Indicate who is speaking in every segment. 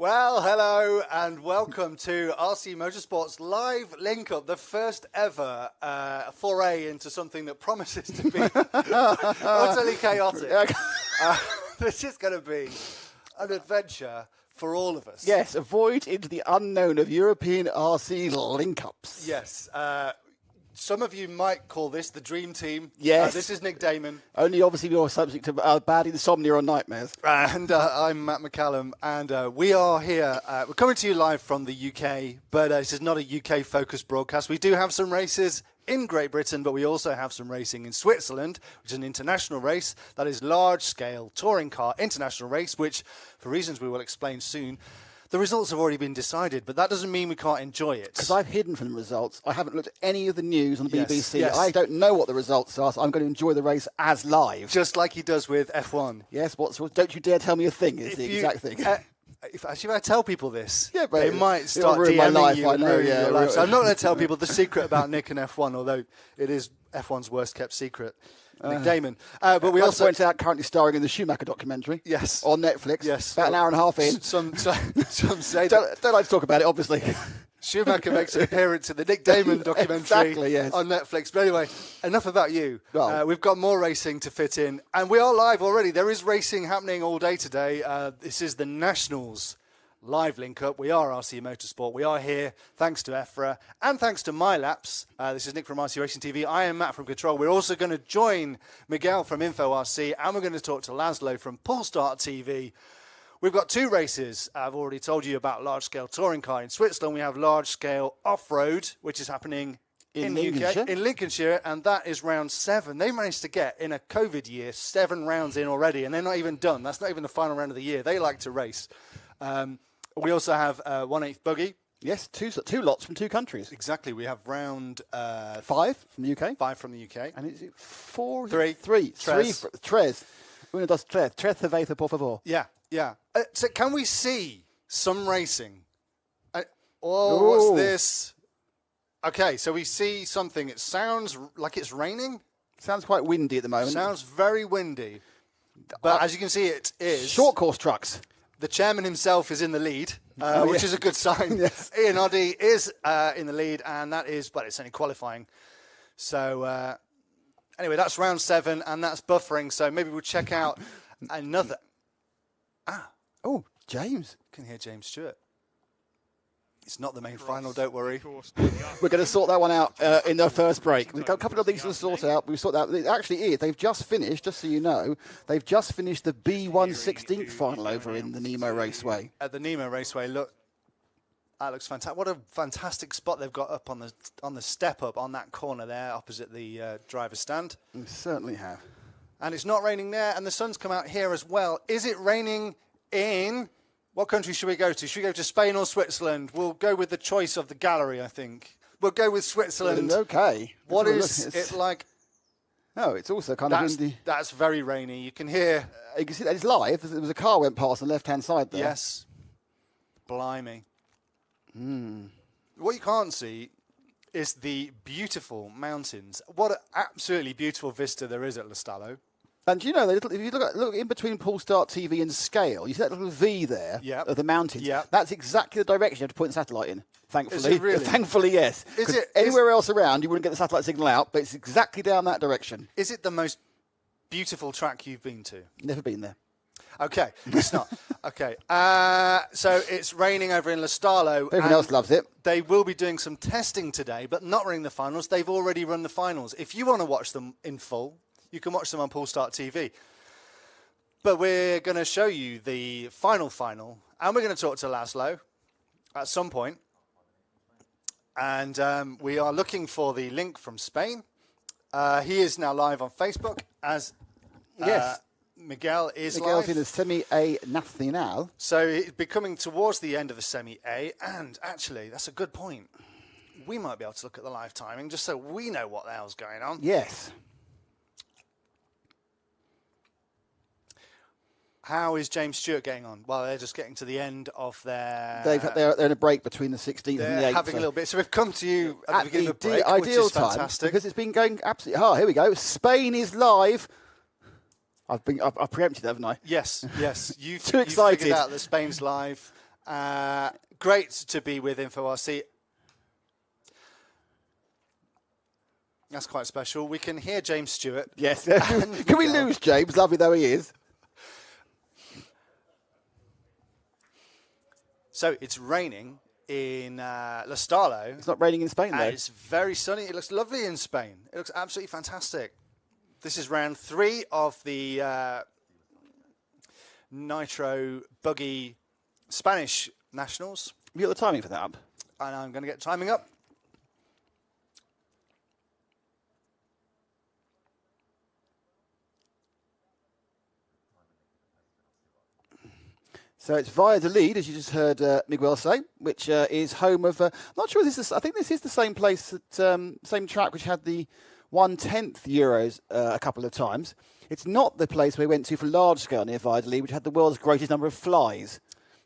Speaker 1: Well, hello and welcome to RC Motorsport's live link-up, the first ever foray into something that promises to be utterly chaotic. This is going to be an adventure for all of us.
Speaker 2: Yes, a voyage into the unknown of European RC link-ups.
Speaker 1: Yes. Some of you might call this the dream team.
Speaker 2: Yes.
Speaker 1: This is Nick Daman.
Speaker 2: Only obviously you're subject to bad insomnia or nightmares.
Speaker 1: And I'm Matt McCallum, and we are here. We're coming to you live from the UK, but this is not a UK-focused broadcast. We do have some races in Great Britain, but we also have some racing in Switzerland, which is an international race. That is large-scale touring car international race, which, for reasons we will explain soon, the results have already been decided, but that doesn't mean we can't enjoy it.
Speaker 2: Because I've hidden from the results. I haven't looked at any of the news on the BBC.
Speaker 1: Yes.
Speaker 2: I don't know what the results are, so I'm going to enjoy the race as live.
Speaker 1: Just like he does with F1.
Speaker 2: Yes, don't you dare tell me a thing, is the exact thing.
Speaker 1: If I tell people this,
Speaker 2: yeah, but
Speaker 1: they might start
Speaker 2: ruin my
Speaker 1: DMing
Speaker 2: life,
Speaker 1: you
Speaker 2: I
Speaker 1: and
Speaker 2: know,
Speaker 1: ruining
Speaker 2: yeah,
Speaker 1: your life. So I'm not going to tell people the secret about Nick and F1, although it is F1's worst kept secret. Nick Daman. But we also
Speaker 2: point out currently starring in the Schumacher documentary.
Speaker 1: Yes.
Speaker 2: On Netflix.
Speaker 1: Yes.
Speaker 2: About an hour and a half in.
Speaker 1: Some say
Speaker 2: don't like to talk about it, obviously.
Speaker 1: Schumacher makes an appearance in the Nick Daman documentary
Speaker 2: exactly, yes.
Speaker 1: on Netflix. But anyway, enough about you.
Speaker 2: Well,
Speaker 1: we've got more racing to fit in. And we are live already. There is racing happening all day today. This is the Nationals live link-up. We are RC Motorsport. We are here thanks to EFRA and thanks to MyLaps. This is Nick from RC Racing TV. I am Matt from Control. We're also going to join Miguel from Info RC, and we're going to talk to Laszlo from Polestart TV. We've got two races. I've already told you about large-scale touring car in Switzerland. We have large-scale off-road, which is happening in
Speaker 2: Lincolnshire.
Speaker 1: UK, in Lincolnshire, and that is round 7. They managed to get, in a COVID year, 7 rounds in already, and they're not even done. That's not even the final round of the year. They like to race. We also have 1/8 Buggy.
Speaker 2: Yes, two lots from 2 countries.
Speaker 1: Exactly. We have round
Speaker 2: 5 from the UK.
Speaker 1: 5 from the UK.
Speaker 2: And is it 4?
Speaker 1: 3.
Speaker 2: 3.
Speaker 1: Tres.
Speaker 2: 3. Tres. Uno, dos, tres. Tres cerveza, por favor.
Speaker 1: Yeah, yeah. So can we see some racing? What's this? Okay, so we see something. It sounds like it's raining.
Speaker 2: Sounds quite windy at the moment.
Speaker 1: Sounds very windy. But as you can see, it is.
Speaker 2: Short course trucks.
Speaker 1: The chairman himself is in the lead, which is a good sign.
Speaker 2: Yes.
Speaker 1: Ian Oddie is in the lead, and that is, but it's only qualifying. So, anyway, that's round 7, and that's buffering. So maybe we'll check out another.
Speaker 2: Oh, James.
Speaker 1: Can hear James Stewart. It's not the main final, don't worry.
Speaker 2: We're going to sort that one out in the first break. We've got a couple of things to sort out. We've sorted out. It actually is. They've just finished, just so you know, they've just finished the B1/16 final over in the Nemo Raceway.
Speaker 1: At the Nemo Raceway, look, that looks fantastic. What a fantastic spot they've got up on the step up on that corner there, opposite the driver's stand.
Speaker 2: We certainly have.
Speaker 1: And it's not raining there, and the sun's come out here as well. Is it raining in? What country should we go to? Should we go to Spain or Switzerland? We'll go with the choice of the gallery, I think. We'll go with Switzerland.
Speaker 2: Okay.
Speaker 1: What is it like?
Speaker 2: No, it's also kind of windy.
Speaker 1: That's very rainy. You can hear.
Speaker 2: You can see that it's live. There was a car went past on the left-hand side there.
Speaker 1: Yes. Blimey. What you can't see is the beautiful mountains. What an absolutely beautiful vista there is at Lostallo.
Speaker 2: And you know, if you look in between Polestart TV and scale, you see that little V there of the mountains.
Speaker 1: Yep.
Speaker 2: That's exactly the direction you have to point the satellite in. Thankfully,
Speaker 1: Is it really?
Speaker 2: Thankfully, yes.
Speaker 1: Is it
Speaker 2: anywhere else around, you wouldn't get the satellite signal out, but it's exactly down that direction.
Speaker 1: Is it the most beautiful track you've been to?
Speaker 2: Never been there.
Speaker 1: Okay, it's not. Okay, so it's raining over in Lostallo.
Speaker 2: Everyone else loves it.
Speaker 1: They will be doing some testing today, but not running the finals. They've already run the finals. If you want to watch them in full, you can watch them on Polestart TV. But we're going to show you the final, and we're going to talk to Laszlo at some point. And we are looking for the link from Spain. He is now live on Facebook as
Speaker 2: yes.
Speaker 1: Miguel is
Speaker 2: Miguel's
Speaker 1: live.
Speaker 2: in the Semi-A Nacional.
Speaker 1: So it's becoming towards the end of the Semi-A, and actually, that's a good point. We might be able to look at the live timing just so we know what the hell's going on.
Speaker 2: Yes.
Speaker 1: How is James Stewart getting on? Well, they're just getting to the end of their...
Speaker 2: They're in a break between the 16th and the 8th.
Speaker 1: They're having a little bit. So we've come to you at the beginning of the break,
Speaker 2: ideal
Speaker 1: which is
Speaker 2: time,
Speaker 1: fantastic.
Speaker 2: because it's been going absolutely hard. Here we go. Spain is live. I've preempted, haven't I?
Speaker 1: Yes, yes. You've
Speaker 2: Too excited.
Speaker 1: figured out that Spain's live. Great to be with InfoRC. That's quite special. We can hear James Stewart.
Speaker 2: Yes. Can we lose James, lovely though he is?
Speaker 1: So it's raining in Lostallo.
Speaker 2: It's not raining in Spain, though.
Speaker 1: It's very sunny. It looks lovely in Spain. It looks absolutely fantastic. This is round 3 of the Nitro Buggy Spanish Nationals.
Speaker 2: Have you got the timing for that up?
Speaker 1: And I'm going to get timing up.
Speaker 2: So it's Valladolid, as you just heard Miguel say, which is home of. I'm not sure this is. I think this is the same place, same track which had the 1/10th Euros a couple of times. It's not the place we went to for large scale near Valladolid, which had the world's greatest number of flies,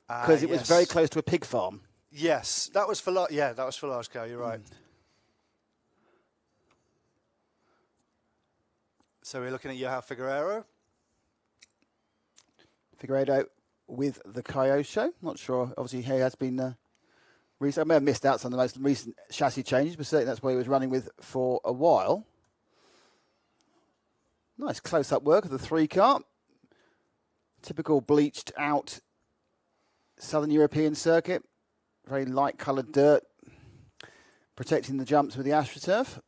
Speaker 2: because it was very close to a pig farm.
Speaker 1: Yes, that was for that was for large scale. You're right. So we're looking at Joao Figueiredo.
Speaker 2: Figueiredo with the Kyosho. Not sure. Obviously, he has been recent. I may have missed out some of the most recent chassis changes, but certainly that's what he was running with for a while. Nice close-up work of the 3 car. Typical bleached out Southern European circuit. Very light coloured dirt. Protecting the jumps with the AstroTurf.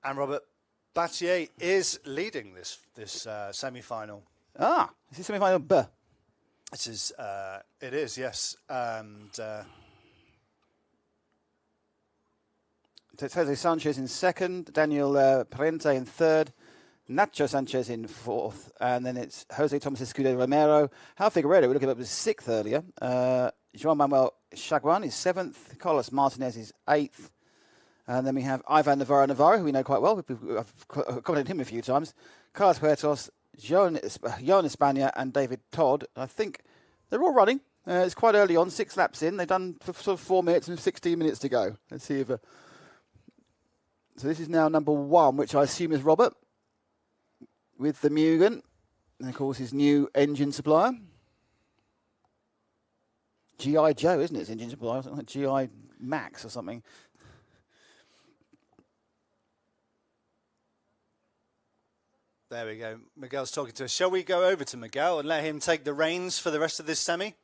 Speaker 1: And Robert Battier is leading this semi-final.
Speaker 2: Ah, is this semi-final B?
Speaker 1: It is, yes. And
Speaker 2: Jose Sanchez in second, Daniel Parente in third, Nacho Sanchez in fourth, and then it's Jose Thomas Escudero Romero. Joao Figueiredo, we looked at him, was 6th earlier. João Manuel Chaguan is 7th, Carlos Martinez is 8th, and then we have Ivan Navarro, who we know quite well. I've commented him a few times. Carlos Huertos, Joan Espana and David Todd. I think they're all running. It's quite early on, 6 laps in. They've done for sort of 4 minutes and 16 minutes to go. Let's see if... so this is now number 1, which I assume is Robert, with the Mugen. And of course his new engine supplier. G.I. Joe, isn't it? His engine supplier, something like G.I. Max or something.
Speaker 1: There we go. Miguel's talking to us. Shall we go over to Miguel and let him take the reins for the rest of this semi?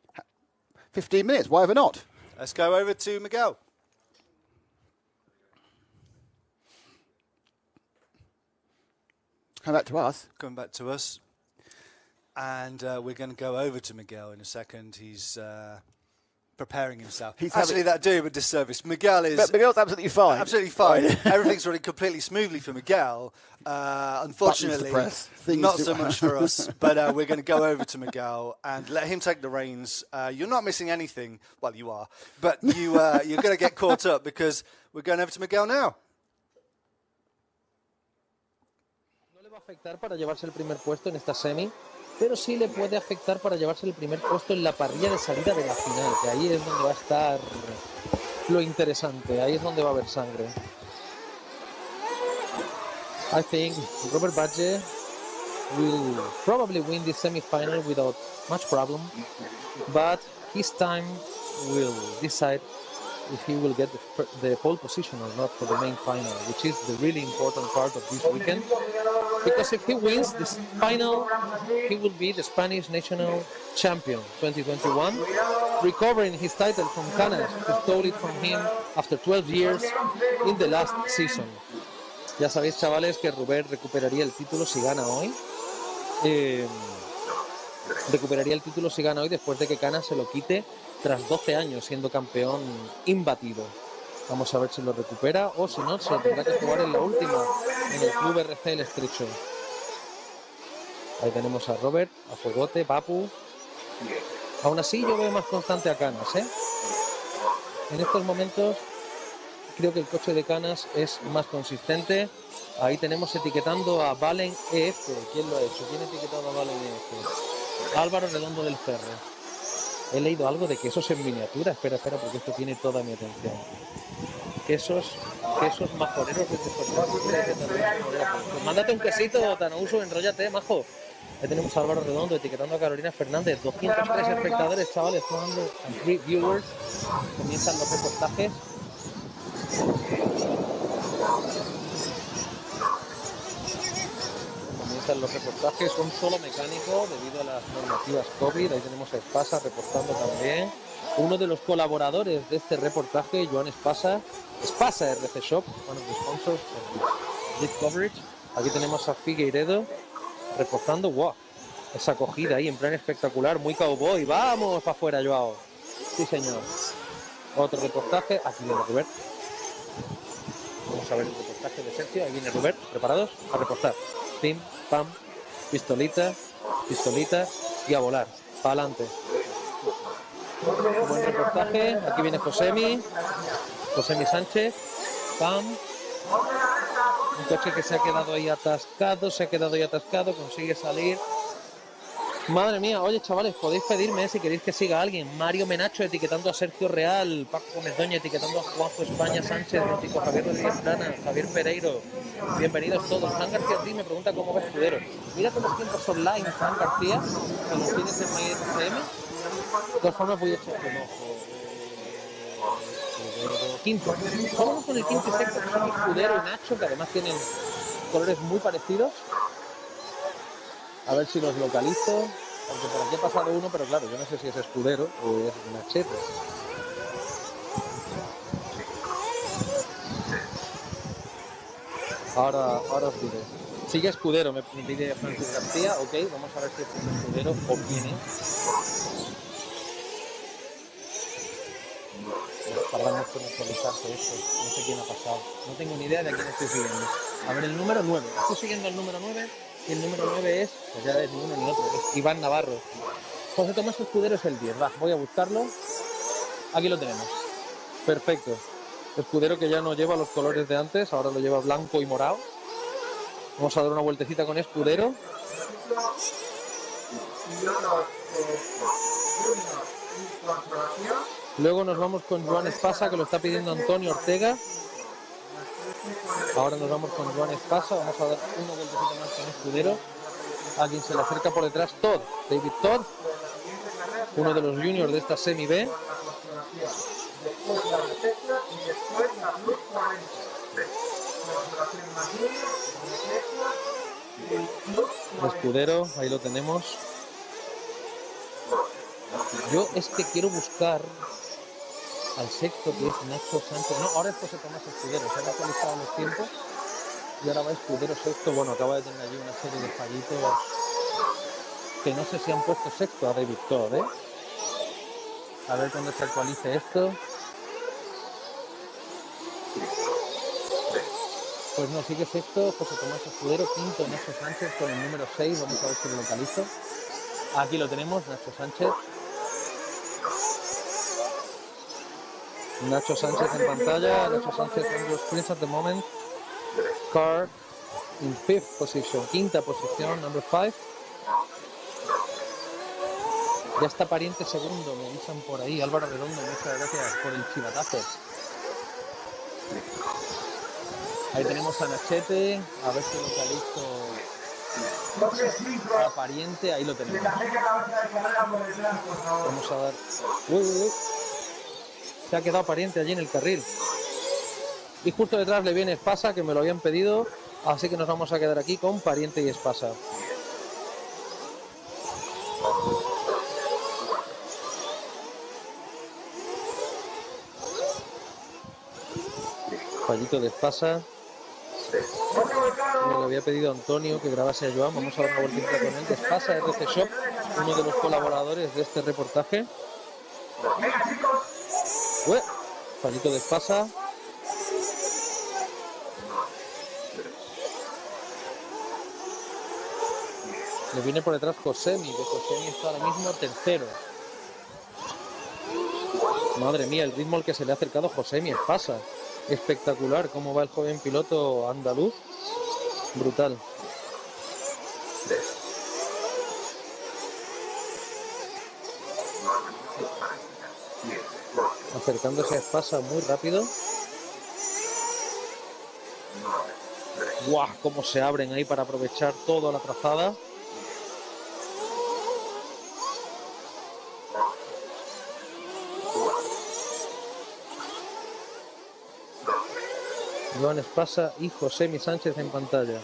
Speaker 2: 15 minutes, why ever not?
Speaker 1: Let's go over to Miguel.
Speaker 2: Come back to us.
Speaker 1: Coming back to us. And we're going to go over to Miguel in a second. He's preparing himself. Actually, that do him a disservice. Miguel's
Speaker 2: absolutely fine.
Speaker 1: Absolutely fine. Everything's running completely smoothly for Miguel. Unfortunately, not so much for us. But we're going to go over to Miguel and let him take the reins. You're not missing anything. Well, you are. But you're going to get caught up because we're going over to Miguel now.
Speaker 3: No le va a afectar para llevarse el primer puesto en esta semi, pero sí le puede afectar para llevarse el primer puesto en la parrilla de salida de la final, que ahí es donde va a estar lo interesante, ahí es donde va a haber sangre. I think Robert Badge will probably win this semi-final without much problem, but his time will decide if he will get the pole position or not for the main final, which is the really important part of this weekend. Because if he wins this final, he will be the Spanish national champion 2021, recovering his title from Canas, who stole it from him after 12 years in the last season. Ya sabéis, chavales, que Robert recuperaría el título si gana hoy. Recuperaría el título si gana hoy después de que Canas se lo quite tras 12 años siendo campeón imbatido. Vamos a ver si lo recupera o si no, se lo tendrá que jugar en la última, en el Club RC El Estrecho. Ahí tenemos a Robert, a Fuegote, Papu. Aún así yo veo más constante a Canas, ¿eh? En estos momentos creo que el coche de Canas es más consistente. Ahí tenemos etiquetando a Valen EF. ¿Quién lo ha hecho? ¿Quién ha etiquetado a Valen EF? Álvaro Redondo del Ferro. He leído algo de quesos en miniatura. Espera, porque esto tiene toda mi atención. Quesos majoreros de Tesorero. Pues mándate un quesito, Tanouso, enróllate, majo. Ahí tenemos a Álvaro Redondo etiquetando a Carolina Fernández. 203 espectadores, chavales, 203 viewers. Comienzan los reportajes. Comienzan los reportajes. Un solo mecánico debido a las normativas COVID. Ahí tenemos a Espasa reportando también. Uno de los colaboradores de este reportaje, Joan Espasa. Espasa RC Shop, one of the sponsors of this coverage. Aquí tenemos a Figueiredo reportando. ¡Wow! Esa acogida ahí en plan espectacular, muy cowboy. ¡Vamos para afuera, Joao! Sí, señor. Otro reportaje. Aquí viene Robert. Vamos a ver el reportaje de Sergio. Ahí viene Robert. ¿Preparados? A reportar. Pim, pam, pistolita, pistolita y a volar. Para adelante. Buen reportaje. Aquí viene Josemi Sánchez. Pam. Un coche que se ha quedado ahí atascado, consigue salir. Madre mía, oye chavales, podéis pedirme si queréis que siga alguien. Mario Menacho etiquetando a Sergio Real, Paco Gómez Doña etiquetando a Juanjo España Sánchez, Mítico Javier Rodríguez Plana, Javier Pereiro. Bienvenidos todos. Fran García me pregunta cómo va Escudero. Mírate los tiempos online, Fran García, que los tienes en MyRCM. De todas formas voy a echar un ojo. Quinto. Vámonos con el quinto y sexto, que son Escudero y Nacho, que además tienen colores muy parecidos. A ver si los localizo. Aunque por aquí ha pasado uno, pero claro, yo no sé si es Escudero o es Nachete. Ahora os diré. Sigue Escudero, me pide Francis García. Ok, vamos a ver si es Escudero o quién es. Tardamos en actualizarse esto. No sé quién ha pasado. No tengo ni idea de a quién estoy siguiendo. A ver, el número 9. Estoy siguiendo el número 9. Y el número 9 es, pues ya es ni uno ni otro, es Iván Navarro. José Tomás Escudero es el 10. Va, voy a buscarlo. Aquí lo tenemos. Perfecto. Escudero que ya no lleva los colores de antes, ahora lo lleva blanco y morado. Vamos a dar una vueltecita con Escudero. Luego nos vamos con Joan Espasa, que lo está pidiendo Antonio Ortega. Ahora nos vamos con Joan Espasa, vamos a dar una vueltecita más con Escudero. A quien se le acerca por detrás, Todd, David Todd, uno de los juniors de esta semi B. Escudero, ahí lo tenemos. Yo es que quiero buscar al sexto, que es Nacho Sánchez. No, ahora es José Tomás Escudero, se han actualizado los tiempos y ahora va Escudero sexto. Bueno, acaba de tener allí una serie de fallitos que no sé si han puesto sexto a David Todd, ¿eh? A ver cuándo se actualice esto. Pues no, sigue sexto José Tomás Escudero, quinto Nacho Sánchez con el número 6, vamos a ver si lo localizo. Aquí lo tenemos, Nacho Sánchez. Nacho Sánchez en pantalla, Nacho Sánchez on your screens at the moment. Car in 5th position, quinta posición, number 5. Ya está Pariente segundo, me avisan por ahí. Álvaro Redondo, muchas gracias por el chivatazo. Ahí tenemos a Nachete, a ver si localizo a Pariente, ahí lo tenemos. Vamos a dar... Uy. Se ha quedado Pariente allí en el carril. Y justo detrás le viene Espasa, que me lo habían pedido, así que nos vamos a quedar aquí con Pariente y Espasa. Fallito de Espasa. Me lo había pedido Antonio que grabase a Joan. Vamos a dar una vueltita con él. Espasa RC Shop, uno de los colaboradores de este reportaje. Fallito de Espasa. Le viene por detrás Josemi, que Josemi está ahora mismo tercero. Madre mía, el ritmo al que se le ha acercado Josemi Espasa. Espectacular cómo va el joven piloto andaluz. Brutal. Acercándose a Espasa muy rápido. ¡Guau! Cómo se abren ahí para aprovechar toda la trazada. Joan Espasa y Josemi Sánchez en pantalla.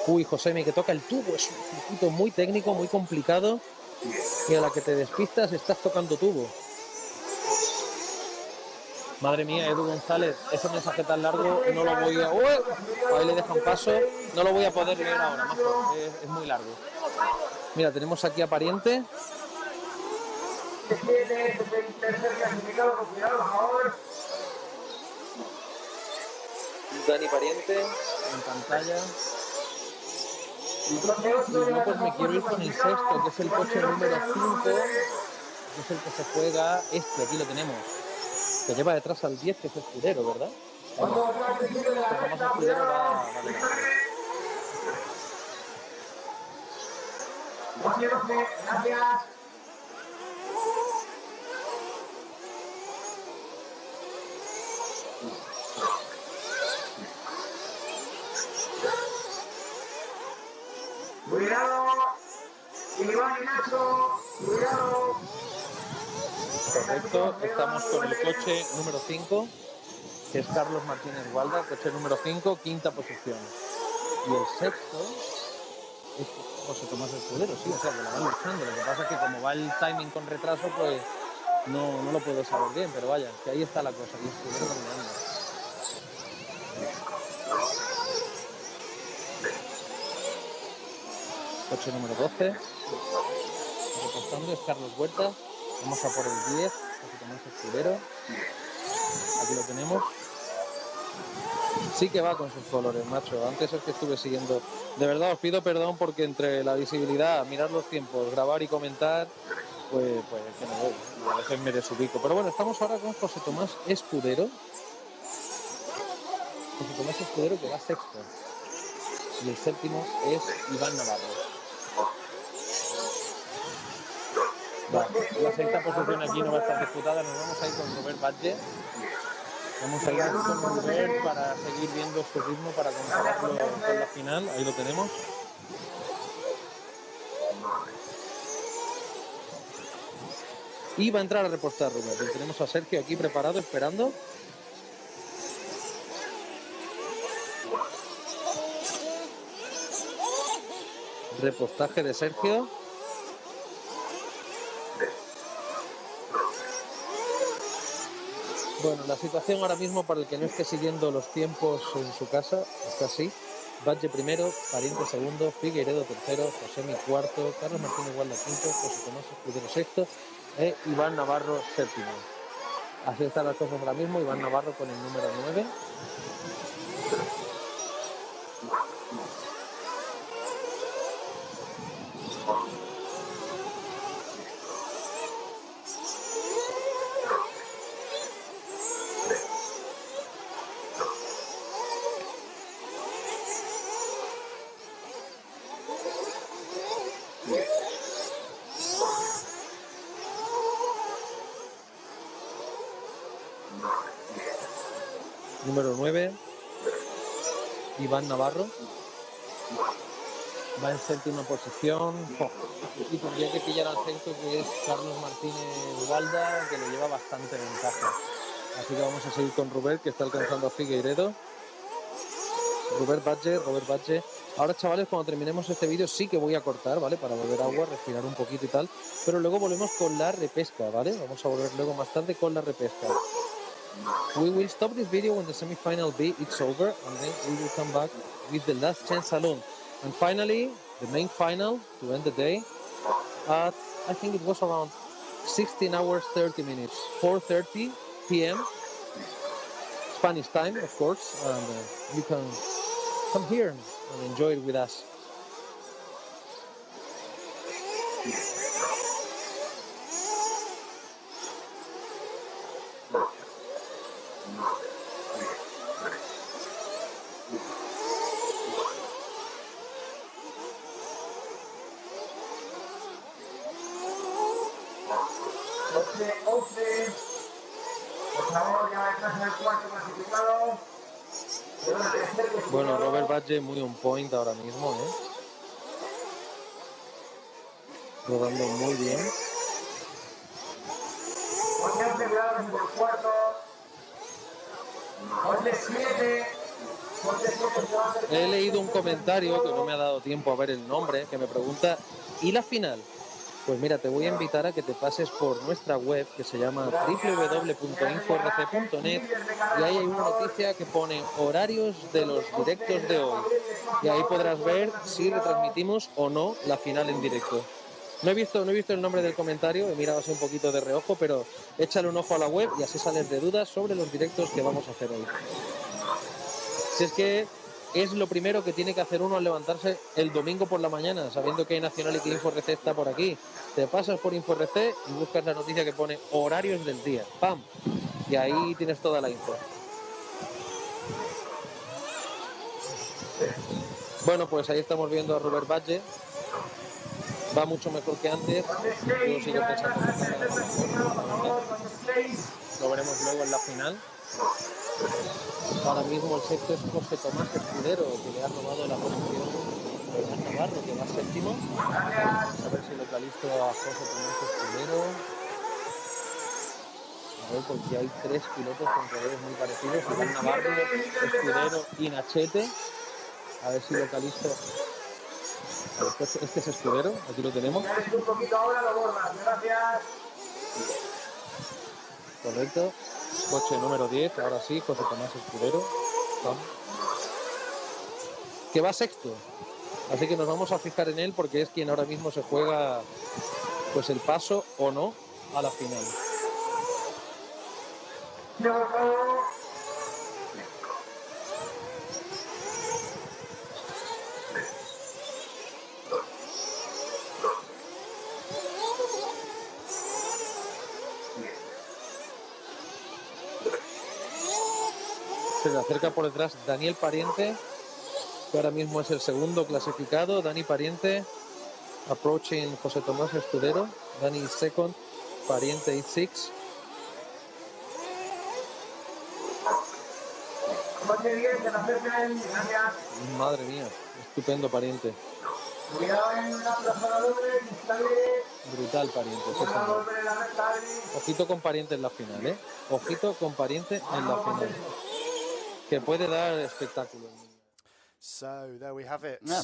Speaker 3: Uy, Josemi que toca el tubo, es un circuito muy técnico, muy complicado y a la que te despistas estás tocando tubo. Madre mía, Edu González, ese mensaje tan largo no lo voy a... ¡Uy! Ahí le deja un paso, no lo voy a poder leer ahora, majo, es muy largo. Mira, tenemos aquí a Pariente. Dani Pariente en pantalla. Y yo pues me quiero ir con el sexto, que es el coche número 5, que es el que se juega este, aquí lo tenemos. Que lleva detrás al 10, que es Escudero, ¿verdad? Bueno, pues más Escudero va adelante.
Speaker 4: Gracias. Cuidado, Iván y Nacho, cuidado.
Speaker 3: Correcto, estamos con el coche número 5, que es Carlos Martínez Gualda, coche número 5, quinta posición. Y el sexto es José Tomás Escudero, sí, o sea, que la van luchando. Lo que pasa es que como va el timing con retraso, pues no lo puedo saber bien, pero vaya, que ahí está la cosa, y Escudero dominando. Coche número 12, reportando es Carlos Huerta. Vamos a por el 10, José Tomás Escudero. Aquí lo tenemos. Sí que va con sus colores, macho. Antes es que estuve siguiendo. De verdad, os pido perdón porque entre la visibilidad, mirar los tiempos, grabar y comentar, pues que no voy. Y a veces me desubico. Pero bueno, estamos ahora con José Tomás Escudero. José Tomás Escudero que va sexto. Y el séptimo es Iván Navarro. Vale, la sexta posición aquí no va a estar disputada. Nos vamos a ir con Robert Batlle. Vamos a ir con Robert para seguir viendo su ritmo, para compararlo con la final. Ahí lo tenemos. Y va a entrar a repostar Robert. Y tenemos a Sergio aquí preparado, esperando. Repostaje de Sergio. Bueno, la situación ahora mismo, para el que no esté siguiendo los tiempos en su casa, está así. Batlle primero, Pariente segundo, Figueiredo tercero, Josemi cuarto, Carlos Martínez Gualda quinto, José Tomás Escudero sexto e Iván Navarro séptimo. Así están las cosas ahora mismo. Iván Navarro con el número 9. Número 9, Iván Navarro. Va en séptima posición. Y tendría que pillar al sexto, que es Carlos Martínez Gualda, que le lleva bastante ventaja. Así que vamos a seguir con Robert, que está alcanzando a Figueiredo. Robert Batlle. Ahora, chavales, cuando terminemos este vídeo sí que voy a cortar, ¿vale? Para beber agua, respirar un poquito y tal. Pero luego volvemos con la repesca, ¿vale? Vamos a volver luego más tarde con la repesca. We will stop this video when the semi-final B is over, and then we will come back with the last chance saloon. And finally, the main final to end the day at, I think it was around 16 hours 30 minutes, 4:30 p.m. Spanish time, of course, and you can come here and enjoy it with us. Bueno, Robert Batlle muy on point ahora mismo, ¿eh? rodando muy bien.
Speaker 4: Ponte cuidado en el cuarto. Ponte 7.
Speaker 3: He leído un comentario que no me ha dado tiempo a ver el nombre, que me pregunta, ¿y la final? Pues mira, te voy a invitar a que te pases por nuestra web que se llama www.inforc.net y ahí hay una noticia que pone horarios de los directos de hoy. Y ahí podrás ver si retransmitimos o no la final en directo. No he visto el nombre del comentario, he mirado así un poquito de reojo, pero échale un ojo a la web y así sales de dudas sobre los directos que vamos a hacer hoy. Si es que es lo primero que tiene que hacer uno al levantarse el domingo por la mañana, sabiendo que hay Nacional y que InfoRC está por aquí. Te pasas por InfoRC y buscas la noticia que pone horarios del día. ¡Pam! Y ahí tienes toda la info. Bueno, pues ahí estamos viendo a Robert Badge. Va mucho mejor que antes. Yo sigo pensando que está ganando mejor. Lo veremos luego en la final. Ahora mismo el sexto es José Tomás Escudero, que le ha robado la posición a Navarro, que va séptimo. A ver si localizo a José Tomás Escudero. A ver, porque hay 3 pilotos con colores muy parecidos. Iván Navarro, Escudero y Nachete. A ver si localizo. A ver, este es Escudero, aquí lo tenemos.
Speaker 4: Un poquito ahora lo borras, gracias.
Speaker 3: Correcto. Coche número 10, ahora sí, José Tomás Escudero. Que va sexto. Así que nos vamos a fijar en él porque es quien ahora mismo se juega pues el paso o no a la final. Se le acerca por detrás Daniel Pariente, que ahora mismo es el segundo clasificado. Dani Pariente, approaching José Tomás Escudero. Dani is second, Pariente is 6. Madre mía, estupendo Pariente. Brutal Pariente. Ojito con Pariente en la final, ¿eh? Ojito con Pariente en la final. Que puede dar espectáculo.
Speaker 1: So there we have it.
Speaker 2: Yeah.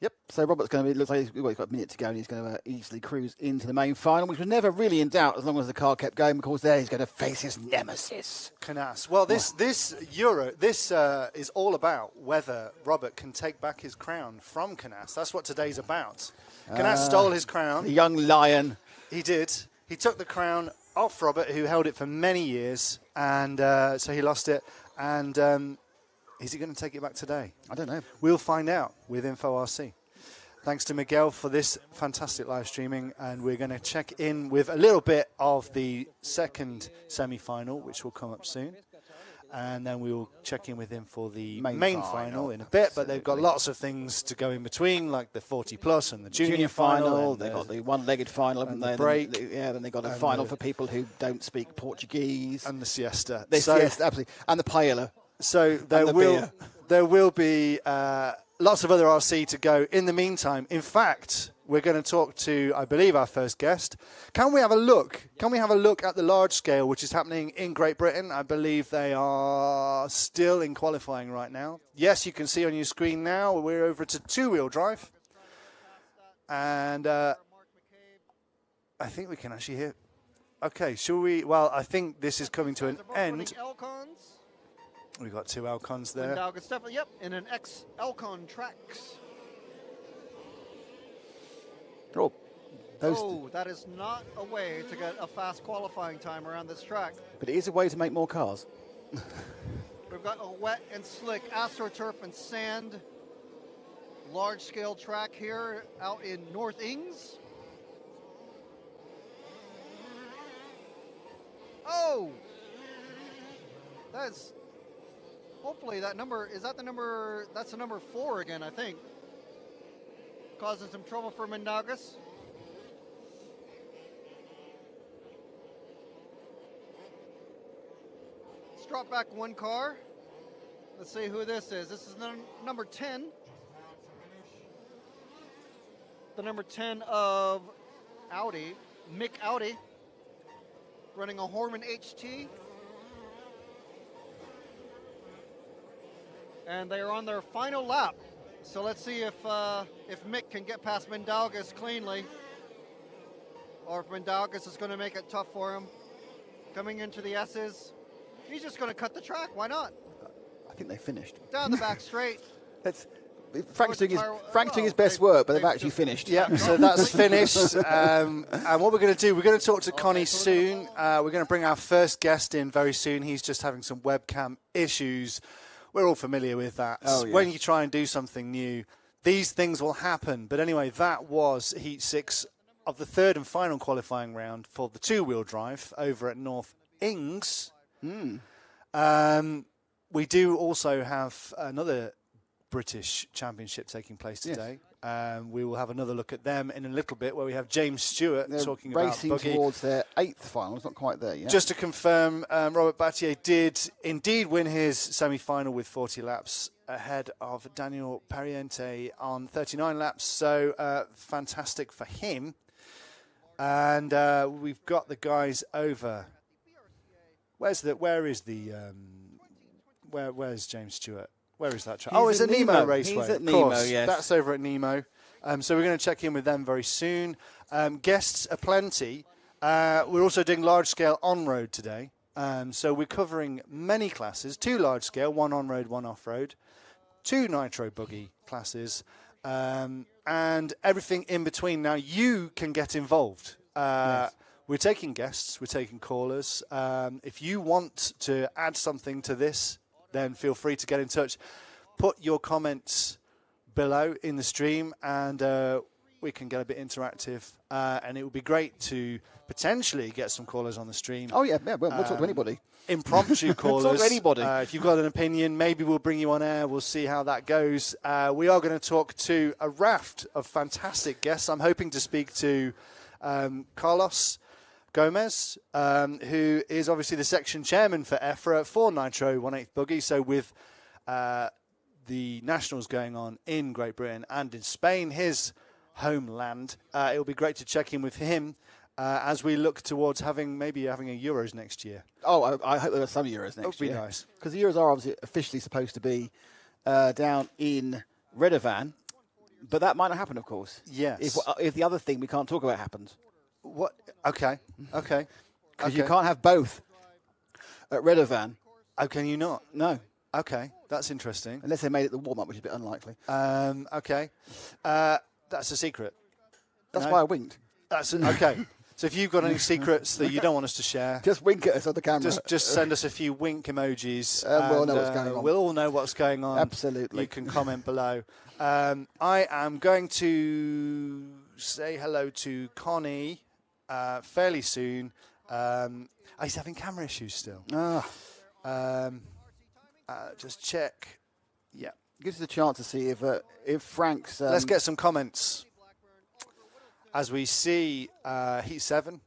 Speaker 2: Yep, so Robert's going to be, looks like he's got a minute to go and he's going to easily cruise into the main final, which was never really in doubt as long as the car kept going, because there he's going to face his nemesis.
Speaker 1: Canas. Well, this is all about whether Robert can take back his crown from Canas. That's what today's about. Canas stole his crown.
Speaker 2: The young lion.
Speaker 1: He did. He took the crown off Robert, who held it for many years, and so he lost it. And is he going to take it back today?
Speaker 2: I don't know.
Speaker 1: We'll find out with InfoRC. Thanks to Miguel for this fantastic live streaming, and we're going to check in with a little bit of the second semi-final, which will come up soon. And then we will check in with him for the main final in a bit. But they've got lots of things to go in between, like the 40+ and the junior final.
Speaker 2: They've got the one-legged final,
Speaker 1: and the break.
Speaker 2: Then they've got a final for people who don't speak Portuguese.
Speaker 1: And the siesta.
Speaker 2: Siesta, absolutely. And the paella.
Speaker 1: So there will be lots of other RC to go in the meantime. In fact, we're going to talk to, I believe, our first guest. Can we have a look? Can we have a look at the large scale, which is happening in Great Britain? I believe they are still in qualifying right now. Yes, you can see on your screen now, we're over to two-wheel drive. And I think we can actually hear. Okay, shall we? Well, I think this is coming to an end. We've got two Elcons there.
Speaker 5: Yep, and an ex-Elcon Trax.
Speaker 2: Oh,
Speaker 5: that is not a way to get a fast qualifying time around this track.
Speaker 2: But it is a way to make more cars.
Speaker 5: We've got a wet and slick AstroTurf and sand large-scale track here out in North Ings. Oh! That's... Hopefully that number, is that the number, that's the number 4 again, I think. Causing some trouble for Mendagas. Let's drop back one car. Let's see who this is. This is number 10. the number 10 of Audi, Mick Audi, running a Horman HT. And they are on their final lap. So let's see if Mick can get past Mindaugas cleanly, or if Mindaugas is going to make it tough for him. Coming into the S's, he's just going to cut the track. Why not?
Speaker 2: I think they finished.
Speaker 5: Down the back straight.
Speaker 2: Frank's doing his best work, but they've actually finished.
Speaker 1: Yeah, so that's finished. And what we're going to do, we're going to talk to Connie soon. We're going to bring our first guest in very soon. He's just having some webcam issues. We're all familiar with that.
Speaker 2: Oh, yes.
Speaker 1: When you try and do something new, these things will happen. But anyway, that was Heat 6 of the third and final qualifying round for the two-wheel drive over at North Ings. We do also have another British Championship taking place today. Yes. We will have another look at them in a little bit, where we have James Stewart talking about Buggy.
Speaker 2: Racing towards their 8th final. It's not quite there yet.
Speaker 1: Just to confirm, Robert Battier did indeed win his semi-final with 40 laps ahead of Daniel Pariente on 39 laps. So fantastic for him. And we've got the guys over. Where's James Stewart? Where is that track? Oh, it's at Nemo Raceway.
Speaker 2: He's at Nemo, yes.
Speaker 1: That's over at Nemo. So we're going to check in with them very soon. Guests are plenty. We're also doing large-scale on-road today. So we're covering many classes, 2 large-scale, 1 on-road, 1 off-road, 2 Nitro Buggy classes, and everything in between. Now, you can get involved. Yes. We're taking guests. We're taking callers. If you want to add something to this, then feel free to get in touch. Put your comments below in the stream, and we can get a bit interactive. And it would be great to potentially get some callers on the stream.
Speaker 2: Oh, yeah, we'll talk to anybody.
Speaker 1: Impromptu callers.
Speaker 2: Talk to anybody.
Speaker 1: If you've got an opinion, maybe we'll bring you on air. We'll see how that goes. We are going to talk to a raft of fantastic guests. I'm hoping to speak to Carlos Gomez, who is obviously the section chairman for EFRA for Nitro 1/8 Buggy. So with the nationals going on in Great Britain and in Spain, his homeland, it will be great to check in with him as we look towards maybe having a Euros next year.
Speaker 2: Oh, I hope there are some Euros next year.
Speaker 1: That would be nice.
Speaker 2: Because the Euros are obviously officially supposed to be down in Redovan, but that might not happen, of course.
Speaker 1: Yes.
Speaker 2: If the other thing we can't talk about happens.
Speaker 1: What? Okay.
Speaker 2: Because you can't have both at Redovan.
Speaker 1: Oh, can you not?
Speaker 2: No.
Speaker 1: Okay, that's interesting.
Speaker 2: Unless they made it the warm-up, which is a bit unlikely.
Speaker 1: Okay. That's a secret.
Speaker 2: That's why I winked.
Speaker 1: That's okay. So if you've got any secrets that you don't want us to share,
Speaker 2: just wink at us on the camera.
Speaker 1: Just send us a few wink emojis.
Speaker 2: We'll know what's going on.
Speaker 1: We'll all know what's going on.
Speaker 2: Absolutely.
Speaker 1: You can comment below. I am going to say hello to Connie fairly soon. He's having camera issues still. Just check. Yeah.
Speaker 2: Gives us a chance to see if Frank's...
Speaker 1: Let's get some comments. As we see Heat 7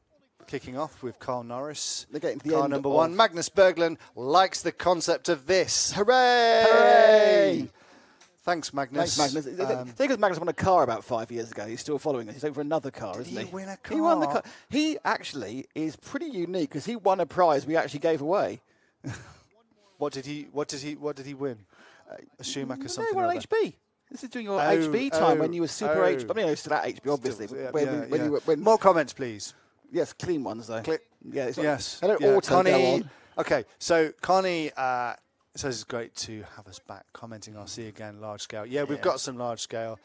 Speaker 1: kicking off with Carl Norris.
Speaker 2: They're getting to the
Speaker 1: car
Speaker 2: end
Speaker 1: number 1. Magnus Berglund likes the concept of this.
Speaker 2: Hooray!
Speaker 1: Hooray! Thanks, Magnus.
Speaker 2: Thanks, Magnus. I think Magnus won a car about 5 years ago. He's still following us. He's over another car, isn't he?
Speaker 1: Did he win a car?
Speaker 2: He won the car. He actually is pretty unique because he won a prize we actually gave away.
Speaker 1: What did he win? A Schumacher something?
Speaker 2: No, he won an HB. This is during your HB time when you were super HB. I mean, it's still at HB, obviously.
Speaker 1: When more comments, please.
Speaker 2: Yes, clean ones, though.
Speaker 1: Yes.
Speaker 2: They don't auto go on.
Speaker 1: Okay, so Connie says it's great to have us back commenting RC again, large scale. Yeah, we've got some large scale.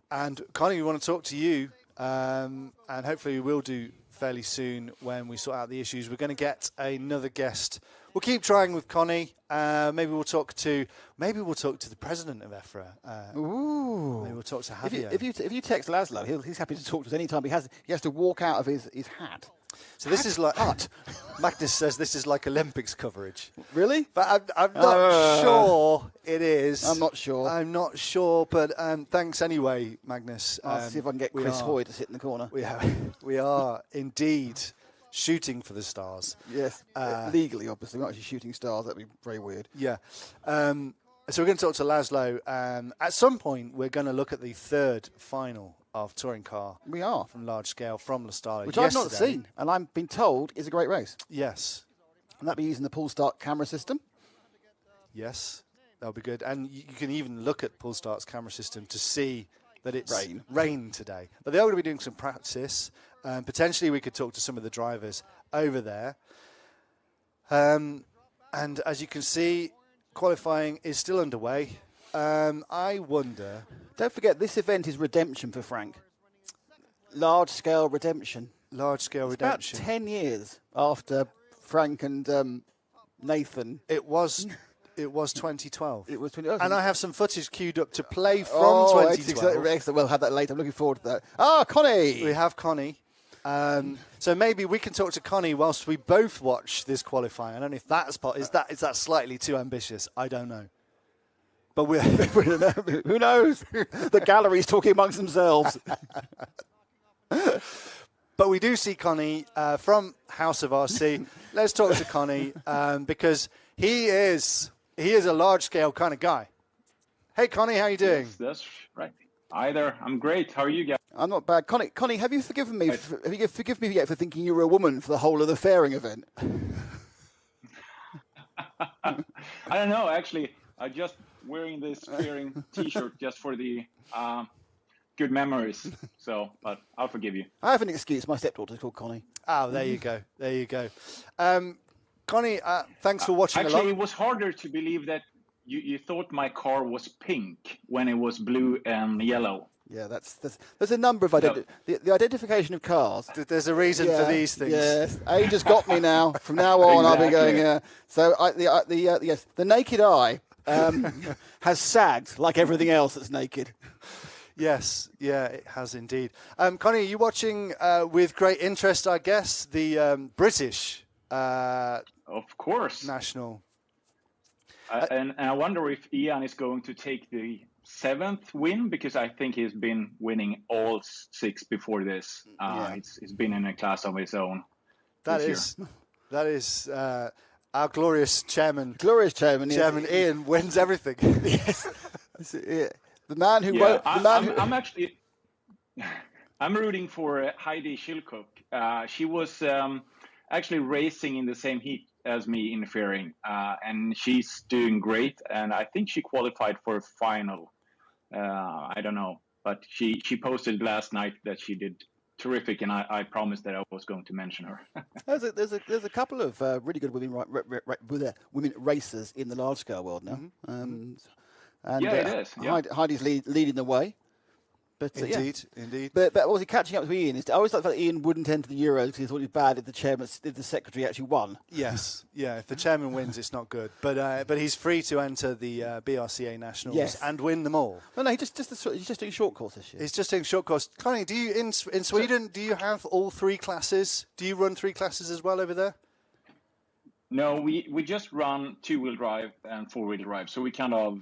Speaker 1: And Connie, we want to talk to you, and hopefully we will do fairly soon when we sort out the issues. We're going to get another guest. We'll keep trying with Connie. Maybe we'll talk to the president of EFRA.
Speaker 2: Ooh.
Speaker 1: Maybe we'll talk to Javier.
Speaker 2: If you text Laszlo, he's happy to talk to us anytime. He has to walk out of his hat.
Speaker 1: So this is like Magnus says this is like Olympics coverage.
Speaker 2: Really?
Speaker 1: But I'm not sure it is.
Speaker 2: I'm not sure.
Speaker 1: But thanks anyway, Magnus.
Speaker 2: I'll see if I can get Chris Hoy to sit in the corner.
Speaker 1: We are indeed shooting for the stars.
Speaker 2: Yes, legally, obviously. We're not actually shooting stars. That'd be very weird.
Speaker 1: Yeah. So we're going to talk to Laszlo. At some point, we're going to look at the third final of touring car.
Speaker 2: We are.
Speaker 1: From large scale, from Lostallo.
Speaker 2: Which I've not seen, and I've been told is a great race.
Speaker 1: Yes.
Speaker 2: And that'll be using the pull start camera system.
Speaker 1: Yes, that'll be good. And you can even look at Pull Start's camera system to see that it's rain today. But they are going to be doing some practice. Potentially we could talk to some of the drivers over there. And as you can see, qualifying is still underway. I wonder...
Speaker 2: Don't forget, this event is redemption for Frank. Large-scale redemption.
Speaker 1: Large-scale redemption.
Speaker 2: About 10 years after Frank and Nathan.
Speaker 1: It was 2012.
Speaker 2: It was 2012.
Speaker 1: And I have some footage queued up to play from 2012.
Speaker 2: Excellent. We'll have that later. I'm looking forward to that. Ah, Connie!
Speaker 1: We have Connie. So maybe we can talk to Connie whilst we both watch this qualifying. I don't know if that's is that slightly too ambitious. I don't know. But we're
Speaker 2: who knows? The gallery's talking amongst themselves.
Speaker 1: But we do see Connie from House of RC. Let's talk to Connie because he is a large scale kind of guy. Hey Connie, how are you doing?
Speaker 6: Yes, that's right. Hi there. I'm great. How are you guys?
Speaker 2: I'm not bad. Connie, have you forgiven me? Have you forgiven me yet for thinking you were a woman for the whole of the fairing event?
Speaker 6: I don't know. Actually, I just wearing this fairing T-shirt just for the good memories. So, but I'll forgive you.
Speaker 2: I have an excuse. My stepdaughter's called Connie.
Speaker 1: Oh, there you go. There you go. Connie, thanks for watching.
Speaker 6: Actually, it was harder to believe that you thought my car was pink when it was blue and yellow.
Speaker 2: Yeah, there's a number of the identification of cars.
Speaker 1: There's a reason for these things.
Speaker 2: Yes, age has got me now. From now on, I'll be going. So the naked eye has sagged like everything else that's naked.
Speaker 1: Yes, yeah, it has indeed. Connie, are you watching with great interest? I guess the British.
Speaker 6: Of course.
Speaker 1: National.
Speaker 6: And I wonder if Ian is going to take the 7th win, because I think he's been winning all 6 before this. It's been in a class of his own. That
Speaker 1: is our glorious chairman.
Speaker 2: Chairman
Speaker 1: Ian wins everything.
Speaker 2: Yes. The man who won't.
Speaker 6: I'm rooting for Heidi Schilcock. She was actually racing in the same heat as me in fairing, and she's doing great. And I think she qualified for a final. I don't know, but she posted last night that she did terrific, and I promised that I was going to mention her.
Speaker 2: there's a couple of really good women racers in the large scale world now.
Speaker 1: Mm-hmm.
Speaker 2: And
Speaker 6: it is. Yeah.
Speaker 2: Heidi's leading the way. But,
Speaker 1: indeed.
Speaker 2: But was he catching up to Ian? I always thought that Ian wouldn't enter the Euros because he thought it was bad if the secretary actually won.
Speaker 1: Yes, yeah. If the chairman wins, it's not good. But he's free to enter the BRCA Nationals and win them all.
Speaker 2: No, he's just doing short course this year.
Speaker 1: He's just doing short course. Connie, do you in Sweden? Do you have all 3 classes? Do you run 3 classes as well over there?
Speaker 6: No, we just run 2-wheel drive and 4-wheel drive. So we kind of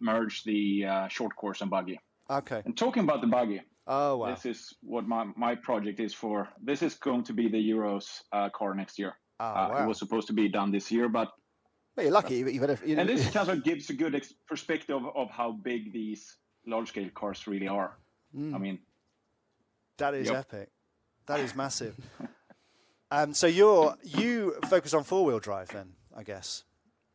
Speaker 6: merge the short course and buggy.
Speaker 1: Okay.
Speaker 6: And talking about the buggy,
Speaker 1: oh wow,
Speaker 6: this is what my project is for. This is going to be the Euros car next year.
Speaker 1: Wow.
Speaker 6: It was supposed to be done this year, but
Speaker 2: you're lucky.
Speaker 6: And this kind of gives a good perspective of how big these large-scale cars really are. I mean,
Speaker 1: that is epic. That is massive. So you focus on 4-wheel drive then, I guess.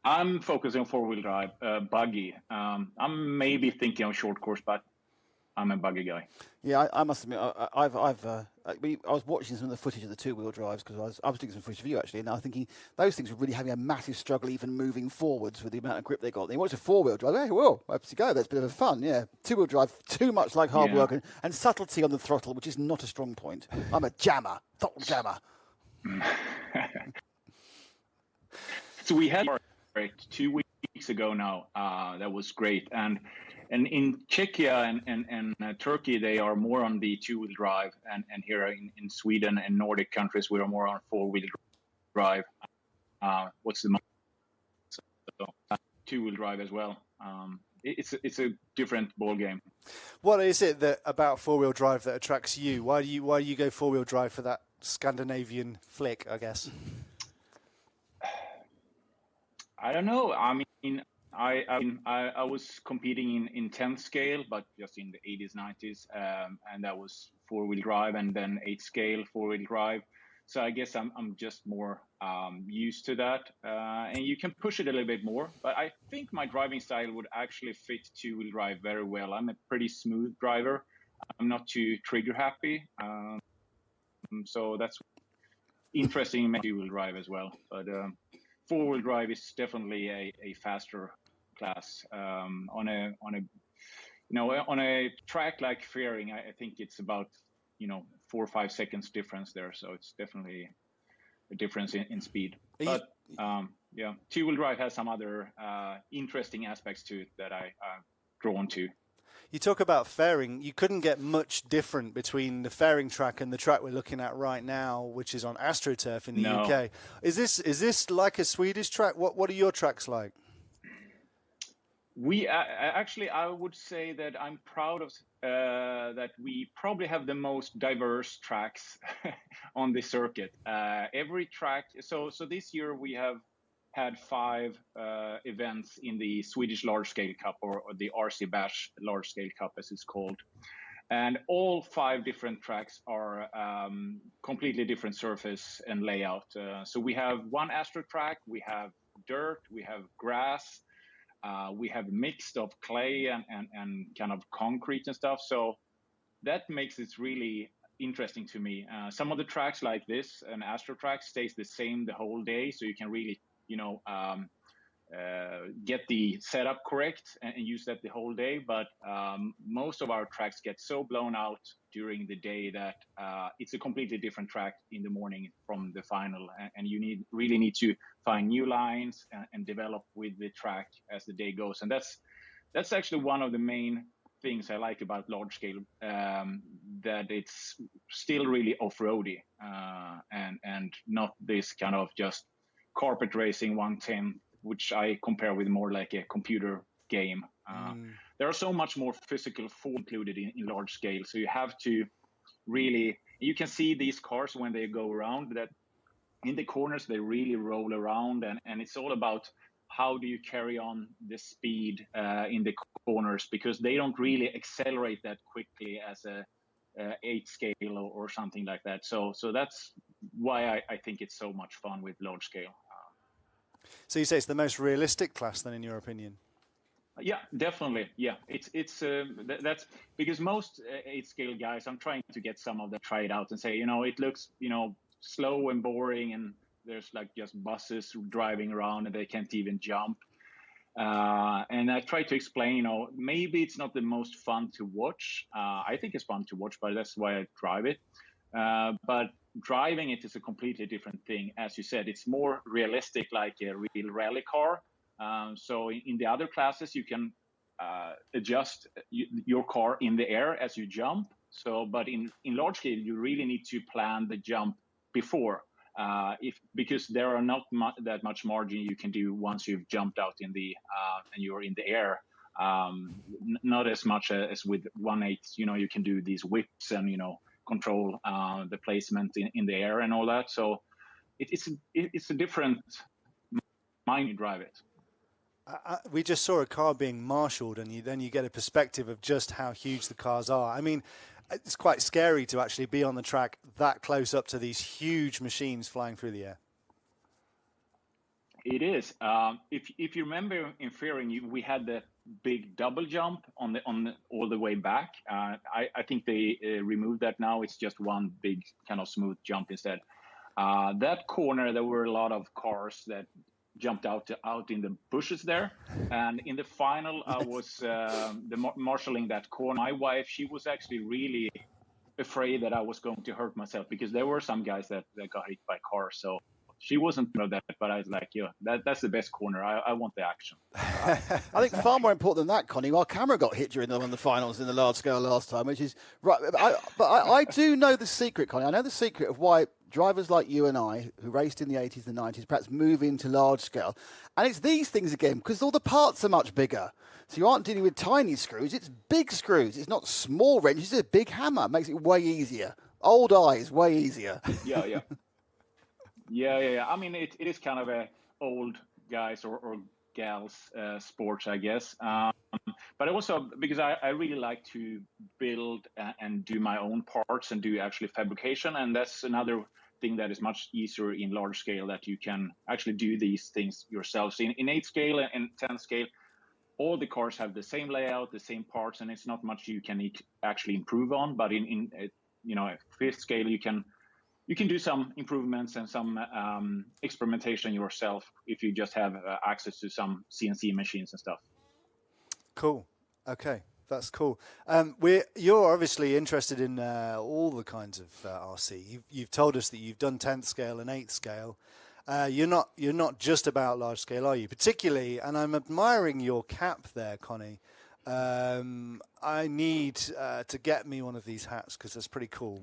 Speaker 6: I'm focusing on 4-wheel drive, buggy. I'm maybe thinking of short course, but I'm a buggy guy.
Speaker 2: Yeah, I must admit, I was watching some of the footage of the 2-wheel drives because I was doing some footage of you actually, and I was thinking those things were really having a massive struggle even moving forwards with the amount of grip they got. And you watch a 4-wheel drive, hey, well, up you go, that's a bit of fun, yeah. 2-wheel drive, too much like hard work and subtlety on the throttle, which is not a strong point. I'm a jammer, throttle jammer.
Speaker 6: So we had 2 weeks ago now. That was great, and in Czechia and Turkey they are more on the 2-wheel drive, and here in Sweden and Nordic countries we are more on 4-wheel drive. What's the 2-wheel drive as well? It's a different ball game.
Speaker 1: What is it that about 4-wheel drive that attracts you? Why do you go 4-wheel drive for that Scandinavian flick, I guess?
Speaker 6: I don't know. I mean, I was competing in 10th scale, but just in the 80s, 90s, and that was 4-wheel drive, and then 8 scale 4-wheel drive. So I guess I'm just more used to that, and you can push it a little bit more. But I think my driving style would actually fit 2-wheel drive very well. I'm a pretty smooth driver. I'm not too trigger happy, so that's interesting in 2-wheel drive as well. But 4-wheel drive is definitely a faster class. On a track like Fairing, I think it's about 4 or 5 seconds difference there, so it's definitely a difference in speed. But 2-wheel drive has some other interesting aspects to it that I'm drawn to.
Speaker 1: You talk about fairing. You couldn't get much different between the fairing track and the track we're looking at right now, which is on AstroTurf in the UK. Is this like a Swedish track? What are your tracks like?
Speaker 6: We actually, I would say that I'm proud of that we probably have the most diverse tracks on the circuit. Every track. So this year we have had 5 events in the Swedish Large Scale Cup, or the RC Bash Large Scale Cup as it's called. And all 5 different tracks are completely different surface and layout. So we have one Astro track, we have dirt, we have grass, we have mixed of clay and kind of concrete and stuff. So that makes it really interesting to me. Some of the tracks like this, an Astro track, stays the same the whole day, so you can really get the setup correct and use that the whole day. But most of our tracks get so blown out during the day that it's a completely different track in the morning from the final, and you really need to find new lines and develop with the track as the day goes. And that's actually one of the main things I like about large scale, that it's still really off-roady and not this kind of just carpet racing 1/10, which I compare with more like a computer game. There are so much more physical force included in large scale, so you have to really, you can see these cars when they go around, that in the corners they really roll around, and it's all about how do you carry on the speed in the corners, because they don't really accelerate that quickly as a 8 scale or something like that. So that's why I think it's so much fun with large scale.
Speaker 1: So you say it's the most realistic class, then, in your opinion?
Speaker 6: Yeah, definitely. Yeah, it's that's because most 8 scale guys, I'm trying to get some of them try it out and say, it looks slow and boring, and there's like just buses driving around and they can't even jump. And I try to explain, maybe it's not the most fun to watch. I think it's fun to watch, but that's why I drive it. But driving it is a completely different thing. As you said, it's more realistic, like a real rally car. So in the other classes, you can adjust your car in the air as you jump. But in large scale, you really need to plan the jump before, because there are not that much margin you can do once you've jumped out in the and you're in the air. Not as much as with 1/8. You can do these whips and control the placement in the air and all that. So it's a different mind you drive it.
Speaker 1: We just saw a car being marshaled, and then you get a perspective of just how huge the cars are. I mean, it's quite scary to actually be on the track that close up to these huge machines flying through the air.
Speaker 6: It is. If you remember in Fairing, we had the big double jump on all the way back. I think they removed that now. It's just one big kind of smooth jump instead. That corner, there were a lot of cars that jumped out in the bushes there. And in the final, I was marshalling that corner. My wife, she was actually really afraid that I was going to hurt myself, because there were some guys that got hit by cars. So she wasn't that, but I was like, that's the best corner. I want the action.
Speaker 2: I think far more important than that, Connie, our camera got hit during one of the finals in the large scale last time, which is right. But I do know the secret, Connie. I know the secret of why drivers like you and I, who raced in the 80s and 90s, perhaps move into large scale. And it's these things again, because all the parts are much bigger. So you aren't dealing with tiny screws, it's big screws. It's not small wrenches, it's a big hammer. It makes it way easier. Old eyes, way easier.
Speaker 6: Yeah. I mean, it is kind of a old guys or gals sports, I guess. But also because I really like to build and do my own parts and do actually fabrication, and that's another thing that is much easier in large scale, that you can actually do these things yourselves. In 8 scale and 10 scale, all the cars have the same layout, the same parts, and it's not much you can actually improve on. But in 5th scale, you can do some improvements and some experimentation yourself if you just have access to some CNC machines and stuff.
Speaker 1: Cool. Okay, that's cool. You're obviously interested in all the kinds of RC. You've told us that you've done 10th scale and 8th scale. You're not just about large scale, are you? Particularly, and I'm admiring your cap there, Connie. I need to get me one of these hats because that's pretty cool.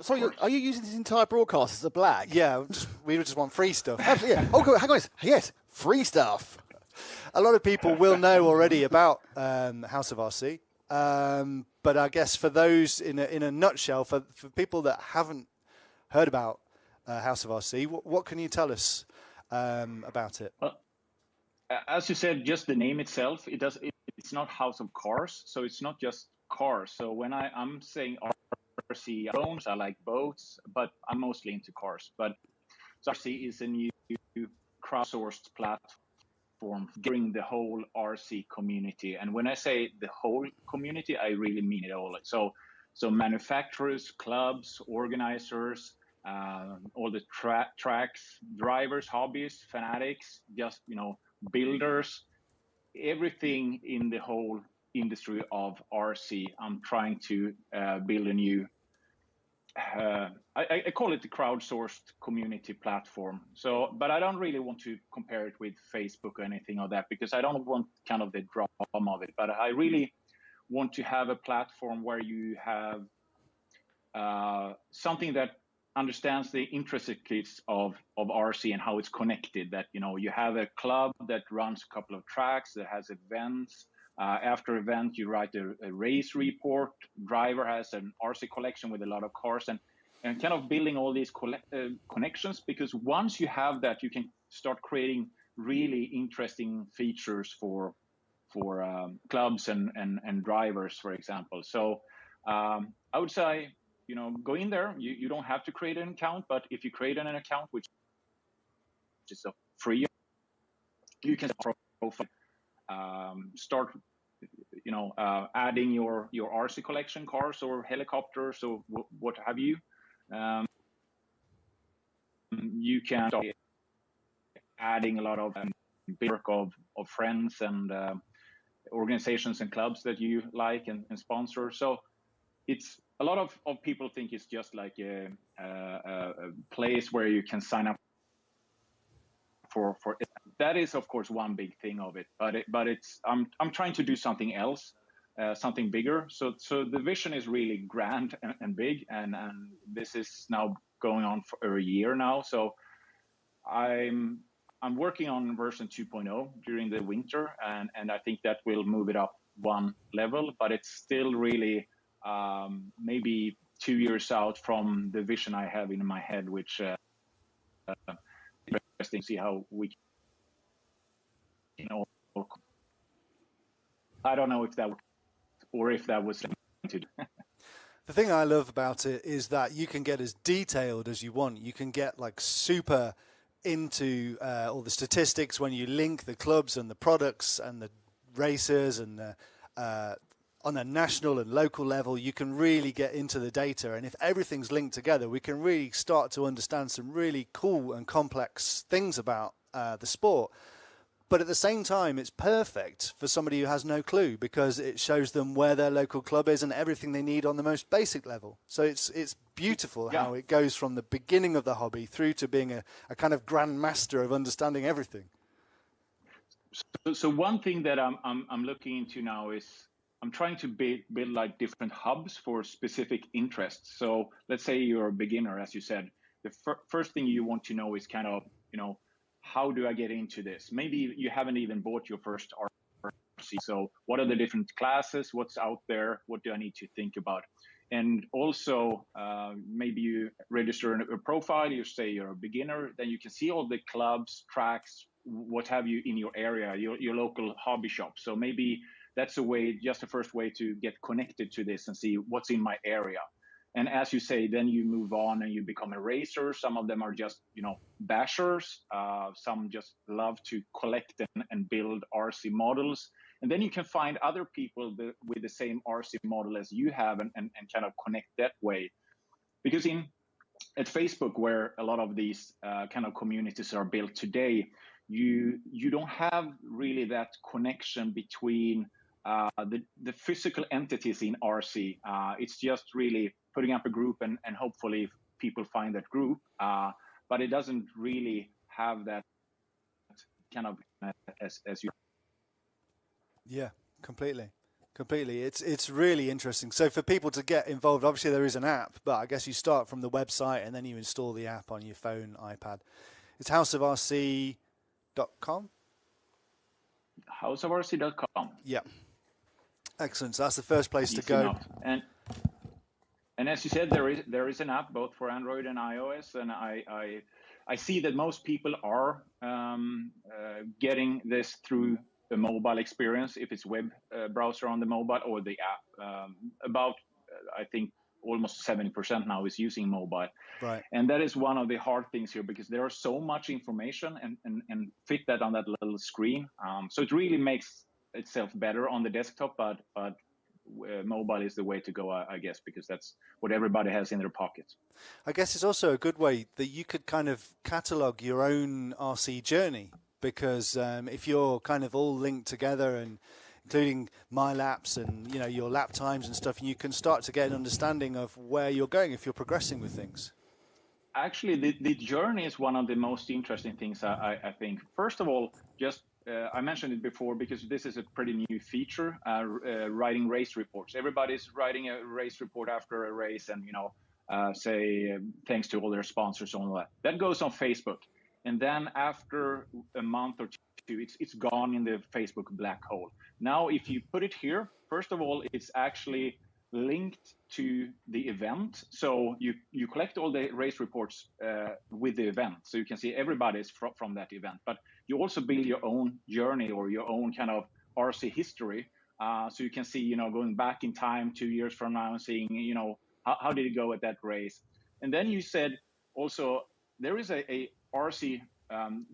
Speaker 2: So are you using this entire broadcast as a blag?
Speaker 1: Yeah, we just want free stuff.
Speaker 2: Yeah. Oh, hang on. Yes, free stuff.
Speaker 1: A lot of people will know already about House of RC, but I guess for those in a nutshell, for people that haven't heard about House of RC, what can you tell us about it?
Speaker 6: Well, as you said, just the name itself, it's not House of Cars, so it's not just cars. So when I'm saying RC bones, I like boats, but I'm mostly into cars. But RC is a new crowdsourced platform during the whole RC community. And when I say the whole community, I really mean it all. So manufacturers, clubs, organizers, all the tracks, drivers, hobbyists, fanatics, just, builders, everything in the whole industry of RC. I'm trying to build a new, I call it the crowdsourced community platform. So, but I don't really want to compare it with Facebook or anything like that, because I don't want kind of the drama of it. But I really want to have a platform where you have something that understands the intricacies of RC and how it's connected. That, you have a club that runs a couple of tracks, that has events. After event, you write a race report. Driver has an RC collection with a lot of cars, and kind of building all these connections. Because once you have that, you can start creating really interesting features for clubs and drivers, for example. So I would say, go in there. You don't have to create an account, but if you create an account, which is free, you can profile. Start, adding your RC collection, cars or helicopters or what have you. You can start adding a lot of work of friends and organizations and clubs that you like and sponsor. So it's a lot of people think it's just like a place where you can sign up for that is of course one big thing of it, but it's I'm trying to do something else, something bigger. So the vision is really grand and big, and this is now going on for a year now. So I'm working on version 2.0 during the winter, and I think that will move it up one level, but it's still really maybe 2 years out from the vision I have in my head, which interesting to see how we I don't know if that or if that was intended.
Speaker 1: The thing I love about it is that you can get as detailed as you want. You can get like super into all the statistics when you link the clubs and the products and the racers, and on a national and local level, you can really get into the data. And if everything's linked together, we can really start to understand some really cool and complex things about the sport. But at the same time, it's perfect for somebody who has no clue, because it shows them where their local club is and everything they need on the most basic level. So it's beautiful how it goes from the beginning of the hobby through to being a kind of grandmaster of understanding everything.
Speaker 6: So one thing that I'm looking into now is I'm trying to build like different hubs for specific interests. So let's say you're a beginner, as you said. The first thing you want to know is kind of, how do I get into this? Maybe you haven't even bought your first RC. So what are the different classes? What's out there? What do I need to think about? And also, maybe you register a profile, you say you're a beginner, then you can see all the clubs, tracks, what have you in your area, your local hobby shop. So maybe that's a way, just the first way to get connected to this and see what's in my area. And as you say, then you move on and you become a racer. Some of them are just, bashers. Some just love to collect and build RC models. And then you can find other people with the same RC model as you have and kind of connect that way. Because at Facebook, where a lot of these kind of communities are built today, you don't have really that connection between the physical entities in RC. It's just really putting up a group and hopefully people find that group, but it doesn't really have that kind of as you.
Speaker 1: Yeah, completely. It's really interesting. So for people to get involved, obviously there is an app, but I guess you start from the website and then you install the app on your phone, iPad. It's houseofrc.com.
Speaker 6: Houseofrc.com.
Speaker 1: Yeah. Excellent. So that's the first place to go.
Speaker 6: Enough. And as you said, there is an app both for Android and iOS, and I see that most people are getting this through the mobile experience, if it's web browser on the mobile or the app. I think almost 70% now is using mobile.
Speaker 1: Right.
Speaker 6: And that is one of the hard things here, because there are so much information and fit that on that little screen. So it really makes itself better on the desktop, but mobile is the way to go, I guess, because that's what everybody has in their pockets.
Speaker 1: I guess it's also a good way that you could kind of catalog your own RC journey, because if you're kind of all linked together, and including my laps and your lap times and stuff, you can start to get an understanding of where you're going if you're progressing with things. Actually,
Speaker 6: the journey is one of the most interesting things, I think. First of all, just I mentioned it before because this is a pretty new feature, writing race reports. Everybody's writing a race report after a race and, say thanks to all their sponsors and all that. That goes on Facebook. And then after a month or two, it's gone in the Facebook black hole. Now, if you put it here, first of all, it's actually linked to the event. So you collect all the race reports with the event. So you can see everybody's from that event. But you also build your own journey or your own kind of RC history. So you can see, going back in time 2 years from now and seeing, how did it go at that race? And then you said also there is a RC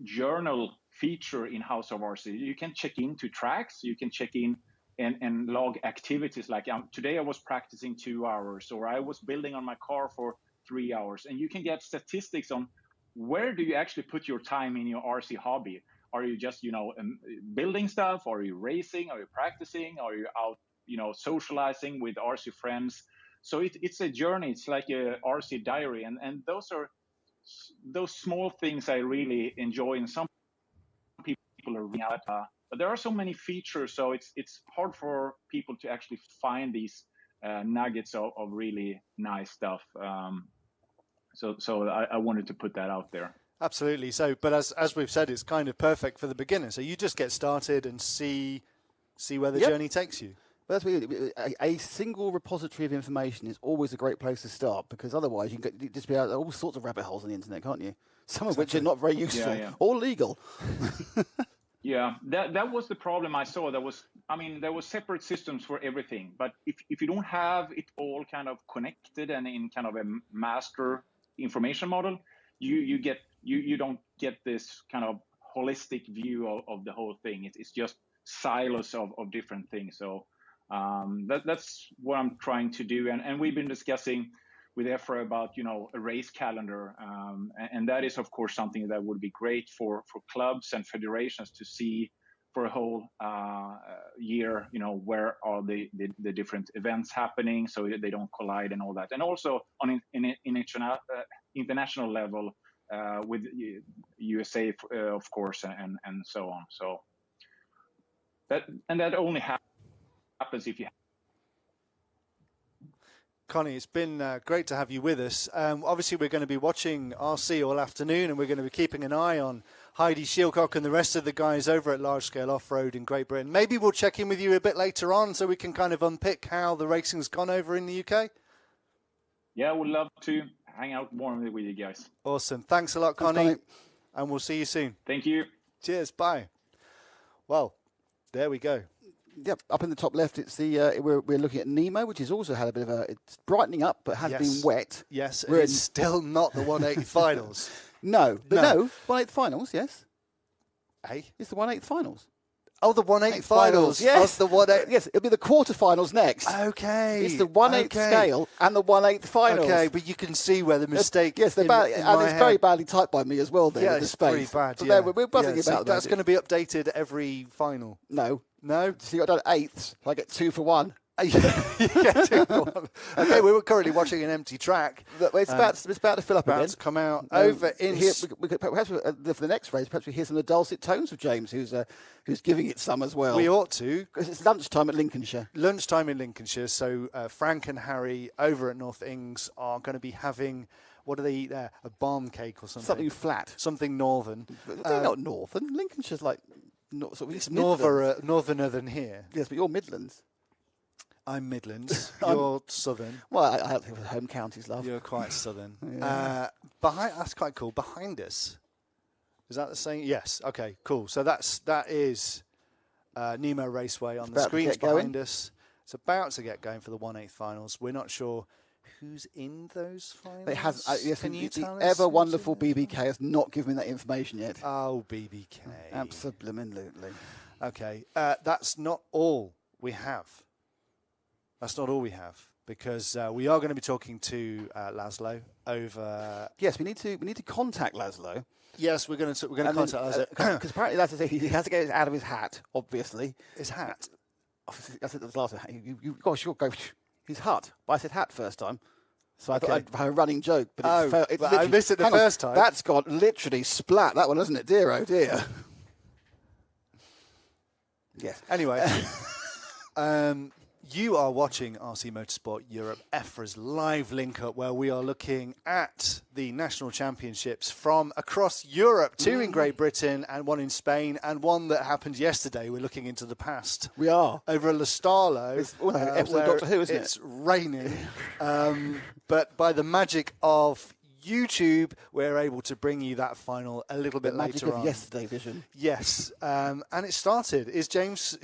Speaker 6: journal feature in House of RC. You can check into tracks. You can check in and log activities like today I was practicing 2 hours, or I was building on my car for 3 hours. And you can get statistics on where do you actually put your time in your RC hobby. Are you just, building stuff? Are you racing? Are you practicing? Are you out, socializing with RC friends? So it's a journey. It's like a RC diary. And those small things I really enjoy. And some people are reading out. But there are so many features, so it's hard for people to actually find these nuggets of really nice stuff. So I wanted to put that out there.
Speaker 1: Absolutely. So, but as we've said, it's kind of perfect for the beginner. So you just get started and see where the journey takes you.
Speaker 2: But that's weird. A single repository of information is always a great place to start, because otherwise you can just be out all sorts of rabbit holes on the internet, can't you? Some of which are not very useful or legal.
Speaker 6: Yeah, that was the problem I saw. There was separate systems for everything. But if you don't have it all kind of connected and in kind of a master information model, you don't get this kind of holistic view of the whole thing. It's just silos of different things. So that's what I'm trying to do. And we've been discussing with EFRA about, a race calendar. And that is, of course, something that would be great for clubs and federations to see for a whole year, where are the different events happening so they don't collide and all that. And also on international level with USA, of course, and so on. So that only happens if you have.
Speaker 1: Connie, it's been great to have you with us. Obviously, we're going to be watching RC all afternoon, and we're going to be keeping an eye on Heidi Shieldcock and the rest of the guys over at Large Scale Off-Road in Great Britain. Maybe we'll check in with you a bit later on so we can kind of unpick how the racing's gone over in the UK.
Speaker 6: Yeah, we'd love to hang out more with you guys.
Speaker 1: Awesome. Thanks a lot, Connie. And we'll see you soon.
Speaker 6: Thank you.
Speaker 1: Cheers. Bye. Well, there we go.
Speaker 2: Yep, up in the top left, it's the we're looking at Nemo, which has also had a bit of it's brightening up, but has been wet.
Speaker 1: Yes,
Speaker 2: We're
Speaker 1: it's still not the 180 finals.
Speaker 2: No, but no, 1/8 finals, yes.
Speaker 1: Hey,
Speaker 2: It's the 1/8 finals.
Speaker 1: oh, the 180 finals.
Speaker 2: Yes,
Speaker 1: Of the 1/8.
Speaker 2: Yes, it'll be the quarterfinals next.
Speaker 1: Okay.
Speaker 2: It's the 1/8 scale and the 1/8 finals.
Speaker 1: Okay, but you can see where the mistake.
Speaker 2: Yes, they're bad, and it's very badly typed by me as well. There,
Speaker 1: Yeah,
Speaker 2: the
Speaker 1: it's
Speaker 2: space.
Speaker 1: pretty bad.
Speaker 2: So
Speaker 1: Yeah.
Speaker 2: there, we're buzzing
Speaker 1: So
Speaker 2: about that.
Speaker 1: that's going to be updated every final.
Speaker 2: No,
Speaker 1: No.
Speaker 2: so you got done 8ths. I get 2 for 1.
Speaker 1: Yeah, 2 for 1. Okay, we were currently watching an empty track.
Speaker 2: It's about to fill up
Speaker 1: About
Speaker 2: again.
Speaker 1: to come out over in.
Speaker 2: Here, we could, perhaps for the next race, perhaps we hear some of the dulcet tones of James, who's giving it some as well.
Speaker 1: We ought to.
Speaker 2: Because it's lunchtime at Lincolnshire.
Speaker 1: Lunchtime in Lincolnshire, so Frank and Harry over at North Ings are going to be having, what do they eat there? A barm cake or something?
Speaker 2: Something flat.
Speaker 1: Something northern.
Speaker 2: They're not northern. Lincolnshire's like sort of
Speaker 1: It's
Speaker 2: Midlands.
Speaker 1: northerner than here.
Speaker 2: Yes, but you're Midlands.
Speaker 1: I'm Midlands. You're southern.
Speaker 2: Well, I think of home counties, love.
Speaker 1: You're quite southern.
Speaker 2: Yeah.
Speaker 1: That's quite cool. Behind us, is that the same? Yes. Okay. Cool. So that is Nemo Raceway on the screens behind us. It's about to get going for the 1/8 finals. We're not sure who's in those finals.
Speaker 2: It has. Yes,
Speaker 1: Can you
Speaker 2: the
Speaker 1: tell us?
Speaker 2: ever wonderful BBK has not given me that information yet.
Speaker 1: Oh, BBK.
Speaker 2: Absolutely.
Speaker 1: Okay. That's not all we have. That's not all we have, because we are going to be talking to Laszlo over.
Speaker 2: Yes, we need to contact Laszlo.
Speaker 1: Yes, we're going to contact Laszlo
Speaker 2: Because apparently that's he has to get it out of his hat. Obviously,
Speaker 1: his hat.
Speaker 2: I said the last one. You gosh, you'll go his hut. But I said hat first time, so I thought I'd have a running joke. But
Speaker 1: I missed it the first time.
Speaker 2: That's got literally splat. That one, isn't it? Dear, oh dear. Yes.
Speaker 1: Anyway. You are watching RC Motorsport Europe, EFRA's live link-up, where we are looking at the national championships from across Europe, 2 in Great Britain and 1 in Spain, and 1 that happened yesterday. We're looking into the past.
Speaker 2: We are.
Speaker 1: Over at Lostallo,
Speaker 2: episode of Doctor Who, isn't it?
Speaker 1: It's raining, but by the magic of YouTube, we're able to bring you that final a little bit later on.
Speaker 2: Magic of yesterday vision.
Speaker 1: Yes, and it started. Is James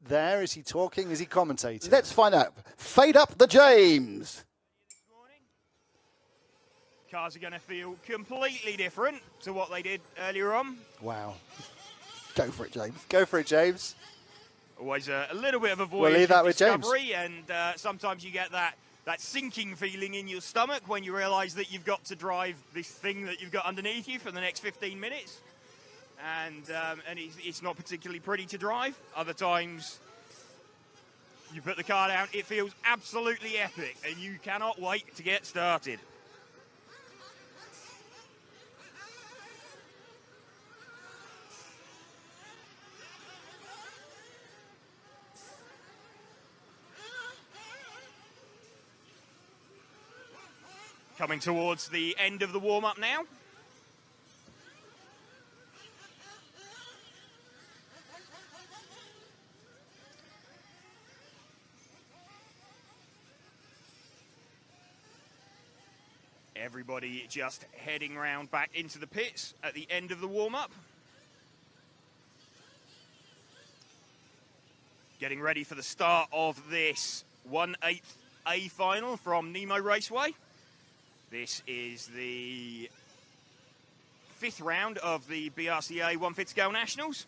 Speaker 1: there? Is he talking? Is he commentating?
Speaker 2: Let's find out. Fade up the James.
Speaker 7: Cars are going to feel completely different to what they did earlier on.
Speaker 1: Wow.
Speaker 2: Go for it, James.
Speaker 1: Go for it, James.
Speaker 7: Always a little bit of a voyage
Speaker 1: We'll leave that
Speaker 7: of
Speaker 1: with James.
Speaker 7: discovery, and sometimes you get that sinking feeling in your stomach when you realise that you've got to drive this thing that you've got underneath you for the next 15 minutes. And it's not particularly pretty to drive. Other times, you put the car down, it feels absolutely epic, and you cannot wait to get started. Coming towards the end of the warm-up now. Everybody just heading round back into the pits at the end of the warm-up. Getting ready for the start of this 1/8 A final from Nemo Raceway. This is the 5th round of the BRCA 1/5 scale nationals.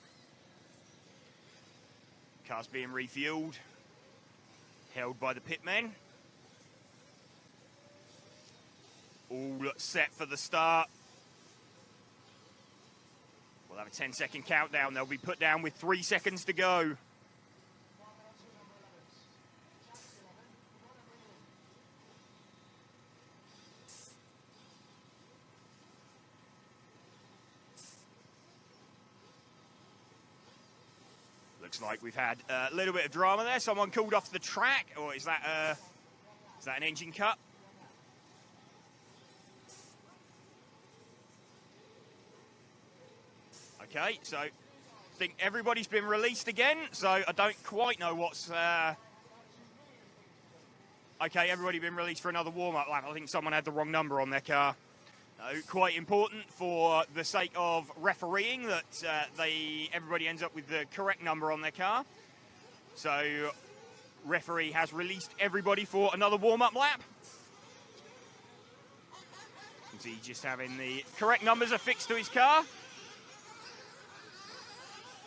Speaker 7: Cars being refueled, held by the pitmen. All set for the start. We'll have a 10-second countdown. They'll be put down with 3 seconds to go. Looks like we've had a little bit of drama there. Someone called off the track, or is that an engine cut? Okay, so I think everybody's been released again, so I don't quite know what's... Okay, everybody been released for another warm-up lap. I think someone had the wrong number on their car. Quite important for the sake of refereeing that everybody ends up with the correct number on their car. So referee has released everybody for another warm-up lap. You can see just having the correct numbers affixed to his car.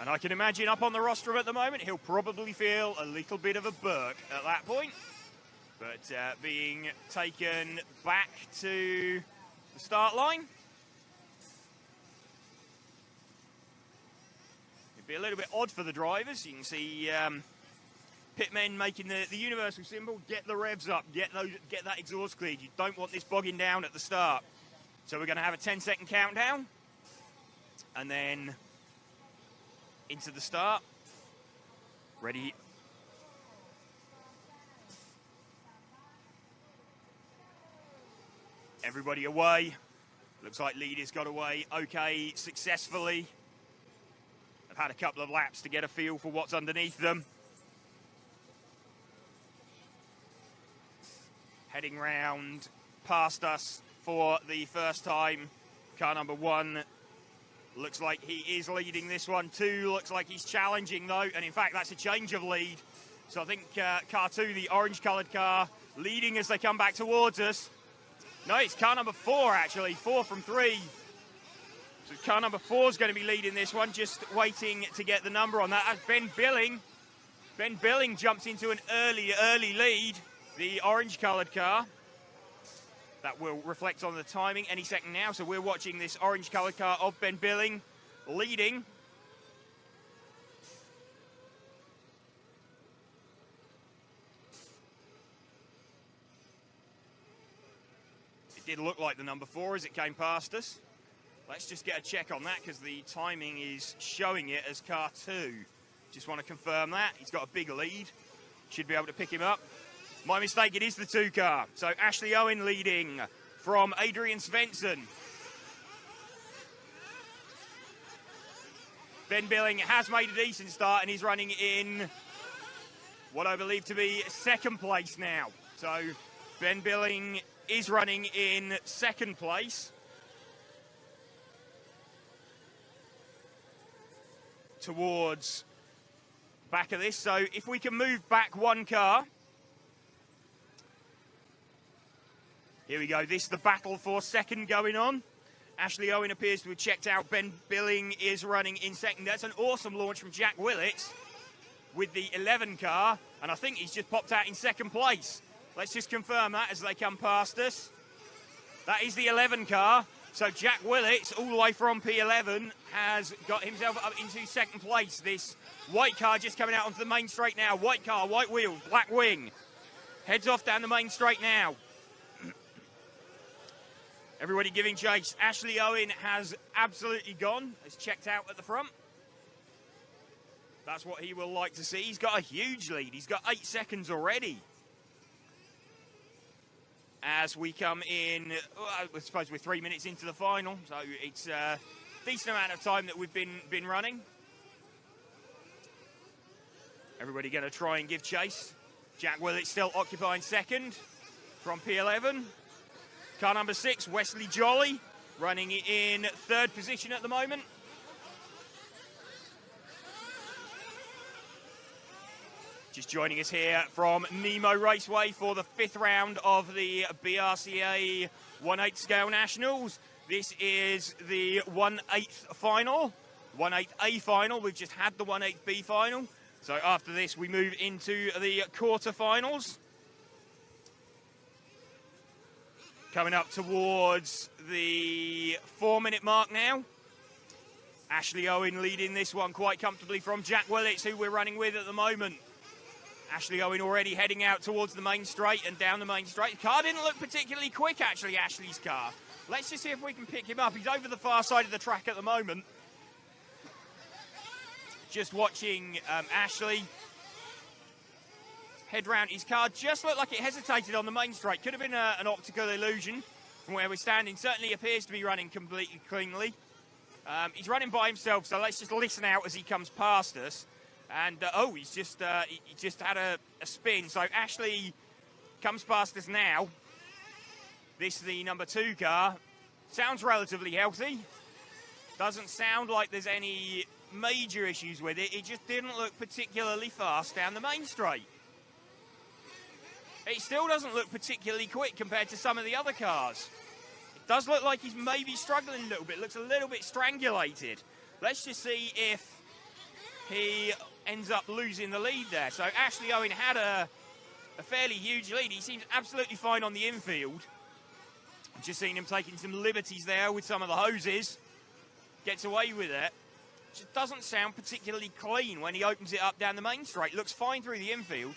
Speaker 7: And I can imagine up on the rostrum at the moment, he'll probably feel a little bit of a burk at that point. But being taken back to the start line. It'd be a little bit odd for the drivers. You can see pitmen making the universal symbol, get the revs up, get that exhaust cleared. You don't want this bogging down at the start. So we're going to have a 10-second countdown. And then into the start. Ready. Everybody away. Looks like leaders got away okay successfully. They've had a couple of laps to get a feel for what's underneath them. Heading round past us for the first time. Car number 1 looks like he is leading this one. 2 looks like he's challenging though, and in fact that's a change of lead. So I think car 2, the orange coloured car, leading as they come back towards us. No, it's car number 4 actually, 4 from 3. So car number 4 is going to be leading this one, just waiting to get the number on that. As Ben Billing jumps into an early lead, the orange coloured car. That will reflect on the timing any second now. So we're watching this orange coloured car of Ben Billing leading. It did look like the number 4 as it came past us. Let's just get a check on that because the timing is showing it as car 2. Just want to confirm that. He's got a big lead. Should be able to pick him up. My mistake, it is the 2 car. So Ashley Owen leading from Adrian Svensson. Ben Billing has made a decent start and he's running in what I believe to be 2nd place now. So Ben Billing is running in 2nd place. Towards back of this. So if we can move back 1 car. Here we go. This is the battle for 2nd going on. Ashley Owen appears to have checked out. Ben Billing is running in 2nd. That's an awesome launch from Jack Willits with the 11 car. And I think he's just popped out in 2nd place. Let's just confirm that as they come past us. That is the 11 car. So Jack Willits, all the way from P11, has got himself up into 2nd place. This white car just coming out onto the main straight now. White car, white wheels, black wing. Heads off down the main straight now. Everybody giving chase. Ashley Owen has absolutely gone. Has checked out at the front. That's what he will like to see. He's got a huge lead. He's got 8 seconds already. As we come in, I suppose we're 3 minutes into the final, so it's a decent amount of time that we've been running. Everybody going to try and give chase. Jack Willits still occupying 2nd from P11. Car number 6, Wesley Jolly, running in 3rd position at the moment. Just joining us here from Nemo Raceway for the 5th round of the BRCA 1/8 scale nationals. This is the 1/8 final, 1/8A final. We've just had the 1/8B final. So after this, we move into the quarterfinals. Coming up towards the 4-minute mark now. Ashley Owen leading this one quite comfortably from Jack Willits, who we're running with at the moment. Ashley Owen already heading out towards the main straight and down the main straight. The car didn't look particularly quick, actually, Ashley's car. Let's just see if we can pick him up. He's over the far side of the track at the moment. Just watching Ashley head round his car. Just looked like it hesitated on the main straight. Could have been an optical illusion from where we're standing. Certainly appears to be running completely cleanly. He's running by himself, so let's just listen out as he comes past us. And, he just had a spin. So Ashley comes past us now. This is the number 2 car. Sounds relatively healthy. Doesn't sound like there's any major issues with it. It just didn't look particularly fast down the main straight. It still doesn't look particularly quick compared to some of the other cars. It does look like he's maybe struggling a little bit. Looks a little bit strangulated. Let's just see if he ends up losing the lead there. So Ashley Owen had a fairly huge lead. He seems absolutely fine on the infield. Just seen him taking some liberties there with some of the hoses. Gets away with it. Just doesn't sound particularly clean when he opens it up down the main straight. Looks fine through the infield.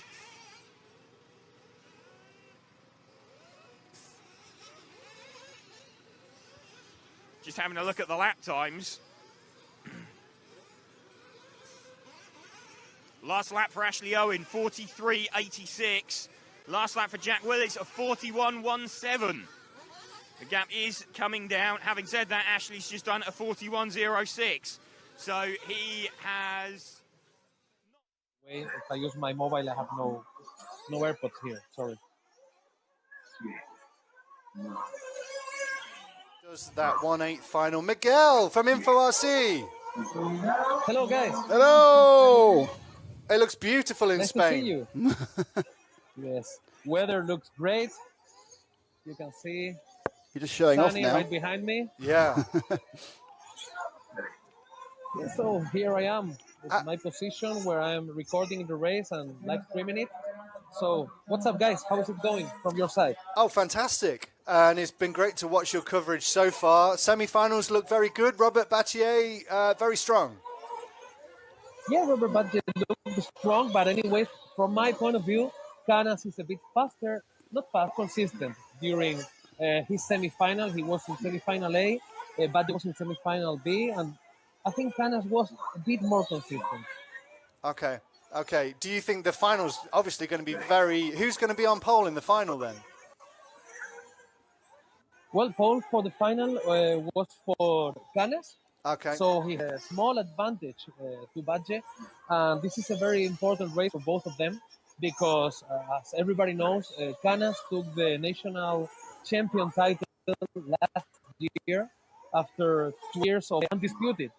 Speaker 7: Just having a look at the lap times. Last lap for Ashley Owen, 43.86. Last lap for Jack Willis, a 41.17. The gap is coming down. Having said that, Ashley's just done a 41.06. So he has...
Speaker 3: Wait, if I use my mobile, I have no AirPods here. Sorry.
Speaker 1: Does that 1/8 final. Miguel from InfoRC.
Speaker 3: Hello, guys.
Speaker 2: Hello.
Speaker 1: It looks beautiful in
Speaker 3: Nice
Speaker 1: Spain.
Speaker 3: to see you. Yes. Weather looks great. You can see
Speaker 2: You're just showing off
Speaker 3: Sunny
Speaker 2: now.
Speaker 3: right behind me.
Speaker 1: Yeah.
Speaker 3: So here I am. It's my position where I am recording the race and live streaming it. So what's up, guys? How is it going from your side?
Speaker 1: Oh, fantastic. And it's been great to watch your coverage so far. Semi-finals look very good. Robert Battier, very strong.
Speaker 3: Yeah, Robert Badger looks strong, but anyway, from my point of view, Canas is a bit faster, not fast, consistent. During his semi-final, he was in semi-final A, Badger was in semi-final B, and I think Canas was a bit more consistent.
Speaker 1: Okay. Okay. Do you think the final's obviously going to be very... Who's going to be on pole in the final then?
Speaker 3: Well, pole for the final was for Canas.
Speaker 1: Okay.
Speaker 3: So he has a small advantage to Badge. And this is a very important race for both of them because, as everybody knows, Canas took the national champion title last year after 2 years of undisputed.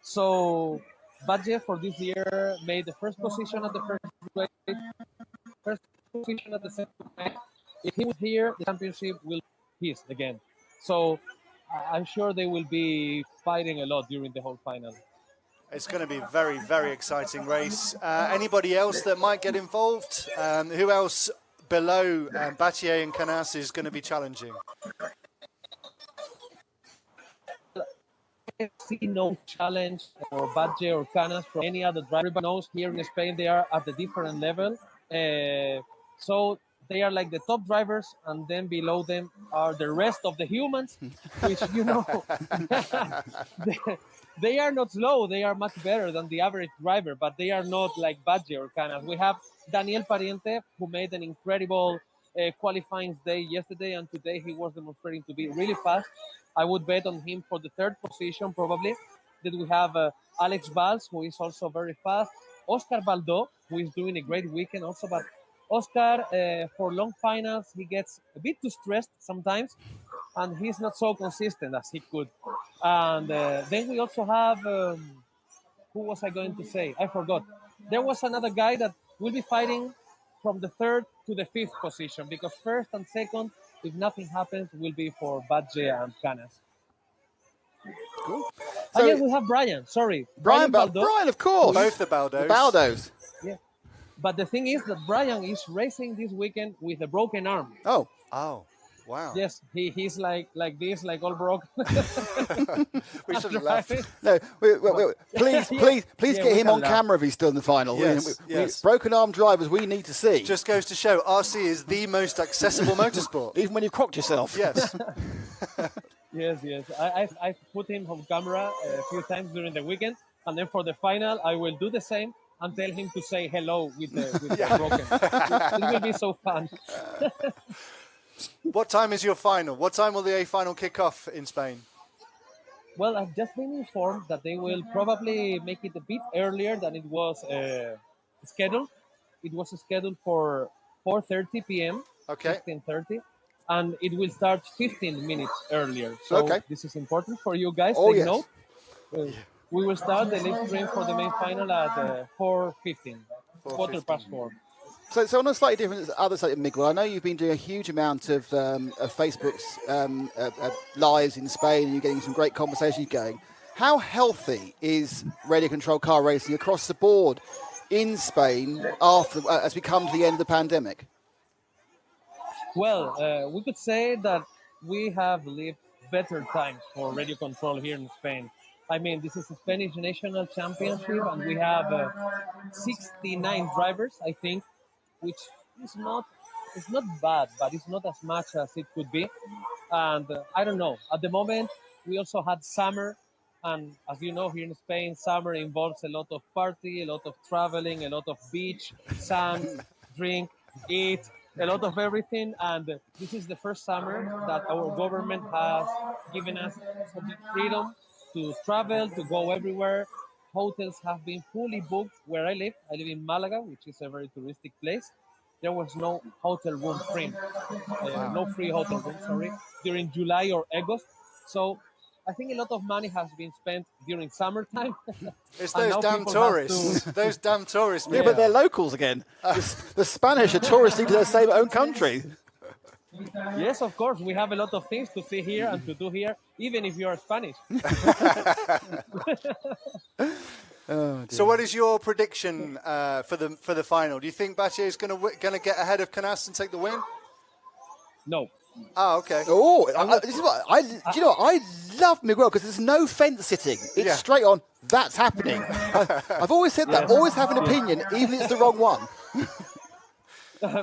Speaker 3: So Badge for this year made the first position at the first race, first position at the second race. If he was here, the championship will be his again. So I'm sure they will be fighting a lot during the whole final.
Speaker 1: It's going to be a very, very exciting race. Anybody else that might get involved? Who else below Battier and Canas is going to be challenging?
Speaker 3: I see no challenge for Badge or Canas from any other driver. Everybody knows here in Spain they are at a different level. So they are like the top drivers, and then below them are the rest of the humans, which, you know, they are not slow. They are much better than the average driver, but they are not like Badge or Canas. We have Daniel Pariente, who made an incredible qualifying day yesterday, and today he was demonstrating to be really fast. I would bet on him for the third position, probably. Then we have Alex Valls, who is also very fast. Oscar Baldo, who is doing a great weekend also, but Oscar, for long finals, he gets a bit too stressed sometimes, and he's not so consistent as he could. And then we also have, who was I going to say? I forgot. There was another guy that will be fighting from the third to the fifth position, because first and second, if nothing happens, will be for Badge and Canas.
Speaker 2: Cool.
Speaker 3: So, yes, we have Brian. Sorry.
Speaker 2: Brian,
Speaker 3: Baldo.
Speaker 2: Brian, of course.
Speaker 1: Both the Baldos.
Speaker 2: The Baldos.
Speaker 3: Yeah. But the thing is that Brian is racing this weekend with a broken arm.
Speaker 2: Oh.
Speaker 1: Oh, wow.
Speaker 3: Yes, he's like this, like all broken.
Speaker 1: We shouldn't laugh.
Speaker 2: No, please
Speaker 3: Yeah,
Speaker 2: get
Speaker 3: we
Speaker 2: him
Speaker 3: can
Speaker 2: on
Speaker 3: laugh.
Speaker 2: camera if he's still in the final.
Speaker 1: Yes, yes.
Speaker 2: Broken arm drivers, we need to see.
Speaker 1: Just goes to show RC is the most accessible motorsport.
Speaker 2: Even when you've crocked yourself.
Speaker 1: Yes.
Speaker 3: Yes. I've put him on camera a few times during the weekend, and then for the final, I will do the same and tell him to say hello with the broken. It will be so fun.
Speaker 1: What time is your final? What time will the A final kick off in Spain?
Speaker 3: Well, I've just been informed that they will probably make it a bit earlier than it was scheduled. It was scheduled for 4:30 p.m.
Speaker 1: Okay.
Speaker 3: 16:30, and it will start 15 minutes earlier. So this is important for you guys.
Speaker 2: Oh,
Speaker 3: Take
Speaker 2: yes.
Speaker 3: note. We will start the live stream for the main final at 4:15, 4:15.
Speaker 2: So on a slightly different other side, Miguel, I know you've been doing a huge amount of Facebook's lives in Spain, and you're getting some great conversations going. How healthy is Radiocontrol car racing across the board in Spain after as we come to the end of the pandemic?
Speaker 3: Well, we could say that we have lived better times for Radiocontrol here in Spain. I mean, this is a Spanish national championship, and we have 69 drivers, I think, which is not bad, but it's not as much as it could be. And I don't know. At the moment, we also had summer. And as you know, here in Spain, summer involves a lot of party, a lot of traveling, a lot of beach, sun, drink, eat, a lot of everything. And this is the first summer that our government has given us some freedom to travel, to go everywhere. Hotels have been fully booked where I live. I live in Malaga, which is a very touristic place. There was no hotel room free, no free hotel room, sorry, during July or August. So I think a lot of money has been spent during summertime.
Speaker 1: It's those damn tourists. Those damn tourists.
Speaker 2: Yeah, but they're locals again. The Spanish are touristing to their same own country.
Speaker 3: Yes, of course. We have a lot of things to see here and to do here, even if you are Spanish.
Speaker 1: So, what is your prediction for the final? Do you think Batlle is going to get ahead of Canas and take the win?
Speaker 3: No.
Speaker 1: Oh, okay.
Speaker 2: Oh, this is what do you know? I love Miguel because there's no fence sitting. It's straight on. That's happening. I've always said that. Always have an opinion, even if it's the wrong one.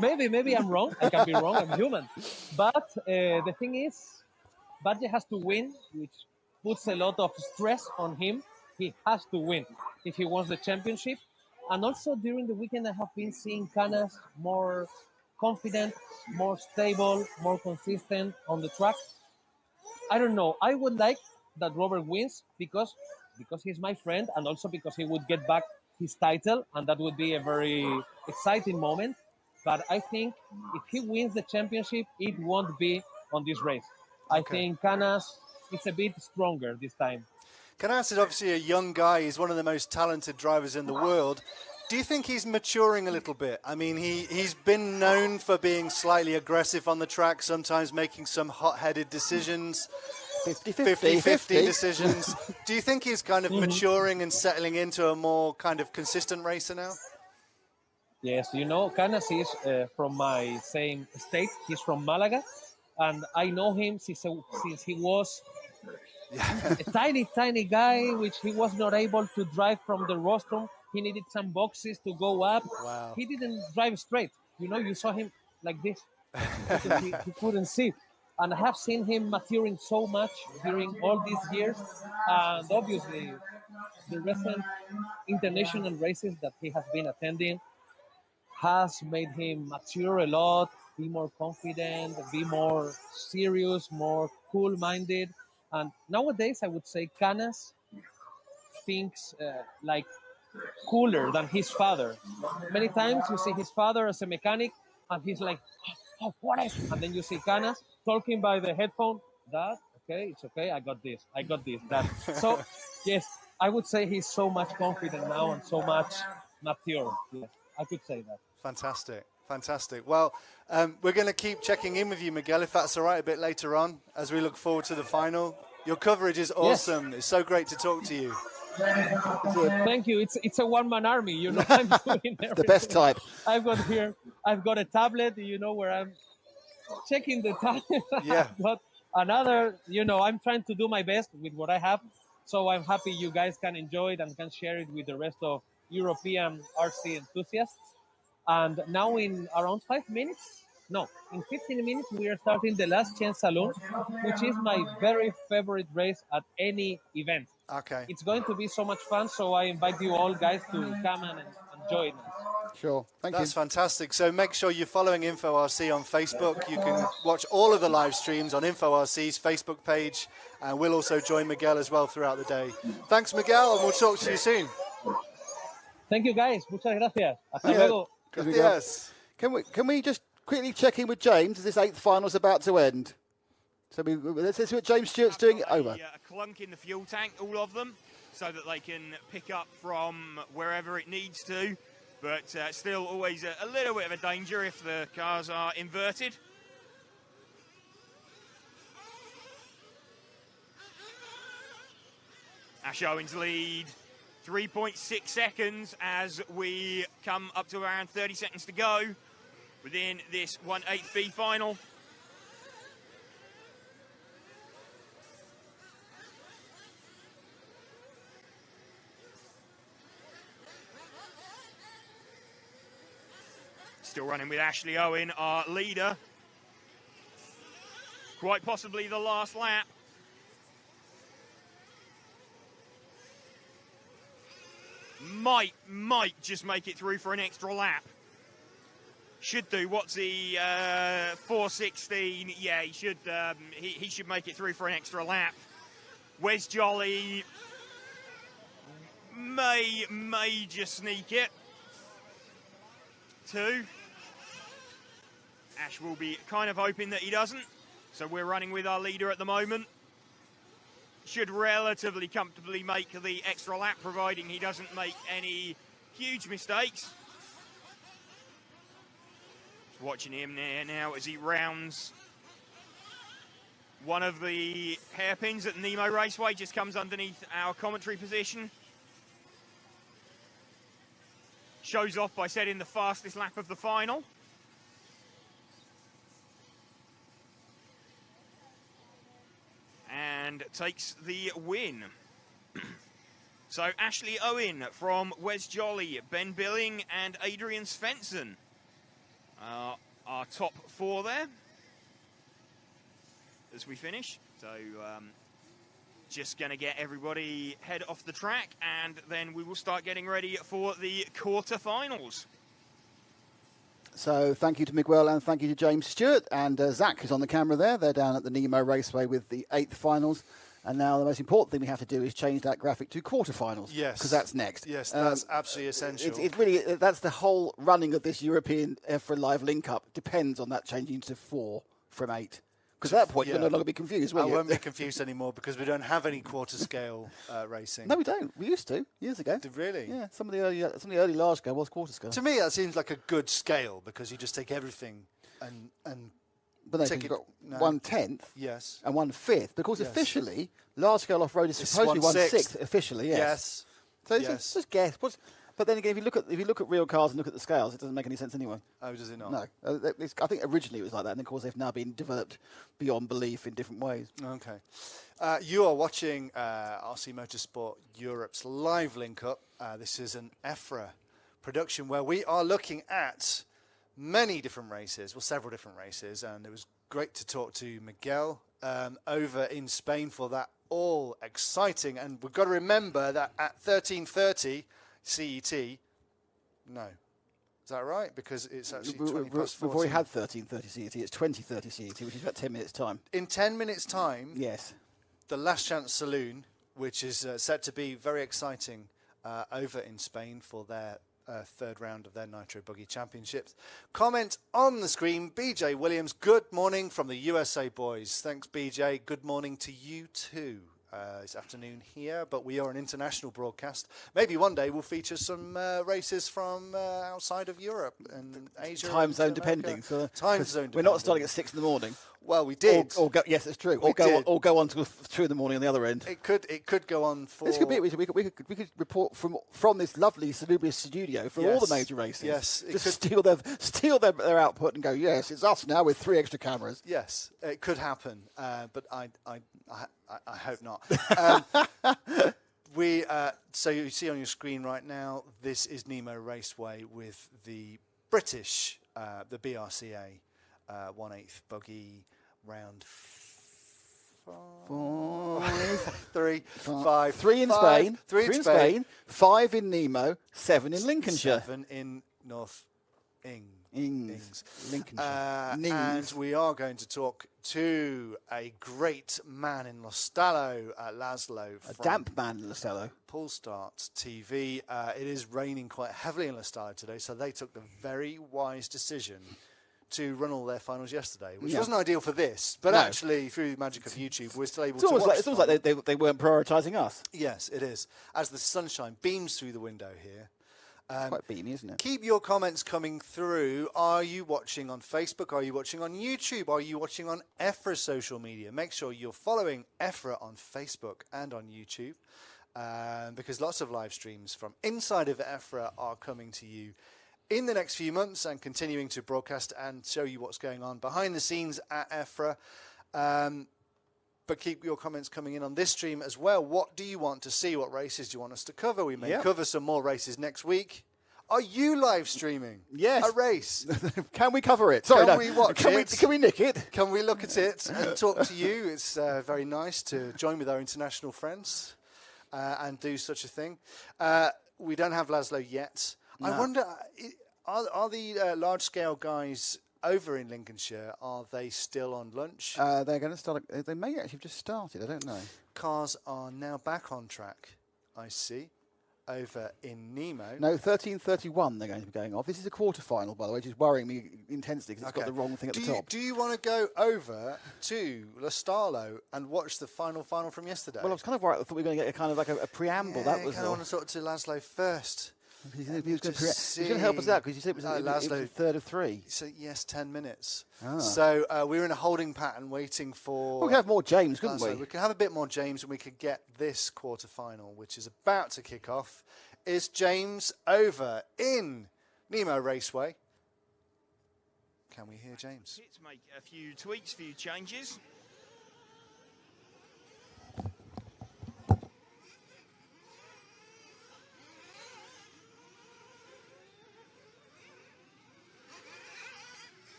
Speaker 3: Maybe I'm wrong. I can be wrong. I'm human. But the thing is, Batlle has to win, which puts a lot of stress on him. He has to win if he wants the championship. And also during the weekend, I have been seeing Canas more confident, more stable, more consistent on the track. I don't know. I would like that Robert wins because he's my friend, and also because he would get back his title, and that would be a very exciting moment. But I think if he wins the championship, it won't be on this race. I think Canas is a bit stronger this time.
Speaker 1: Canas is obviously a young guy. He's one of the most talented drivers in the world. Do you think he's maturing a little bit? I mean, he's been known for being slightly aggressive on the track, sometimes making some hot-headed decisions, 50-50 decisions. Do you think he's kind of maturing and settling into a more kind of consistent racer now?
Speaker 3: Yes, you know, Canas is from my same state. He's from Malaga, and I know him since he was a tiny guy, which he was not able to drive from the rostrum. He needed some boxes to go up.
Speaker 1: Wow.
Speaker 3: He didn't drive straight. You know, you saw him like this. He couldn't see. And I have seen him maturing so much during all these years. And obviously, the recent international races that he has been attending has made him mature a lot, be more confident, be more serious, more cool-minded. And nowadays, I would say Canas thinks like cooler than his father. Many times you see his father as a mechanic, and he's like, "Oh, what is?" And then you see Canas talking by the headphone. Dad, okay, it's okay. I got this. Dad. So, yes, I would say he's so much confident now and so much mature. Yes, I could say that.
Speaker 1: Fantastic. Well, we're going to keep checking in with you, Miguel, if that's all right, a bit later on as we look forward to the final. Your coverage is awesome. Yes. It's so great to talk to you.
Speaker 3: Thank you. It's a one-man army. You know, I'm doing everything.
Speaker 2: The best type.
Speaker 3: I've got a tablet, you know, where I'm checking the time.
Speaker 1: Yeah.
Speaker 3: I've got another, you know, I'm trying to do my best with what I have. So I'm happy you guys can enjoy it and can share it with the rest of European RC enthusiasts. And now in around 15 minutes, we are starting the Last Chance Saloon, which is my very favorite race at any event.
Speaker 1: Okay.
Speaker 3: It's going to be so much fun, so I invite you all guys to come and join us.
Speaker 2: Sure. Thank you.
Speaker 1: That's fantastic. So make sure you're following InfoRC on Facebook. You can watch all of the live streams on InfoRC's Facebook page, and we'll also join Miguel as well throughout the day. Thanks, Miguel, and we'll talk to you soon.
Speaker 3: Thank you, guys. Muchas gracias. Hasta luego.
Speaker 1: Gracias.
Speaker 2: Can we just quickly check in with James as this 8th final is about to end. So let's see what James Stewart's doing. Over.
Speaker 7: A clunk in the fuel tank, all of them, so that they can pick up from wherever it needs to. But still always a little bit of a danger if the cars are inverted. Ash Owens lead 3.6 seconds as we come up to around 30 seconds to go within this 1/8B final. Still running with Ashley Owen, our leader. Quite possibly the last lap. Might just make it through for an extra lap. Should do. What's he? 4:16. Yeah, he should. He should make it through for an extra lap. Wes Jolly may just sneak it. 2. Ash will be kind of hoping that he doesn't. So we're running with our leader at the moment. Should relatively comfortably make the extra lap, providing he doesn't make any huge mistakes. Just watching him there now as he rounds one of the hairpins at Nemo Raceway, just comes underneath our commentary position. Shows off by setting the fastest lap of the final. And takes the win. So Ashley Owen from Wes Jolly, Ben Billing and Adrian Svensson our top 4 there as we finish. So just going to get everybody head off the track, and then we will start getting ready for the quarterfinals.
Speaker 2: So thank you to Miguel and thank you to James Stewart, and Zach is on the camera there. They're down at the Nemo Raceway with the 8th finals. And now the most important thing we have to do is change that graphic to quarterfinals.
Speaker 1: Yes.
Speaker 2: Because that's next.
Speaker 1: Yes, that's absolutely essential.
Speaker 2: It really, that's the whole running of this European F1 Live link-up depends on that changing to 4 from 8. Because at that point, you'll no longer be confused, will you?
Speaker 1: I won't be confused anymore because we don't have any quarter-scale racing.
Speaker 2: No, we don't. We used to, years ago.
Speaker 1: Really?
Speaker 2: Yeah, some of the early large scale was quarter-scale.
Speaker 1: To me, that seems like a good scale because you just take everything and
Speaker 2: but then
Speaker 1: take
Speaker 2: you've got 1/10
Speaker 1: yes.
Speaker 2: and 1/5. Because officially, large scale off-road is supposedly 1/6 officially, yes. So it's just guess. But then again, if you look at real cars and look at the scales, it doesn't make any sense anyway.
Speaker 1: Oh, does it not?
Speaker 2: No. I think originally it was like that, and of course they've now been developed beyond belief in different ways.
Speaker 1: Okay. You are watching RC Motorsport Europe's live link-up. This is an EFRA production where we are looking at many different races, well, several different races, and it was great to talk to Miguel over in Spain for that all exciting. And we've got to remember that at 13:30 CET, no. Is that right? Because it's actually 20 past 14.
Speaker 2: We've already had 13:30 CET. It's 20:30 CET, which is about 10 minutes' time.
Speaker 1: In 10 minutes' time,
Speaker 2: yes,
Speaker 1: the Last Chance Saloon, which is set to be very exciting over in Spain for their 3rd round of their Nitro Buggy Championships. Comment on the screen, BJ Williams. Good morning from the USA, boys. Thanks, BJ. Good morning to you too. It's afternoon here, but we are an international broadcast. Maybe one day we'll feature some races from outside of Europe and Asia.
Speaker 2: Time zone depending.
Speaker 1: So time zone depending.
Speaker 2: We're not starting at 6 in the morning.
Speaker 1: Well, we did.
Speaker 2: Yes, it's true. Or go on to 2 in the morning on the other end.
Speaker 1: It could go on for.
Speaker 2: This could be. We could report from this lovely salubrious studio for all the major races.
Speaker 1: Yes,
Speaker 2: just steal their output and go. Yes, it's us now with 3 extra cameras.
Speaker 1: Yes, it could happen, but I hope not. So you see on your screen right now, this is Nemo Raceway with the British, the BRCA 1/8 buggy round 3 in
Speaker 2: Spain, 3 in Spain, 5 in Nemo, 7 in Lincolnshire,
Speaker 1: 7 in North
Speaker 2: Ings. Lincolnshire.
Speaker 1: And we are going to talk to a great man in Lostallo, Laszlo.
Speaker 2: A damp man in Lostallo.
Speaker 1: Pull Start TV. It is raining quite heavily in Lostallo today, so they took the very wise decision to run all their finals yesterday, which wasn't ideal for this, but actually through the magic of YouTube, we're still able to watch.
Speaker 2: It's almost like they weren't prioritising us.
Speaker 1: Yes, it is. As the sunshine beams through the window here.
Speaker 2: It's quite beamy, isn't it?
Speaker 1: Keep your comments coming through. Are you watching on Facebook? Are you watching on YouTube? Are you watching on EFRA's social media? Make sure you're following EFRA on Facebook and on YouTube, because lots of live streams from inside of EFRA are coming to you in the next few months and continuing to broadcast and show you what's going on behind the scenes at EFRA. But keep your comments coming in on this stream as well. What do you want to see? What races do you want us to cover? We may cover some more races next week. Are you live streaming?
Speaker 2: Yes.
Speaker 1: A race?
Speaker 2: Can we cover it? Sorry,
Speaker 1: can we watch it?
Speaker 2: Can we nick it?
Speaker 1: Can we look at it and talk to you? It's very nice to join with our international friends and do such a thing. We don't have Laszlo yet. No. I wonder, are the large-scale guys over in Lincolnshire, are they still on lunch?
Speaker 2: They're going to start. They may actually have just started. I don't know.
Speaker 1: Cars are now back on track, I see, over in Nemo.
Speaker 2: No, 13:31 they're going to be going off. This is a quarter-final, by the way, which is worrying me intensely because it's got the wrong thing at the top.
Speaker 1: Do you want to go over to Lostallo and watch the final from yesterday?
Speaker 2: Well, I was kind of worried. I thought we were going to get a kind of like a preamble.
Speaker 1: Yeah,
Speaker 2: that was
Speaker 1: I want to talk to Laszlo first.
Speaker 2: He's going to help us out because you said it was a third of three.
Speaker 1: So yes, 10 minutes. So we're in a holding pattern waiting for...
Speaker 2: Well, we could have more James, couldn't we?
Speaker 1: We could have a bit more James and we could get this quarter-final, which is about to kick off. Is James over in Nemo Raceway? Can we hear James?
Speaker 7: Let's make a few tweaks, a few changes.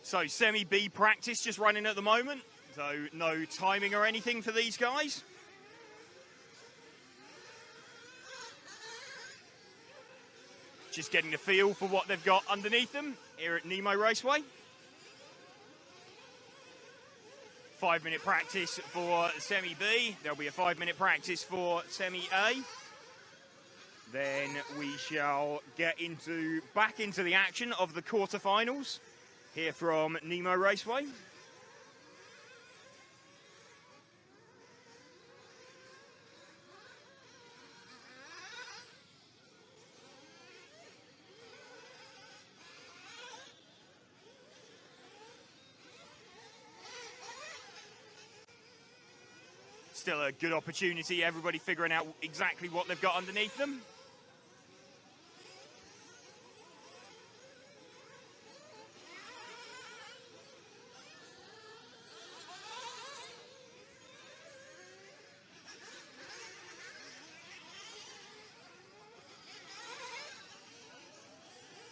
Speaker 7: So semi-B practice just running at the moment. So no timing or anything for these guys. Just getting a feel for what they've got underneath them here at Nemo Raceway. 5-minute practice for semi-B. There'll be a 5-minute practice for semi-A. Then we shall get back into the action of the quarterfinals here from Nemo Raceway. Still a good opportunity, everybody figuring out exactly what they've got underneath them.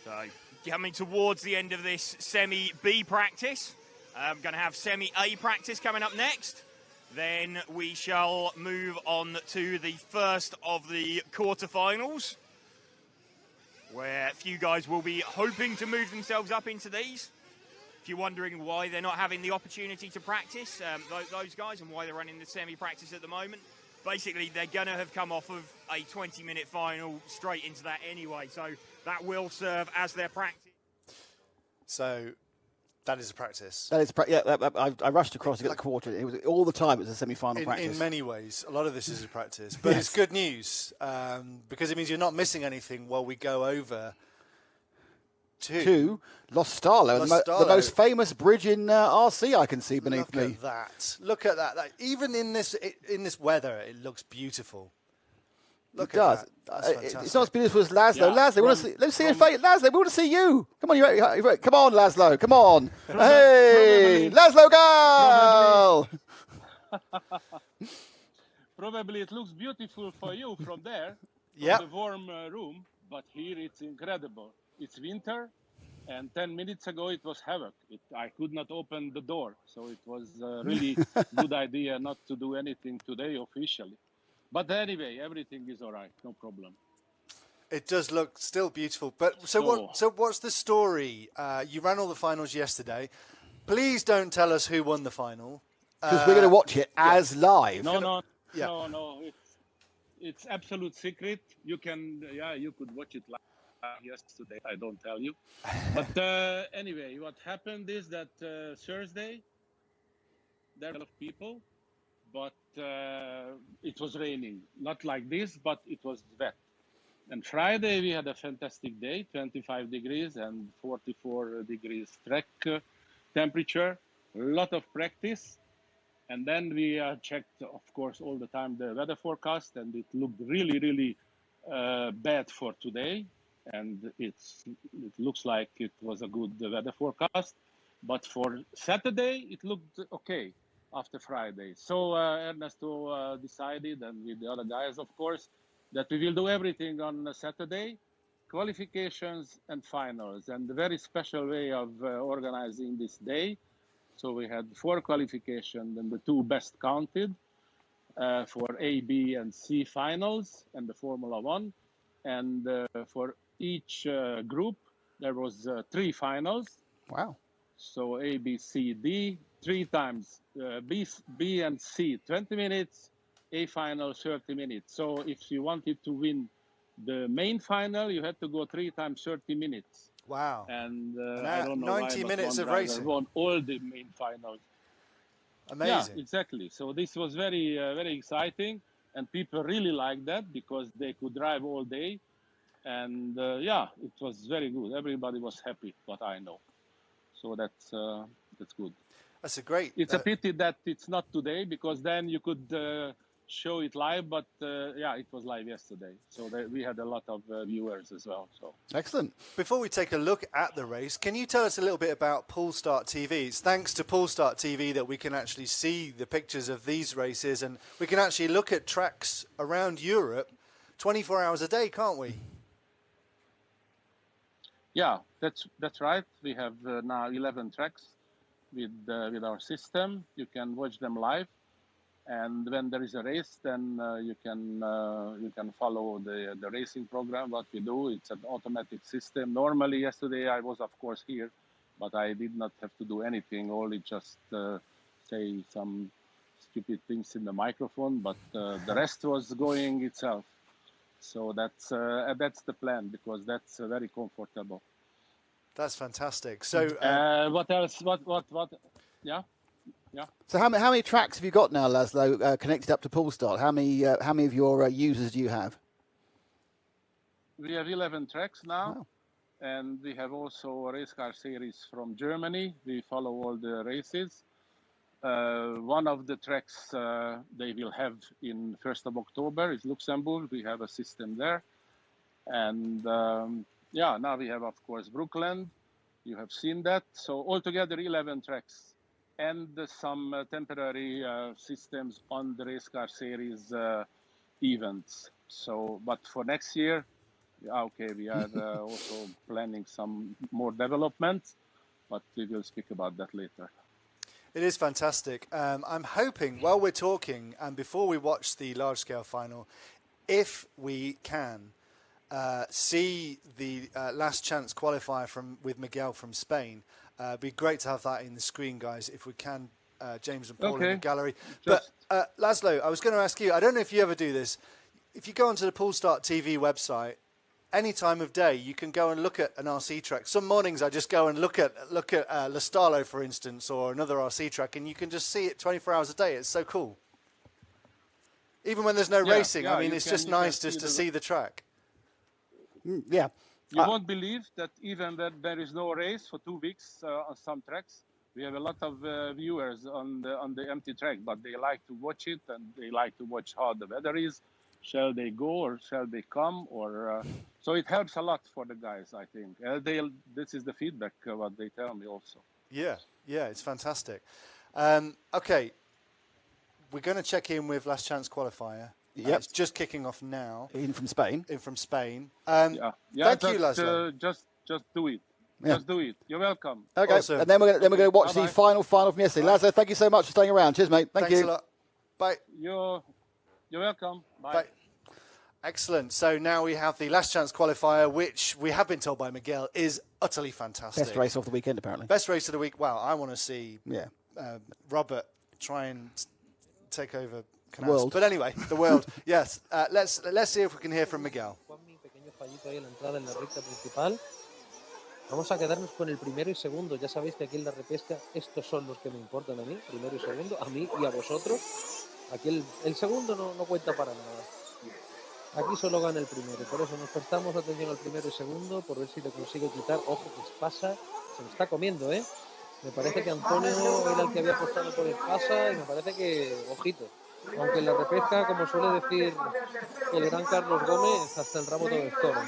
Speaker 7: So, coming towards the end of this semi-B practice. I'm going to have semi-A practice coming up next. Then we shall move on to the first of the quarterfinals, where a few guys will be hoping to move themselves up into these. If you're wondering why they're not having the opportunity to practice, those guys, and why they're running the semi-practice at the moment, basically they're going to have come off of a 20-minute final straight into that anyway, so that will serve as their practice.
Speaker 1: So That is a practice.
Speaker 2: That is, I rushed across to get the quarter. It was all the time. It was a semi-final practice.
Speaker 1: In many ways, a lot of this is a practice, but it's good news because it means you're not missing anything while we go over to
Speaker 2: Lostallo, the most famous bridge in RC I can see beneath me.
Speaker 1: Look at that! Even in this weather, it looks beautiful. Look
Speaker 2: it
Speaker 1: at
Speaker 2: does.
Speaker 1: that.
Speaker 2: It's not as beautiful as Laszlo.
Speaker 6: Yeah,
Speaker 2: Laszlo, let's see your face. Laszlo, we want to see you. Come on, come on, Laszlo. Come on. Hey, Laszlo, go!
Speaker 8: Probably it looks beautiful for you from there,
Speaker 1: from
Speaker 8: the warm room, but here it's incredible. It's winter, and 10 minutes ago it was havoc. I could not open the door, so it was a really good idea not to do anything today officially. But anyway, everything is all right, no problem.
Speaker 1: It does look still beautiful. But so what's the story? You ran all the finals yesterday. Please don't tell us who won the final.
Speaker 2: Because we're going to watch it as live.
Speaker 8: No. It's absolute secret. You could watch it live yesterday. I don't tell you. But anyway, what happened is that Thursday there were a lot of people, but it was raining. Not like this, but it was wet. And Friday we had a fantastic day, 25 degrees and 44 degrees track temperature. A lot of practice. And then we checked, of course, all the time the weather forecast, and it looked really, really bad for today. And it looks like it was a good weather forecast. But for Saturday, it looked okay after Friday. So Ernesto decided, and with the other guys, of course, that we will do everything on Saturday, qualifications and finals, and a very special way of organizing this day. So we had 4 qualifications and the 2 best counted for A, B, and C finals and the Formula One. And for each group, there was 3 finals.
Speaker 2: Wow.
Speaker 8: So A, B, C, D, 3 times. B and C, 20 minutes. A final, 30 minutes. So if you wanted to win the main final, you had to go 3 times 30 minutes.
Speaker 1: Wow.
Speaker 8: And I don't know
Speaker 1: 90
Speaker 8: why,
Speaker 1: minutes of
Speaker 8: driver
Speaker 1: racing.
Speaker 8: won all the main finals.
Speaker 1: Amazing.
Speaker 8: Yeah, exactly. So this was very, very exciting. And people really liked that because they could drive all day. And it was very good. Everybody was happy, what I know. So that's good.
Speaker 1: That's a great...
Speaker 8: It's a pity that it's not today, because then you could show it live, but it was live yesterday, so we had a lot of viewers as well. So
Speaker 2: excellent.
Speaker 1: Before we take a look at the race, can you tell us a little bit about Polestart TV? It's thanks to Polestart TV that we can actually see the pictures of these races, and we can actually look at tracks around Europe 24 hours a day, can't we?
Speaker 8: Yeah, that's right. We have now 11 tracks with our system. You can watch them live. And when there is a race, then you can follow the racing program. What we do, it's an automatic system. Normally, yesterday I was of course here, but I did not have to do anything. Only just say some stupid things in the microphone. But the rest was going itself. So that's the plan, because that's very comfortable.
Speaker 1: That's fantastic. So
Speaker 8: what else? What? Yeah. Yeah.
Speaker 2: So how many tracks have you got now, Laszlo, connected up to Polestart? How many of your users do you have?
Speaker 8: We have 11 tracks now.
Speaker 2: Wow.
Speaker 8: And we have also a race car series from Germany. We follow all the races. One of the tracks they will have in 1st of October is Luxembourg. We have a system there. And now we have, of course, Brookland. You have seen that. So altogether 11 tracks. And some temporary systems on the race car series events. So, but for next year, we are also planning some more developments, but we will speak about that later.
Speaker 1: It is fantastic. I'm hoping, while we're talking, and before we watch the large-scale final, if we can see the last chance qualifier with Miguel from Spain. It'd be great to have that in the screen, guys, if we can, James and Paul in the gallery. But Laszlo, I was going to ask you, I don't know if you ever do this, if you go onto the Polestart TV website any time of day, you can go and look at an RC track. Some mornings I just go and look at Lostallo, for instance, or another RC track, and you can just see it 24 hours a day. It's so cool. Even when there's no racing, I mean, it's just nice just to see the track.
Speaker 2: Yeah.
Speaker 8: You won't believe that even that there is no race for 2 weeks on some tracks. We have a lot of viewers on the empty track, but they like to watch it and they like to watch how the weather is. Shall they go or shall they come? Or so it helps a lot for the guys, I think. This is the feedback what they tell me also.
Speaker 1: Yeah, it's fantastic. Okay, we're going to check in with Last Chance Qualifier.
Speaker 2: Yep.
Speaker 1: It's just kicking off now.
Speaker 2: In from Spain.
Speaker 1: Thank you, Laszlo.
Speaker 8: Just do it.
Speaker 2: Yeah.
Speaker 8: Just do it. You're welcome.
Speaker 2: Okay,
Speaker 1: Awesome.
Speaker 2: and then we're going to watch
Speaker 8: Bye-bye.
Speaker 2: the final from yesterday. Laszlo, thank you so much for staying around. Cheers, mate. Thanks
Speaker 1: a lot. Bye.
Speaker 8: You're welcome. Bye.
Speaker 1: Bye. Excellent. So now we have the Last Chance Qualifier, which we have been told by Miguel is utterly fantastic.
Speaker 2: Best race of the weekend, apparently.
Speaker 1: Best race of the week. Wow, I want to see Robert try and take over Canals.
Speaker 2: World.
Speaker 1: But anyway, the world. Yes. Let's see if we can hear from Miguel.
Speaker 3: Pequeño fallito ahí en la entrada en la recta principal. Vamos a quedarnos con el primero y segundo. Ya sabéis que aquí en la repesca estos son los que me importan a mí, primero y segundo, a mí y a vosotros. Aquí el segundo no cuenta para nada. Aquí solo gana el primero, por eso nos prestamos atención al primero y segundo, por ver si le consigo quitar. Ojo, que Espasa se lo está comiendo, ¿eh? Me parece que Antonio era el que había apostado por Espasa y me parece que, ojito, aunque en la repesca, como suele decir el gran Carlos Gómez, hasta el rabo todo es toro.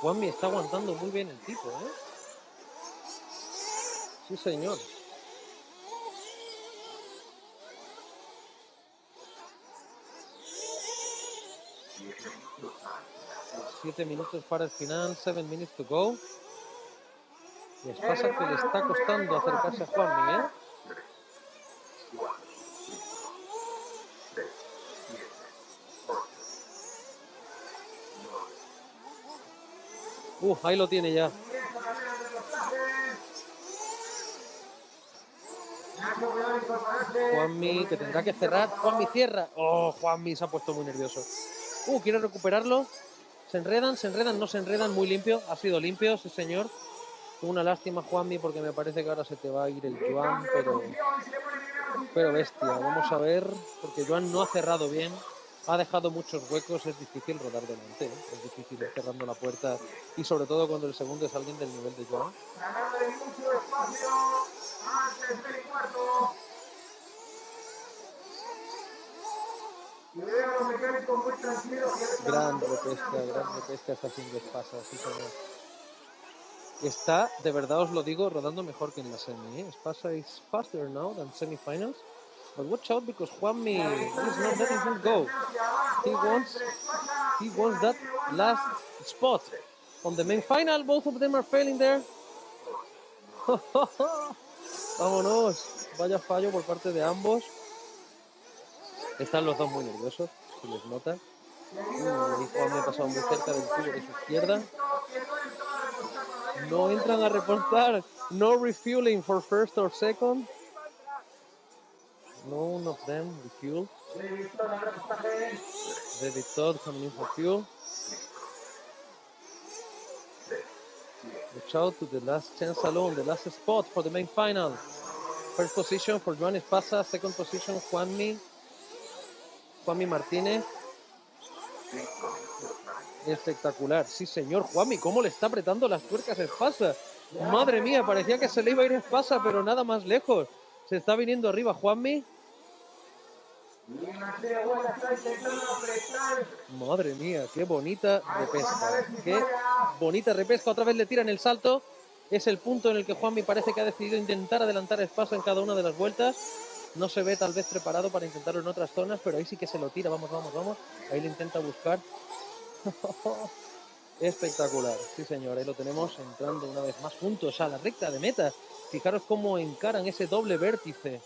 Speaker 3: Juanmi está aguantando muy bien el tipo, ¿eh? Sí, señor. Siete minutos para el final, 7 minutes to go. Les pasa que le está costando acercarse a Juanmi, ¿eh? Ahí lo tiene ya. Juanmi, que tendrá que cerrar. Juanmi cierra. Juanmi se ha puesto muy nervioso. Quiere recuperarlo. Se enredan, no se enredan. Muy limpio. Ha sido limpio, sí señor. Una lástima, Juanmi, porque me parece que ahora se te va a ir el Joan, pero bestia. Vamos a ver, porque Joan no ha cerrado bien. Ha dejado muchos huecos, es difícil rodar delante, ¿eh? Es difícil ir cerrando la puerta y sobre todo cuando el segundo es alguien del nivel de Joan. Gran repesca está haciendo Espasa, sí señor. Está, de verdad os lo digo, rodando mejor que en la semi, ¿eh? Espasa is faster now than semifinals. But watch out because Juanmi is not letting him go. He wants that last spot on the main final. Both of them are failing there. Vámonos. Vaya fallo por parte de ambos. Están los dos muy nerviosos, se les nota. Y Juanmi ha pasado muy cerca del cubo de su izquierda. No entran a reportar. No refueling for first or second. None of them refueled. David Todd coming in for fuel. Watch out to the last chance alone, the last spot for the main final. First position for Joan Espasa, second position Juanmi Martínez. Espectacular, sí señor. Juanmi, cómo le está apretando las tuercas a Espasa. Madre mía, parecía que se le iba a ir Espasa, pero nada más lejos. Se está viniendo arriba Juanmi. Madre mía, qué bonita repesca. Qué bonita repesca. Otra vez le tiran el salto. Es el punto en el que Juanmi parece que ha decidido intentar adelantar a Espasa en cada una de las vueltas. No se ve tal vez preparado para intentarlo en otras zonas, pero ahí sí que se lo tira. Vamos. Ahí le intenta buscar. Espectacular. Sí, señor. Ahí lo tenemos entrando una vez más juntos a la recta de meta. Fijaros cómo encaran ese doble vértice.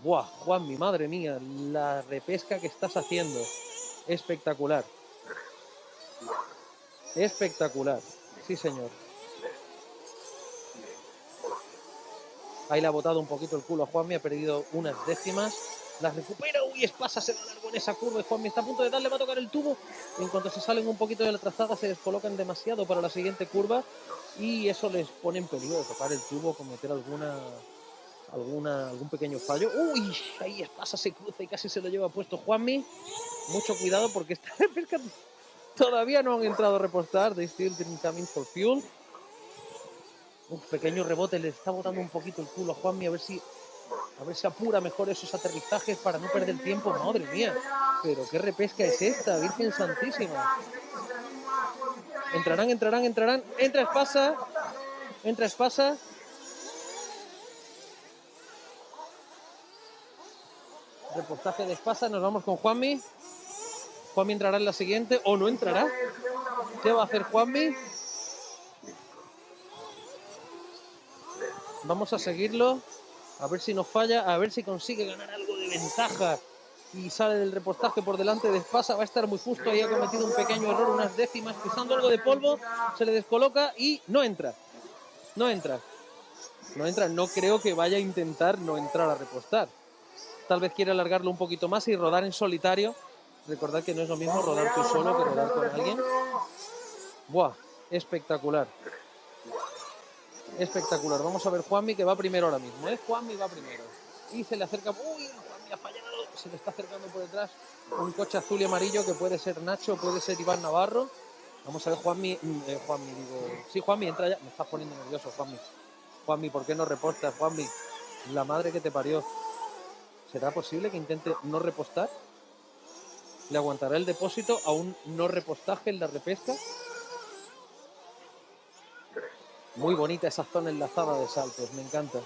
Speaker 3: Buah, Juanmi, madre mía, la repesca que estás haciendo. Espectacular. Espectacular. Sí, señor. Ahí le ha botado un poquito el culo a Juanmi, ha perdido unas décimas. Las recupera. Uy, Espasa se va largo en esa curva y Juanmi está a punto de darle, va a tocar el tubo. En cuanto se salen un poquito de la trazada, se descolocan demasiado para la siguiente curva y eso les pone en peligro de tocar el tubo, cometer algún pequeño fallo. Uy, ahí Espasa se cruza y casi se lo lleva puesto Juanmi. Mucho cuidado porque esta repesca todavía no han entrado a repostar. They still didn't come in for fuel. Un pequeño rebote, le está botando un poquito el culo a Juanmi, a ver si apura mejor esos aterrizajes para no perder tiempo. Madre mía, pero qué repesca es esta, Virgen Santísima. Entrarán. Entra Espasa. Repostaje de Espasa, nos vamos con Juanmi. Juanmi entrará en la siguiente o no entrará. ¿Qué va a hacer Juanmi? Vamos a seguirlo, a ver si nos falla, a ver si consigue ganar algo de ventaja y sale del repostaje por delante de Espasa. Va a estar muy justo, ahí ha cometido un pequeño error, unas décimas, pisando algo de polvo, se le descoloca y no entra. No creo que vaya a intentar no entrar a repostar. Tal vez quiere alargarlo un poquito más y rodar en solitario. Recordad que no es lo mismo rodar tú solo que rodar con alguien. ¡Buah! Espectacular. Espectacular. Vamos a ver Juanmi, que va primero ahora mismo. Juanmi va primero. Y se le acerca. ¡Uy! Juanmi ha fallado. Se le está acercando por detrás un coche azul y amarillo que puede ser Nacho, puede ser Iván Navarro. Vamos a ver Juanmi. Sí, Juanmi, entra ya. Me estás poniendo nervioso, Juanmi. Juanmi, ¿por qué no repostas, Juanmi? La madre que te parió. ¿Será posible que intente no repostar? ¿Le aguantará el depósito a un no repostaje en la repesca? Muy bonita esa zona enlazada de saltos, me encanta.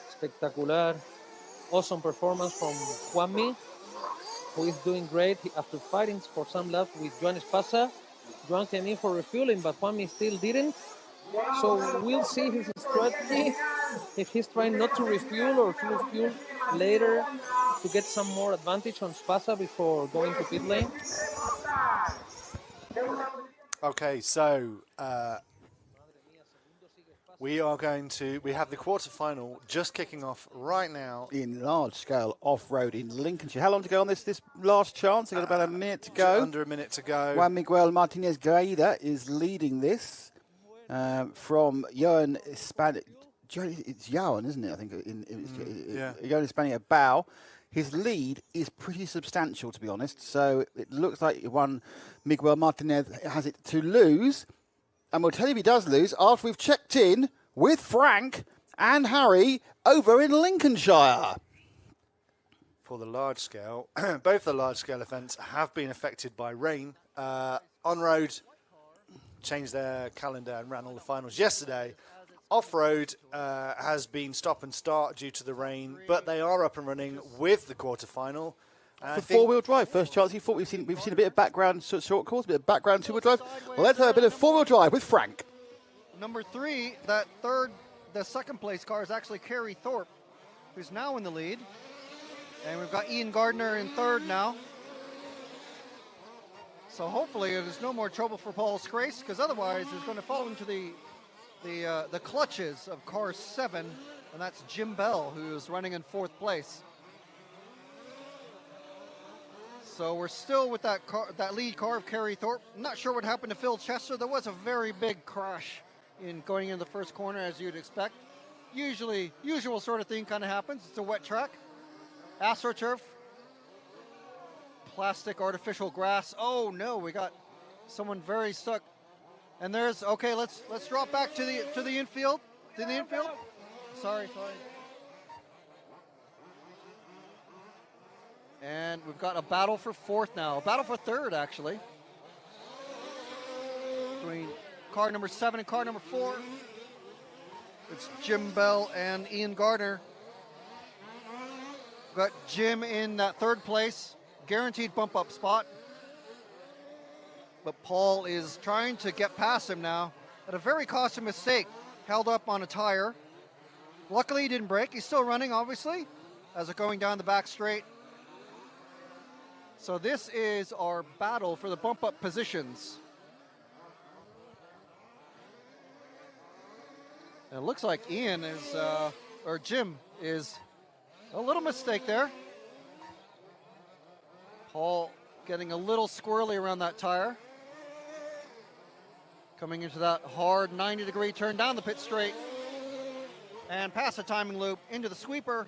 Speaker 3: Espectacular. Awesome performance from Juanmi, who is doing great after fighting for some laps with Joan Espasa. Joan came in for refueling, but Juanmi still didn't. So we'll see his strategy, if he's trying not to refuel or to refuel later to get some more advantage on Espasa before going to pit lane.
Speaker 1: Okay, so we have the quarterfinal just kicking off right now.
Speaker 2: In large-scale off-road in Lincolnshire. How long to go on this last chance? We've got about a minute to go.
Speaker 1: Under a minute to go.
Speaker 2: Juan Miguel Martinez Gaida is leading this from Johan Hispanic. It's Johan, isn't it? I think Johan Hispanic Bow. His lead is pretty substantial, to be honest. So it looks like Juan Miguel Martinez has it to lose. And we'll tell you if he does lose after we've checked in with Frank and Harry over in Lincolnshire.
Speaker 1: For the large scale, both the large scale events have been affected by rain. On-road changed their calendar and ran all the finals yesterday. Off-road has been stop and start due to the rain, but they are up and running with the quarterfinal.
Speaker 2: For four-wheel drive, first chance. We've seen a bit of background short course, a bit of background two-wheel drive. Well, let's have a bit of four-wheel drive with Frank.
Speaker 5: Number 3, the second place car is actually Kerry Thorpe, who's now in the lead. And we've got Ian Gardner in third now. So hopefully there's no more trouble for Paul Scrace, because otherwise he's going to fall into the clutches of car 7, and that's Jim Bell, who's running in 4th place. So we're still with that lead car of Kerry Thorpe. I'm not sure what happened to Phil Chester. There was a very big crash in going into the first corner, as you'd expect. Usual sort of thing kind of happens. It's a wet track. AstroTurf. Plastic artificial grass. Oh no, we got someone very stuck. And there's, okay, let's drop back to the infield. To the infield. Sorry. And we've got a battle for 4th now. A battle for 3rd, actually. Between car number 7 and car number 4. It's Jim Bell and Ian Gardner. We've got Jim in that 3rd place. Guaranteed bump up spot. But Paul is trying to get past him now. At a very costly mistake. Held up on a tire. Luckily he didn't break. He's still running, obviously, as it's going down the back straight. So this is our battle for the bump-up positions. And it looks like Ian is, or Jim is a little mistake there. Paul getting a little squirrely around that tire. Coming into that hard 90-degree turn down the pit straight. And past the timing loop into the sweeper.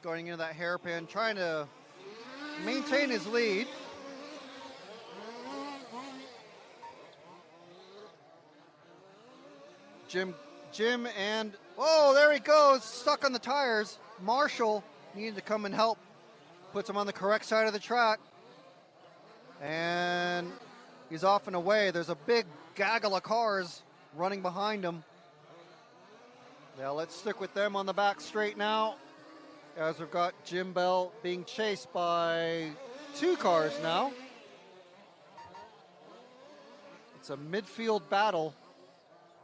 Speaker 5: Going into that hairpin, trying to maintain his lead. Jim and, oh, there he goes, stuck on the tires. Marshall needed to come and help. Puts him on the correct side of the track. And he's off and away. There's a big gaggle of cars running behind him. Yeah, let's stick with them on the back straight now, as we've got Jim Bell being chased by 2 cars now. It's a midfield battle,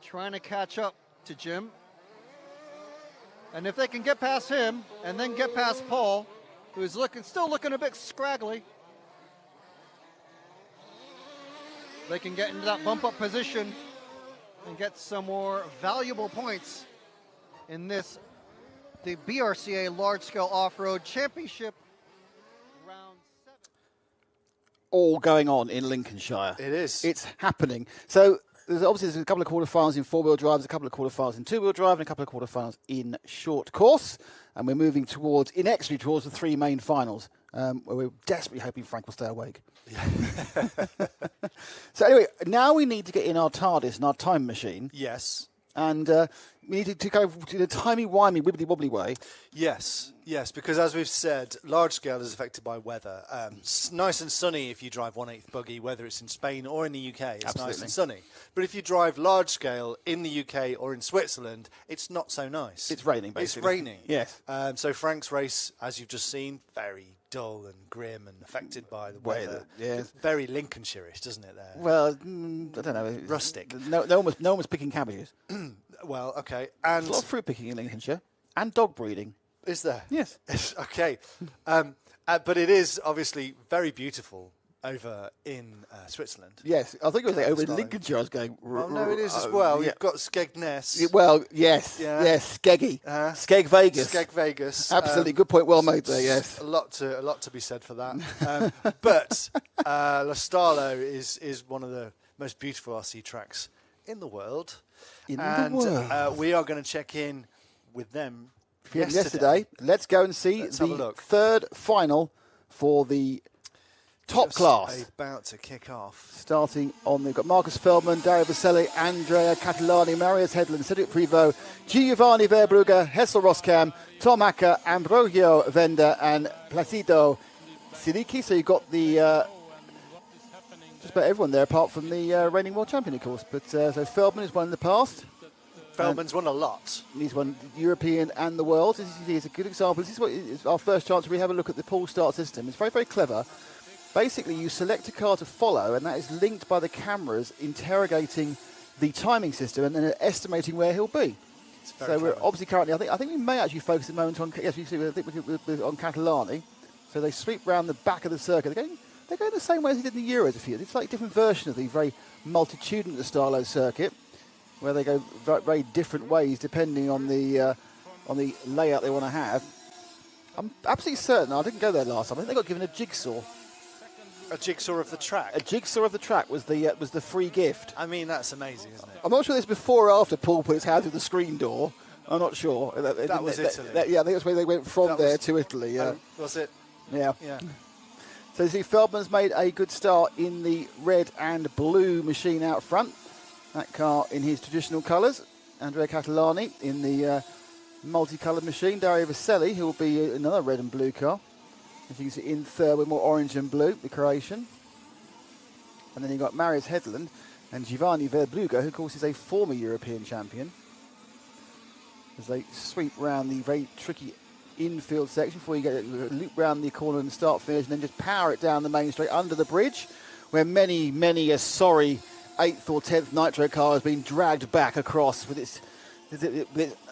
Speaker 5: trying to catch up to Jim. And if they can get past him and then get past Paul, who's still looking a bit scraggly, they can get into that bump up position and get some more valuable points in this, the BRCA Large Scale Off-Road Championship round 7.
Speaker 2: All going on in Lincolnshire.
Speaker 1: It is.
Speaker 2: It's happening. So there's a couple of quarterfinals in 4-wheel drive, there's a couple of quarterfinals in 2-wheel drive, and a couple of quarterfinals in short course. And we're moving inexorably towards the 3 main finals, where we're desperately hoping Frank will stay awake. Yeah. So anyway, now we need to get in our TARDIS and our time machine.
Speaker 1: Yes.
Speaker 2: And we need to go to the timey-wimey, wibbly-wobbly way.
Speaker 1: Yes, because as we've said, large scale is affected by weather. Nice and sunny if you drive 1/8 buggy, whether it's in Spain or in the UK, it's
Speaker 2: Absolutely.
Speaker 1: nice and sunny. But if you drive large scale in the UK or in Switzerland, it's not so nice.
Speaker 2: It's raining, basically.
Speaker 1: It's raining.
Speaker 2: Yes.
Speaker 1: So Frank's race, as you've just seen, very dull and grim and affected by the weather.
Speaker 2: Yes.
Speaker 1: Very Lincolnshire-ish, doesn't it, there?
Speaker 2: Well, I don't know.
Speaker 1: Rustic.
Speaker 2: No one was picking cabbages.
Speaker 1: Well, okay.
Speaker 2: There's
Speaker 1: And
Speaker 2: a lot of fruit picking in Lincolnshire. And dog breeding.
Speaker 1: is there?
Speaker 2: Yes.
Speaker 1: Okay. But it is obviously very beautiful over in Switzerland.
Speaker 2: Yes, I think it was over in
Speaker 1: Lostallo.
Speaker 2: Lincolnshire I was going...
Speaker 1: Oh, no, it is as well.
Speaker 2: Yeah.
Speaker 1: You've got Skegness.
Speaker 2: Well, yes,
Speaker 1: Yeah.
Speaker 2: yes, Skeggy. Skeg Vegas.
Speaker 1: Skeg Vegas.
Speaker 2: Absolutely, good point, well made there, yes.
Speaker 1: A lot to be said for that. But Lostallo is one of the most beautiful RC tracks in the world.
Speaker 2: In
Speaker 1: and
Speaker 2: the world.
Speaker 1: We are going to check in with them
Speaker 2: Yesterday. Let's go and see
Speaker 1: Let's have a
Speaker 2: the
Speaker 1: look.
Speaker 2: third final for the top
Speaker 1: Just
Speaker 2: class.
Speaker 1: about to kick off.
Speaker 2: Starting on, they've got Marcus Feldman, Dario Vaselli, Andrea Catalani, Marius Hedlund, Cedric Privot, Giovanni Verbrugge, Hessel Roskam, Tom Acker, Ambrogio Venda, and Placido Siliki. So you've got the just about everyone there, apart from the reigning world champion, of course. But so Feldman has won in the past.
Speaker 1: Feldman's won a lot.
Speaker 2: He's won European and the world. This is a good example. This is what is our first chance. We have a look at the pull start system. It's very, very clever. Basically, you select a car to follow, and that is linked by the cameras interrogating the timing system and then estimating where he'll be. So
Speaker 1: clever.
Speaker 2: we're obviously currently, I think we may actually focus at the moment on, yes, we see, I think we're on Catalani. So they sweep round the back of the circuit. They're going the same way as they did in the Euros a few. It's like a different version of the very multitudinous Lostallo circuit, where they go very different ways depending on the layout they want to have. I'm absolutely certain, I didn't go there last time, I think they got given a jigsaw.
Speaker 1: A jigsaw of the track.
Speaker 2: A jigsaw of the track was the free gift.
Speaker 1: I mean, that's amazing, isn't it?
Speaker 2: I'm not sure this before or after Paul put his hand through the screen door. I'm not sure.
Speaker 1: That was Italy.
Speaker 2: Yeah, I think that's where they went from there to Italy. Yeah.
Speaker 1: Was it?
Speaker 2: Yeah.
Speaker 1: Yeah.
Speaker 2: So you see Feldman's made a good start in the red and blue machine out front. That car in his traditional colours. Andrea Catalani in the multicoloured machine. Dario Vaselli, who will be another red and blue car. As you can see in third with more orange and blue, the Croatian. And then you've got Marius Hedlund and Giovanni Verbrugge, who of course is a former European champion. As they sweep round the very tricky infield section before you get loop round the corner and start finish, and then just power it down the main straight under the bridge, where many a sorry 8th or 10th Nitro car has been dragged back across with its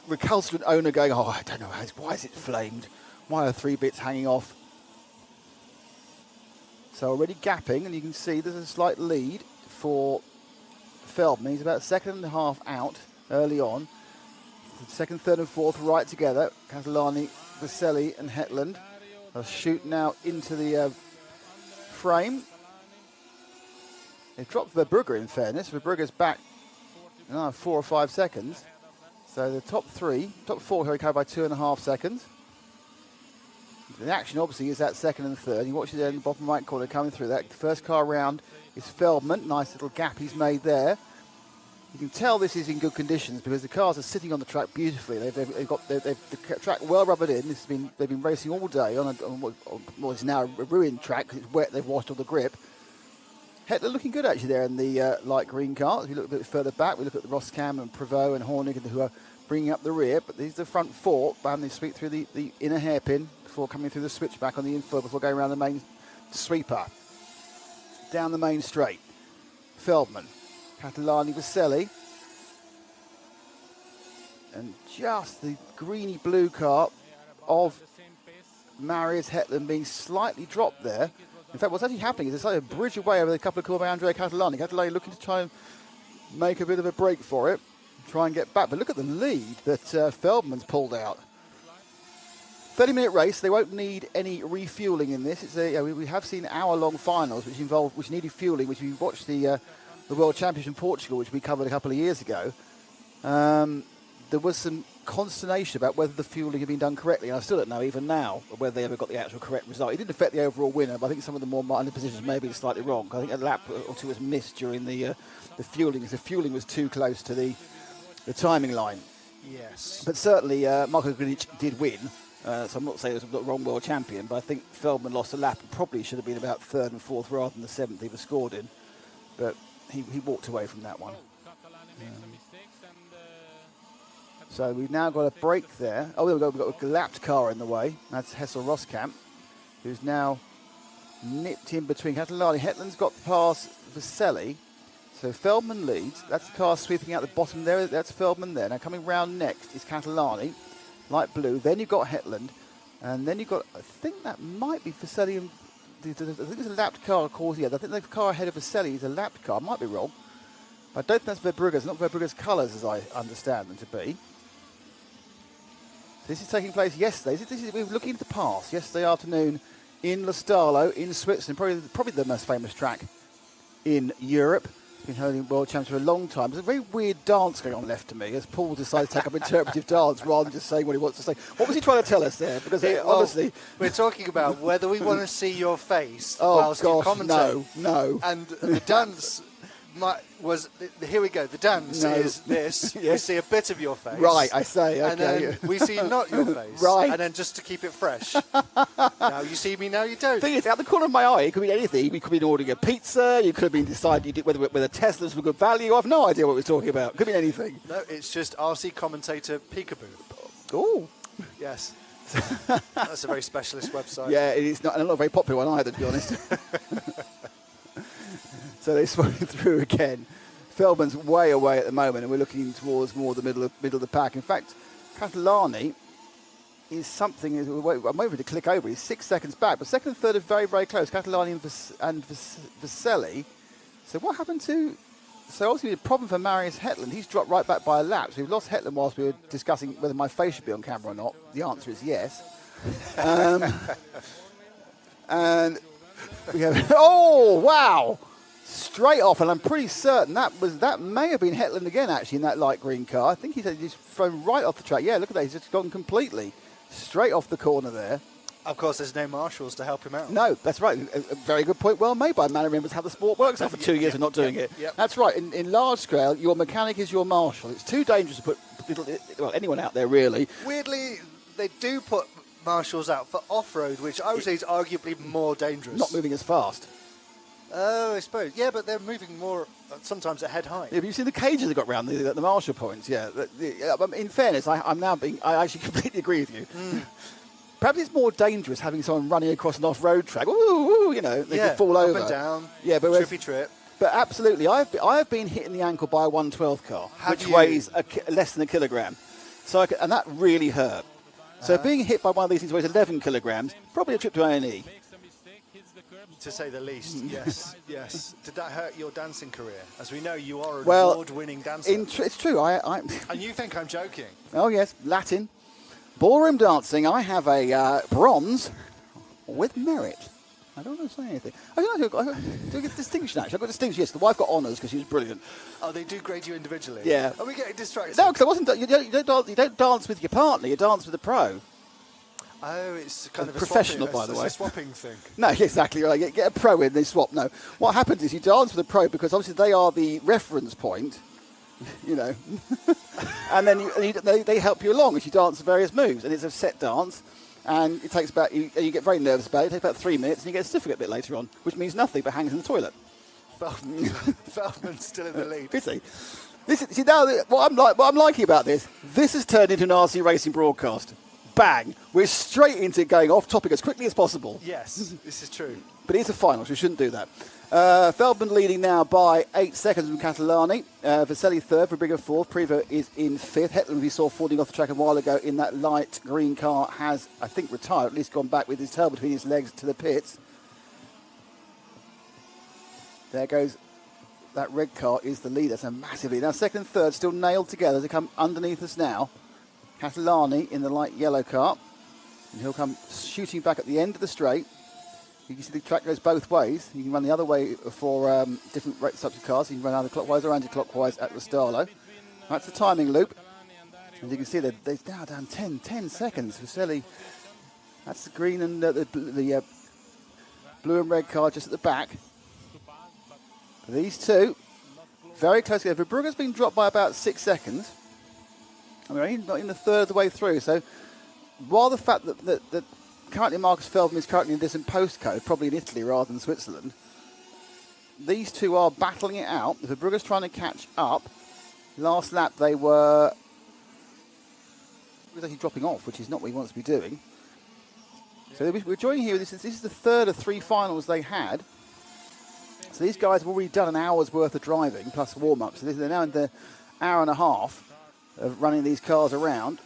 Speaker 2: recalcitrant owner going, oh, I don't know, why is it flamed? Why are 3 bits hanging off? So already gapping, and you can see there's a slight lead for Feldman. He's about a second and a half out early on. Second, third and fourth right together. Catalani, Vaselli and Hetland are shooting out into the frame. They've dropped Verbrugge in fairness. Verbrugge's back 4 or 5 seconds. So the top four here carried by 2.5 seconds. The action obviously is that second and third. You watch it there in the bottom right corner coming through that. The first car around is Feldman. Nice little gap he's made there. You can tell this is in good conditions because the cars are sitting on the track beautifully. They've got the track well rubbered in. They've been racing all day on what is now a ruined track because it's wet. They've washed all the grip. Hetler looking good actually there in the light green car. As we look a bit further back, we look at the Roskam and Prevost and Hornig who are bringing up the rear. But these are the front four. They sweep through the inner hairpin before coming through the switchback on the infield before going around the main sweeper. Down the main straight. Feldman. Catalani Vaselli. And just the greeny blue car of Marius Hetland being slightly dropped there. In fact, what's actually happening is there's like a bridge away over a couple of corners by Andrea Catalani. Catalani looking to try and make a bit of a break for it, try and get back. But look at the lead that Feldman's pulled out. 30-minute race. They won't need any refueling in this. It's we have seen hour-long finals which needed fueling, which we watched the World Championship in Portugal, which we covered a couple of years ago. There was some consternation about whether the fueling had been done correctly, and I still don't know even now whether they ever got the actual correct result. It didn't affect the overall winner, but I think some of the more minor positions may be slightly wrong. I think a lap or two was missed during the fueling, because the fueling was too close to the timing line.
Speaker 1: Yes.
Speaker 2: But certainly Marko Grinic did win, so I'm not saying it was the wrong world champion, but I think Feldman lost a lap and probably should have been about third and fourth rather than the seventh he was scored in. But he walked away from that one. So we've now got a break there. Oh, we've got a lapped car in the way. That's Hessel Roskamp, who's now nipped in between. Catalani Hetland's got past Vaselli. So Feldman leads. That's the car sweeping out the bottom there. That's Feldman there. Now coming round next is Catalani, light blue. Then you've got Hetland. And then you've got, I think that might be Vaselli. I think it's a lapped car, of course. Yeah, I think the car ahead of Vaselli is a lapped car. I might be wrong. I don't think that's Verbrugge's. Not Verbrugge's colours, as I understand them to be. This is taking place yesterday. We're looking at the past. Yesterday afternoon in Lostallo, in Switzerland, probably the most famous track in Europe. It's been holding world champions for a long time. There's a very weird dance going on left to me as Paul decides to take up interpretive dance rather than just saying what he wants to say. What was he trying to tell us there? Because honestly,
Speaker 1: we're talking about whether we want to see your face
Speaker 2: whilst
Speaker 1: you commentate.
Speaker 2: No.
Speaker 1: And the dance was, here we go, the dance is this. Yes. We see a bit of your face.
Speaker 2: Right, I say, okay.
Speaker 1: And then we see not your face.
Speaker 2: Right.
Speaker 1: And then just to keep it fresh. Now you see me, now you don't.
Speaker 2: The thing is, out the corner of my eye, it could be anything. We could be ordering a pizza. You could have been deciding whether Teslas were good value. I have no idea what we're talking about. Could be anything.
Speaker 1: No, it's just RC commentator Peekaboo.
Speaker 2: Oh.
Speaker 1: Yes. That's a very specialist website.
Speaker 2: Yeah, it is not, and not a very popular one either, to be honest. So they swung through again. Feldman's way away at the moment, and we're looking towards more the middle of the pack. In fact, Catalani is something. I'm waiting for it to click over. He's 6 seconds back, but second and third are very, very close. Catalani and Vaselli. So what happened to? So obviously, the problem for Marius Hetland. He's dropped right back by a lap. So we've lost Hetland whilst we were discussing whether my face should be on camera or not. The answer is yes. And we have. Oh wow! Straight off, and I'm pretty certain that may have been Hetland again, actually, in that light green car. I think he's just thrown right off the track. Yeah, look at that. He's just gone completely straight off the corner there.
Speaker 1: Of course, there's no marshals to help him out.
Speaker 2: No, that's right. A very good point. Well made by a man who remembers how the sport works after 2 years of not doing it.
Speaker 1: Yep.
Speaker 2: That's right. In large scale, your mechanic is your marshal. It's too dangerous to put anyone out there, really.
Speaker 1: Weirdly, they do put marshals out for off-road, which I would say is arguably more dangerous.
Speaker 2: Not moving as fast.
Speaker 1: Oh, I suppose. Yeah, but they're moving more sometimes at head height.
Speaker 2: Yeah, but you've seen the cages they got round the marshal points. Yeah. In fairness, I actually completely agree with you. Mm. Perhaps it's more dangerous having someone running across an off-road track. Ooh, they could fall over.
Speaker 1: Up and down.
Speaker 2: Yeah, but
Speaker 1: trippy trip.
Speaker 2: But absolutely, I have been hit in the ankle by a 112 car, which weighs less than a kilogram. So and that really hurt. So being hit by one of these things weighs 11 kilograms, probably a trip to A&E.
Speaker 1: To say the least, yes, yes. Did that hurt your dancing career? As we know, you are an
Speaker 2: Well,
Speaker 1: award-winning dancer.
Speaker 2: It's true. I
Speaker 1: And you think I'm joking?
Speaker 2: Oh, yes, Latin. Ballroom dancing, I have a bronze with merit. I don't want to say anything. I do get distinction, actually. I got distinction, yes. The wife got honours because she was brilliant.
Speaker 1: Oh, they do grade you individually?
Speaker 2: Yeah.
Speaker 1: Are we getting distracted?
Speaker 2: No, because I wasn't. You don't dance with your partner, you dance with a pro.
Speaker 1: Oh, it's kind of a
Speaker 2: professional,
Speaker 1: swapping,
Speaker 2: by the
Speaker 1: it's
Speaker 2: way.
Speaker 1: a swapping thing.
Speaker 2: No, exactly right. Get a pro in, they swap. No. What happens is you dance with a pro because obviously they are the reference point, you know. And then they help you along as you dance various moves. And it's a set dance. And it takes about, you get very nervous about it. It takes about 3 minutes and you get a certificate a bit later on, which means nothing but hangs in the toilet.
Speaker 1: Feldman's still in the lead.
Speaker 2: Is he? See now, what I'm liking about this has turned into an RC racing broadcast. Bang! We're straight into going off topic as quickly as possible.
Speaker 1: Yes, this is true.
Speaker 2: But it's a final, so we shouldn't do that. Feldman leading now by 8 seconds from Catalani. Vaselli third, Fabriga fourth. Privo is in fifth. Hetland, we saw falling off the track a while ago in that light green car, has, I think, retired, at least gone back with his tail between his legs to the pits. There goes that red car, is the leader, so massively. Now, second and third still nailed together to come underneath us now. Catalani in the light yellow car. And he'll come shooting back at the end of the straight. You can see the track goes both ways. You can run the other way for different types of cars. You can run either clockwise or anti-clockwise at Lostallo. That's the timing loop. As you can see, they're now down 10 seconds. Vaselli, that's the green and the blue and red car just at the back. These two, very close together. Verbrugge's been dropped by about 6 seconds. And we're not in the third of the way through. So while the fact that currently Marcus Feldman is currently in a different postcode, probably in Italy rather than Switzerland, these two are battling it out. Verbrugge's trying to catch up. Last lap they were actually dropping off, which is not what he wants to be doing. So we're joining here. This is the third of 3 finals they had. So these guys have already done an hour's worth of driving plus warm-up. So they're now in the hour and a half of running these cars around.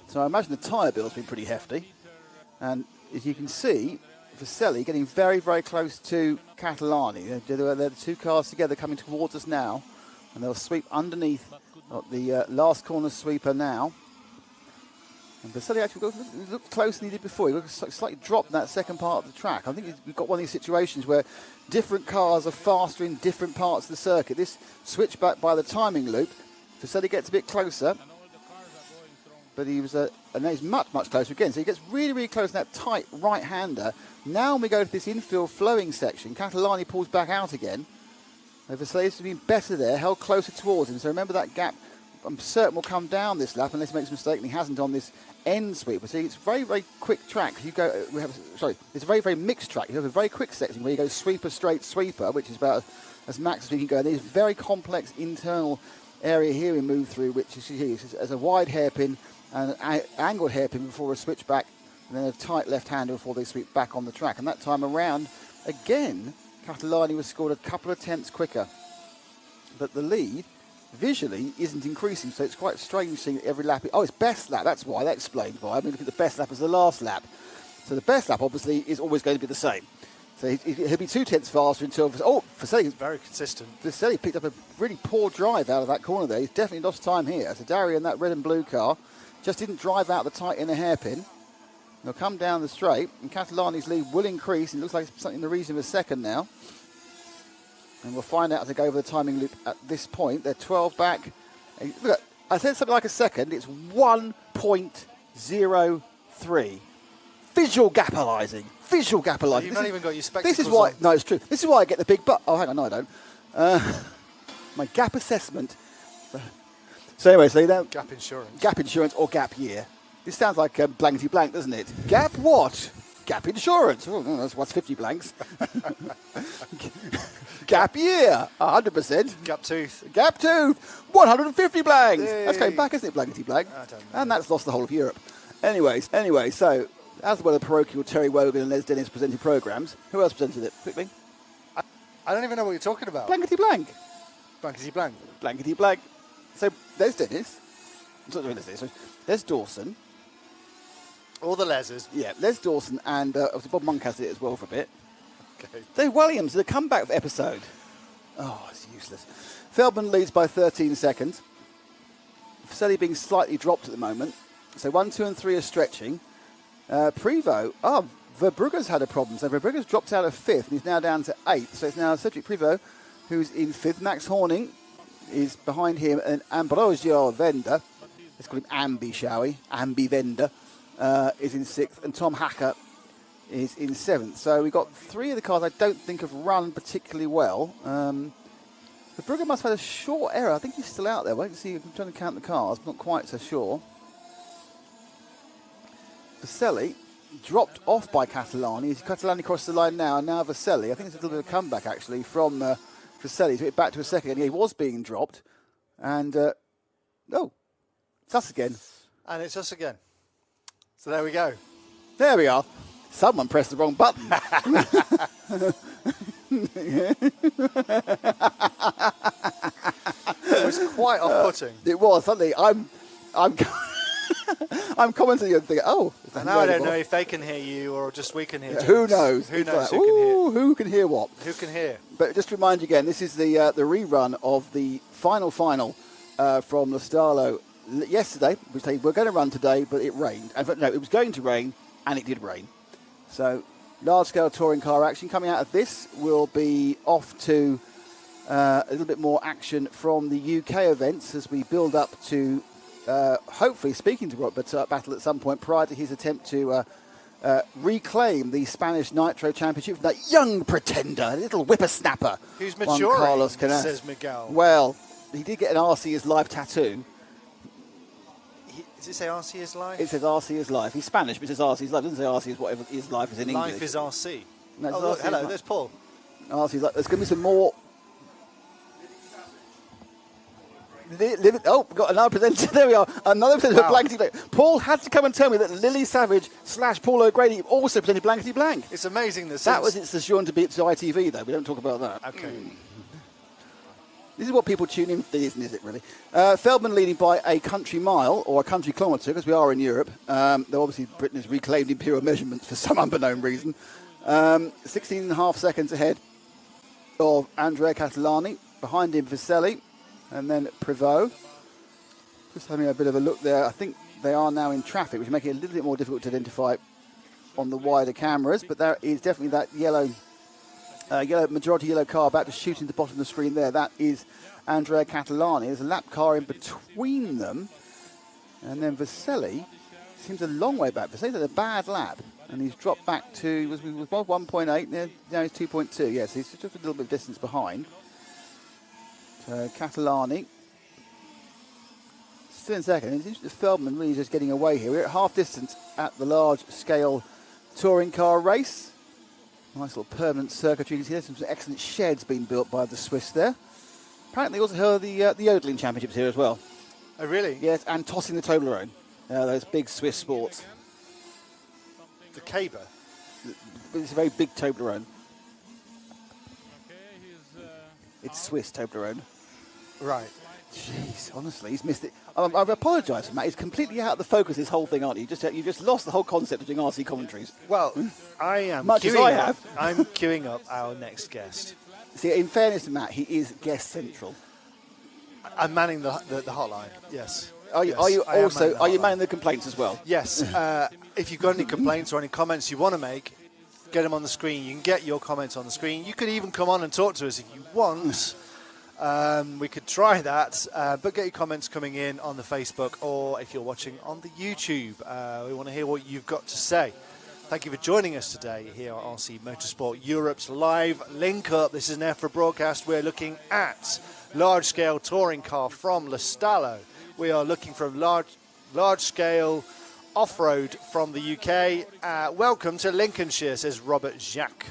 Speaker 2: So I imagine the tyre bill's been pretty hefty. And as you can see, Vaselli getting very, very close to Catalani. They're the two cars together coming towards us now. And they'll sweep underneath the last corner sweeper now. And Vaselli actually looked closer than he did before. He looked slightly dropped in that second part of the track. I think we've got one of these situations where different cars are faster in different parts of the circuit. This switchback by the timing loop, Vaselli gets a bit closer. But he was, and now he's much, much closer again. So he gets really, really close to that tight right-hander. Now when we go to this infield flowing section, Catalani pulls back out again. Vaselli's been better there, held closer towards him. So remember that gap, I'm certain will come down this lap unless he makes a mistake, and he hasn't on this end sweep. But see, it's a very, very quick track. It's a very, very mixed track. You have a very quick section where you go sweeper, straight, sweeper, which is about as max as we can go. And there's a very complex internal area here we move through, which is as a wide hairpin and an angled hairpin before a switchback, and then a tight left-hander before they sweep back on the track. And that time around, again, Catalani was scored a couple of tenths quicker. But the lead, visually, isn't increasing, so it's quite strange seeing every lap. Oh, it's best lap, that's why, that explains why. I mean, look at the best lap as the last lap. So the best lap, obviously, is always going to be the same. So he'll be 2 tenths faster until... Oh, Vaselli...
Speaker 1: Very consistent.
Speaker 2: Vaselli picked up a really poor drive out of that corner there. He's definitely lost time here. So Dario in that red and blue car just didn't drive out the tight inner hairpin. They'll come down the straight, and Catalani's lead will increase. It looks like it's something in the region of a second now. And we'll find out as they go over the timing loop at this point. They're 12 back. Look, I said something like a second. It's 1.03. Visual gapalizing. Visual gapalizing.
Speaker 1: You've not even got your spectacles
Speaker 2: This is why...
Speaker 1: on.
Speaker 2: No, it's true. This is why I get the big butt. Oh, hang on. No, I don't. My gap assessment... So anyway, so that
Speaker 1: Gap insurance.
Speaker 2: Gap insurance or gap year. This sounds like blankety blank, doesn't it? Gap what? Gap insurance. Oh, no, that's what's 50 blanks. Gap year, 100%.
Speaker 1: Gap tooth.
Speaker 2: Gap tooth, 150 blanks.
Speaker 1: Yay.
Speaker 2: That's going back, isn't it, blankety blank?
Speaker 1: I don't know.
Speaker 2: And that's lost the whole of Europe. Anyway, so as were the parochial Terry Wogan and Les Dennis presented programmes, who else presented it? Quickly.
Speaker 1: I don't even know what you're talking about.
Speaker 2: Blankety blank.
Speaker 1: Blankety blank.
Speaker 2: Blankety blank. So there's Dennis. There's Dawson.
Speaker 1: All the Leses.
Speaker 2: Yeah, Les Dawson and obviously Bob Monk has it as well for a bit.
Speaker 1: Okay.
Speaker 2: Dave Williams, the comeback episode. Oh, it's useless. Feldman leads by 13 seconds. Vaselli being slightly dropped at the moment. So 1, 2 and 3 are stretching. Prevost, Verbrugge's had a problem. So Verbrugge's dropped out of 5th and he's now down to 8th. So it's now Cedric Prevost who's in 5th. Max Horning is behind him, and Ambrosio Venda, let's call him Ambi, shall we? Ambi Venda is in 6th, and Tom Hacker is in 7th. So we've got 3 of the cars I don't think have run particularly well. Verbrugge must have had a short error. I think he's still out there. Wait and see. I'm trying to count the cars. I'm not quite so sure. Vaselli dropped off by Catalani. Catalani crossed the line now, and now Vaselli. I think it's a little bit of a comeback, actually, from Vaselli. So back to a second. Yeah, he was being dropped. And, it's us again.
Speaker 1: And it's us again. So there we go.
Speaker 2: There we are. Someone pressed the wrong button.
Speaker 1: It was quite off-putting.
Speaker 2: It was. Suddenly, I'm commenting and thinking,
Speaker 1: and now I don't know if they can hear you or just we can hear you.
Speaker 2: Who knows?
Speaker 1: Who knows
Speaker 2: who can hear what?
Speaker 1: Who can hear?
Speaker 2: But just to remind you again, this is the rerun of the final from Lostallo yesterday, which they were going to run today, but it rained. No, it was going to rain, and it did rain. So large-scale touring car action coming out of this will be off to a little bit more action from the UK events as we build up to hopefully speaking to Robert Battle at some point prior to his attempt to reclaim the Spanish Nitro Championship from that young pretender, a little whippersnapper.
Speaker 1: Who's maturing,
Speaker 2: Carlos Canas.
Speaker 1: Says Miguel.
Speaker 2: Well, he did get an RC is Life tattoo.
Speaker 1: Does it say RC is life?
Speaker 2: It says RC is life. He's Spanish, but it says RC is life. It doesn't say RC is whatever is life is in English.
Speaker 1: Life is RC.
Speaker 2: No,
Speaker 1: oh, look, hello, there's Paul.
Speaker 2: RC is life. There's going to be some more. Oh, we've got another presenter. There we are. Another presenter of Blankety Blank. Paul had to come and tell me that Lily Savage / Paul O'Grady also presented Blankety Blank.
Speaker 1: It's amazing
Speaker 2: that was its sojourn to ITV, though. We don't talk about that.
Speaker 1: Okay.
Speaker 2: This is what people tune in for, isn't it, really? Feldman leading by a country mile, or a country kilometre, because we are in Europe. Though obviously Britain has reclaimed imperial measurements for some unbeknown reason. 16.5 seconds ahead of Andrea Catalani. Behind him, Vaselli. And then Prevost. Just having a bit of a look there. I think they are now in traffic, which is making it a little bit more difficult to identify on the wider cameras. But there is definitely that majority yellow car about to shoot into the bottom of the screen there. That is Andrea Catalani. There's a lap car in between them. And then Vaselli seems a long way back. Vasselli's had a bad lap. And he's dropped back to, he was 1.8, now he's 2.2. Yes, he's just a little bit of distance behind. Catalani still in second. It's Feldman really just getting away here. We're at half distance at the large-scale touring car race. Nice little permanent circuitry. You can see there's some excellent sheds being built by the Swiss there. Apparently, they also held the yodeling championships here as well.
Speaker 1: Oh, really?
Speaker 2: Yes, and tossing the Toblerone. Those big Swiss sports.
Speaker 1: The caber.
Speaker 2: It's a very big Toblerone. It's Swiss Toblerone.
Speaker 1: Right.
Speaker 2: Jeez, honestly, he's missed it. I've apologised for Matt. He's completely out of the focus this whole thing, aren't you? You just lost the whole concept of doing RC commentaries.
Speaker 1: Well, I am
Speaker 2: much as I have.
Speaker 1: I'm queuing up our next guest.
Speaker 2: See, in fairness to Matt, he is guest central.
Speaker 1: I'm manning the hotline. Yes.
Speaker 2: Are you manning the complaints as well?
Speaker 1: Yes. If you've got any complaints or any comments you want to make, get them on the screen. You can get your comments on the screen. You could even come on and talk to us if you want. We could try that, but get your comments coming in on the Facebook, or if you're watching on the YouTube. We want to hear what you've got to say. Thank you for joining us today here on RC Motorsport Europe's live link-up. This is an EFRA broadcast. We're looking at large-scale touring car from Lostallo. We are looking for large-scale off-road from the UK. Welcome to Lincolnshire, says Robert Jacques.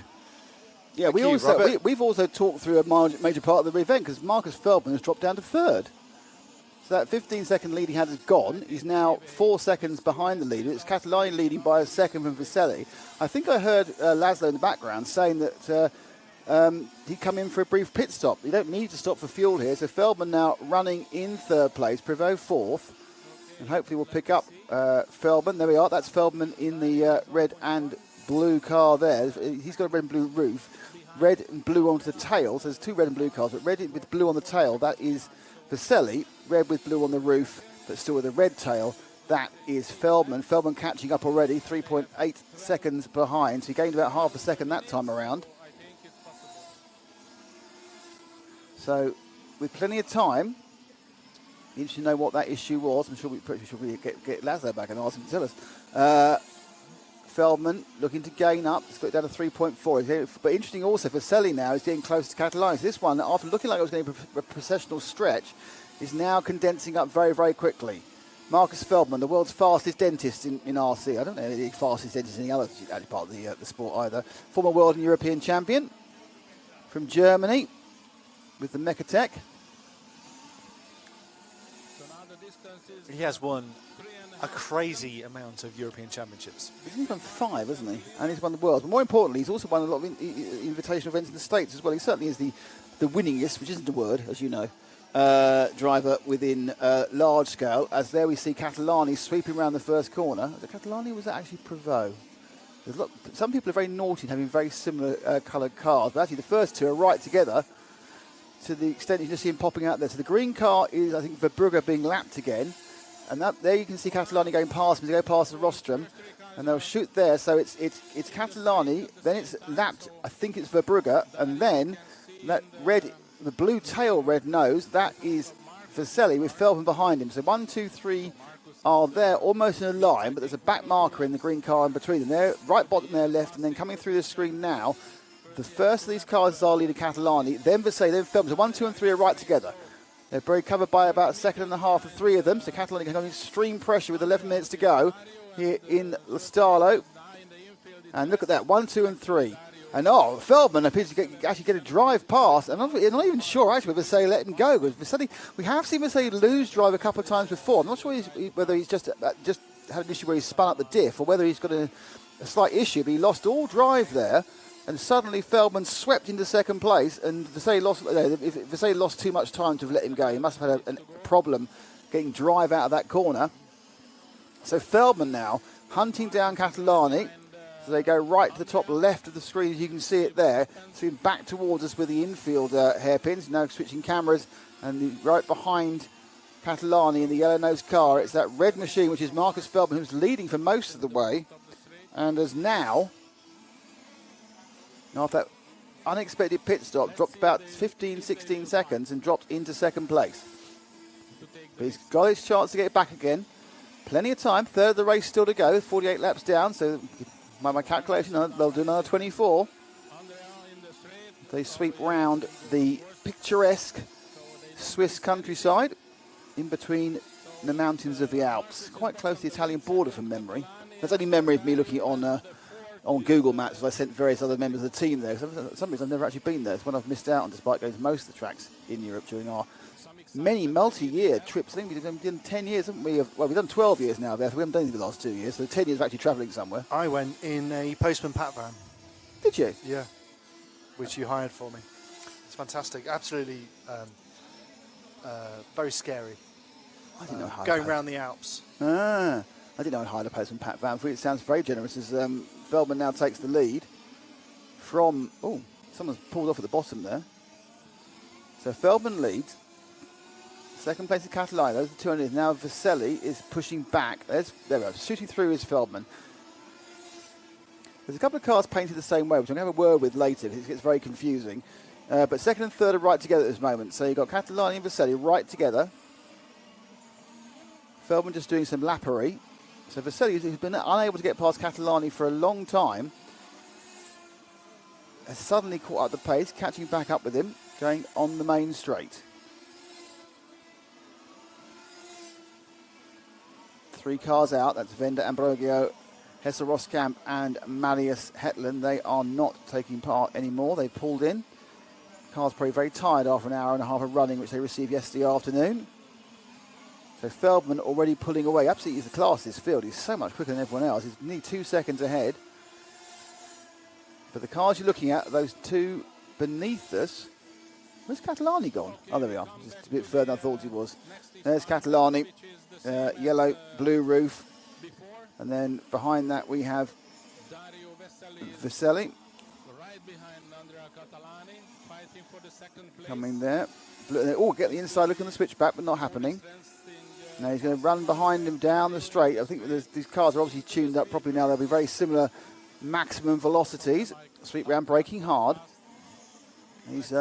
Speaker 2: Yeah, we've also talked through a major part of the event because Marcus Feldman has dropped down to third. So that 15-second lead he had is gone. He's now 4 seconds behind the leader. It's Catalani leading by a second from Vaselli. I think I heard Laszlo in the background saying that he'd come in for a brief pit stop. You don't need to stop for fuel here. So Feldman now running in third place, Prevost fourth, and hopefully we'll pick up Feldman. There we are. That's Feldman in the red and blue car there. He's got a red and blue roof. Red and blue onto the tail. So there's 2 red and blue cars, but red with blue on the tail, that is Vaselli. Red with blue on the roof, but still with a red tail, that is Feldman. Feldman catching up already, 3.8 seconds behind. So he gained about half a second that time around. So with plenty of time, interesting to know what that issue was. I'm sure we get Laszlo back and ask him to tell us. Feldman looking to gain up. It's got down to 3.4. But interesting also for Vaselli now is getting close to Catalani. So this one, after looking like it was going to be a processional stretch, is now condensing up very, very quickly. Marcus Feldman, the world's fastest dentist in RC. I don't know if he's the fastest dentist in any other part of the sport either. Former world and European champion from Germany with the Mechatech.
Speaker 1: He has won a crazy amount of European championships.
Speaker 2: He's won 5, hasn't he? And he's won the world. But more importantly, he's also won a lot of invitational events in the States as well. He certainly is the winningest, which isn't a word, as you know, driver within large scale. As there we see Catalani sweeping around the first corner. Was it Catalani or was that actually Prevost? Some people are very naughty in having very similar coloured cars, but actually the first 2 are right together to the extent you just see him popping out there. So the green car is, I think, Verbrugge being lapped again. And there you can see Catalani going past him, to go past the rostrum, and they'll shoot there. So it's Catalani, then it's lapped, I think it's Verbrugge, and then that red, the blue tail red nose, that is Vaselli with Feldman behind him. So 1, 2, 3 are there almost in a line, but there's a back marker in the green car in between them. They're right bottom there left, and then coming through the screen now, the first of these cars is our leader Catalani, then Vaselli, then Feldman. So 1, 2 and 3 are right together. They're very covered by about a second and a half of 3 of them. So Catalani can have extreme pressure with 11 minutes to go here in Lostallo. And look at that, 1, 2 and 3. And Feldman appears to actually get a drive past. And I'm not even sure actually whether Vaselli let him go. Because Vaselli, we have seen Vaselli lose drive a couple of times before. I'm not sure whether he's just had an issue where he spun up the diff or whether he's got a slight issue. But he lost all drive there. And suddenly Feldman swept into second place, and Vaselli lost too much time to have let him go. He must have had a problem getting drive out of that corner. So Feldman now hunting down Catalani. So they go right to the top left of the screen, as you can see it there. So back towards us with the infield hairpins. Now switching cameras, and right behind Catalani in the yellow-nosed car, it's that red machine, which is Marcus Feldman, who's leading for most of the way, and has now, after that unexpected pit stop, dropped about 15, 16 seconds and dropped into second place. But he's got his chance to get back again. Plenty of time, third of the race still to go, 48 laps down, so by my calculation, they'll do another 24. They sweep round the picturesque Swiss countryside in between the mountains of the Alps, quite close to the Italian border from memory. That's only memory of me looking on Google Maps. I sent various other members of the team there. For some reason, I've never actually been there. It's one I've missed out on, despite going to most of the tracks in Europe during our many multi-year trips. I think we've done 10 years, haven't we? Well, we've done 12 years now, therefore we haven't done anything the last 2 years, so 10 years of actually travelling somewhere.
Speaker 1: I went in a Postman Pat van.
Speaker 2: Did you?
Speaker 1: Yeah, which you hired for me. It's fantastic. Absolutely very scary.
Speaker 2: I didn't know how
Speaker 1: going around the Alps.
Speaker 2: I didn't know I hired a Postman Pat van for you. It sounds very generous as Feldman now takes the lead from... Oh, someone's pulled off at the bottom there. So Feldman leads. Second place is Catalani. Those are the 200. Now Vaselli is pushing back. There we go. Shooting through is Feldman. There's a couple of cars painted the same way, which I'm going to have a word with later because it gets very confusing. But second and third are right together at this moment. So you've got Catalani and Vaselli right together. Feldman just doing some lappery. So Vaselli, who's been unable to get past Catalani for a long time, has suddenly caught up the pace, catching back up with him, going on the main straight. 3 cars out. That's Venda Ambrogio, Hesse Roskamp and Malleus Hetland. They are not taking part anymore. They pulled in. Car's probably very tired after an hour and a half of running, which they received yesterday afternoon. So Feldman already pulling away. Absolutely, he's the class of this field. He's so much quicker than everyone else. He's nearly 2 seconds ahead. But the cars you're looking at, those 2 beneath us. Where's Catalani gone? Oh, there we are. Just a bit further than I thought he was. There's Catalani. Yellow, blue roof. And then behind that we have Vesely coming there. Oh, get the inside look on the switchback, but not happening. Now he's going to run behind him down the straight. I think these cars are obviously tuned up properly now. They'll be very similar maximum velocities. Sweep round, braking hard. These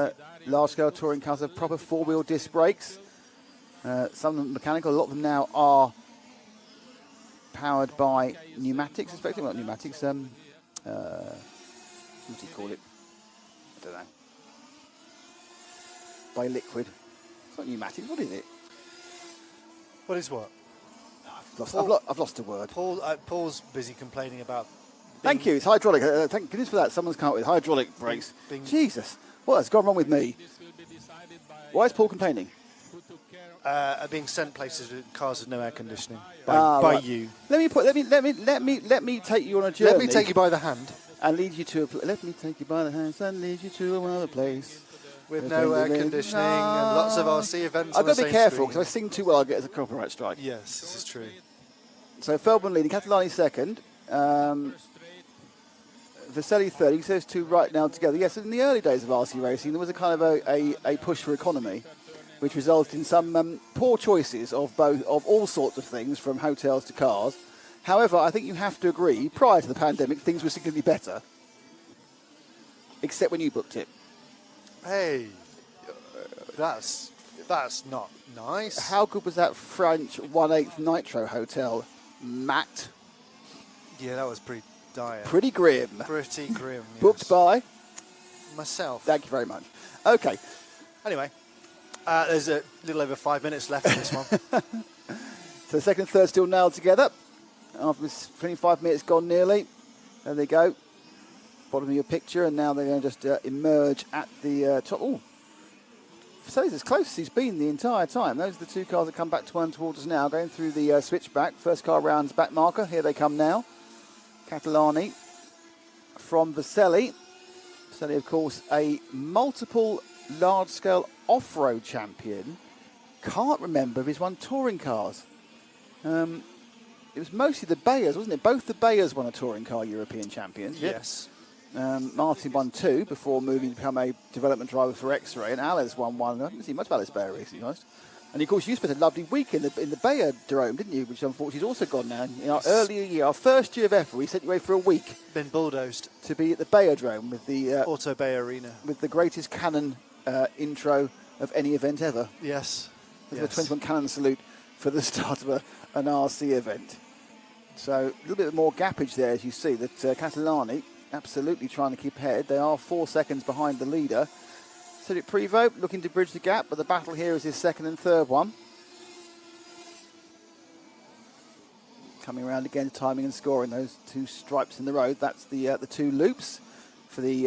Speaker 2: large-scale touring cars have proper four-wheel disc brakes. Some of them mechanical. A lot of them now are powered by pneumatics, especially not pneumatics. What do you call it? I don't know. By liquid. It's not pneumatics. What is it?
Speaker 1: What is what?
Speaker 2: I've lost a word.
Speaker 1: Paul's busy complaining about...
Speaker 2: Thank you. It's hydraulic. Thank goodness for that. Someone's come up with hydraulic brakes. Jesus. What has gone wrong with me? Why is Paul complaining?
Speaker 1: Being sent places with cars with no air conditioning by right. You.
Speaker 2: Let me take you on a journey.
Speaker 1: Let me take you by the hand
Speaker 2: and lead you to let me take you by the hands and lead you to another place
Speaker 1: with no air conditioning and lots of RC events.
Speaker 2: I've got to be careful because if I sing too well, I get a copyright strike.
Speaker 1: Yes, this is true.
Speaker 2: So Feldman leading, Catalani second, Vesely third. You see those two right now together. Yes, in the early days of RC racing, there was a kind of a push for economy, which resulted in some poor choices of all sorts of things, from hotels to cars. However, I think you have to agree, prior to the pandemic, things were significantly better. Except when you booked it.
Speaker 1: Hey, that's not nice.
Speaker 2: How good was that French 1/8 Nitro hotel, Matt?
Speaker 1: Yeah, that was pretty dire.
Speaker 2: Pretty grim.
Speaker 1: Pretty grim, yes.
Speaker 2: Booked by?
Speaker 1: Myself.
Speaker 2: Thank you very much. Okay.
Speaker 1: Anyway. There's a little over 5 minutes left in this one.
Speaker 2: So second and third still nailed together. After this 25 minutes gone nearly. There they go. Bottom of your picture, and now they're going to just emerge at the top. Oh, Vesely's as close as he's been the entire time. Those are the two cars that come back to one towards us now, going through the switchback. First car round's back marker. Here they come now. Catalani from Vesely. Vesely, of course, a multiple large-scale off-road champion. Can't remember if he's won touring cars. It was mostly the Bayers, wasn't it? Both the Bayers won a touring car European champions.
Speaker 1: Yes.
Speaker 2: Martin won 2 before moving to become a development driver for X-Ray, and Alex won 1. I haven't seen much of Alex Bayer recently, honest. And of course, you spent a lovely week in the Bayer Drome, didn't you? Which unfortunately is also gone now. In our earlier year, our first year of EFRA, we sent you away for a week.
Speaker 1: Been bulldozed.
Speaker 2: To be at the Bayer Drome with the
Speaker 1: Auto Bay Arena.
Speaker 2: With the greatest cannon intro of any event ever.
Speaker 1: Yes.
Speaker 2: There's a 21 cannon salute for the start of an RC event. So a little bit more gappage there, as you see, that Catalani absolutely trying to keep ahead. They are 4 seconds behind the leader. Cedric Prevot looking to bridge the gap, but the battle here is his second and third one. Coming around again, timing and scoring those 2 stripes in the road. That's the 2 loops for the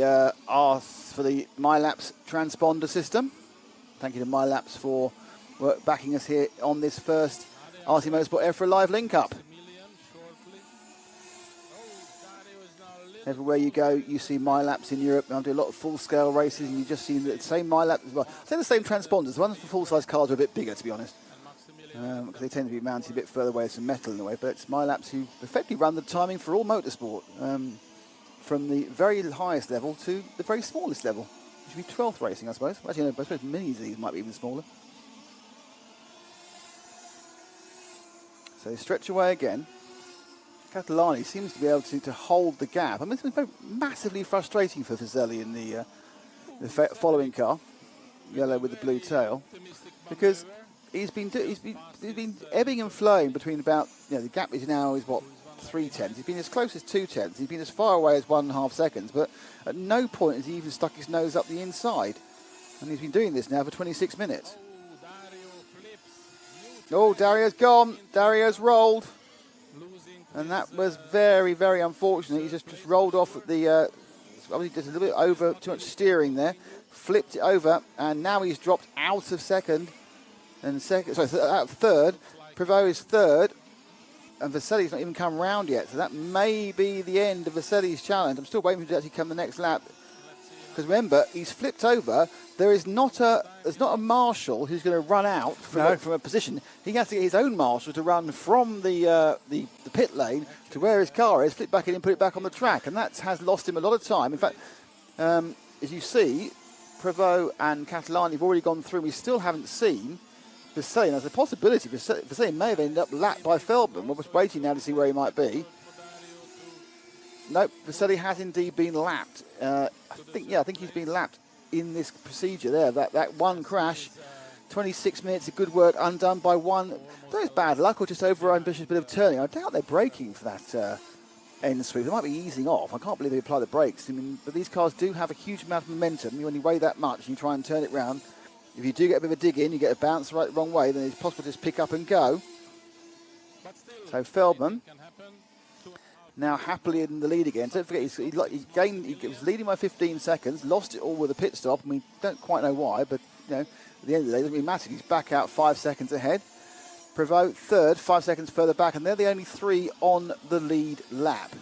Speaker 2: MyLaps transponder system. Thank you to MyLaps for backing us here on this first RC Motorsport EFRA live link-up. Everywhere you go, you see MyLaps in Europe. I do a lot of full-scale races, and you just see the same MyLaps as well. Say the same transponders. The ones for full-size cars are a bit bigger, to be honest, because they tend to be mounted a bit further away, some metal in a way. But it's MyLaps who effectively run the timing for all motorsport, from the very highest level to the very smallest level, which would be 12th racing, I suppose. Actually, no, I suppose minis these might be even smaller. So they stretch away again. Catalani seems to be able to hold the gap. I mean, it's been massively frustrating for Vesely in the following car, yellow with the blue tail, because he's been ebbing and flowing between about, the gap is now what, 3/10. He's been as close as 2/10. He's been as far away as 1.5 seconds, but at no point has he even stuck his nose up the inside. And he's been doing this now for 26 minutes. Oh, Dario's gone. Dario's rolled. And that was very, very unfortunate. He just rolled off at the, obviously just a little bit over, too much steering there. Flipped it over, and now he's dropped out of second. And third. Prevot is third. And Vesely's not even come round yet. So that may be the end of Vesely's challenge. I'm still waiting for him to actually come the next lap, Because remember, he's flipped over. There's not a marshal who's going to run out from a position. He has to get his own marshal to run from the pit lane to where his car is, flip back in and put it back on the track. And that has lost him a lot of time. In fact, as you see, Prevost and Catalani have already gone through. We still haven't seen Vasselli. There's a possibility Vasselli may have ended up lapped by Feldman. We're just waiting now to see where he might be. Nope, Vasselli has indeed been lapped. I think he's been lapped in this procedure there. That one crash, 26 minutes of good work undone by one. I don't know if it's bad luck or just over-ambitious bit of turning. I doubt they're braking for that end sweep. They might be easing off. I can't believe they apply the brakes. I mean, but these cars do have a huge amount of momentum. When you weigh that much and you try and turn it round, if you do get a bit of a dig in, you get a bounce the wrong way, then it's possible to just pick up and go. So Feldman now happily in the lead again. Don't forget, he was leading by 15 seconds, lost it all with a pit stop, and we don't quite know why, but at the end of the day, it doesn't really matter. He's back out 5 seconds ahead. Prevost third, 5 seconds further back, and they're the only three on the lead lap.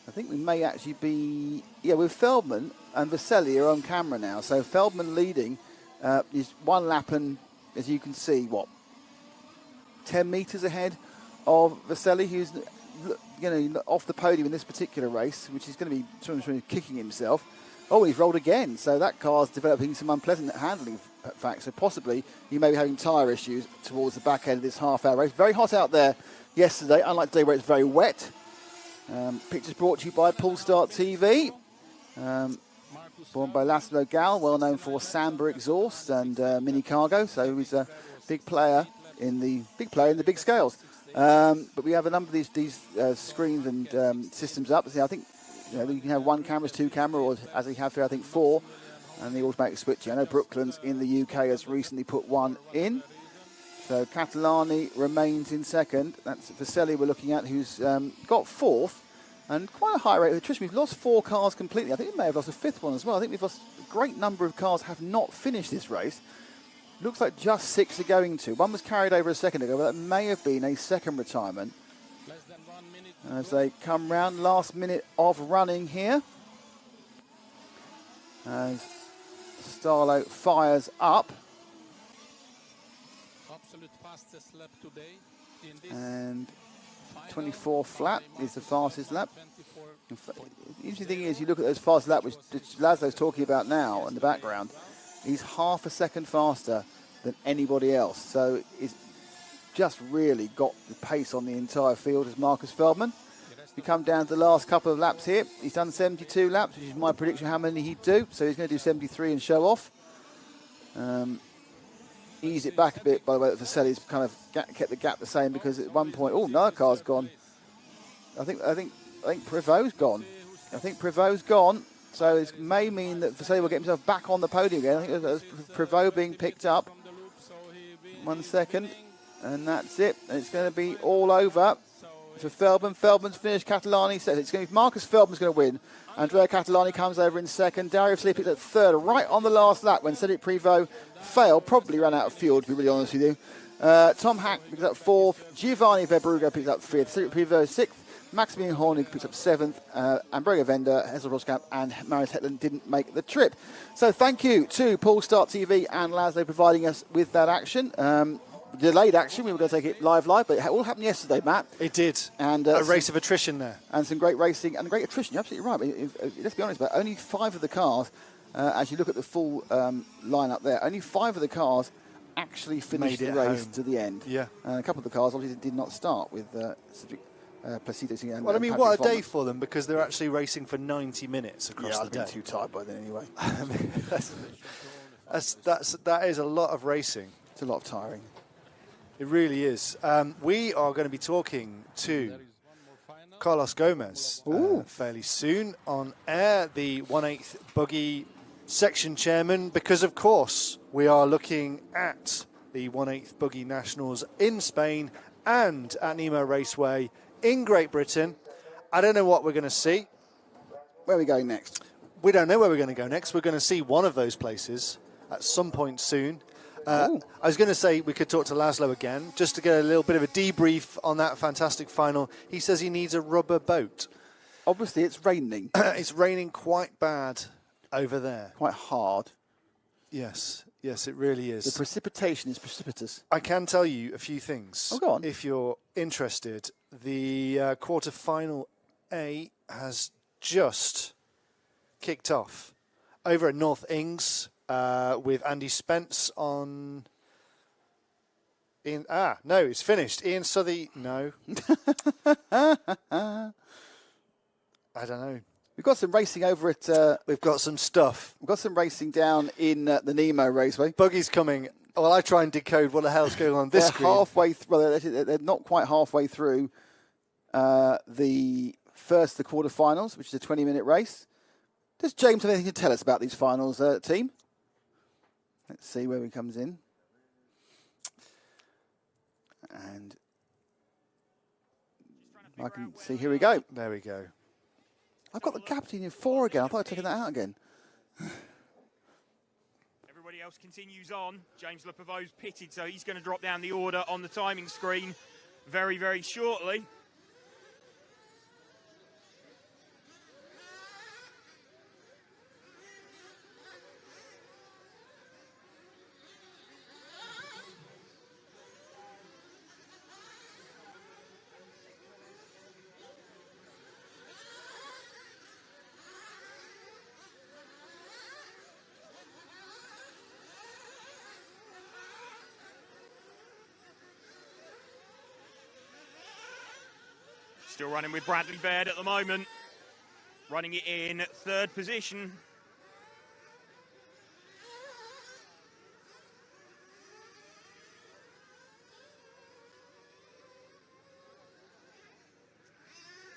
Speaker 2: I think we may actually be, with Feldman and Vasselli are on camera now. So Feldman leading is one lap and, as you can see, 10 metres ahead of Vasselli, who's off the podium in this particular race, which is going to be sort of kicking himself. Oh, he's rolled again, so that car's developing some unpleasant handling facts. So possibly he may be having tyre issues towards the back end of this half-hour race. Very hot out there yesterday, unlike today where it's very wet. Pictures brought to you by Polestar TV. Born by Laszlo Gal, well known for Samba exhaust and mini cargo. So he's a big player in the big scales. But we have a number of these screens and systems up. So I think you can have one camera, two camera, or as we have here, I think 4, and the automatic switching. I know Brooklands in the UK has recently put one in. So Catalani remains in second. That's Vasselli we're looking at, who's got 4th, and quite a high rate of attrition. We've lost 4 cars completely. I think we may have lost a 5th one as well. I think we've lost a great number of cars have not finished this race. Looks like just 6 are going to. One was carried over a second ago, but that may have been a second retirement. As they come round, last minute of running here. As Lostallo fires up.
Speaker 8: Absolute fastest lap today in this
Speaker 2: And 24th lap is the fastest lap. The interesting thing is, you look at those fast laps, which Laszlo's talking about now in the background. He's half a second faster than anybody else. So he's just really got the pace on the entire field as Marcus Feldman. We come down to the last couple of laps here. He's done 72 laps, which is my prediction how many he'd do. So he's going to do 73 and show off. Ease it back a bit, by the way, that Vasselli's kind of kept the gap the same, because at one point, another car's gone. I think Prevost's gone. So it may mean that Vasselli will get himself back on the podium again. I think there's Prevost being picked up. 1 second, and that's it. And it's going to be all over for Feldman. Feldman's finished. Catalani says it's going to be Marcus Feldman's going to win. Andrea Catalani comes over in second. Dario Vasselli picks up third, right on the last lap when Cedric Prevost failed. Probably ran out of fuel, to be really honest with you. Tom Hack picks up 4th. Giovanni Verbruga picks up 5th. Cedric Prevost 6th. Maximilian Hornig picks up 7th. Ambrega Vender, Hessel Roskamp, and Marius Hetland didn't make the trip. So thank you to Polestar TV and Laszlo providing us with that action. Delayed action. We were going to take it live, but it all happened yesterday, Matt.
Speaker 1: It did.
Speaker 2: And
Speaker 1: a race of attrition there. And
Speaker 2: some great racing and great attrition. You're absolutely right. Let's be honest, but only 5 of the cars, as you look at the full lineup there, only 5 of the cars actually finished the race to the end.
Speaker 1: Yeah.
Speaker 2: And a couple of the cars obviously did not start with Placido.
Speaker 1: Well, I mean, what a day for them, because they're actually racing for 90 minutes across the day.
Speaker 2: Yeah, I've been too tired by then anyway.
Speaker 1: I mean, that is a lot of racing.
Speaker 2: It's a lot of tiring.
Speaker 1: It really is. We are going to be talking to Carlos Gomez fairly soon on air, the 1/8 Buggy section chairman, because, of course, we are looking at the 1/8 Buggy Nationals in Spain and at Nemo Raceway in Great Britain. I don't know what we're going to see.
Speaker 2: Where are we going next?
Speaker 1: We don't know where we're going to go next. We're going to see one of those places at some point soon. I was going to say we could talk to Laszlo again, just to get a little bit of a debrief on that fantastic final. He says he needs a rubber boat.
Speaker 2: Obviously, it's raining.
Speaker 1: It's raining quite bad over there.
Speaker 2: Quite hard.
Speaker 1: Yes, yes, it really is.
Speaker 2: The precipitation is precipitous.
Speaker 1: I can tell you a few things.
Speaker 2: Oh, go on.
Speaker 1: If you're interested, the quarter-final A has just kicked off over at North Ings with Andy Spence on... no, it's finished. Ian Southey, no. I don't know.
Speaker 2: We've got some racing over at...
Speaker 1: We've got some stuff.
Speaker 2: We've got some racing down in the Nemo Raceway.
Speaker 1: Buggy's coming. Well, I try and decode what the hell's going on this screen.
Speaker 2: Halfway well, they're not quite halfway through the quarterfinals, which is a 20-minute race. Does James have anything to tell us about these finals, team? Let's see where he comes in. And I can see, here we go.
Speaker 1: There we go.
Speaker 2: I've got the captain in 4 again. I thought I'd taken that out again.
Speaker 7: Everybody else continues on. James Lepovo's pitted, so he's going to drop down the order on the timing screen very, very shortly. Still running with Bradley Baird at the moment. Running it in 3rd position.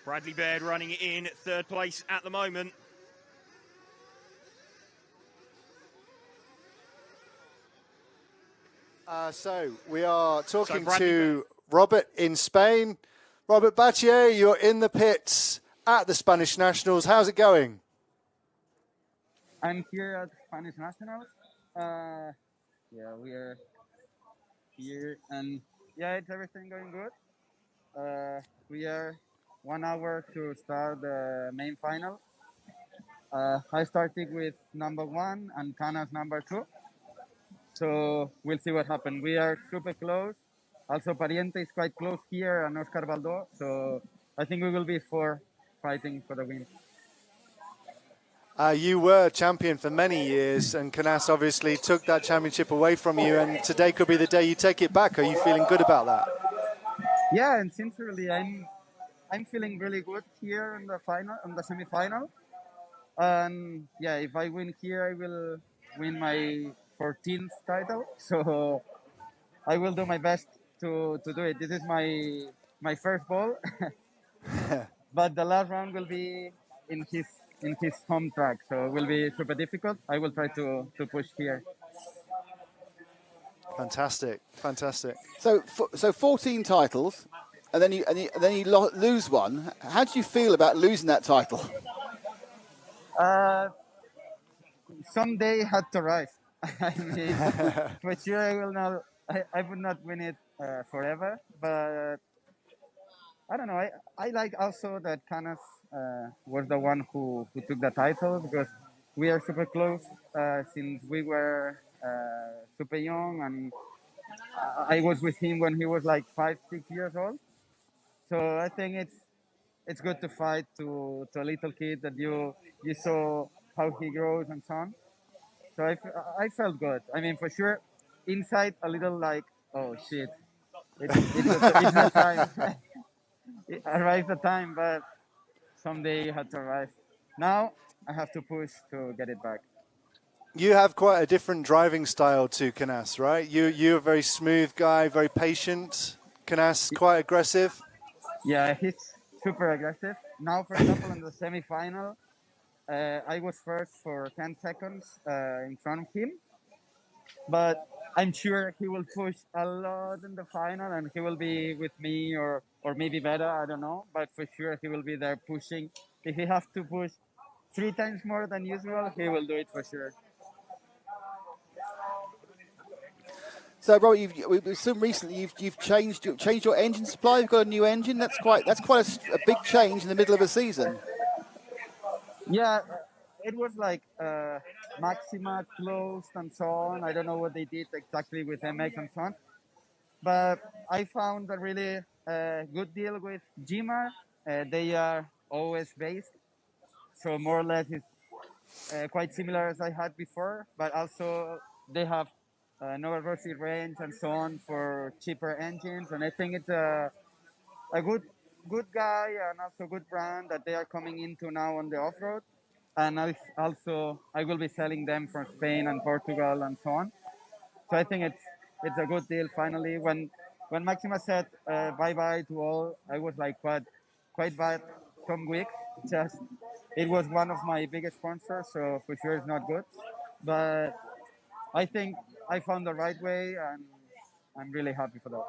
Speaker 7: Bradley Baird running it in 3rd place at the moment.
Speaker 1: So we are talking to Robert in Spain. Robert Battier, you're in the pits at the Spanish Nationals. How's it going?
Speaker 9: I'm here at Spanish Nationals. Yeah, we are here, and yeah, it's everything going good. We are 1 hour to start the main final. I started with number 1 and Canas number 2. So we'll see what happens. We are super close. Also, Pariente is quite close here, and Oscar Baldó. So I think we will be 4 fighting for the win.
Speaker 1: You were champion for many years, and Canas obviously took that championship away from you, and today could be the day you take it back. Are you feeling good about that?
Speaker 9: Yeah, and sincerely, I'm feeling really good here in the final, in the semi-final. And yeah, if I win here, I will win my 14th title. So I will do my best to do it. This is my first ball, but the last round will be in his home track, so it will be super difficult. I will try to push here.
Speaker 1: Fantastic, fantastic.
Speaker 2: So 14 titles, and then you lose one. How do you feel about losing that title?
Speaker 9: Someday had to rise. I mean, for sure I will not. I would not win it forever, but I don't know. I like also that Canas was the one who took the title, because we are super close since we were super young, and I was with him when he was like 5-6 years old. So I think it's good to fight to a little kid that you saw how he grows and so on. So I felt good. I mean, for sure, inside a little like, oh shit, it's not time. It arrived the time, but someday it had to arrive. Now I have to push to get it back.
Speaker 1: You have quite a different driving style to Canas, right? You're a very smooth guy, very patient. Canas quite aggressive.
Speaker 9: Yeah, he's super aggressive. Now, for example, in the semi-final, I was first for 10 seconds in front of him. But I'm sure he will push a lot in the final, and he will be with me or maybe better, I don't know. But for sure he will be there pushing. If he has to push 3 times more than usual, he will do it for sure.
Speaker 2: So, Robert, we've assumed recently you've changed your engine supply. You've got a new engine. That's quite a big change in the middle of a season.
Speaker 9: Yeah, it was like Maxima closed and so on. I don't know what they did exactly with MX and so on, but I found a really good deal with GMAR. They are always based, so more or less it's quite similar as I had before, but also they have no rosy range and so on for cheaper engines, and I think it's a good guy and also good brand that they are coming into now on the off-road. And I will be selling them from Spain and Portugal and so on. So I think it's a good deal finally. When Maxima said bye-bye to all, I was like quite bad some weeks. Just it was one of my biggest sponsors, so for sure it's not good. But I think I found the right way, and I'm really happy for that.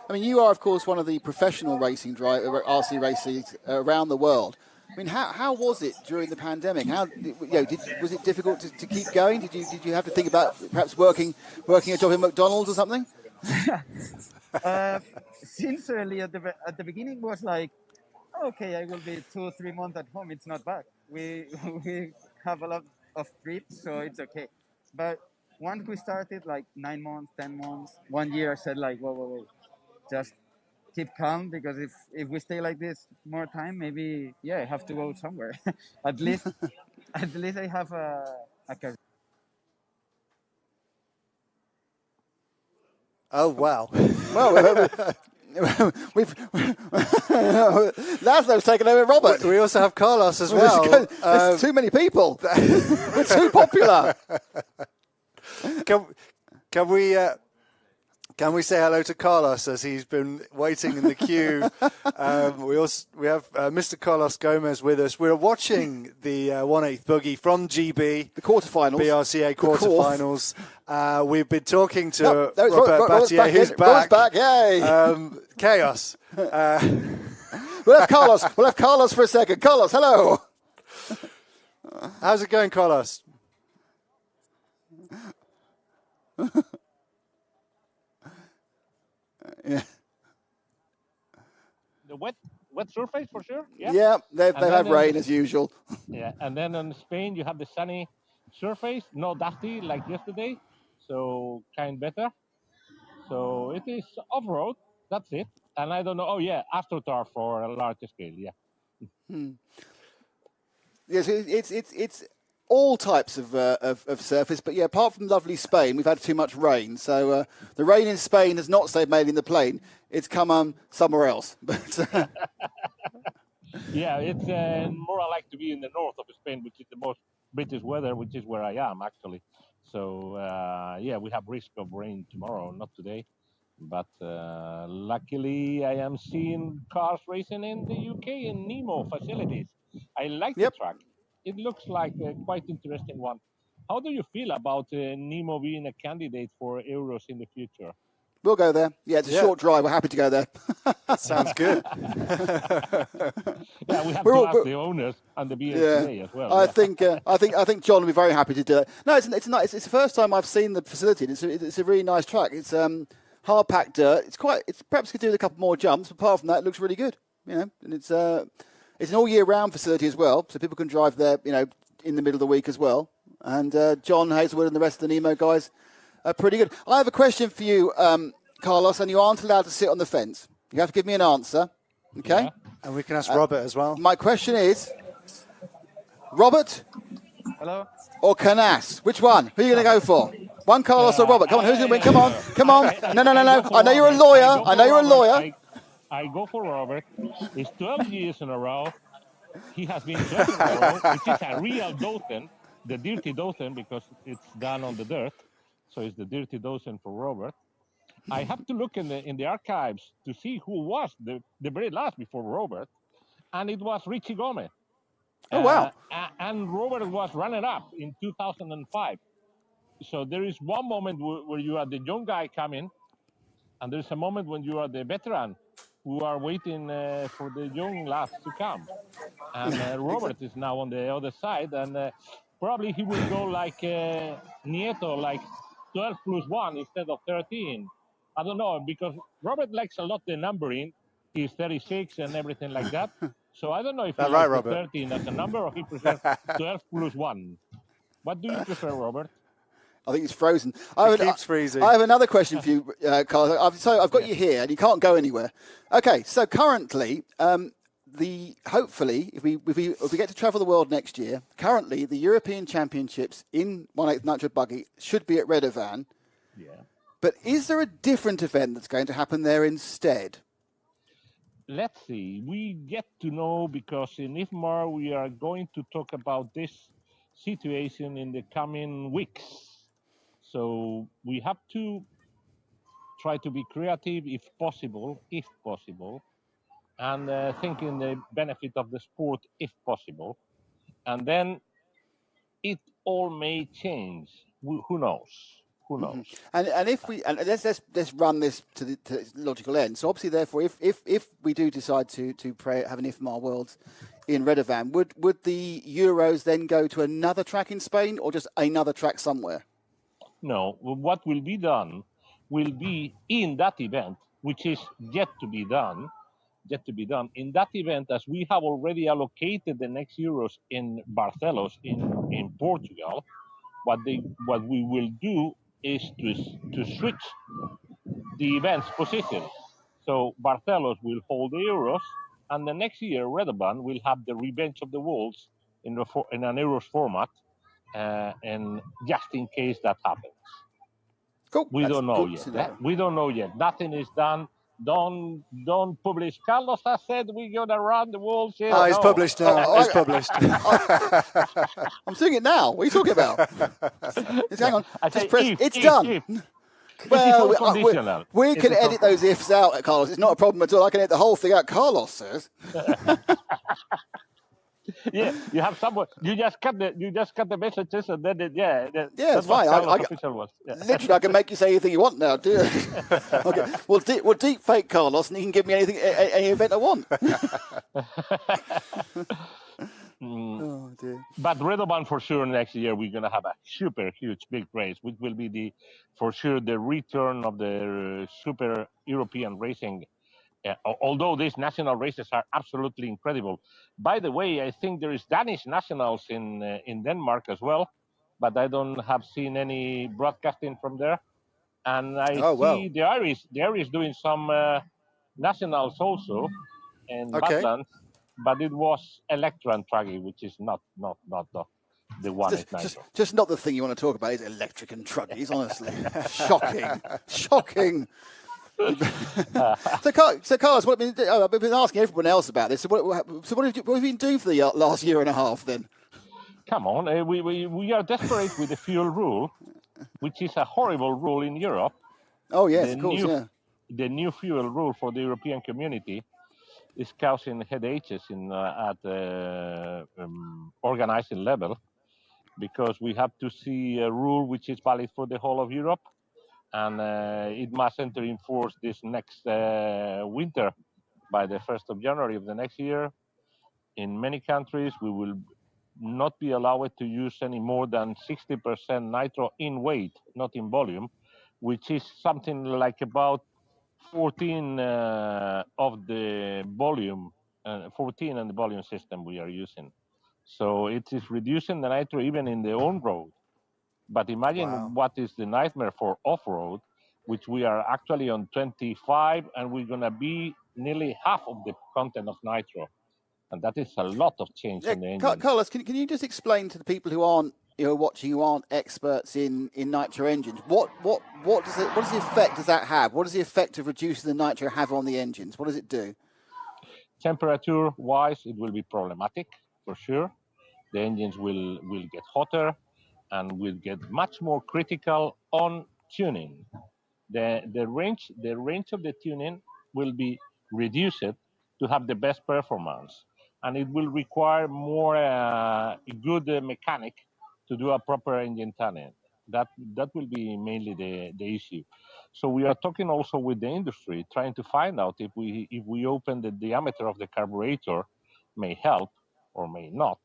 Speaker 2: I mean, you are, of course, one of the professional racing RC racers around the world. I mean, how was it during the pandemic? Was it difficult to keep going? Did you have to think about perhaps working a job in McDonald's or something?
Speaker 9: Sincerely, at the beginning was like, okay, I will be 2 or 3 months at home. It's not bad. We have a lot of trips, so it's okay. But once we started, like 9 months, 10 months, 1 year, I said like, whoa, just keep calm, because if we stay like this more time, maybe I have to go somewhere. at least I have a career.
Speaker 1: Oh wow!
Speaker 2: Well, Laszlo's taken over Robert.
Speaker 1: We also have Carlos as well.
Speaker 2: There's too many people. We're too popular.
Speaker 1: Can we say hello to Carlos as he's been waiting in the queue? We have Mr. Carlos Gomez with us. We're watching the 1/8 Buggy from GB,
Speaker 2: the quarterfinals,
Speaker 1: BRCA quarterfinals. We've been talking to Robert Battier, who's back.
Speaker 2: Yay!
Speaker 1: Chaos.
Speaker 2: We'll have Carlos for a second. Carlos, hello.
Speaker 1: How's it going, Carlos?
Speaker 10: Yeah. The wet surface for sure.
Speaker 2: Yeah, they have rain as usual.
Speaker 10: Yeah, and then in Spain you have the sunny surface, no dusty like yesterday, so kind better. So it is off-road. That's it. And I don't know. Oh yeah, AstroTurf for a larger scale. Yeah.
Speaker 2: Yes, it's all types of surface, but yeah, apart from lovely Spain, we've had too much rain. So the rain in Spain has not stayed made in the plane; it's come somewhere else. But
Speaker 10: yeah, it's more I like to be in the north of Spain, which is the most British weather, which is where I am actually. So yeah, we have risk of rain tomorrow, not today, but luckily I am seeing cars racing in the UK in Nemo facilities. I like the track. It looks like a quite interesting one. How do you feel about Nemo being a candidate for Euros in the future?
Speaker 2: We'll go there. Yeah, it's a short drive. We're happy to go there.
Speaker 1: Sounds good.
Speaker 10: Yeah, we have to ask the owners and the BSA as well.
Speaker 2: I think John will be very happy to do it. No, it's nice. It's the first time I've seen the facility. It's a really nice track. It's hard packed dirt. It's perhaps could do with a couple more jumps. But apart from that, it looks really good. And it's an all year round facility as well, so people can drive there, in the middle of the week as well. And John Hazelwood and the rest of the Nemo guys are pretty good. I have a question for you, Carlos, and you aren't allowed to sit on the fence. You have to give me an answer, okay?
Speaker 10: Yeah.
Speaker 1: And we can ask Robert as well.
Speaker 2: My question is, Robert?
Speaker 9: Hello?
Speaker 2: Or Canas? Which one? Who are you going to go for? One Carlos or Robert? Come on, who's going to win? Come on. No. I know you're a lawyer.
Speaker 10: I go for Robert. It's 12 years in a row. He has been 12 in a row, which is a real Dothan, the dirty Dothan, because it's done on the dirt. So it's the dirty Dothan for Robert. I have to look in the archives to see who was the very last before Robert, and it was Richie Gomez.
Speaker 2: Oh, wow.
Speaker 10: And Robert was runner-up in 2005. So there is one moment where you are the young guy coming, and there's a moment when you are the veteran who are waiting for the young lads to come. And Robert is now on the other side, and probably he will go like Nieto, like 12 plus 1 instead of 13. I don't know, because Robert likes a lot the numbering, He's 36 and everything like that. So I don't know if he
Speaker 1: That's
Speaker 10: likes
Speaker 1: right,
Speaker 10: the
Speaker 1: Robert.
Speaker 10: 13 as a number or he prefers 12 plus 1. What do you prefer, Robert?
Speaker 2: I think it's frozen.
Speaker 1: It keeps freezing.
Speaker 2: I have another question for you, Carl. I've got you here, and you can't go anywhere. Okay, so currently, hopefully, if we get to travel the world next year, currently the European Championships in 1/8 Nitro Buggy should be at Redovan.
Speaker 10: Yeah.
Speaker 2: But is there a different event that's going to happen there instead?
Speaker 10: Let's see. We get to know because in IFMAR we are going to talk about this situation in the coming weeks. So we have to try to be creative if possible, and think in the benefit of the sport if possible. And then it all may change. Who knows? Who knows?
Speaker 2: Mm-hmm. And if we let's run this to its logical end. So obviously, therefore, if we do decide to have an IFMAR Worlds in Redovan, would the Euros then go to another track in Spain or just another track somewhere?
Speaker 10: No. What will be done will be in that event, which is yet to be done. In that event, as we have already allocated the next Euros in Barcelos in Portugal, what we will do is to switch the event's position. So Barcelos will hold the Euros, and the next year Redovan will have the Revenge of the Worlds in an Euros format, and just in case that happens.
Speaker 2: Cool.
Speaker 10: We don't know yet. We don't know yet. Nothing is done. Don't publish. Carlos has said we're gonna run the world.
Speaker 1: It's published now. It's published.
Speaker 2: I'm seeing it now. What are you talking about? Hang on.
Speaker 10: Just
Speaker 2: press. It's done. Well, we can edit those ifs out, Carlos. It's not a problem at all. I can edit the whole thing out. Carlos says.
Speaker 10: Yeah, you have someone. You just cut the messages, and then
Speaker 2: it's fine. Literally, I can make you say anything you want now, do you? Okay. We'll deep fake Carlos, and he can give me any event I want. Oh dear.
Speaker 10: But Redovan for sure next year we're gonna have a super huge big race, which will be for sure the return of the super European racing. Although these national races are absolutely incredible. By the way, I think there is Danish nationals in Denmark as well, but I don't have seen any broadcasting from there. And I see the Irish doing some nationals also in Badlands, but it was Electra and Truggy, which is not the one at Nitro.
Speaker 2: Just not the thing you want to talk about is electric and truggies, honestly. Shocking. So Carlos, I've been asking everyone else about this. So what have you been doing for the last year and a half then?
Speaker 10: Come on, we are desperate with the fuel rule, which is a horrible rule in Europe.
Speaker 2: Oh yes, of course,
Speaker 10: The new fuel rule for the European community is causing headaches at organizing level, because we have to see a rule which is valid for the whole of Europe. And it must enter in force this next winter by the 1st of January of the next year. In many countries, we will not be allowed to use any more than 60% nitro in weight, not in volume, which is something like about 14 of the volume, 14 in the volume system we are using. So it is reducing the nitro even in the on-road. But imagine what is the nightmare for off-road, which we are actually on 25, and we're going to be nearly half of the content of nitro. And that is a lot of change in the engine.
Speaker 2: Carlos, can you just explain to the people who aren't watching, who aren't experts in nitro engines, what does the effect does that have? What does the effect of reducing the nitro have on the engines? What does it do?
Speaker 10: Temperature-wise, it will be problematic, for sure. The engines will get hotter and will get much more critical on tuning. The range of the tuning will be reduced to have the best performance, and it will require more good mechanic to do a proper engine tuning. That will be mainly the issue. So we are talking also with the industry, trying to find out if we open the diameter of the carburetor may help or may not.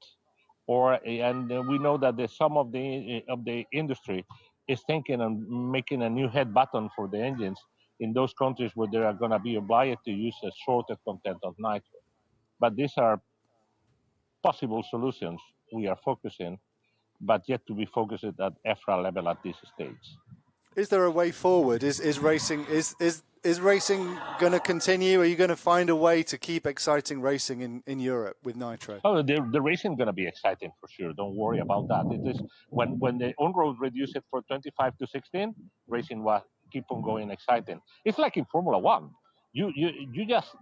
Speaker 10: And we know that some of the industry is thinking of making a new head button for the engines, in those countries where they are going to be obliged to use a shorter content of nitro. But these are possible solutions we are focusing, but yet to be focused at EFRA level at this stage.
Speaker 1: Is there a way forward? Is racing going to continue? Are you going to find a way to keep exciting racing in Europe with nitro?
Speaker 10: Oh, the racing is going to be exciting for sure. Don't worry about that. It is when the on-road reduced it from 25 to 16, racing will keep on going exciting. It's like in Formula One. You just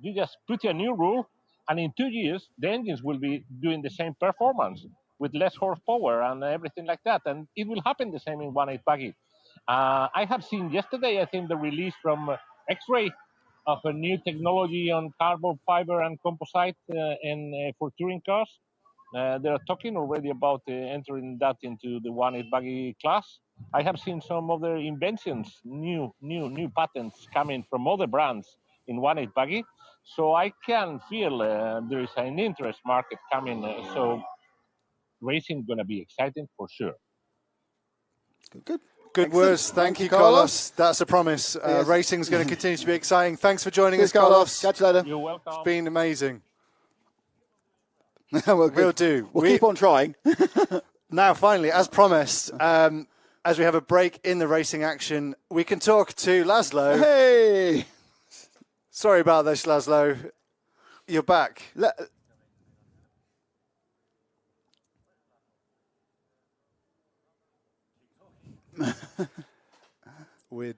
Speaker 10: put a new rule, and in 2 years the engines will be doing the same performance with less horsepower and everything like that. And it will happen the same in 1.8 Buggy. I have seen yesterday, I think, the release from X-Ray of a new technology on carbon fiber and composite for touring cars. They are talking already about entering that into the 1.8 Buggy class. I have seen some other inventions, new patents coming from other brands in 1.8 Buggy. So I can feel there is an interest market coming. So racing is going to be exciting for sure.
Speaker 1: Good words. Thank you, Carlos. That's a promise. Racing's going to continue to be exciting. Thanks for joining us, Carlos.
Speaker 2: Catch you later.
Speaker 10: You're welcome.
Speaker 1: It's been amazing.
Speaker 2: We'll
Speaker 1: do.
Speaker 2: We'll keep on trying.
Speaker 1: Now, finally, as promised, as we have a break in the racing action, we can talk to Laszlo.
Speaker 2: Hey!
Speaker 1: Sorry about this, Laszlo. You're back. Weird.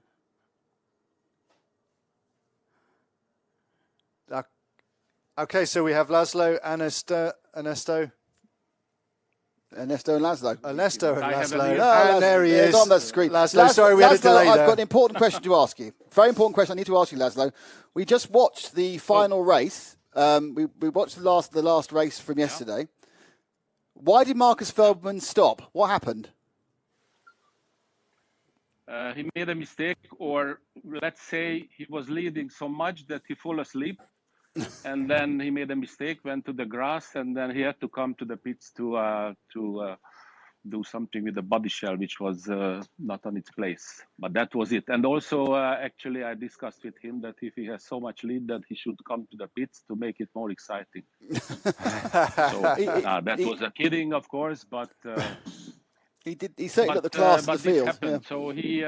Speaker 1: Okay, so we have Laszlo, Ernesto and Laszlo. And there he is.
Speaker 2: On the screen.
Speaker 1: Laszlo, sorry we had a delay
Speaker 2: I've
Speaker 1: there.
Speaker 2: got an important question to ask you. Very important question I need to ask you, Laszlo. We just watched the final race. We watched the last race from yesterday. Why did Marcus Feldman stop? What happened?
Speaker 8: He made a mistake, or let's say he was leading so much that he fell asleep. And then he made a mistake, went to the grass, and then he had to come to the pits to do something with the body shell, which was not on its place. But that was it. And also, actually, I discussed with him that if he has so much lead, that he should come to the pits to make it more exciting. That was a kidding, of course, but
Speaker 2: he certainly got the class of the field.
Speaker 8: Happened. So he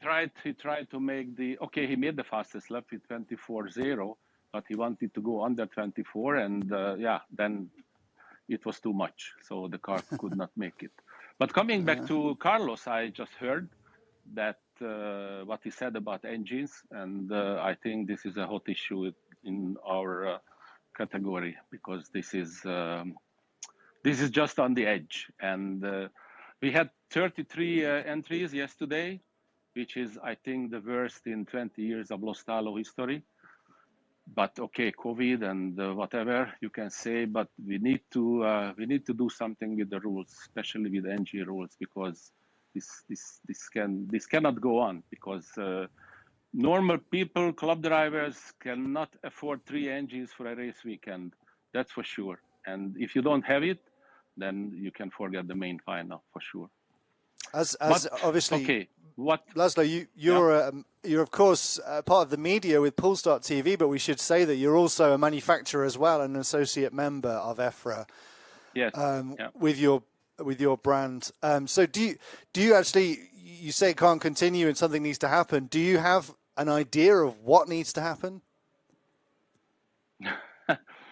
Speaker 8: tried to make he made the fastest lap with 24.0, but he wanted to go under 24, and then it was too much, so the car could not make it. But coming back to Carlos, I just heard that what he said about engines, and I think this is a hot issue in our category, because this is just on the edge. And we had 33 entries yesterday, which is, I think, the worst in 20 years of Lostallo history. But okay, COVID and whatever you can say, but we need to do something with the rules, especially with the NG rules, because this cannot go on, because normal people, club drivers, cannot afford 3 engines for a race weekend. That's for sure. And if you don't have it, then you can forget the main final for sure.
Speaker 1: Obviously,
Speaker 8: okay. What,
Speaker 1: Laszlo, you're of course part of the media with Polestart TV, but we should say that you're also a manufacturer as well, and an associate member of EFRA.
Speaker 8: Yes.
Speaker 1: With your brand. So do you actually, you say it can't continue and something needs to happen. Do you have an idea of what needs to happen?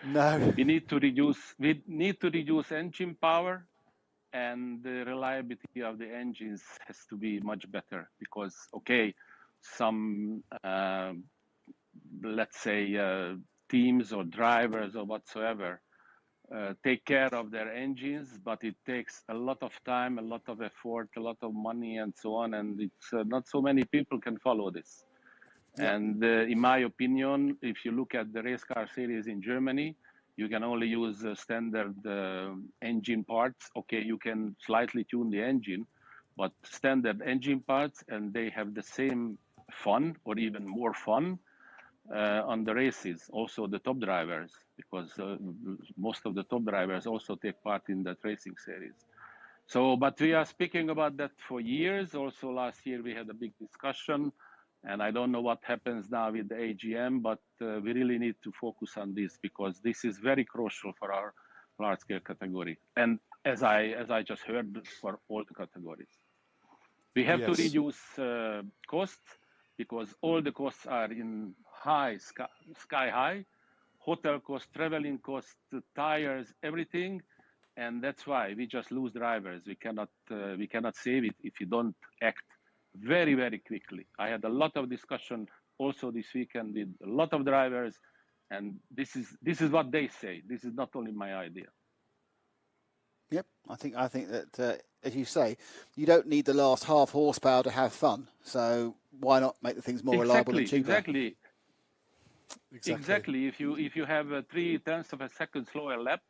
Speaker 1: No.
Speaker 8: We need to reduce engine power, and the reliability of the engines has to be much better, because some let's say teams or drivers or whatsoever take care of their engines, but it takes a lot of time, a lot of effort, a lot of money, and so on, and it's not so many people can follow this. And in my opinion, if you look at the race car series in Germany, you can only use standard engine parts. You can slightly tune the engine, but standard engine parts, and they have the same fun or even more fun on the races. Also the top drivers, because most of the top drivers also take part in that racing series. So, but we are speaking about that for years. Also last year we had a big discussion And I don't know what happens now with the AGM, but we really need to focus on this because this is very crucial for our large scale category. And as I just heard, for all the categories. We have to reduce costs because all the costs are in sky high, hotel costs, traveling costs, tires, everything, and that's why we just lose drivers. We cannot save it if you don't act very, very quickly. I had a lot of discussion also this weekend with a lot of drivers, and this is what they say. This is not only my idea.
Speaker 2: Yep, I think that as you say, you don't need the last half horsepower to have fun. So why not make the things more reliable and cheaper?
Speaker 8: Exactly. If you have a 0.3 of a second slower lap,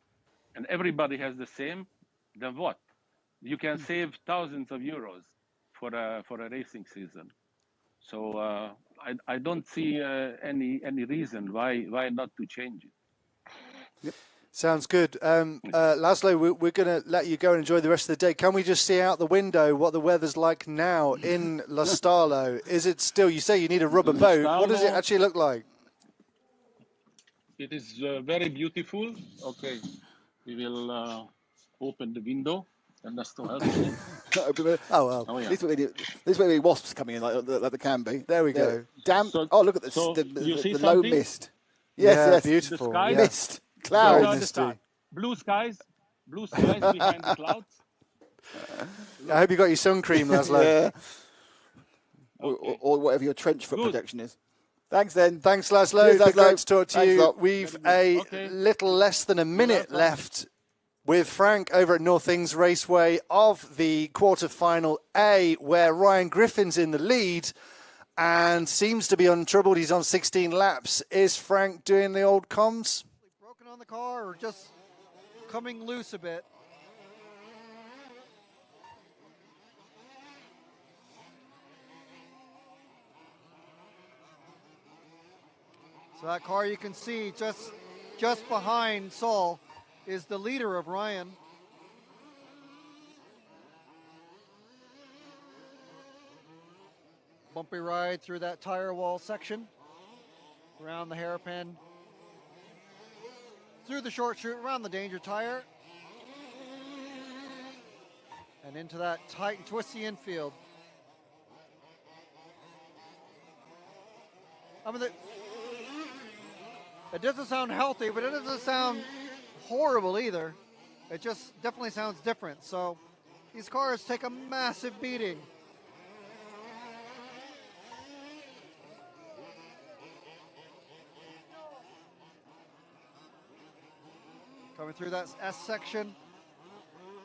Speaker 8: and everybody has the same, then what? You can save thousands of euros for a racing season. So I don't see any reason why not to change it.
Speaker 2: Yep.
Speaker 1: Sounds good. Laszlo, we're going to let you go and enjoy the rest of the day. Can we just see out the window what the weather's like now in Lostallo? Is it still, you say you need a rubber boat. What does it actually look like?
Speaker 8: It is very beautiful. Okay, we will open the window. Ernesto help me.
Speaker 2: Oh, well.
Speaker 8: Oh, yeah.
Speaker 2: This way the wasps coming in like there can be.
Speaker 1: There we go.
Speaker 2: Damn.
Speaker 8: So,
Speaker 2: oh, look at this.
Speaker 8: so
Speaker 2: the low mist. Yes,
Speaker 1: yeah,
Speaker 2: yes.
Speaker 1: Beautiful.
Speaker 8: The sky,
Speaker 2: Mist. Clouds.
Speaker 8: Blue skies behind the clouds.
Speaker 1: I hope you got your sun cream, Laszlo.
Speaker 2: Yeah.
Speaker 8: Okay.
Speaker 2: Or whatever your trench foot protection is. Thanks then.
Speaker 1: Thanks, Laszlo.
Speaker 2: Cheers, Laszlo.
Speaker 1: Great to talk to
Speaker 2: Thanks
Speaker 1: you.
Speaker 2: a lot.
Speaker 1: We've a little less than a minute left with Frank over at North Ings Raceway of the quarterfinal A, where Ryan Griffin's in the lead and seems to be untroubled. He's on 16 laps. Is Frank doing the old comms?
Speaker 5: Broken on the car or just coming loose a bit? So that car you can see just behind Saul is the leader of Ryan. Bumpy ride through that tire wall section, around the hairpin, through the short chute, around the danger tire, and into that tight and twisty infield. I mean, it doesn't sound healthy, but it doesn't sound horrible either. It just definitely sounds different. So these cars take a massive beating. Coming through that S section.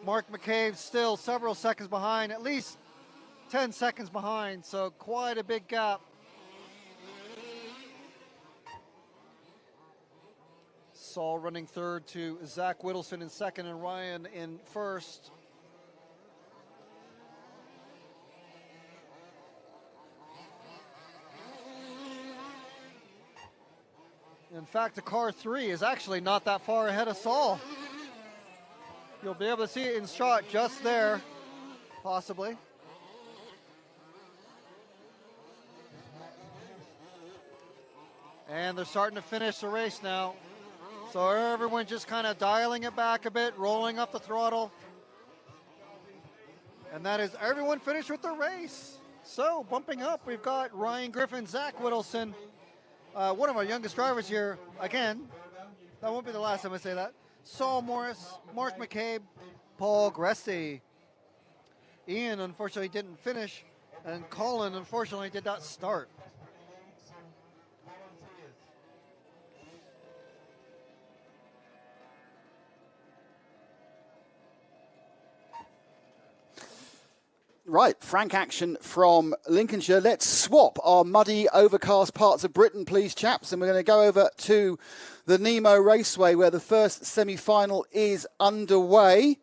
Speaker 5: Mark McCabe still several seconds behind, at least 10 seconds behind, so quite a big gap. Saul running third to Zach Whittleson in second and Ryan in first. In fact, the car 3 is actually not that far ahead of Saul. You'll be able to see it in shot just there, possibly. And they're starting to finish the race now. So everyone just kind of dialing it back a bit, rolling up the throttle. And that is everyone finished with the race. So bumping up, we've got Ryan Griffin, Zach Whittleson, one of our youngest drivers here. Again, that won't be the last time I say that. Saul Morris, Mark McCabe, Paul Gresti. Ian unfortunately didn't finish, and Colin unfortunately did not start.
Speaker 2: Right, frank action from Lincolnshire. Let's swap our muddy, overcast parts of Britain, please, chaps. And we're going to go over to the Nemo Raceway, where the first semi-final is underway.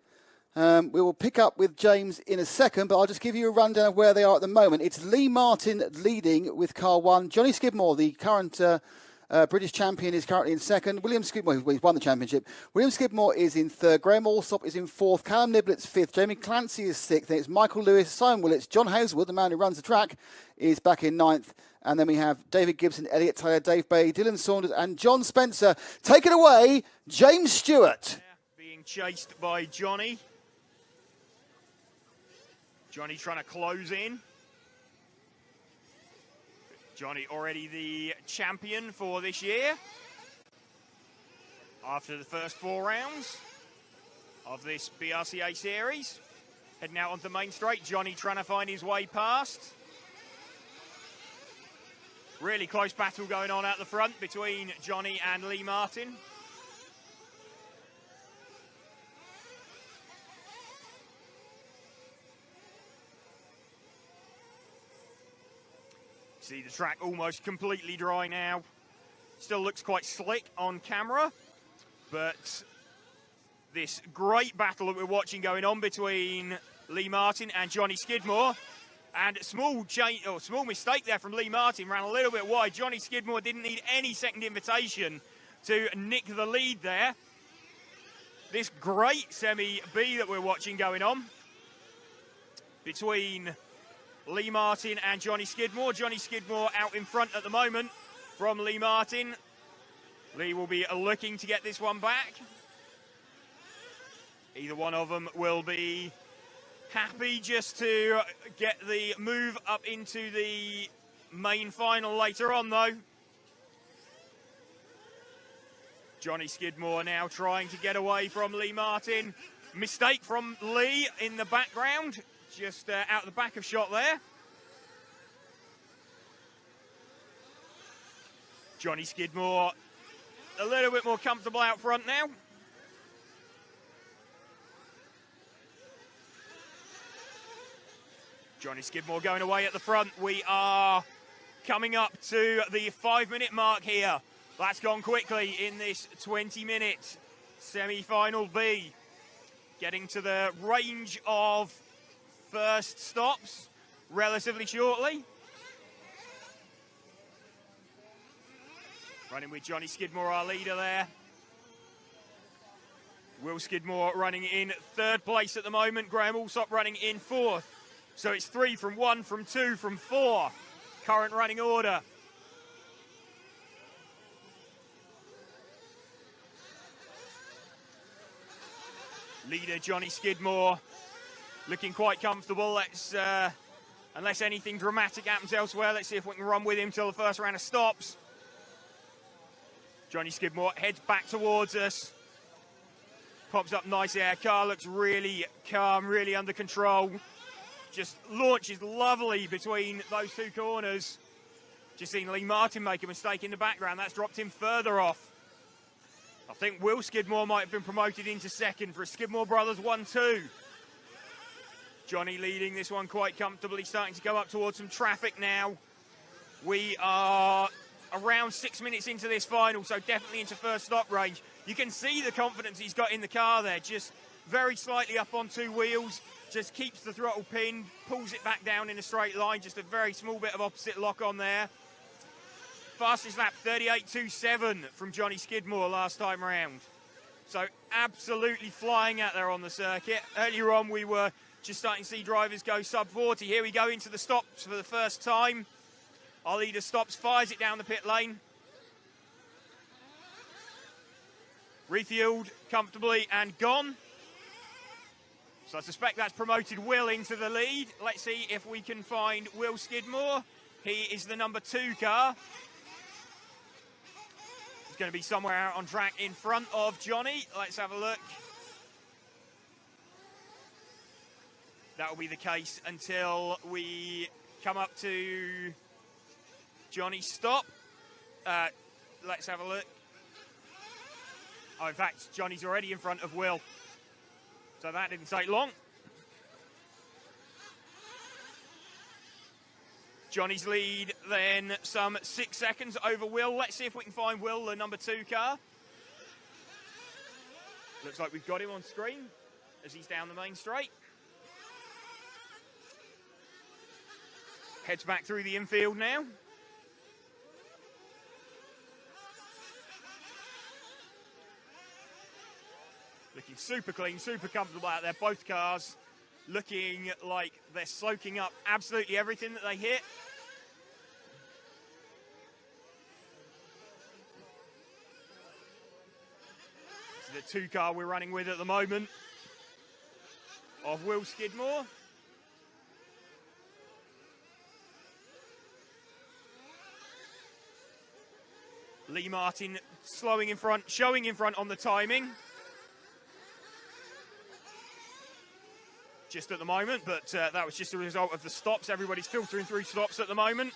Speaker 2: We will pick up with James in a second, but I'll just give you a rundown of where they are at the moment. It's Lee Martin leading with car 1. Johnny Skidmore, the current British champion, is currently in second. William Skidmore, he's won the championship. William Skidmore is in third. Graham Allsop is in fourth. Callum Niblett's fifth. Jamie Clancy is sixth. Then it's Michael Lewis, Simon Willits, John Hazelwood, the man who runs the track, is back in ninth. And then we have David Gibson, Elliot Taylor, Dave Bay, Dylan Saunders, and John Spencer. Take it away, James Stewart.
Speaker 7: Being chased by Johnny. Johnny trying to close in. Johnny already the champion for this year. After the first 4 rounds of this BRCA series. Heading out onto the main straight. Johnny trying to find his way past. Really close battle going on at the front between Johnny and Lee Martin. See the track almost completely dry now. Still looks quite slick on camera, but this great battle that we're watching going on between Lee Martin and Johnny Skidmore. And small mistake there from Lee Martin, ran a little bit wide. Johnny Skidmore didn't need any second invitation to nick the lead there. This great semi-B that we're watching going on between Lee Martin and Johnny Skidmore. Johnny Skidmore out in front at the moment from Lee Martin. Lee will be looking to get this one back. Either one of them will be happy just to get the move up into the main final later on, though. Johnny Skidmore now trying to get away from Lee Martin. Mistake from Lee in the background, just out the back of shot there. Johnny Skidmore a little bit more comfortable out front now. Johnny Skidmore going away at the front. We are coming up to the 5-minute mark here. That's gone quickly in this 20-minute semi-final B. Getting to the range of first stops relatively shortly. Running with Johnny Skidmore, our leader there. Will Skidmore running in 3rd place at the moment. Graham Allsop running in 4th. So it's 3 from 1, from 2, from 4. Current running order. Leader Johnny Skidmore looking quite comfortable. Let's, unless anything dramatic happens elsewhere, let's see if we can run with him till the first round of stops. Johnny Skidmore heads back towards us. Pops up nice AECAR, looks really calm, really under control. Just launches lovely between those 2 corners. Just seen Lee Martin make a mistake in the background. That's dropped him further off. I think Will Skidmore might have been promoted into 2nd for Skidmore Brothers 1-2. Johnny leading this one quite comfortably, starting to go up towards some traffic now. We are around 6 minutes into this final, so definitely into first stop range. You can see the confidence he's got in the car there, just very slightly up on 2 wheels, just keeps the throttle pinned, pulls it back down in a straight line, just a very small bit of opposite lock on there. Fastest lap, 38.27 from Johnny Skidmore last time around. So absolutely flying out there on the circuit. Earlier on, we were just starting to see drivers go sub 40. Here we go into the stops for the first time. Our leader stops, fires it down the pit lane. Refueled comfortably and gone. So I suspect that's promoted Will into the lead. Let's see if we can find Will Skidmore. He is the number 2 car. He's going to be somewhere out on track in front of Johnny. Let's have a look. That will be the case until we come up to Johnny's stop. Let's have a look. Oh, in fact, Johnny's already in front of Will. So that didn't take long. Johnny's lead then some 6 seconds over Will. Let's see if we can find Will, the number 2 car. Looks like we've got him on screen as he's down the main straight. Heads back through the infield now. Looking super clean, super comfortable out there. Both cars looking like they're soaking up absolutely everything that they hit. The 2 car we're running with at the moment of Will Skidmore. Lee Martin slowing in front, showing in front on the timing. Just at the moment, but that was just a result of the stops. Everybody's filtering through stops at the moment.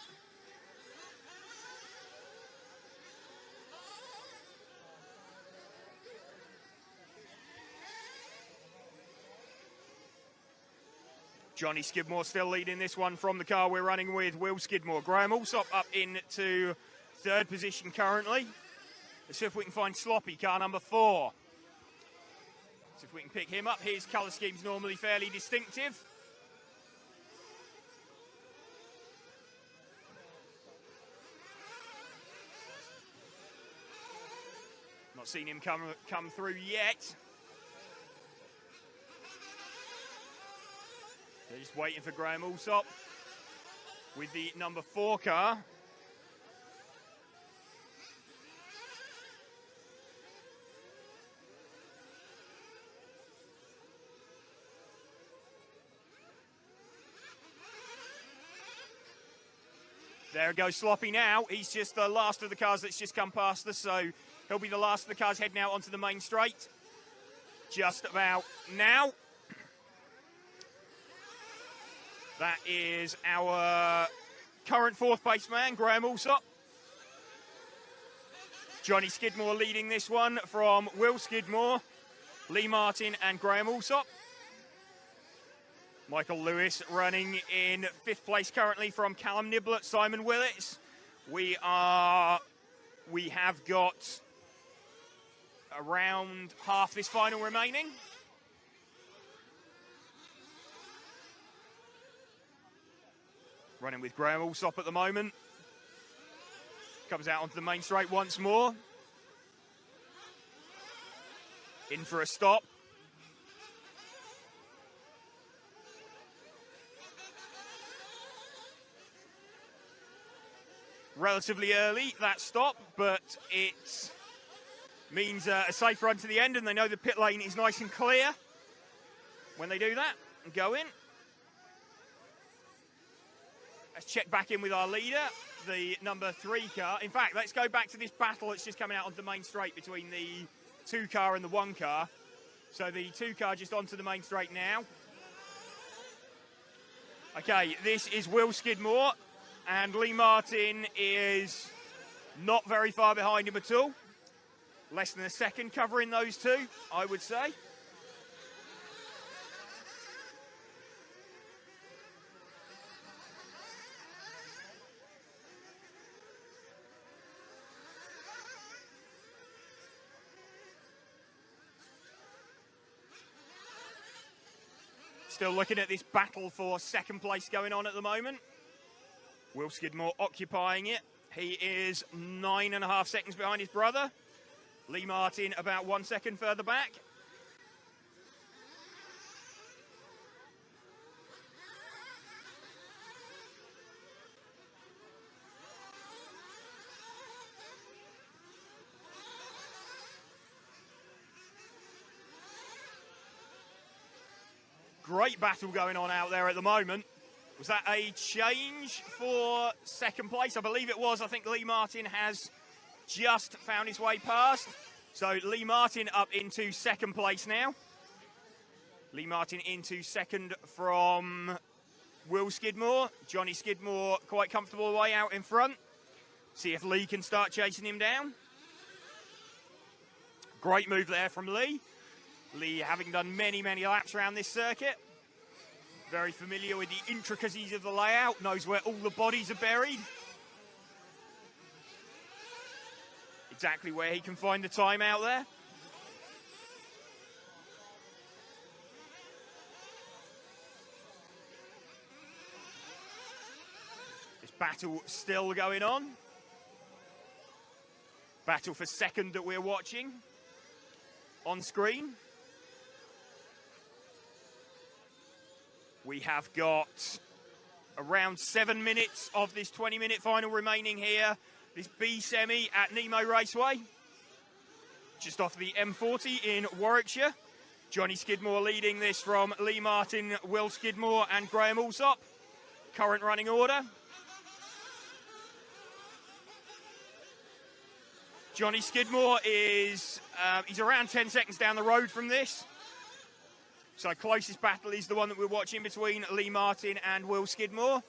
Speaker 7: Johnny Skidmore still leading this one from the car we're running with Will Skidmore. Graham Allsop up into 3rd position currently. Let's see if we can find Sloppy, car number 4. See if we can pick him up. His colour scheme's normally fairly distinctive. Not seen him come through yet. They're just waiting for Graham Allsop with the number 4 car. There goes Sloppy now. He's just the last of the cars that's just come past us, so he'll be the last of the cars heading out onto the main straight. Just about now. That is our current 4th place man, Graham Allsop. Johnny Skidmore leading this one from Will Skidmore, Lee Martin and Graham Allsop. Michael Lewis running in 5th place currently from Callum Niblett, Simon Willits. We have got around half this final remaining. Running with Graham Allsop at the moment. Comes out onto the main straight once more. In for a stop. Relatively early, that stop, but it means a safe run to the end, and they know the pit lane is nice and clear when they do that and go in. Let's check back in with our leader, the number 3 car. In fact, let's go back to this battle that's just coming out onto the main straight between the 2 car and the 1 car. So the 2 car just onto the main straight now. Okay, this is Will Skidmore, and Lee Martin is not very far behind him at all. Less than a second covering those 2, I would say. Still looking at this battle for 2nd place going on at the moment. Will Skidmore occupying it. He is 9.5 seconds behind his brother. Lee Martin about 1 second further back. Great battle going on out there at the moment. Was that a change for 2nd place? I believe it was. I think Lee Martin has just found his way past. So Lee Martin up into 2nd place now. Lee Martin into 2nd from Will Skidmore. Johnny Skidmore quite comfortable way out in front. See if Lee can start chasing him down. Great move there from Lee. Lee having done many, many laps around this circuit. Very familiar with the intricacies of the layout, knows where all the bodies are buried. Exactly where he can find the time out there. This battle still going on. Battle for 2nd that we're watching on screen. We have got around 7 minutes of this 20-minute final remaining here. This B semi at Nemo Raceway. just off the M40 in Warwickshire. Johnny Skidmore leading this from Lee Martin, Will Skidmore and Graham Alsop. Current running order. Johnny Skidmore is he's around 10 seconds down the road from this. So closest battle is the one that we're watching between Lee Martin and Will Skidmore.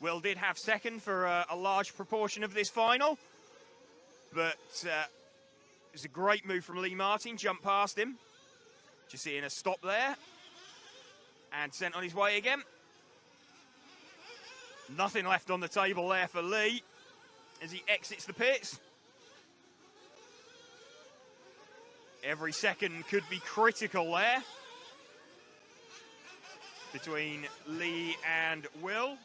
Speaker 7: Will did have second for a large proportion of this final. But it's a great move from Lee Martin, jumped past him. Just seeing a stop there. And sent on his way again. Nothing left on the table there for Lee as he exits the pits. Every second could be critical there between Lee and Will.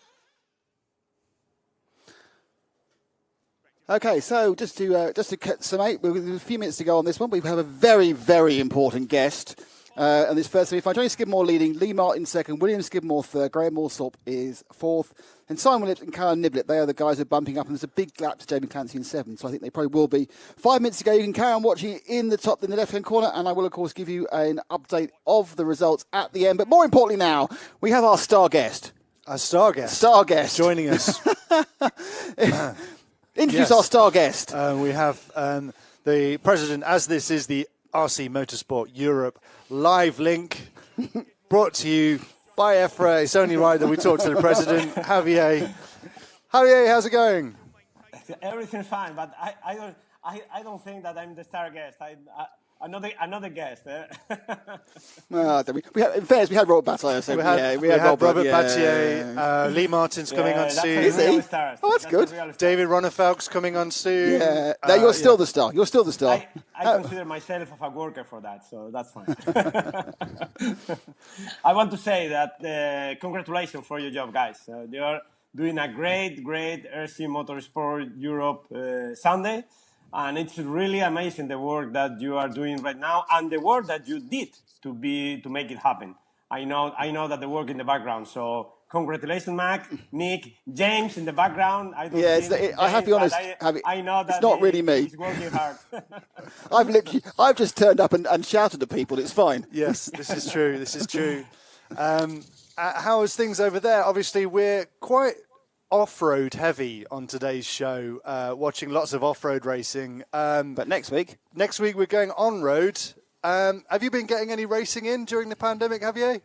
Speaker 2: Okay, so just to summate, with a few minutes to go on this one, we have a very, very important guest. And this first semi-final, Johnny Skidmore leading, Lee Martin second, William Skidmore third, Graham Alsop is fourth, and Simon Lips and Karen Niblett, they are the guys who are bumping up, and there's a big gap to Jamie Clancy in seventh, so I think they probably will be. 5 minutes to go, you can carry on watching in the left-hand corner, and I will, of course, give you an update of the results at the end. But more importantly now, we have our star guest.
Speaker 1: Our star guest.
Speaker 2: Star guest.
Speaker 1: Joining us.
Speaker 2: Introduce our star guest.
Speaker 1: We have the president, as this is the RC Motorsport Europe live link, brought to you by EFRA. It's only right that we talk to the president, Javier. Javier, how's it going?
Speaker 11: Everything's fine, but I don't think that I'm the star guest. Another guest.
Speaker 2: We had, in fairness, we had Robert Battier. So
Speaker 1: we had Robert Battier. Lee Martin's coming on soon.
Speaker 2: Is he? Oh, that's good.
Speaker 1: David Ronnefelk's coming on soon.
Speaker 2: Yeah. No, you're still the star. You're still the star.
Speaker 11: I consider myself a worker for that, so that's fine. I want to say that congratulations for your job, guys. You are doing a great RC Motorsport Europe Sunday. And it's really amazing the work that you are doing right now and the work that you did to make it happen. I know that the work in the background. So congratulations, Mac, Nick, James in the background. I
Speaker 2: have to be honest.
Speaker 11: I know that
Speaker 2: it's not really me.
Speaker 11: He's working hard.
Speaker 2: I've just turned up and shouted at people. It's fine.
Speaker 1: Yes, this is true. This is true. How is things over there? Obviously, we're quite off-road heavy on today's show, watching lots of off-road racing.
Speaker 2: But next week
Speaker 1: we're going on-road. Have you been getting any racing in during the pandemic, Javier?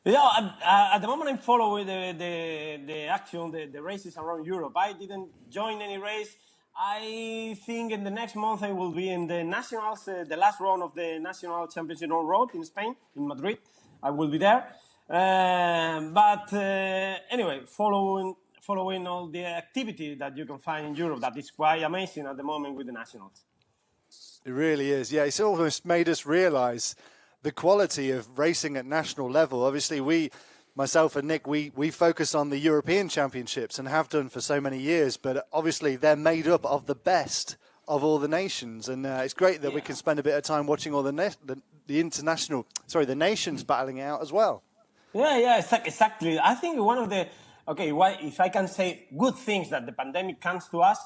Speaker 11: Yeah, at the moment I'm following the action, the races around Europe. I didn't join any race. I think in the next month I will be in the nationals, the last round of the national championship on road in Spain, in Madrid. I will be there. But anyway, following all the activity that you can find in Europe, that is quite amazing at the moment with the nationals.
Speaker 1: It really is. Yeah, it's almost made us realise the quality of racing at national level. Obviously, myself and Nick, we focus on the European Championships and have done for so many years, but obviously they're made up of the best of all the nations, and it's great that we can spend a bit of time watching all the nations battling it out as well.
Speaker 11: Yeah, exactly. I think one of the, if I can say good things that the pandemic comes to us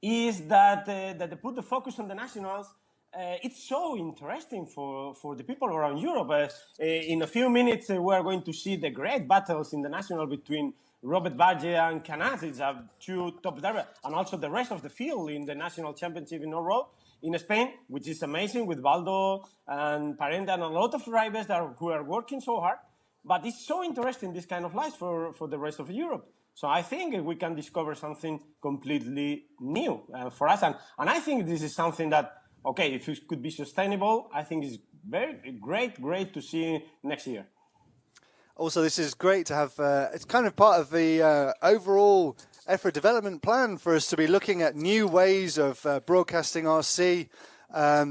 Speaker 11: is that they put the focus on the nationals. It's so interesting for the people around Europe. In a few minutes, we are going to see the great battles in the national between Robert Badge and Canas. It's two top drivers, and also the rest of the field in the national championship in road in Spain, which is amazing with Baldo and Parenda and a lot of drivers who are working so hard. But it's so interesting, this kind of life for the rest of Europe. So I think we can discover something completely new for us. And I think this is something that, if it could be sustainable, I think it's very great to see next year.
Speaker 1: Also, this is great to have, it's kind of part of the overall effort development plan for us to be looking at new ways of broadcasting RC.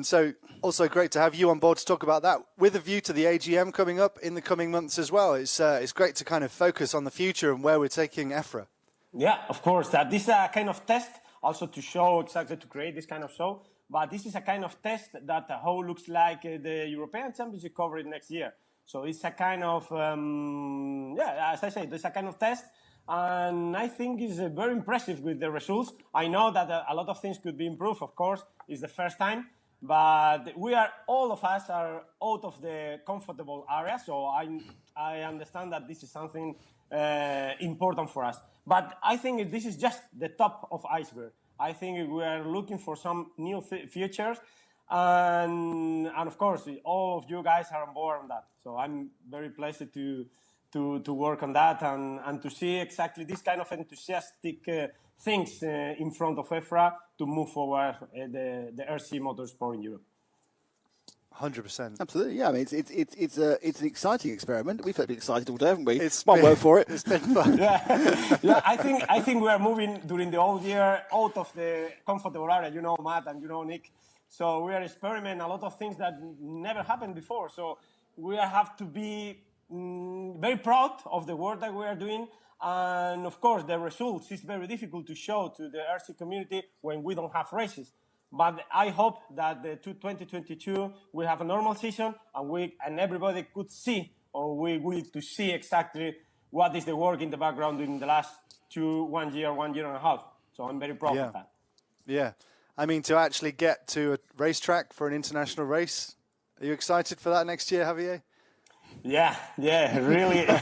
Speaker 1: So also great to have you on board to talk about that with a view to the AGM coming up in the coming months as well. It's great to kind of focus on the future and where we're taking EFRA.
Speaker 11: Yeah, of course. This is a kind of test also to show exactly to create this kind of show. But this is a kind of test that how looks like the European Championship coverage next year. So it's a kind of, as I said, it's a kind of test. And I think it's very impressive with the results. I know that a lot of things could be improved, of course. It's the first time. But all of us are out of the comfortable area, so I understand that this is something important for us. But I think this is just the top of iceberg. I think we are looking for some new features, and of course, all of you guys are on board on that. So I'm very pleased to work on that and to see exactly this kind of enthusiastic things in front of EFRA to move forward the RC Motorsport in Europe.
Speaker 1: 100%.
Speaker 2: Absolutely, yeah. I mean, it's an exciting experiment. We've been excited all day, haven't we? It's one word for it.
Speaker 1: It's been fun.
Speaker 11: Yeah. I think we are moving during the whole year out of the comfortable area. You know, Matt, and you know, Nick. So we are experimenting a lot of things that never happened before. So we have to be very proud of the work that we are doing. And of course, the results is very difficult to show to the RC community when we don't have races. But I hope that the 2022 will have a normal season, and everybody could see, or we will to see exactly what is the work in the background in the last 1 year and a half. So I'm very proud of that.
Speaker 1: Yeah, I mean, to actually get to a racetrack for an international race, are you excited for that next year, Javier?
Speaker 11: Yeah, really.
Speaker 1: I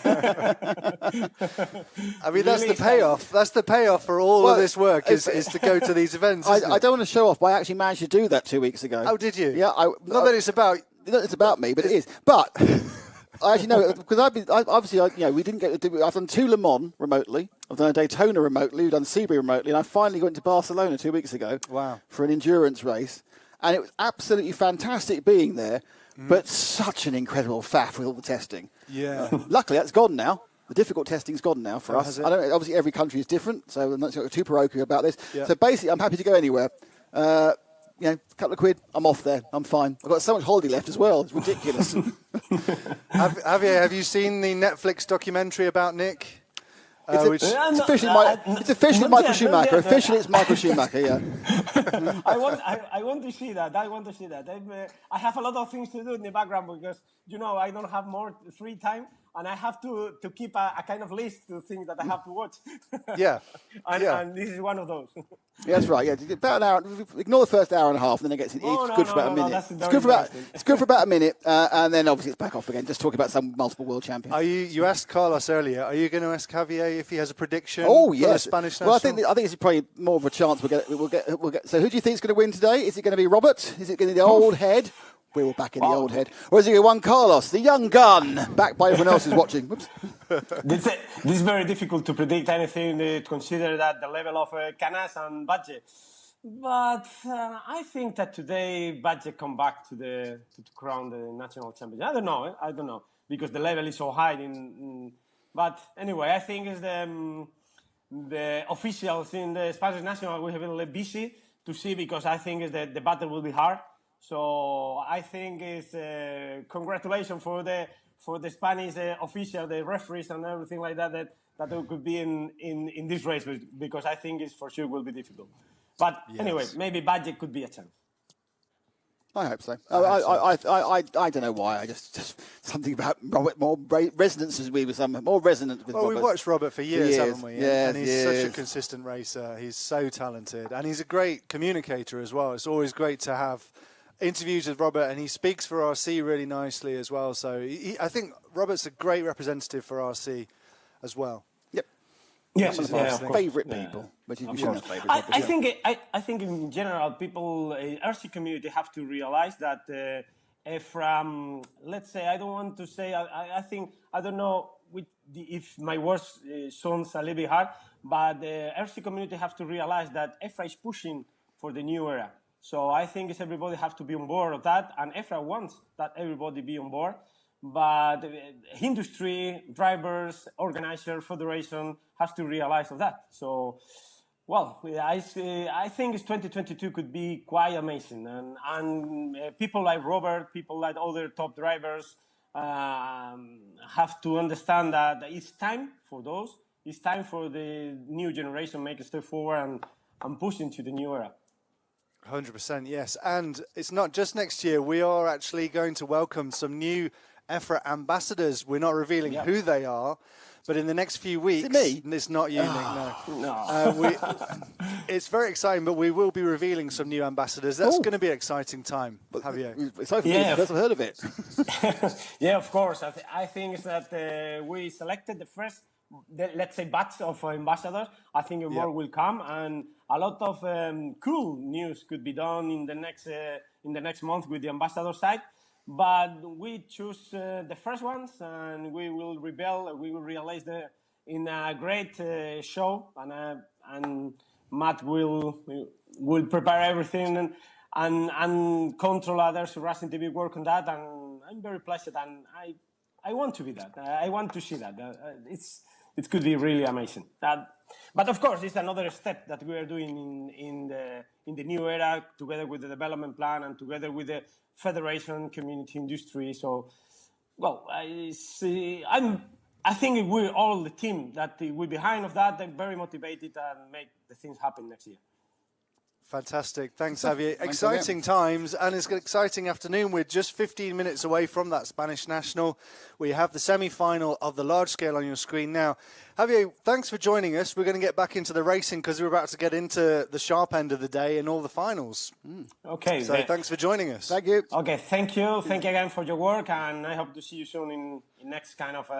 Speaker 1: mean, that's the payoff. That's the payoff for all of this work is to go to these events.
Speaker 2: I don't want to show off, but I actually managed to do that 2 weeks ago.
Speaker 1: Oh, did you?
Speaker 2: Yeah.
Speaker 1: Not that it's about.
Speaker 2: It's about me, but it is. But I actually know because we didn't get to do. I've done 2 Le Mans remotely. I've done a Daytona remotely. We've done Sebring remotely, and I finally went to Barcelona 2 weeks ago.
Speaker 1: Wow.
Speaker 2: For an endurance race, and it was absolutely fantastic being there. But such an incredible faff with all the testing.
Speaker 1: Yeah.
Speaker 2: Luckily, that's gone now. The difficult testing's gone now for us. I don't. Obviously, every country is different, so I'm not too parochial about this.
Speaker 1: Yeah.
Speaker 2: So basically, I'm happy to go anywhere. A couple of quid, I'm off there. I'm fine. I've got so much holiday left as well. It's ridiculous.
Speaker 1: Have you seen the Netflix documentary about Nick?
Speaker 2: It's officially Michael Schumacher. Officially, it's Michael Schumacher. Yeah.
Speaker 11: I want to see that. I have a lot of things to do in the background because I don't have more free time, and I have to keep a kind of list of things that I have to watch.
Speaker 1: Yeah.
Speaker 11: And this is one of those.
Speaker 2: Yeah, that's right. Yeah, about an hour. Ignore the first hour and a half, and then it gets it's good for about a minute. It's good for about a minute, and then obviously it's back off again. Just talk about some multiple world champions.
Speaker 1: You asked Carlos earlier. Are you going to ask Javier if he has a prediction?
Speaker 2: Oh yes.
Speaker 1: For the Spanish national?
Speaker 2: Well, I think it's probably more of a chance we'll get. So who do you think is going to win today? Is it going to be Robert? Is it going to be the old head? We're all back in the old head. Or is it Juan Carlos, the young gun, backed by everyone else who's watching? Whoops.
Speaker 11: This is very difficult to predict anything, consider that the level of Canas and Budget. But I think that today Budget come back to crown the national champion. I don't know, because the level is so high. But anyway, I think it's the officials in the Spanish national will have been a little busy to see, because I think the battle will be hard. So I think it's congratulations for the Spanish official, the referees and everything like that it could be in this race, because I think it's for sure will be difficult. But anyway, maybe Budget could be a chance.
Speaker 2: I hope so. I don't know why. I just something about Robert, more resonance with some more resonant with Robert.
Speaker 1: We've watched Robert for years, haven't we?
Speaker 2: Yes,
Speaker 1: and he's such a consistent racer. He's so talented, and he's a great communicator as well. It's always great to have interviews with Robert, and he speaks for RC really nicely as well. So I think Robert's a great representative for RC as well.
Speaker 2: Yep.
Speaker 11: Yes,
Speaker 2: one of our favourite people. Which is
Speaker 11: I think in general, people, RC community have to realize that from, let's say, I don't want to say, I think, I don't know if my words sounds a little bit hard, but the RC community have to realize that EFRA is pushing for the new era. So I think everybody have to be on board of that, and EFRA wants that everybody be on board. But industry, drivers, organizer, federation has to realize of that. So, well, I think 2022 could be quite amazing, and people like Robert, people like other top drivers have to understand that it's time for those. It's time for the new generation make a step forward and push into the new era.
Speaker 1: 100%, yes. And it's not just next year. We are actually going to welcome some new EFRA ambassadors. We're not revealing who they are, but in the next few weeks...
Speaker 2: Is it me?
Speaker 1: It's not you, Nick, no. It's very exciting, but we will be revealing some new ambassadors. That's going to be an exciting time, Javier.
Speaker 2: It's over me, first I've heard of it.
Speaker 11: Yeah, of course. I think that we selected the first, let's say, batch of ambassadors. I think more will come, and a lot of cool news could be done in the next month with the ambassador side. But we choose the first ones, and we will realize in a great show, and Matt will prepare everything and control others. Racing TV work on that, and I'm very pleased, and I want to be that. I want to see that. It could be really amazing. But of course, it's another step that we are doing in the new era, together with the development plan and together with the federation, community, industry. So, well, I think we're all the team that we're behind of that. They're very motivated and make the things happen next year.
Speaker 1: Fantastic. Thanks, Javier. Exciting times, and it's an exciting afternoon. We're just 15 minutes away from that Spanish National. We have the semi-final of the large scale on your screen now. Javier, thanks for joining us. We're going to get back into the racing because we're about to get into the sharp end of the day and all the finals.
Speaker 11: Okay.
Speaker 1: So thanks for joining us.
Speaker 2: Thank you.
Speaker 11: Okay, thank you. Thank you again for your work, and I hope to see you soon in next kind of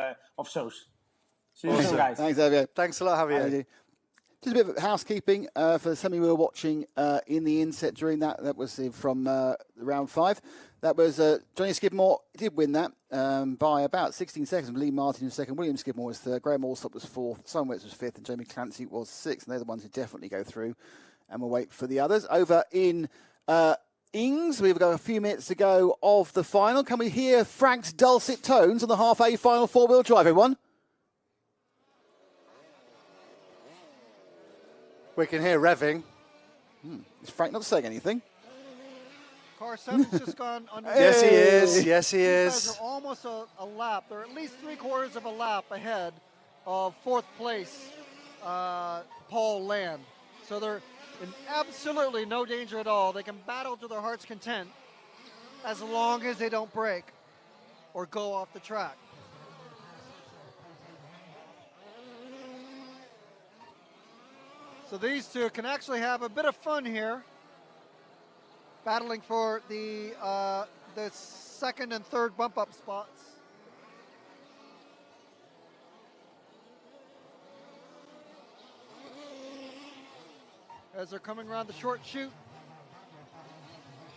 Speaker 11: shows. See you soon, guys.
Speaker 2: Thanks, Javier.
Speaker 1: Thanks a lot, Javier.
Speaker 2: Just a bit of housekeeping for the semi we were watching in the inset during that. That was from round 5. That was Johnny Skidmore did win that by about 16 seconds. Lee Martin was second, William Skidmore was third, Graham Allsop was fourth, Simon Witts was fifth, and Jamie Clancy was sixth. And they're the ones who definitely go through. And we'll wait for the others. Over in Ings, we've got a few minutes to go of the final. Can we hear Frank's dulcet tones on the half A final four-wheel drive, everyone?
Speaker 1: We can hear revving.
Speaker 2: Is Frank not saying anything?
Speaker 5: Car 7's just gone under.
Speaker 1: Yes, he is. Yes, he is.
Speaker 5: These guys are almost a lap. They're at least 3/4 of a lap ahead of 4th place Paul Land. So they're in absolutely no danger at all. They can battle to their heart's content as long as they don't break or go off the track. So these two can actually have a bit of fun here, battling for the second and third bump-up spots. As they're coming around the short chute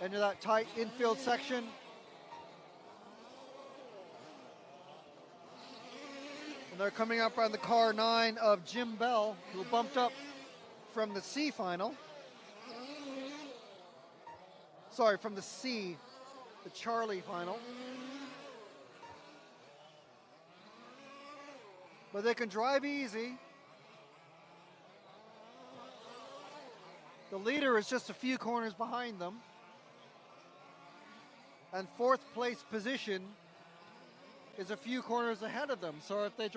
Speaker 5: into that tight infield section. And they're coming up on the car 9 of Jim Bell, who bumped up from the C final. Sorry, from the C, the Charlie final. But they can drive easy. The leader is just a few corners behind them. And 4th place position is a few corners ahead of them. So if they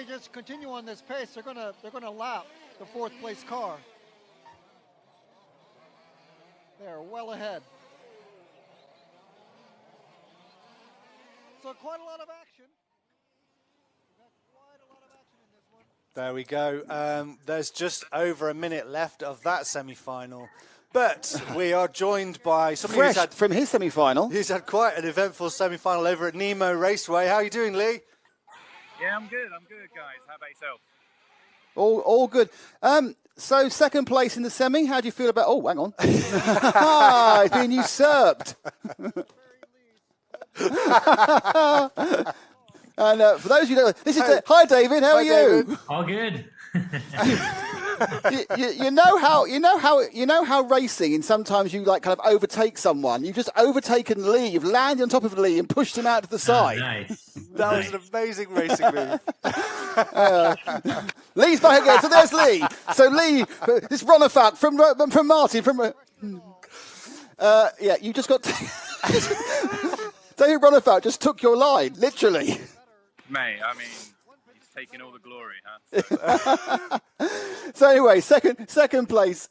Speaker 5: just continue on this pace, they're gonna lap the 4th place car. They're well ahead. So quite a lot of action.
Speaker 1: There we go. There's just over a minute left of that semi-final. But we are joined by somebody who's had,
Speaker 2: from his semi-final.
Speaker 1: He's had quite an eventful semi-final over at Nemo Raceway. How are you doing, Lee?
Speaker 12: Yeah, I'm good, guys. How about yourself?
Speaker 2: All good. So second place in the semi. How do you feel about? Oh, hang on. It's been usurped. And for those of you who don't know, this is hi David. How are you?
Speaker 12: David. All good.
Speaker 2: you know how racing, and sometimes you like kind of overtake someone. You've just overtaken Lee. You've landed on top of Lee and pushed him out to the side.
Speaker 12: Nice.
Speaker 1: That was an amazing racing move.
Speaker 2: Lee's back again. So there's Lee. So Lee, this runabout from Martin yeah, you just got David Runabout just took your line, literally.
Speaker 12: Mate, I mean, he's taking all the glory, huh?
Speaker 2: So anyway, second place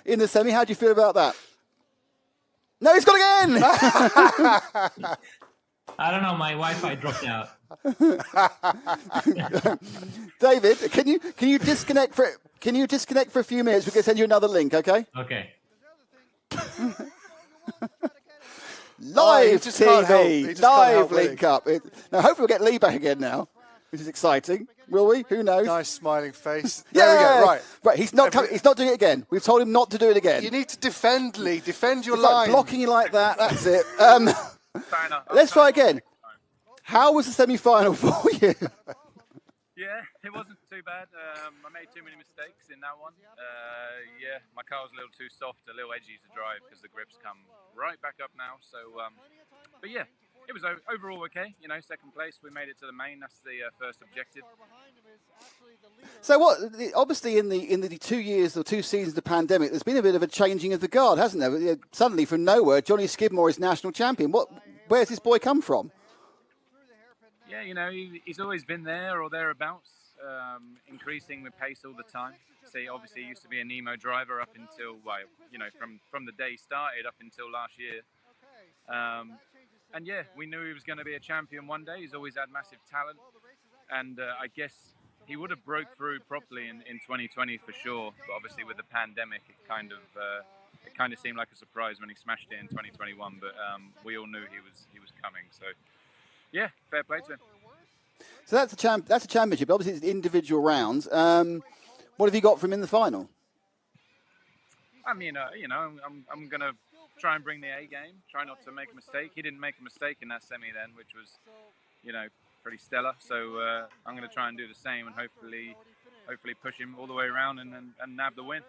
Speaker 2: in the semi. How do you feel about that? No, he's got it again.
Speaker 13: I don't know. My Wi-Fi dropped out.
Speaker 2: David, can you disconnect for a few minutes? We can send you another link, okay?
Speaker 13: Okay.
Speaker 2: Live
Speaker 1: just can't help. He
Speaker 2: TV,
Speaker 1: just can't help
Speaker 2: live link up. Now, hopefully we'll get Lee back again now, which is exciting. Will we? Who knows?
Speaker 1: Nice smiling face. There we go. Right.
Speaker 2: He's not coming. He's not doing it again. We've told him not to do it again.
Speaker 1: You need to defend, Lee. Defend your
Speaker 2: It's like
Speaker 1: line.
Speaker 2: blocking you like that. That's it. Let's try again. How was the semi-final for you?
Speaker 12: Yeah, it wasn't too bad. I made too many mistakes in that one. Yeah, my car was a little too soft, a little edgy to drive because the grips come right back up now. So, but yeah, it was overall okay. You know, second place. We made it to the main. That's the first objective.
Speaker 2: So what? Obviously, in the 2 years or 2 seasons of the pandemic, there's been a bit of a changing of the guard, hasn't there? Suddenly, from nowhere, Johnny Skidmore is national champion. Where's this boy come from?
Speaker 12: Yeah, you know, he's always been there or thereabouts, increasing with pace all the time. So obviously he used to be a Nemo driver up until, well, you know, from the day he started up until last year. And yeah, we knew he was going to be a champion one day. He's always had massive talent. And I guess he would have broke through properly in 2020 for sure. But obviously with the pandemic, it kind of seemed like a surprise when he smashed it in 2021. But we all knew he was coming. So yeah, fair play to him.
Speaker 2: So that's a championship. Obviously, it's individual rounds. What have you got from in the final?
Speaker 12: I mean, you know, I'm going to try and bring the A game, try not to make a mistake. He didn't make a mistake in that semi then, which was, you know, pretty stellar. So I'm going to try and do the same and hopefully push him all the way around and nab the win.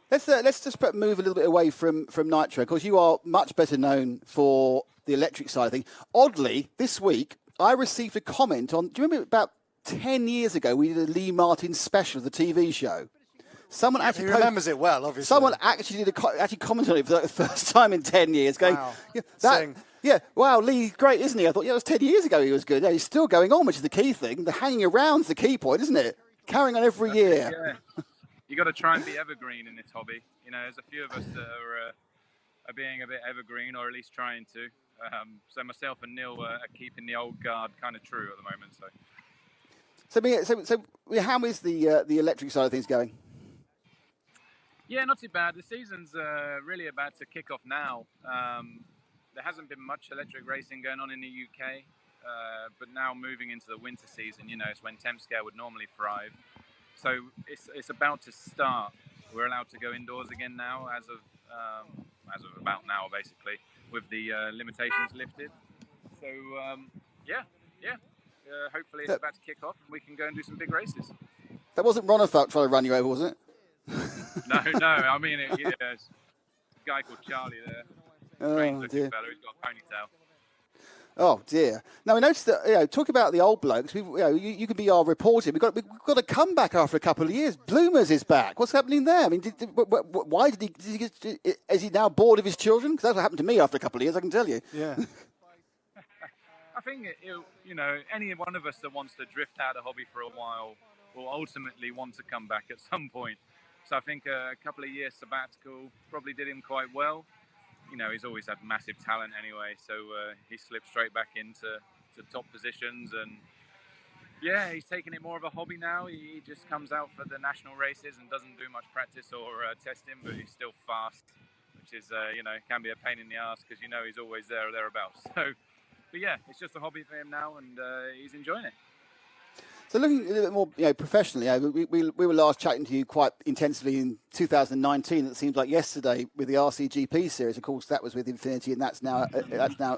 Speaker 2: Let's just move a little bit away from Nitro, because you are much better known for the electric side of things. Oddly, this week, I received a comment on, do you remember about 10 years ago, we did a Lee Martin special of the TV show? Someone actually
Speaker 1: he remembers it well, obviously.
Speaker 2: Someone actually commented on it for the first time in 10 years, going,
Speaker 1: wow.
Speaker 2: Wow, Lee's great, isn't he? I thought, it was 10 years ago he was good. Yeah, he's still going on, which is the key thing. The hanging around's the key point, isn't it? Carrying on every year.
Speaker 12: Yeah. You got to try and be evergreen in this hobby. You know, there's a few of us that are being a bit evergreen, or at least trying to. So myself and Neil are keeping the old guard kind of true at the moment.
Speaker 2: So how is the electric side of things going?
Speaker 12: Yeah, not too bad. The season's really about to kick off now. There hasn't been much electric racing going on in the UK, but now moving into the winter season, you know, it's when temp scale would normally thrive. So it's about to start. We're allowed to go indoors again now, as of about now, basically, with the limitations lifted. So hopefully it's about to kick off, and we can go and do some big races.
Speaker 2: That wasn't Ronafuck trying to run you over, was it?
Speaker 12: No. I mean, it's a guy called Charlie there.
Speaker 2: Oh, dear.
Speaker 12: Fella. He's got a ponytail.
Speaker 2: Oh dear! Now we noticed that talk about the old blokes. You can be our reporter. We've got a comeback after a couple of years. Bloomers is back. What's happening there? I mean, why did he? Is he now bored of his children? Because that's what happened to me after a couple of years. I can tell you.
Speaker 1: Yeah.
Speaker 12: I think you know, any one of us that wants to drift out of hobby for a while will ultimately want to come back at some point. So I think a couple of years sabbatical probably did him quite well. You know, he's always had massive talent anyway, so he slipped straight back into top positions, and yeah, he's taking it more of a hobby now. He just comes out for the national races and doesn't do much practice or testing, but he's still fast, which is you know, can be a pain in the ass because you know he's always there or thereabouts. So, but yeah, it's just a hobby for him now, and he's enjoying it.
Speaker 2: So looking a little bit more, professionally, we were last chatting to you quite intensively in 2019. It seems like yesterday with the RCGP series. Of course, that was with Infinity, and that's now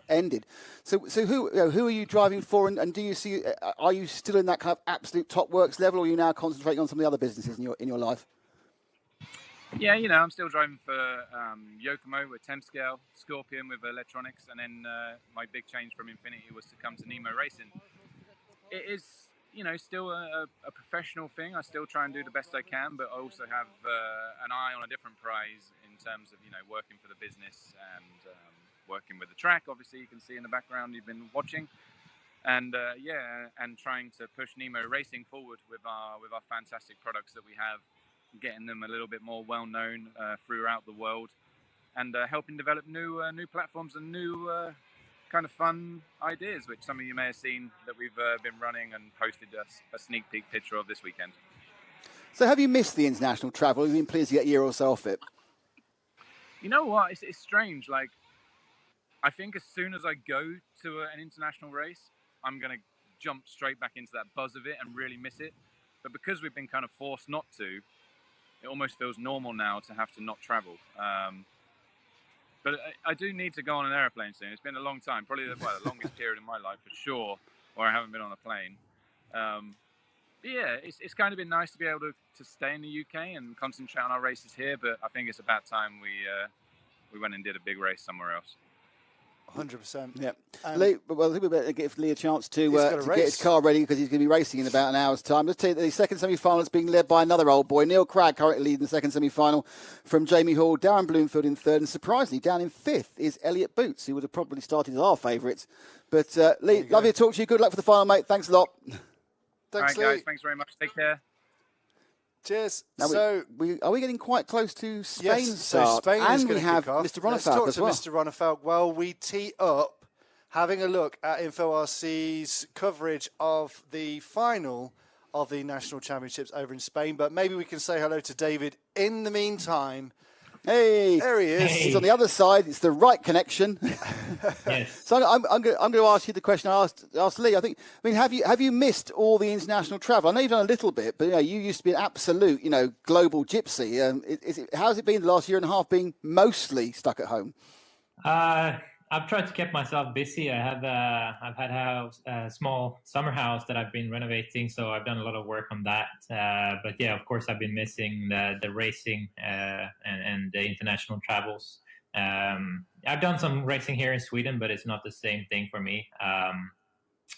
Speaker 2: ended. So who are you driving for, and do you see? Are you still in that kind of absolute top works level, or are you now concentrating on some of the other businesses in your life?
Speaker 12: Yeah, you know, I'm still driving for Yokomo with temp scale, Scorpion with electronics, and then my big change from Infinity was to come to Nemo Racing. It is, you know, still a professional thing. I still try and do the best I can, but I also have an eye on a different prize in terms of, you know, working for the business and working with the track. Obviously, you can see in the background you've been watching, and and trying to push Nemo Racing forward with our fantastic products that we have, getting them a little bit more well known throughout the world. and helping develop new platforms and new kind of fun ideas, which some of you may have seen that we've been running and posted a sneak peek picture of this weekend.
Speaker 2: So have you missed the international travel? Have you been pleased to get a year or so off it?
Speaker 12: You know what? It's strange. Like, I think as soon as I go to an international race, I'm going to jump straight back into that buzz of it and really miss it. But because we've been kind of forced not to, it almost feels normal now to have to not travel. But I do need to go on an airplane soon. It's been a long time, probably the longest period in my life for sure, where I haven't been on a plane. Yeah, it's kind of been nice to be able to stay in the UK and concentrate on our races here. But I think it's about time we went and did a big race somewhere else.
Speaker 1: 100%.
Speaker 2: Yeah. Lee, well, I think we better give Lee a chance to get his car ready because he's going to be racing in about an hour's time. Let's take the second semi-final is being led by another old boy. Neil Cragg currently leading the second semi-final from Jamie Hall. Darren Bloomfield in third. And surprisingly, down in fifth is Elliot Boots, who would have probably started as our favourites. But Lee, lovely to talk to you. Good luck for the final, mate. Thanks a lot.
Speaker 1: Thanks,
Speaker 12: All right, guys. Thanks very much. Take care.
Speaker 1: Cheers.
Speaker 2: Now are we getting quite close to Spain's
Speaker 1: Yes,
Speaker 2: start?
Speaker 1: so Spain
Speaker 2: and
Speaker 1: is
Speaker 2: we
Speaker 1: going to
Speaker 2: have
Speaker 1: kick off.
Speaker 2: Mr. Ronefalk
Speaker 1: Let's talk
Speaker 2: as
Speaker 1: to
Speaker 2: well.
Speaker 1: Mr. Ronefalk. Well, we tee up having a look at InfoRC's coverage of the final of the National Championships over in Spain. But maybe we can say hello to David in the meantime.
Speaker 2: Hey,
Speaker 1: there he is.
Speaker 2: He's on the other side. It's the right connection.
Speaker 13: Yes.
Speaker 2: So I'm going to ask you the question I asked Lee. I mean, have you missed all the international travel? I know you've done a little bit, but you used to be an absolute, global gypsy. How's it been the last year and a half, being mostly stuck at home?
Speaker 13: I've tried to keep myself busy. I've had a small summer house that I've been renovating, so I've done a lot of work on that. But yeah, of course, I've been missing the racing and the international travels. I've done some racing here in Sweden, but it's not the same thing for me.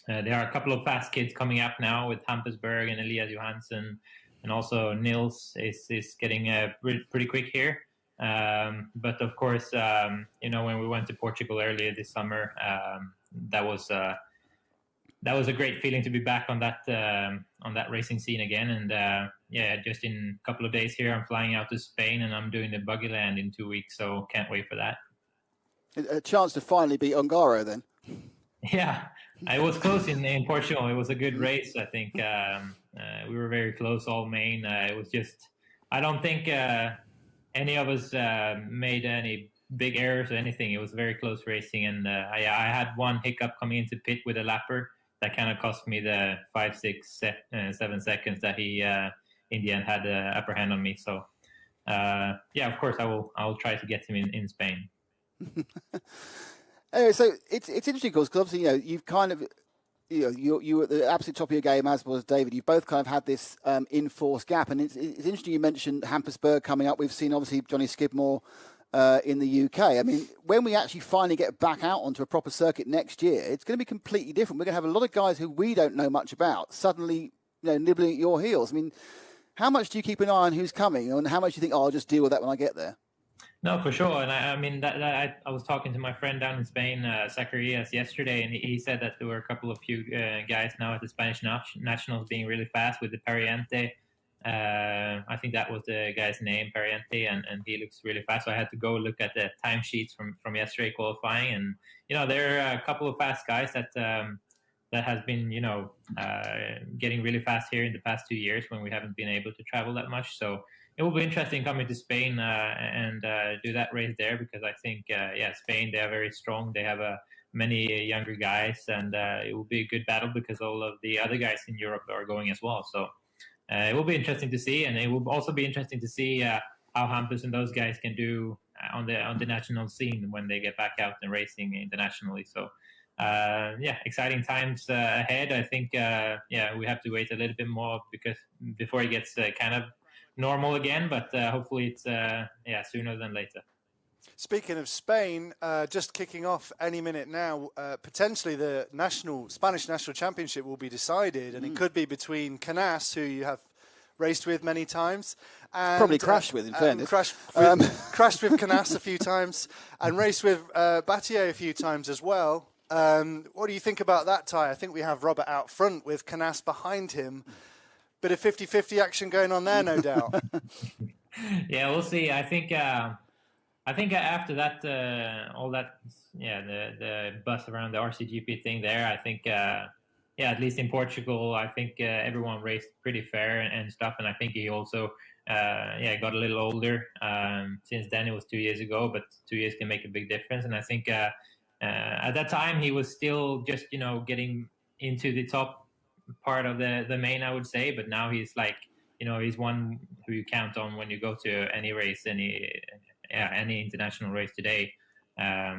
Speaker 13: There are a couple of fast kids coming up now with Hampusberg and Elias Johansson, and also Nils is getting pretty quick here. But of course, when we went to Portugal earlier this summer, that was a great feeling to be back on that racing scene again. And just in a couple of days here, I'm flying out to Spain and I'm doing the Buggy Land in 2 weeks. So can't wait for that.
Speaker 2: A chance to finally beat Ongaro then.
Speaker 13: Yeah, I was close in Portugal. It was a good race. I think we were very close all main. It was just, I don't think any of us made any big errors or anything. It was very close racing, and I had one hiccup coming into pit with a lapper that kind of cost me the 5, 6, 7 seconds that he in the end had the upper hand on me. So of course I will try to get him in Spain.
Speaker 2: Anyway, so it's interesting because obviously you've kind of you were at the absolute top of your game, as was David. You've both kind of had this enforced gap. And it's interesting you mentioned Hampusberg coming up. We've seen, obviously, Johnny Skidmore in the UK. I mean, when we actually finally get back out onto a proper circuit next year, it's going to be completely different. We're going to have a lot of guys who we don't know much about suddenly nibbling at your heels. I mean, how much do you keep an eye on who's coming? And how much do you think, I'll just deal with that when I get there?
Speaker 13: No, for sure. And I mean, I was talking to my friend down in Spain, Zacharias, yesterday, and he said that there were a few guys now at the Spanish Nationals being really fast with the Pariente. I think that was the guy's name, Pariente, and he looks really fast. So I had to go look at the timesheets from yesterday qualifying. And, there are a couple of fast guys that has been, getting really fast here in the past 2 years when we haven't been able to travel that much. So it will be interesting coming to Spain and do that race there, because I think, Spain, they are very strong. They have many younger guys, and it will be a good battle because all of the other guys in Europe are going as well. So it will be interesting to see, and it will also be interesting to see how Hampus and those guys can do on the national scene when they get back out and racing internationally. So exciting times ahead. I think we have to wait a little bit more before it gets kind of normal again, but hopefully it's sooner than later.
Speaker 1: Speaking of Spain, just kicking off any minute now, potentially the Spanish National Championship will be decided, and it could be between Canas, who you have raced with many times, and
Speaker 2: probably crashed with, in fairness.
Speaker 1: Crashed with Canas a few times, and raced with Battier a few times as well. What do you think about that, Ty? I think we have Robert out front with Canas behind him. Bit of 50-50 action going on there, no doubt.
Speaker 13: Yeah, we'll see. I think I think after that, all that, the buzz around the RCGP thing there, I think, at least in Portugal, I think everyone raced pretty fair and stuff. And I think he also, got a little older. Since then, it was 2 years ago, but 2 years can make a big difference. And I think at that time, he was still just, getting into the top part of the main, I would say. But now he's like, he's one who you count on when you go to any race, any international race today.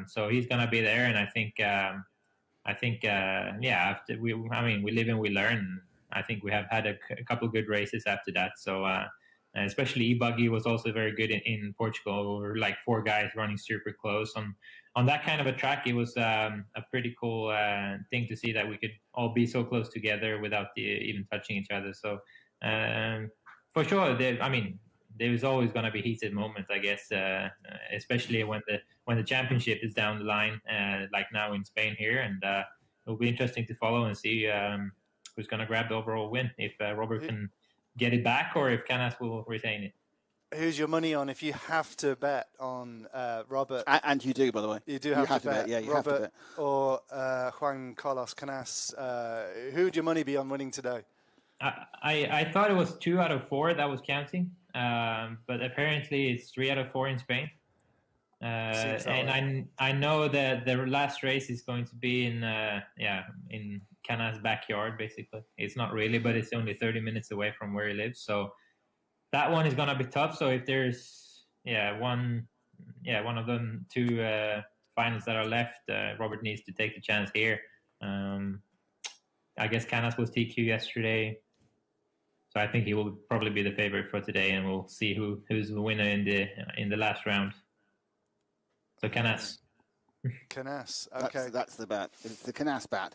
Speaker 13: So he's gonna be there, and I think after we live and we learn. I think we have had a couple good races after that. So especially Buggy was also very good in Portugal. We were like 4 guys running super close on that kind of a track. It was a pretty cool thing to see that we could all be so close together without even touching each other. So for sure, there's always going to be heated moments, I guess, especially when the championship is down the line, like now in Spain here, and it'll be interesting to follow and see who's going to grab the overall win, if Robert can get it back or if Canas will retain it.
Speaker 1: Who's your money on if you have to bet on Robert?
Speaker 2: And you do, by the way.
Speaker 1: You do have to bet.
Speaker 2: Yeah, you
Speaker 1: Robert
Speaker 2: have to bet.
Speaker 1: Or Juan Carlos Canas. Who would your money be on winning today?
Speaker 13: I thought it was 2 out of 4 that was counting, but apparently it's 3 out of 4 in Spain. And I know that the last race is going to be in Canas' backyard, basically. It's not really, but it's only 30 minutes away from where he lives. So that one is going to be tough. So if there's one of them 2 finals that are left, Robert needs to take the chance here. I guess Canas was TQ yesterday, so I think he will probably be the favorite for today, and we'll see who's the winner in the last round. So Canas.
Speaker 1: Canas, okay.
Speaker 2: That's the bet. It's the Canas bat.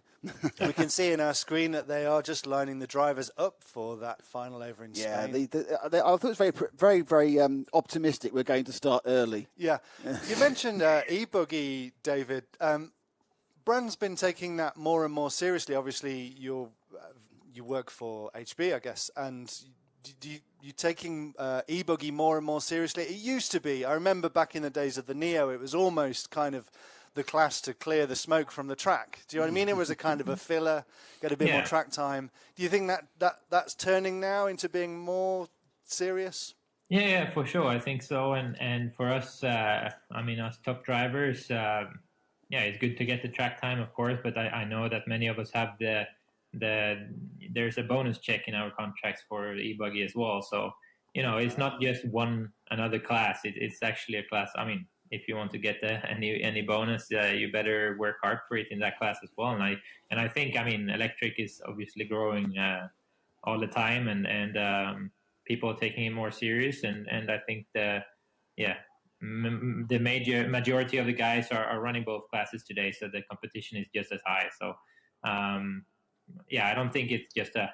Speaker 1: We can see in our screen that they are just lining the drivers up for that final over in Spain.
Speaker 2: I thought it was very, very optimistic we're going to start early.
Speaker 1: Yeah. You mentioned e-buggy, David. Brand's been taking that more and more seriously. Obviously, you work for HB, I guess, and you're taking e-buggy more and more seriously. It used to be, I remember back in the days of the Neo, it was almost kind of the class to clear the smoke from the track. Do you know what I mean? It was a kind of a filler, get a bit more track time. Do you think that's turning now into being more serious?
Speaker 13: Yeah, for sure. I think so. And for us, us top drivers, it's good to get the track time, of course, but I know that many of us have there's a bonus check in our contracts for the e-buggy as well. So, it's not just another class. It's actually a class. I mean, if you want to get any bonus, you better work hard for it in that class as well. And I think, electric is obviously growing all the time, and people are taking it more serious. And I think the majority of the guys are running both classes today, so the competition is just as high. So, I don't think it's just a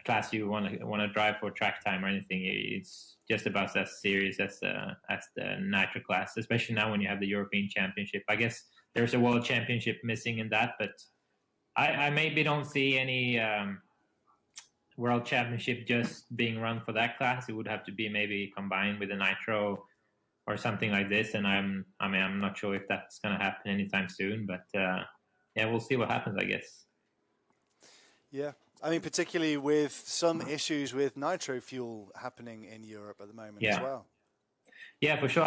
Speaker 13: class you want to drive for track time or anything. It's just about as serious as the Nitro class, especially now when you have the European Championship. I guess there's a World Championship missing in that, but I maybe don't see any World Championship just being run for that class. It would have to be maybe combined with a Nitro or something like this, and I'm not sure if that's going to happen anytime soon, but we'll see what happens, I guess.
Speaker 1: Yeah, particularly with some issues with nitro fuel happening in Europe at the moment as well.
Speaker 13: Yeah, for sure.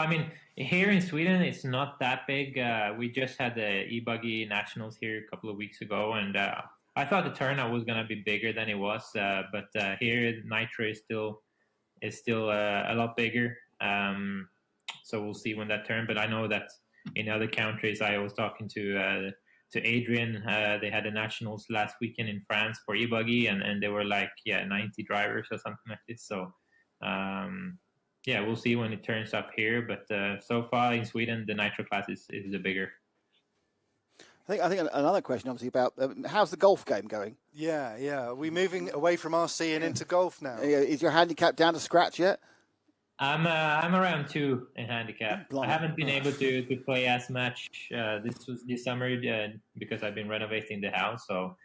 Speaker 13: Here in Sweden, it's not that big. We just had the e-buggy nationals here a couple of weeks ago, and I thought the turnout was going to be bigger than it was, but here Nitro is still a lot bigger. So we'll see when that turns. But I know that in other countries, I was talking to Adrian. They had the nationals last weekend in France for e-buggy, and they were like 90 drivers or something like this. So we'll see when it turns up here. But so far in Sweden, the Nitro class is the bigger.
Speaker 2: I think another question, obviously, about how's the golf game going?
Speaker 1: Yeah. Are we moving away from RC and into golf now?
Speaker 2: Is your handicap down to scratch yet?
Speaker 13: I'm around 2 in handicap. I haven't been able to play as much this summer because I've been renovating the house. So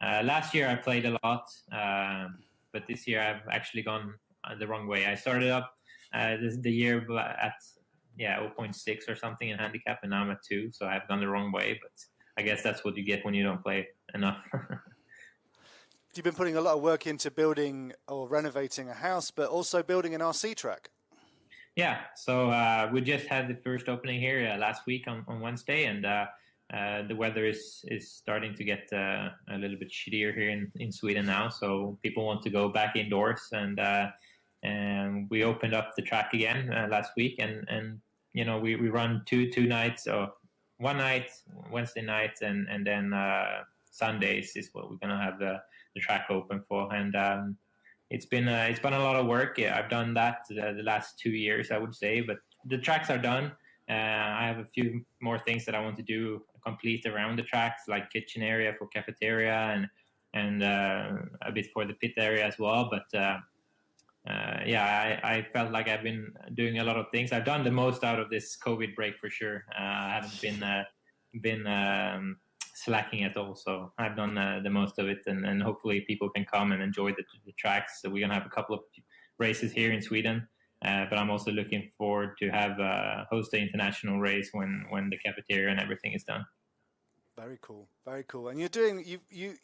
Speaker 13: last year I played a lot, but this year I've actually gone the wrong way. I started up the year at 0.6 or something in handicap, and now I'm at 2, so I've gone the wrong way. But I guess that's what you get when you don't play enough.
Speaker 1: You've been putting a lot of work into building or renovating a house, but also building an RC track.
Speaker 13: Yeah, so we just had the first opening here last week on Wednesday, and the weather is starting to get a little bit shittier here in Sweden now. So people want to go back indoors, and we opened up the track again last week, and you know we run two nights, or one night Wednesday night, and then Sundays is what we're gonna have the track open for, and it's been a lot of work. Yeah, I've done that the last 2 years, I would say, but the tracks are done. I have a few more things that I want to do complete around the tracks, like kitchen area for cafeteria and a bit for the pit area as well. But I felt like I've been doing a lot of things. I've done the most out of this COVID break for sure. I haven't been slacking at all, so I've done the most of it, and hopefully people can come and enjoy the tracks. So we're gonna have a couple of races here in Sweden, but I'm also looking forward to have host the international race when the cafeteria and everything is done.
Speaker 1: Very cool, very cool. And you're doing you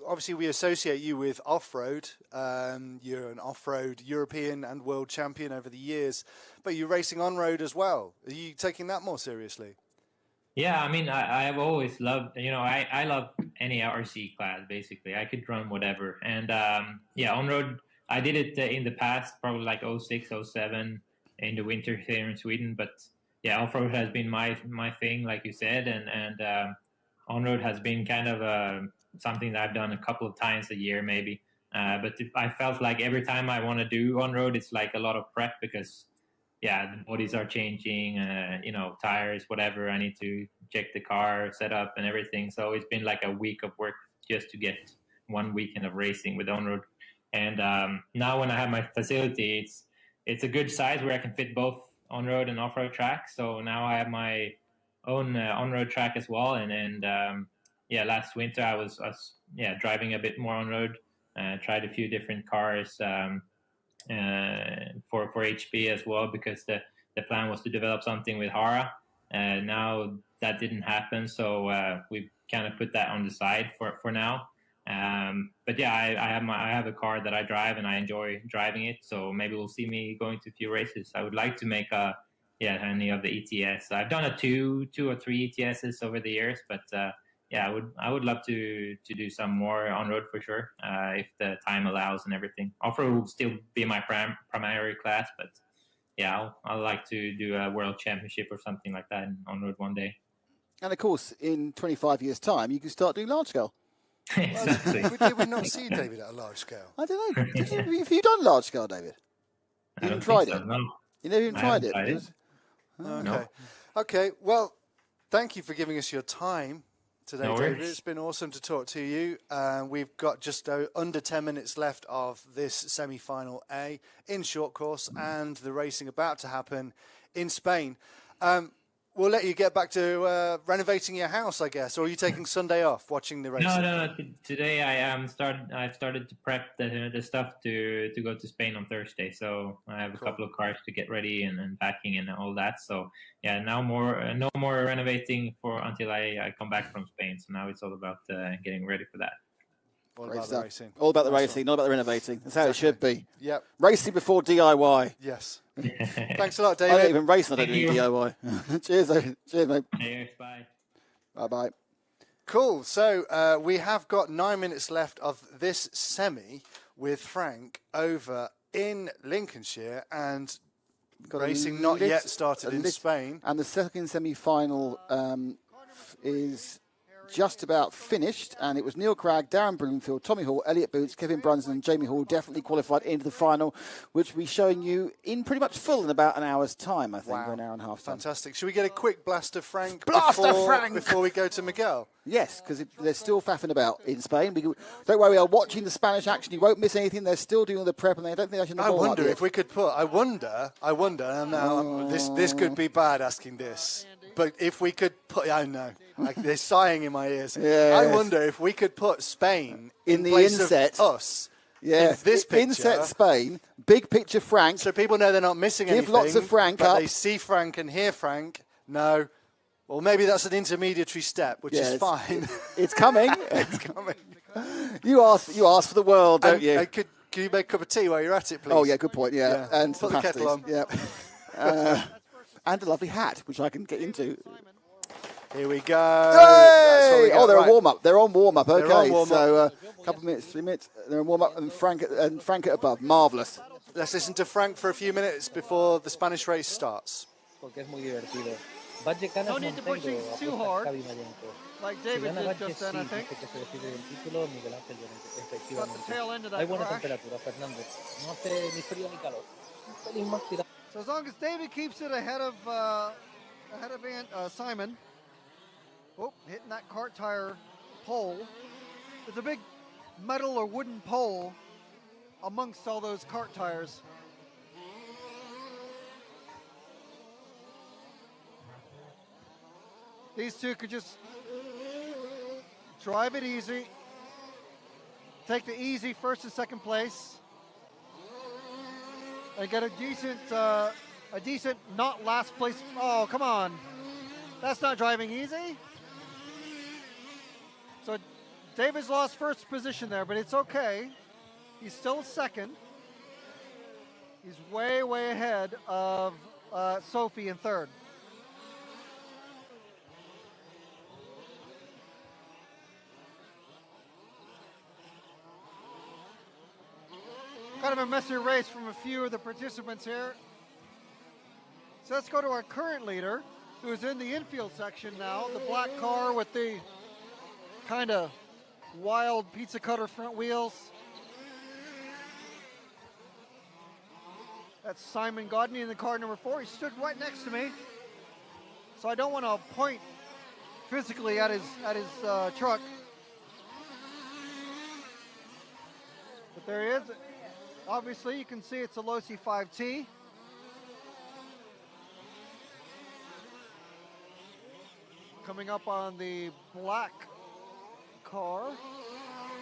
Speaker 1: obviously we associate you with off-road. You're an off-road European and world champion over the years, but you're racing on-road as well. Are you taking that more seriously?
Speaker 13: Yeah, I mean, I have always loved, I love any RC class, basically. I could run whatever. And, on-road, I did it in the past, probably like 06, 07 in the winter here in Sweden. But, yeah, off-road has been my thing, like you said. And on-road has been kind of something that I've done a couple of times a year, maybe. But I felt like every time I want to do on-road, it's like a lot of prep because... yeah, the bodies are changing, tires, whatever. I need to check the car setup and everything. So it's been like a week of work just to get 1 weekend of racing with on-road. And now when I have my facility, it's a good size where I can fit both on-road and off-road tracks. So now I have my own on-road track as well. And last winter I was driving a bit more on-road, tried a few different cars, for HP as well, because the plan was to develop something with Hara. Now that didn't happen, so we kind of put that on the side for now. But yeah, I have a car that I drive and I enjoy driving it. So maybe we'll see me going to a few races. I would like to make any of the ETS. I've done a two or three ETSs over the years, but I would love to do some more on road for sure, if the time allows and everything. Off-road will still be my primary class, but yeah, I'll like to do a world championship or something like that on road one day.
Speaker 2: And of course, in 25 years' time, you can start doing large scale.
Speaker 13: Exactly.
Speaker 1: Did we not see David at a large scale?
Speaker 2: I don't know. Have you done large scale, David? You haven't tried it?
Speaker 13: No.
Speaker 2: You never even tried it?
Speaker 1: Okay.
Speaker 13: No.
Speaker 1: Okay. Well, thank you for giving us your time today,
Speaker 13: No
Speaker 1: David.
Speaker 13: worries.
Speaker 1: It's been awesome to talk to you. We've got just under 10 minutes left of this semi-final A in short course and the racing about to happen in Spain. We'll let you get back to renovating your house, I guess, or are you taking Sunday off watching the racing?
Speaker 13: No. Today I've started to prep the stuff to go to Spain on Thursday. So I have a couple of cars to get ready and packing and all that. So yeah, now no more renovating until I come back from Spain. So now it's all about getting ready for that.
Speaker 1: All about the racing.
Speaker 2: All about the racing, not about the renovating. That's how it should be.
Speaker 1: Yep.
Speaker 2: Racing before DIY.
Speaker 1: Yes. Thanks a lot, David.
Speaker 2: I don't even race and I don't do DIY. Cheers, David. Cheers, mate.
Speaker 13: Cheers, bye.
Speaker 2: Bye-bye.
Speaker 1: Cool. So we have got 9 minutes left of this semi with Frank over in Lincolnshire, and racing not yet started in Spain.
Speaker 2: And the second semi-final is just about finished, and it was Neil Cragg, Darren Broomfield, Tommy Hall, Elliot Boots, Kevin Brunson and Jamie Hall definitely qualified into the final, which we'll be showing you in pretty much full in about an hour's time, I think, or an hour and a half time.
Speaker 1: Fantastic. Should we get a quick blast of Frank before we go to Miguel?
Speaker 2: Yes, because they're still faffing about in Spain. Don't worry, we are watching the Spanish action. You won't miss anything. They're still doing all the prep, and they don't think they should.
Speaker 1: I wonder if we could put. I wonder. And now this could be bad asking this, but if we could put, I know, there's sighing in my ears.
Speaker 2: Yes.
Speaker 1: I wonder if we could put Spain
Speaker 2: in the
Speaker 1: place
Speaker 2: inset.
Speaker 1: of us
Speaker 2: Yes,
Speaker 1: this picture.
Speaker 2: Inset Spain, big picture Frank.
Speaker 1: So people know they're not missing anything.
Speaker 2: Give lots of Frank
Speaker 1: but
Speaker 2: up.
Speaker 1: They see Frank and hear Frank. No. Well, maybe that's an intermediary step, which is fine.
Speaker 2: It's coming.
Speaker 1: It's coming.
Speaker 2: You ask for the world, don't you?
Speaker 1: Could you make a cup of tea while you're at it, please?
Speaker 2: Oh, yeah, good point, yeah. And
Speaker 1: put the kettle on.
Speaker 2: Yeah. And a lovely hat, which I can get into.
Speaker 1: Here we go.
Speaker 2: Hey! Oh, they're
Speaker 1: right.
Speaker 2: on warm-up. They're on warm-up, okay.
Speaker 1: On warm-up.
Speaker 2: So a couple of minutes, 3 minutes, they're on warm-up, and Frank at above. Marvellous.
Speaker 1: Let's listen to Frank for a few minutes before the Spanish race starts.
Speaker 3: Porque es muy divertido.
Speaker 5: No need to push things too hard, like David did just then, I think. Got the tail end of that crash. So as long as David keeps it ahead of Simon, hitting that cart tire pole. There's a big metal or wooden pole amongst all those cart tires. These two could just drive it easy, take the easy first and second place, and get a decent not last place. Oh, come on. That's not driving easy. So David's lost first position there, but it's okay. He's still second. He's way, way ahead of Sophie in third. Kind of a messy race from a few of the participants here. So let's go to our current leader, who is in the infield section now. The black car with the kind of wild pizza cutter front wheels. That's Simon Godney in the car number 4. He stood right next to me. So I don't want to point physically at his truck. But there he is. Obviously, you can see it's a Losi 5T. Coming up on the black car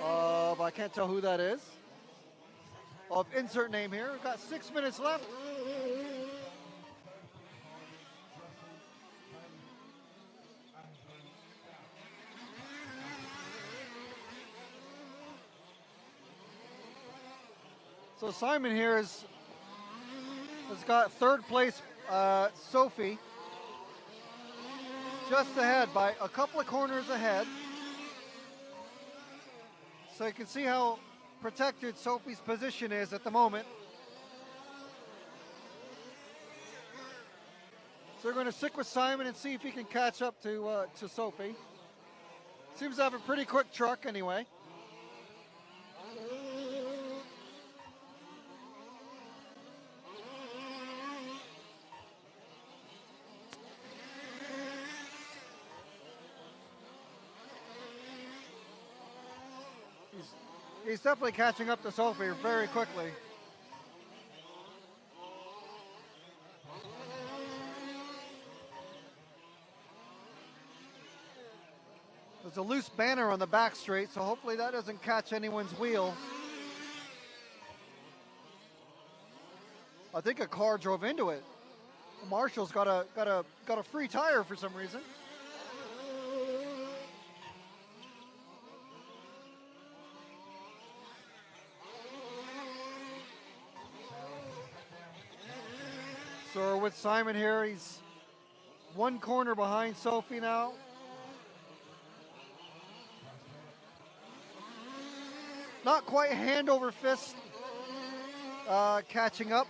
Speaker 5: of, I can't tell who that is, of insert name here. We've got 6 minutes left. So Simon here has got third place Sophie just ahead by a couple of corners ahead. So you can see how protected Sophie's position is at the moment. So we're going to stick with Simon and see if he can catch up to Sophie. Seems to have a pretty quick truck anyway. He's definitely catching up to Sophie very quickly. There's a loose banner on the back straight, so hopefully that doesn't catch anyone's wheel. I think a car drove into it. Marshall's got a free tire for some reason. So we're with Simon here. He's one corner behind Sophie now. Not quite hand over fist catching up,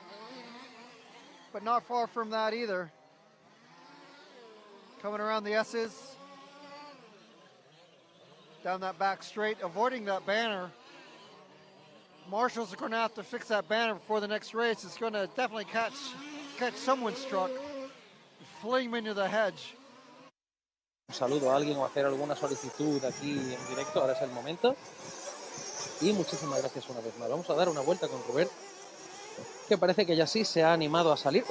Speaker 5: but not far from that either. Coming around the S's. Down that back straight, avoiding that banner. Marshall's are going to have to fix that banner before the next race. It's going to definitely catch someone's truck, fling him into the hedge.
Speaker 3: Un saludo a alguien o hacer alguna solicitud aquí en directo, ahora es el momento. Y muchísimas gracias una vez más. Vamos a dar una vuelta con Robert, que parece que ya sí se ha animado a salir.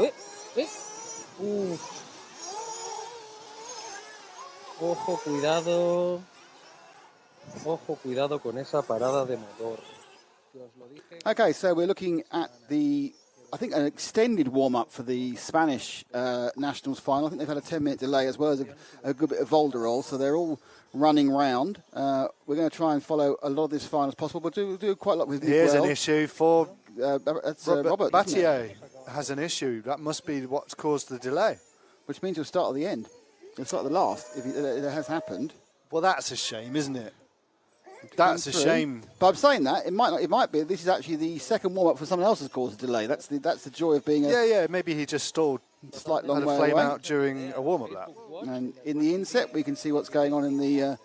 Speaker 3: Ojo, cuidado. Ojo, cuidado con esa parada de motor.
Speaker 2: Okay, so we're looking at I think an extended warm-up for the Spanish Nationals final. I think they've had a 10-minute delay as well as a good bit of Volderol, so they're all running round. We're going to try and follow a lot of this final as possible, but do quite a lot with Miguel.
Speaker 1: Here's an issue for
Speaker 2: Robert.
Speaker 1: Battier has an issue. That must be what's caused the delay.
Speaker 2: Which means he'll start at the end. He'll start at the last, if it has happened.
Speaker 1: Well, that's a shame, isn't it? That's a shame.
Speaker 2: But I'm saying that it might not. It might be. This is actually the second warm up for someone else's caused a delay. That's the joy of being.
Speaker 1: Maybe he just stalled.
Speaker 2: Slight long
Speaker 1: had a
Speaker 2: way
Speaker 1: flame
Speaker 2: away.
Speaker 1: out during a warm up lap.
Speaker 2: And in the inset, we can see what's going on in the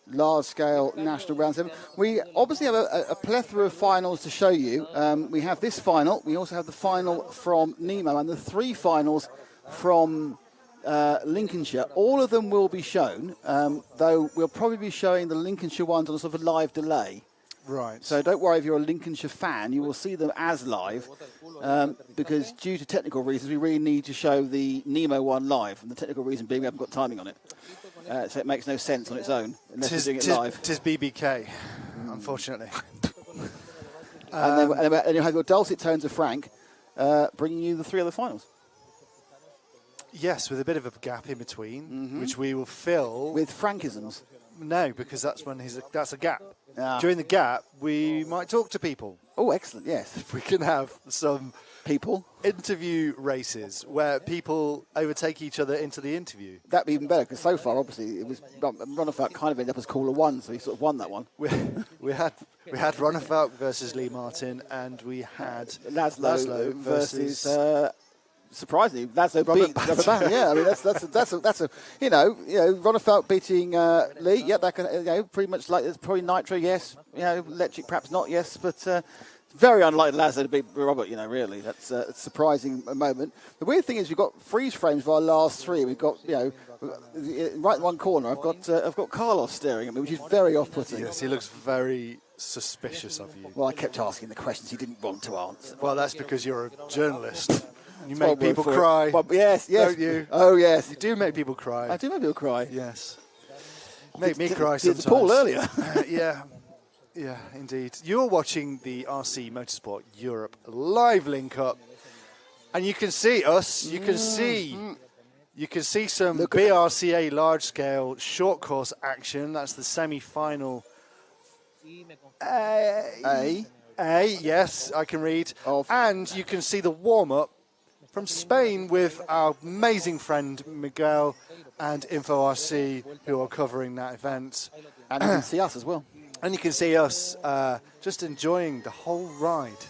Speaker 2: large scale national round 7. We obviously have a plethora of finals to show you. We have this final. We also have the final from Nemo and the 3 finals from Lincolnshire. All of them will be shown, though we'll probably be showing the Lincolnshire ones on a sort of a live delay.
Speaker 1: Right.
Speaker 2: So don't worry if you're a Lincolnshire fan, you will see them as live, because due to technical reasons, we really need to show the Nemo one live, and the technical reason being we haven't got timing on it. So it makes no sense on its own, unless we're doing it live.
Speaker 1: Tis BBK, unfortunately.
Speaker 2: And then you have your dulcet tones of Frank, bringing you the 3 other finals.
Speaker 1: Yes, with a bit of a gap in between, which we will fill
Speaker 2: with Frankisms.
Speaker 1: No, because that's when that's a gap. During the gap, we might talk to people.
Speaker 2: Oh, excellent! Yes,
Speaker 1: if we can have some
Speaker 2: people
Speaker 1: interview races where people overtake each other into the interview.
Speaker 2: That'd be even better because so far, obviously, it was Runabout kind of ended up as caller 1, so he sort of won that one.
Speaker 1: We had Runabout versus Lee Martin, and we had
Speaker 2: Laszlo versus. Surprisingly, Laszlo beat Robert Batten. Yeah, I mean that's a Ronefelt beating Lee. Yeah, that can pretty much like it's probably Nitro. Yes, electric perhaps not. Yes, but very unlikely Laszlo to beat Robert. Really, that's a surprising moment. The weird thing is we've got freeze frames of our last 3. We've got right in one corner. I've got Carlos staring at me, which is very off-putting.
Speaker 1: Yes, he looks very suspicious of you.
Speaker 2: Well, I kept asking the questions he didn't want to answer.
Speaker 1: Well, that's because you're a journalist. You make people cry.
Speaker 2: Well, yes.
Speaker 1: Don't you?
Speaker 2: Oh, yes.
Speaker 1: You do make people cry.
Speaker 2: I do make people cry.
Speaker 1: Yes. Make me cry sometimes.
Speaker 2: Did Paul earlier?
Speaker 1: Yeah, indeed. You're watching the RC Motorsport Europe live link up, and you can see us. You can see some BRCA large scale short course action. That's the semi-final. A. Yes, I can read. And you can see the warm up from Spain with our amazing friend Miguel and InfoRC, who are covering that event.
Speaker 2: And you can see us as well.
Speaker 1: And you can see us just enjoying the whole ride.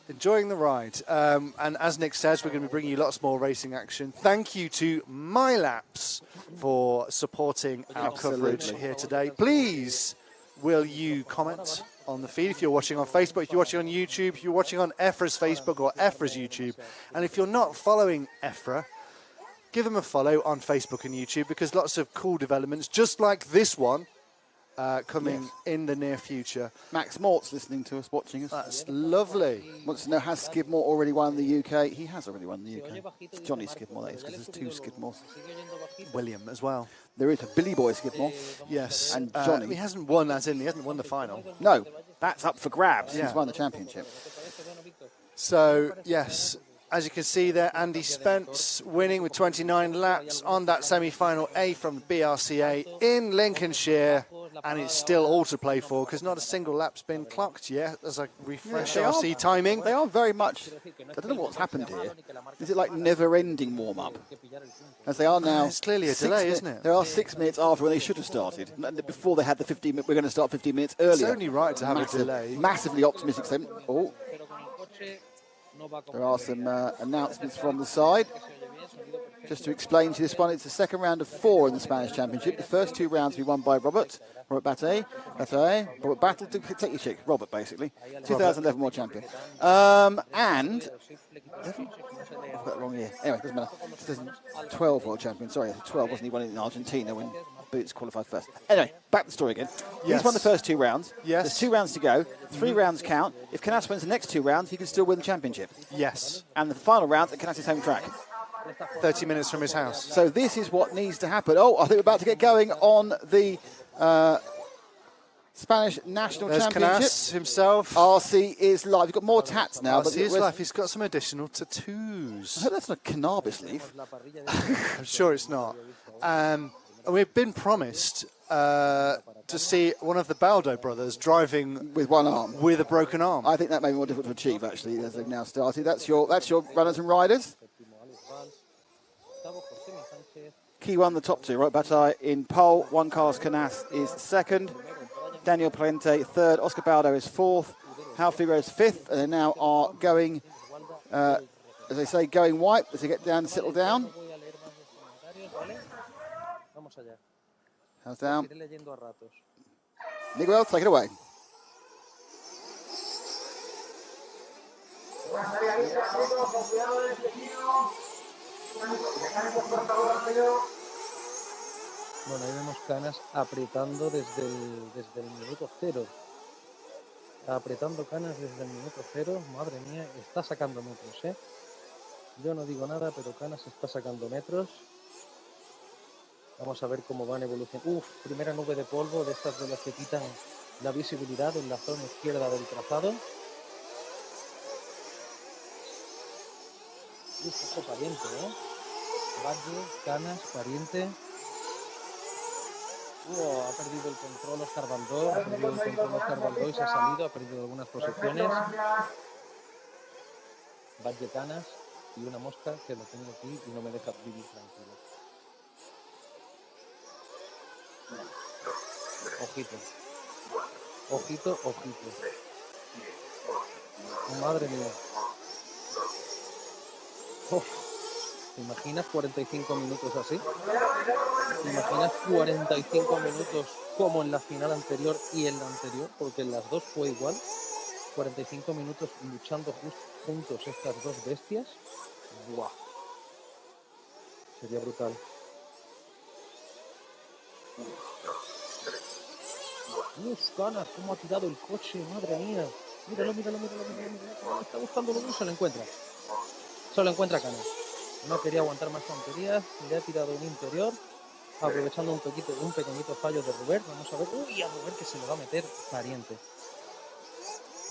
Speaker 1: Enjoying the ride. And as Nick says, we're going to be bringing you lots more racing action. Thank you to MyLaps for supporting our coverage here today. Please, will you comment on the feed if you're watching on Facebook, if you're watching on YouTube, if you're watching on EFRA's Facebook or EFRA's YouTube. And if you're not following EFRA, give them a follow on Facebook and YouTube, because lots of cool developments, just like this one, coming in the near future.
Speaker 2: Max Mort's listening to us, watching us.
Speaker 1: That's lovely.
Speaker 2: Wants to know, has Skidmore already won the UK? He has already won the UK. It's Johnny Skidmore, that is, because there's 2 Skidmores.
Speaker 1: William as well.
Speaker 2: There is a Billy Boy Skidmore.
Speaker 1: Yes.
Speaker 2: And Johnny.
Speaker 1: He hasn't won, as in he hasn't won the final.
Speaker 2: No, that's up for grabs.
Speaker 1: Yeah.
Speaker 2: He's won the championship.
Speaker 1: So, yes, as you can see there, Andy Spence winning with 29 laps on that semi-final A from the BRCA in Lincolnshire. And it's still all to play for, because not a single lap's been clocked yet as I refresh RC timing.
Speaker 2: They are very much, I don't know what's happened here. Is it like never-ending warm-up? As they are now.
Speaker 1: It's clearly a delay, isn't it?
Speaker 2: There are 6 minutes after when they should have started. Before they had the 15 minutes, we're going to start 15 minutes earlier.
Speaker 1: It's only right to have a delay.
Speaker 2: Massively optimistic statement. Oh. There are some announcements from the side. Just to explain to you this one, it's the second round of 4 in the Spanish Championship. The first 2 rounds will be won by Robert Battier, Robert Battle, take your chick, Robert basically, 2011 World Champion. And, I've got it wrong here. Anyway, doesn't matter. 2012 World Champion, sorry, 12 wasn't he won in Argentina when Boots qualified first. Anyway, back to the story again.
Speaker 1: Yes.
Speaker 2: He's won the first 2 rounds.
Speaker 1: Yes.
Speaker 2: There's 2 rounds to go. 3 rounds count. If Canas wins the next 2 rounds, he can still win the championship.
Speaker 1: Yes.
Speaker 2: And the final round at Canas' home track.
Speaker 1: 30 minutes from his house.
Speaker 2: So this is what needs to happen. Oh, I think we're about to get going on the Spanish National
Speaker 1: There's
Speaker 2: Championship.
Speaker 1: Canas himself.
Speaker 2: RC is live. He's got more tats now.
Speaker 1: RC is live. He's got some additional tattoos.
Speaker 2: I hope that's not a cannabis leaf.
Speaker 1: I'm sure it's not. We've been promised to see one of the Baldo brothers driving
Speaker 2: with one arm,
Speaker 1: with a broken arm.
Speaker 2: I think that may be more difficult to achieve, actually, as they've now started. That's your runners and riders. Key one, the top two, right? Bataille in pole. Juan Carlos Canas is second. Daniel Parente third. Oscar Baldo is fourth. Hal Figueroa is fifth. And they now are going, as they say, going white as they get down and settle down. Hands down. Miguel, take it away.
Speaker 3: Bueno, ahí vemos Canas apretando desde el minuto cero. Apretando Canas desde el minuto cero. Madre mía, está sacando metros, ¿eh? Yo no digo nada, pero Canas está sacando metros. Vamos a ver cómo van evolucionando. Primera nube de polvo de estas de las que quitan la visibilidad en la zona izquierda del trazado. Ojo, Pariente, ¿eh? Valle, Canas, Pariente. Ha perdido el control Oscar Baldó. Ha perdido el control Oscar Baldó y se ha salido. Ha perdido algunas posiciones. Valle, Canas y una mosca que lo tengo aquí y no me deja vivir tranquilo. Ojito. Ojito, ojito. Madre mía. ¿Te imaginas 45 minutos así? ¿Te imaginas 45 minutos como en la final anterior y en la anterior? Porque en las dos fue igual. 45 minutos luchando juntos estas dos bestias. ¡Buah! Sería brutal. Canas, cómo ha tirado el coche, madre mía. Míralo. Está buscando lo se lo encuentra. Se lo encuentra Canas. No quería aguantar más tonterías. Le ha tirado un interior. Aprovechando un pequeñito fallo de Robert. Vamos a ver. Uy, a Robert que se le va a meter Pariente.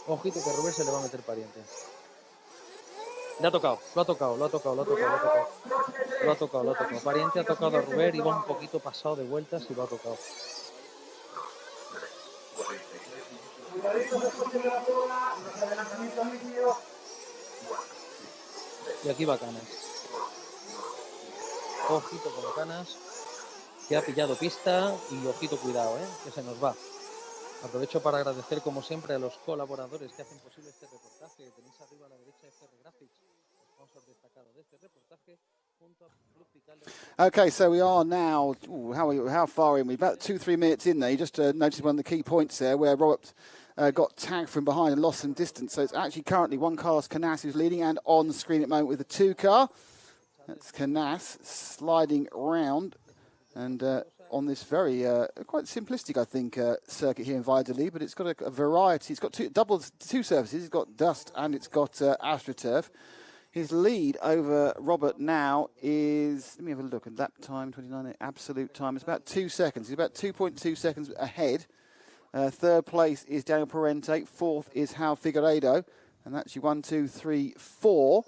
Speaker 3: Ojito que Robert se le va a meter Pariente. Le ha tocado. Lo ha tocado. Pariente ha tocado a Robert. Iba un poquito pasado de vueltas y lo ha tocado. Y aquí va Canas. Ojito con Canas, que ha pillado pista y ojito, cuidado, que se nos va. Aprovecho para agradecer como siempre a los colaboradores que hacen posible este reportaje. Tenéis arriba a la derecha FR Graphics, sponsor destacado de este reportaje, junto a Club PICAL.
Speaker 2: Okay, so we are now, how far in? We're about 2-3 minutes in there. You just noticed one of the key points there where Robert got tagged from behind and lost some distance. So it's actually currently Juan Carlos Canas who's leading and on screen at the moment with the 2 car. That's Canas sliding round and on this very quite simplistic, I think, circuit here in Valladolid, but it's got a variety. It's got two surfaces. It's got dust and it's got AstroTurf. His lead over Robert now is, let me have a look at lap time, 29, absolute time. It's about 2 seconds. He's about 2.2 seconds ahead. Third place is Daniel Parente. Fourth is Hal Figueiredo. And that's your 1, 2, 3, 4.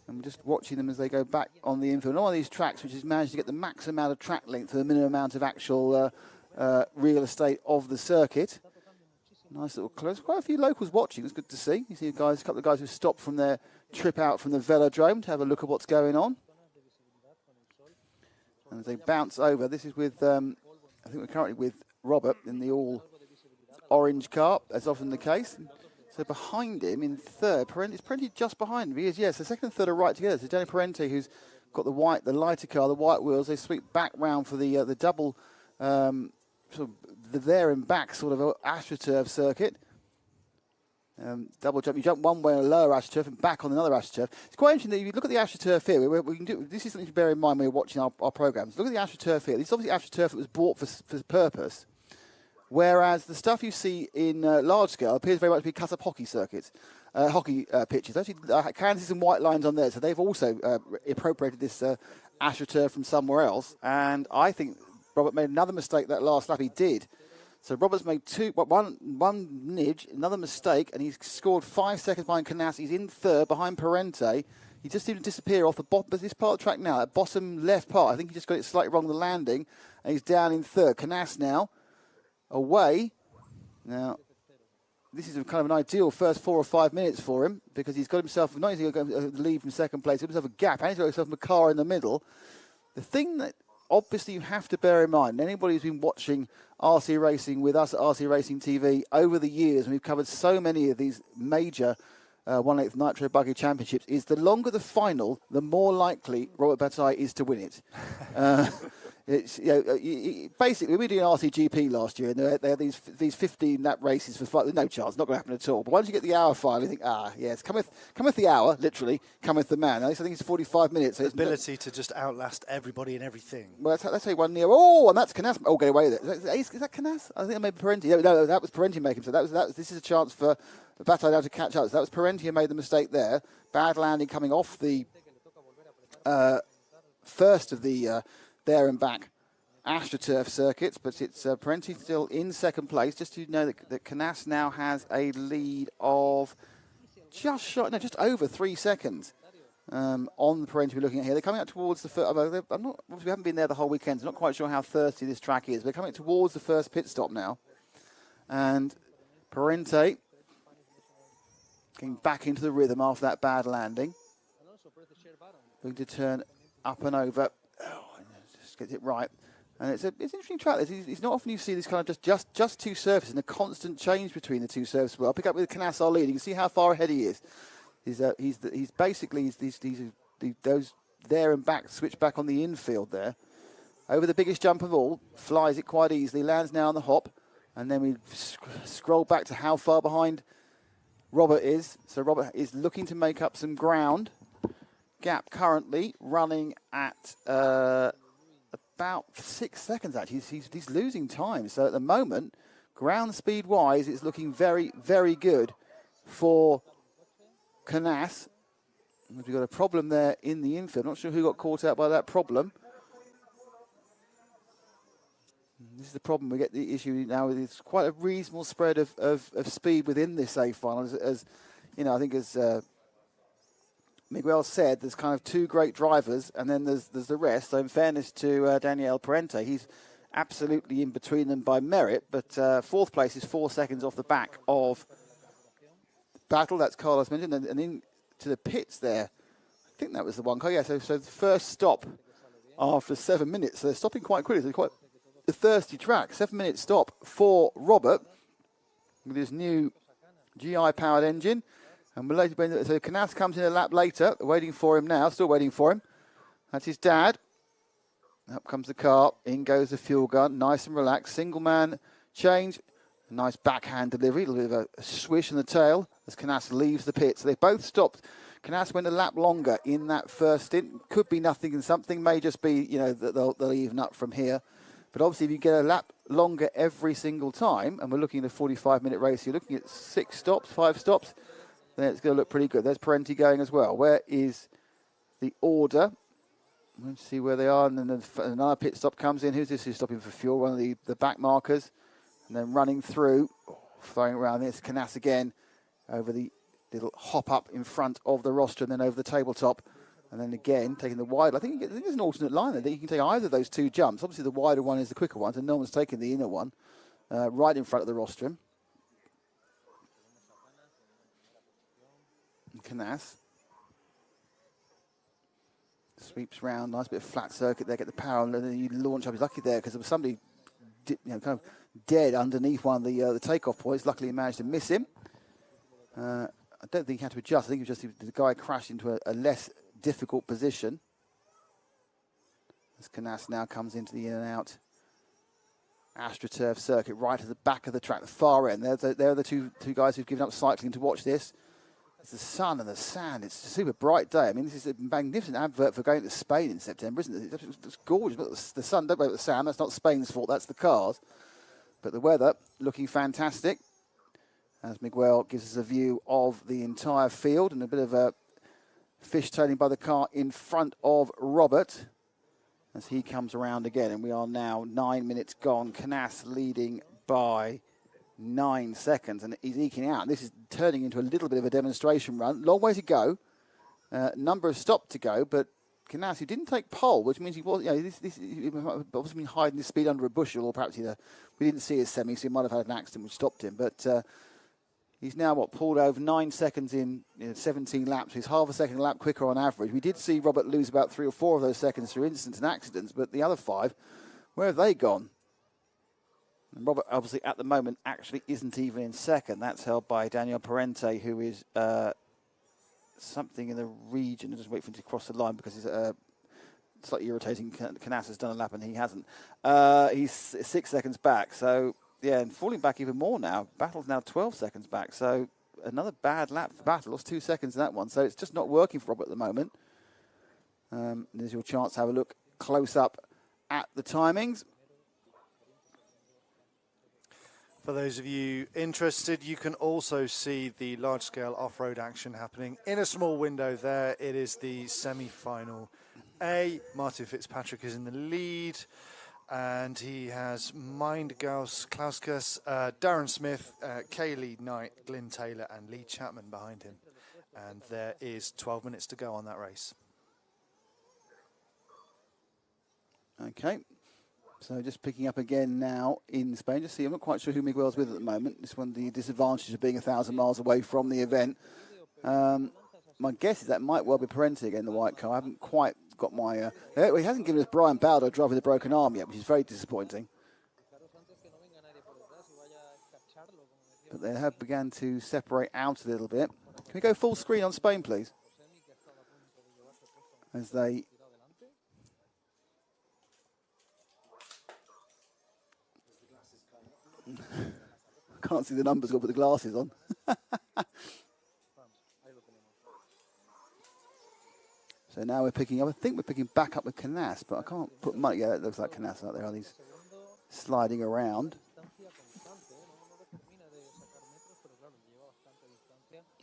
Speaker 2: And we're just watching them as they go back on the infield. On one of these tracks, which has managed to get the max amount of track length for the minimum amount of actual real estate of the circuit. Nice little close. Quite a few locals watching. It's good to see. You see a couple of guys who stopped from their trip out from the velodrome to have a look at what's going on. And as they bounce over, this is with, I think we're currently with Robert in the all orange car, as often the case. So behind him in third, Parente just behind him. He is, yes. The second and third are right together. So Daniel Parente, who's got the lighter car, the white wheels. They sweep back round for the double, sort of the there and back sort of AstroTurf circuit. Double jump. You jump one way on a lower AstroTurf and back on another AstroTurf. It's quite interesting that if you look at the AstroTurf here, we can do. This is something to bear in mind when you're watching our programs. Look at the AstroTurf here. This is obviously AstroTurf that was bought for purpose. Whereas the stuff you see in large scale appears very much to be cut-up hockey circuits, hockey pitches. Actually, Kansas and white lines on there, so they've also appropriated this AstroTurf from somewhere else. And I think Robert made another mistake that last lap. He did So Robert's made one nidge, another mistake, and he's scored 5 seconds behind Canas. He's in third behind Parente. He just seemed to disappear off the bottom. This part of the track now, that bottom left part. I think he just got it slightly wrong, the landing, and he's down in third. Canas now away. Now, this is kind of an ideal first 4 or 5 minutes for him because he's got himself, not only going to lead from second place, he's got himself a gap, and he's got himself a car in the middle. The thing that obviously you have to bear in mind, anybody who's been watching RC Racing with us at RC Racing TV over the years, and we've covered so many of these major 1/8 Nitro Buggy Championships, is the longer the final, the more likely Robert Bataille is to win it. It's, basically, we did an RCGP last year, and they had these 15-lap races for fun. No chance, not going to happen at all. But once you get the hour final, you think, yes, cometh the hour, literally, cometh the man. I think it's 45 minutes. So
Speaker 1: the ability to just outlast everybody and everything.
Speaker 2: Well, let's say one near. Oh, and that's Canas. Oh, get away with it. Is that Canas? I think I made Parenti. No, that was Parenti making. So this is a chance for Bataille now to catch up. So that was Parenti who made the mistake there. Bad landing coming off the first of the there and back AstroTurf circuits, but it's Parenti still in second place. Just to know that Canas now has a lead of just over 3 seconds on the Parenti we're looking at here. They're coming up towards the first. We haven't been there the whole weekend, so I'm not quite sure how thirsty this track is. They're coming towards the first pit stop now, and Parenti getting back into the rhythm after that bad landing. Going to turn up and over. Just gets it right. And it's an interesting track. It's not often you see this kind of just two surfaces and a constant change between the two surfaces. Well, I'll pick up with Canas our lead. You can see how far ahead he is. He's basically those there and back switch back on the infield there. Over the biggest jump of all, flies it quite easily, lands now on the hop, and then we scroll back to how far behind Robert is. So Robert is looking to make up some ground. Gap currently running at about 6 seconds, actually. He's losing time. So at the moment, ground speed-wise, it's looking very, very good for Canas. We've got a problem there in the infield. Not sure who got caught out by that problem. This is the problem. We get the issue now. It's quite a reasonable spread of speed within this A final. As you know, I think as Miguel said, there's kind of two great drivers, and then there's the rest. So in fairness to Daniel Parente, he's absolutely in between them by merit. But fourth place is 4 seconds off the back of Battle. That's Carlos mentioned, and into the pits there. I think that was the one. Oh yeah. So the first stop after 7 minutes. So they're stopping quite quickly. They're quite a thirsty track. 7 minute stop for Robert with his new GI powered engine. And so Canas comes in a lap later, waiting for him now, still waiting for him. That's his dad. Up comes the car, in goes the fuel gun, nice and relaxed. Single man change, a nice backhand delivery, a little bit of a swish in the tail as Canas leaves the pit. So they both stopped. Canas went a lap longer in that first stint. Could be nothing and something, may just be, that they'll even up from here. But obviously, if you get a lap longer every single time, and we're looking at a 45-minute race, you're looking at 6 stops, 5 stops, then it's going to look pretty good. There's Parenti going as well. Where is the order? Let's see where they are. And then another pit stop comes in. Who's this who's stopping for fuel? One of the back markers. And then running through, throwing around this. Canas again over the little hop up in front of the rostrum, then over the tabletop. And then again, taking the wide. I think there's an alternate line there. You can take either of those two jumps. Obviously, the wider one is the quicker one, so no one's taking the inner one right in front of the rostrum. Canas sweeps round, nice bit of flat circuit there, get the power, and then you launch up. He's lucky there because there was somebody kind of dead underneath one of the takeoff points. Luckily, he managed to miss him. I don't think he had to adjust. I think it was just the guy crashed into a less difficult position. As Canas now comes into the in and out AstroTurf circuit right at the back of the track, the far end. They're the two guys who've given up cycling to watch this. It's the sun and the sand. It's a super bright day. I mean, this is a magnificent advert for going to Spain in September, isn't it? It's gorgeous. But the sun, don't blame the sand. That's not Spain's fault. That's the cars. But the weather looking fantastic. As Miguel gives us a view of the entire field and a bit of a fishtailing by the car in front of Robert as he comes around again. And we are now 9 minutes gone. Canas leading by 9 seconds, and he's eking out. This is turning into a little bit of a demonstration run. Long way to go. Number of stops to go, but Canas, who didn't take pole, which means he was, he obviously been hiding his speed under a bushel, or perhaps we didn't see his semi, so he might have had an accident which stopped him. But he's now, pulled over 9 seconds in 17 laps. He's half a second a lap quicker on average. We did see Robert lose about 3 or 4 of those seconds through incidents and accidents, but the other 5, where have they gone? And Robert, obviously, at the moment, actually isn't even in second. That's held by Daniel Parente, who is something in the region. I'll just wait for him to cross the line because he's slightly irritating. Canas has done a lap and he hasn't. He's 6 seconds back. So, yeah, and falling back even more now. Battle's now 12 seconds back. So, another bad lap for Battle. Lost 2 seconds in that one. So, it's just not working for Robert at the moment. There's your chance to have a look close up at the timings.
Speaker 1: For those of you interested, you can also see the large-scale off-road action happening in a small window there. It is the semi-final A. Martin Fitzpatrick is in the lead, and he has Mindgaus, Klauskas, Darren Smith, Kaylee Knight, Glyn Taylor, and Lee Chapman behind him. And there is 12 minutes to go on that race.
Speaker 2: Okay. So just picking up again now in Spain. Just see, I'm not quite sure who Miguel's with at the moment. This one, the disadvantage of being 1,000 miles away from the event. My guess is that might well be Parente again, the white car. I haven't quite got my... he hasn't given us Brian Baldo driving the broken arm yet, which is very disappointing. But they have begun to separate out a little bit. Can we go full screen on Spain, please? As they... Can't see the numbers, got to put the glasses on. So now we're picking up, I think we're picking back up with Canas, but I can't put money. Yeah, it looks like Canas out there. Are these sliding around?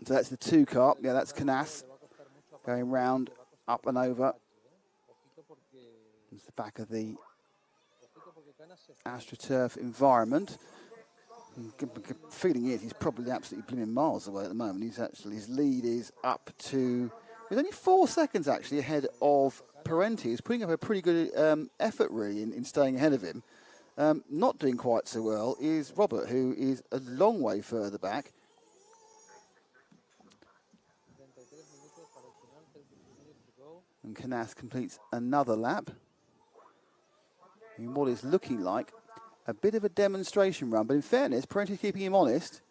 Speaker 2: So that's the 2 car. Yeah, that's Canas going round, up and over. It's the back of the AstroTurf environment. Feeling is he's probably absolutely blooming miles away at the moment. His lead is up to, he's only 4 seconds actually ahead of Parente. He's putting up a pretty good effort really in staying ahead of him. Not doing quite so well is Robert, who is a long way further back. And Canas completes another lap in what is looking like a bit of a demonstration run, but in fairness, Parente's keeping him honest.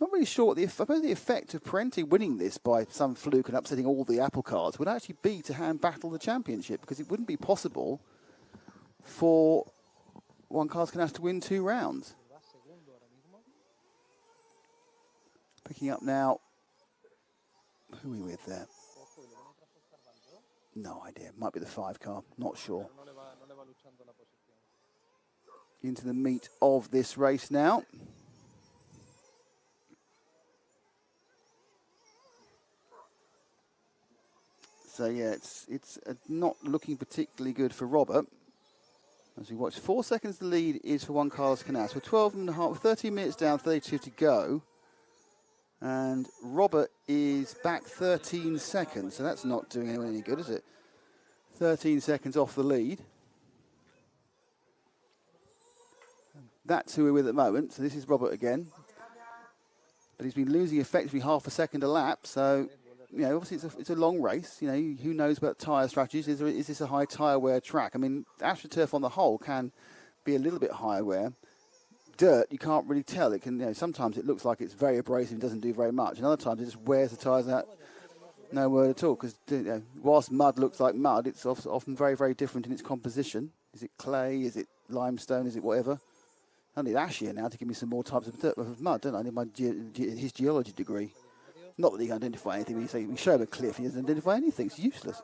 Speaker 2: Not really sure what the effect of Parente winning this by some fluke and upsetting all the apple carts would actually be to hand Battle the championship, because it wouldn't be possible for Juan Carlos Canas to win 2 rounds. Picking up now, who are we with there? No idea. Might be the 5 car. Not sure. Into the meat of this race now. So yeah, it's not looking particularly good for Robert. As we watch, 4 seconds the lead is for Juan Carlos Canas. We're 12 and a half, 13 minutes down, 32 to go. And Robert is back 13 seconds, so that's not doing anyone any good, is it? 13 seconds off the lead. That's who we're with at the moment. So this is Robert again. But he's been losing effectively half a second a lap. So, obviously it's a long race. Who knows about tyre strategies? Is this a high tyre wear track? I mean, AstroTurf on the whole can be a little bit high wear. Dirt, you can't really tell. It can, sometimes it looks like it's very abrasive and doesn't do very much. And other times it just wears the tyres out. No word at all. Because whilst mud looks like mud, it's often very, very different in its composition. Is it clay? Is it limestone? Is it whatever? I need Ash here now to give me some more types of mud, don't I? I need his geology degree. Not that he can identify anything. We show him a cliff, he doesn't identify anything. It's useless.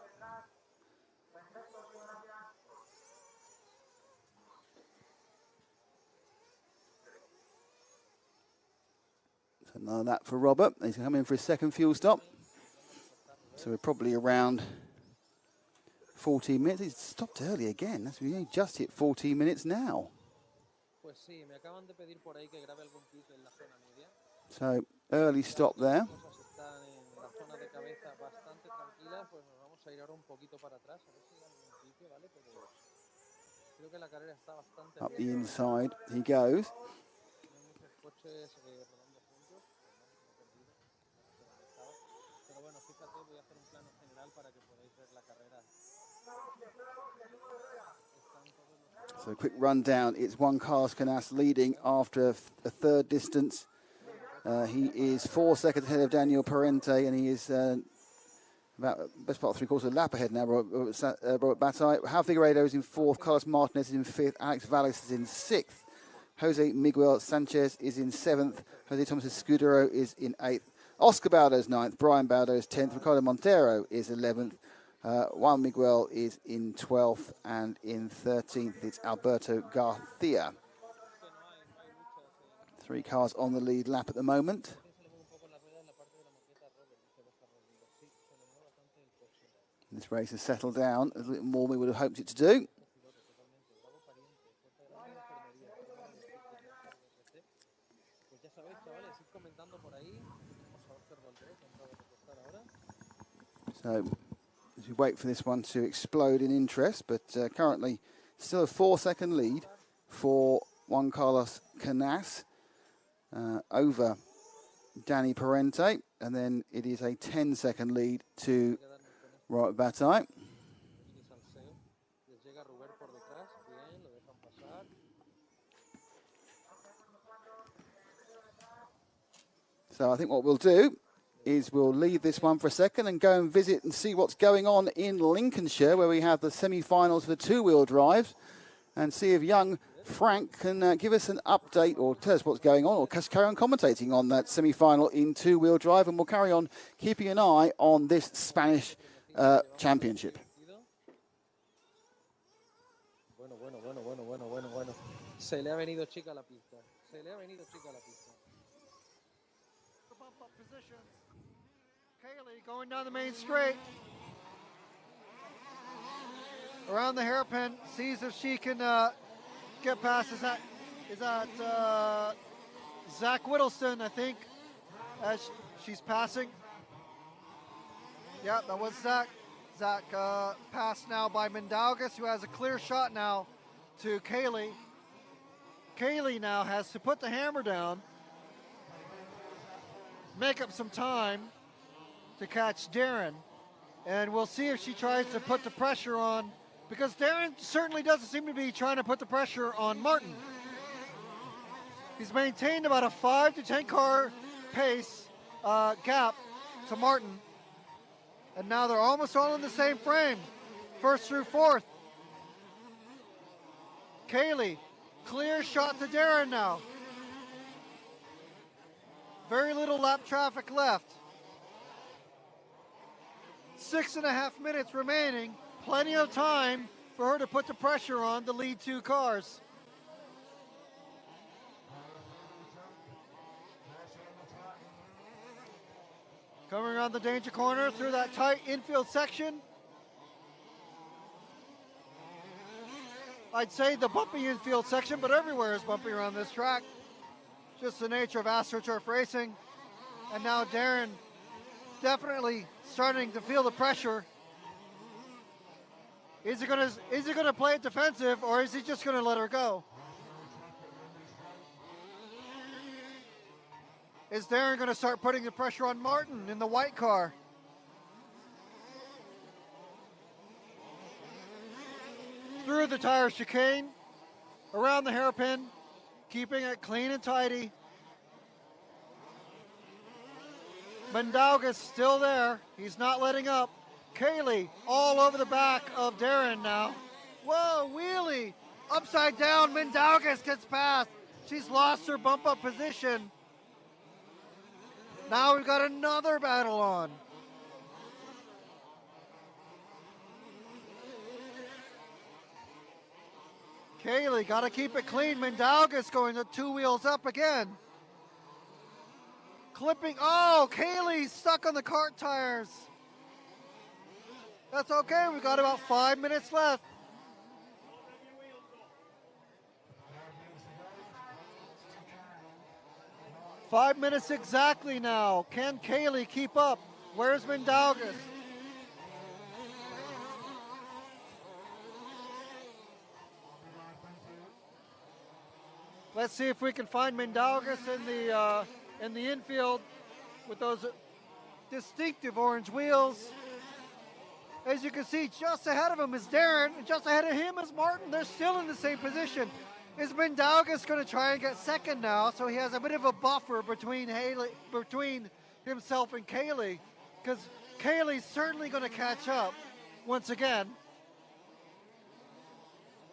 Speaker 2: So none of that for Robert. He's coming in for his second fuel stop. So we're probably around 14 minutes. He's stopped early again. We only just hit 14 minutes now.
Speaker 3: Pues sí, me acaban de pedir por ahí que grabe algún pit en la zona media.
Speaker 2: So early stop there.
Speaker 3: Las cosas están en la zona de cabeza bastante tranquilas, pues nos vamos a ir ahora un poquito para atrás, a ver si hay algún pique, ¿vale? Pero creo que la carrera está bastante
Speaker 2: Up the
Speaker 3: bien.
Speaker 2: inside he goes.
Speaker 3: No hay muchos coches rodando juntos, perdido, pero bueno, fíjate, voy a hacer un plano general para que podáis ver la carrera.
Speaker 2: So a quick rundown. It's Juan Carlos Canas leading after a third distance. He is 4 seconds ahead of Daniel Parente, and he is about best part of 3/4 of a lap ahead now. Robert Bataille. Hal Figueiredo is in 4th. Carlos Martinez is in 5th. Alex Valles is in 6th. Jose Miguel Sanchez is in 7th. Jose Thomas Escudero is in 8th. Oscar Baldo is 9th. Brian Baldo is 10th. Ricardo Montero is 11th. Juan Miguel is in 12th, and in 13th it's Alberto Garcia. 3 cars on the lead lap at the moment. This race has settled down a little more than we would have hoped it to do. So, as we wait for this one to explode in interest, but currently still a 4-second lead for Juan Carlos Canas over Danny Parente, and then it is a 10-second lead to Robert Bataille. So I think what we'll do is we'll leave this one for a second and go and visit and see what's going on in Lincolnshire, where we have the semi-finals for the two-wheel drives, and see if young Frank can give us an update or tell us what's going on, or carry on commentating on that semi-final in two-wheel drive, and we'll carry on keeping an eye on this Spanish championship.
Speaker 3: Bueno. Se le ha venido chica a la pista.
Speaker 5: Kaylee going down the main straight. Around the hairpin, sees if she can get past. Is that Zach Whittleston, I think, as she's passing. Yeah, that was Zach. Zach passed now by Mindaugas, who has a clear shot now to Kaylee. Kaylee now has to put the hammer down, make up some time to catch Darren, and we'll see if she tries to put the pressure on, because Darren certainly doesn't seem to be trying to put the pressure on Martin. He's maintained about a 5 to 10 car pace gap to Martin, and now they're almost all in the same frame, 1st through 4th. Kaylee, clear shot to Darren now. Very little lap traffic left. 6.5 minutes remaining. Plenty of time for her to put the pressure on the lead 2 cars. Coming around the danger corner through that tight infield section. I'd say the bumpy infield section, but everywhere is bumpy around this track. Just the nature of AstroTurf racing. And now Darren definitely starting to feel the pressure. Is he gonna play it defensive, or is he just gonna let her go? Is Darren gonna start putting the pressure on Martin in the white car? Through the tire chicane, around the hairpin, keeping it clean and tidy. Mindaugas still there. He's not letting up. Kaylee all over the back of Darren now. Whoa, wheelie. Upside down, Mindaugas gets past. She's lost her bump up position. Now we've got another battle on. Kaylee got to keep it clean. Mindaugas going to 2 wheels up again. Clipping. Oh, Kaylee stuck on the kart tires. That's okay. We've got about 5 minutes left. 5 minutes exactly now. Can Kaylee keep up? Where's Mindaugas? Let's see if we can find Mindaugas in the infield with those distinctive orange wheels. As you can see, just ahead of him is Darren, and just ahead of him is Martin. They're still in the same position. Is Mindaugas going to try and get second now? So he has a bit of a buffer between himself and Kaylee, because Kaylee's certainly going to catch up once again.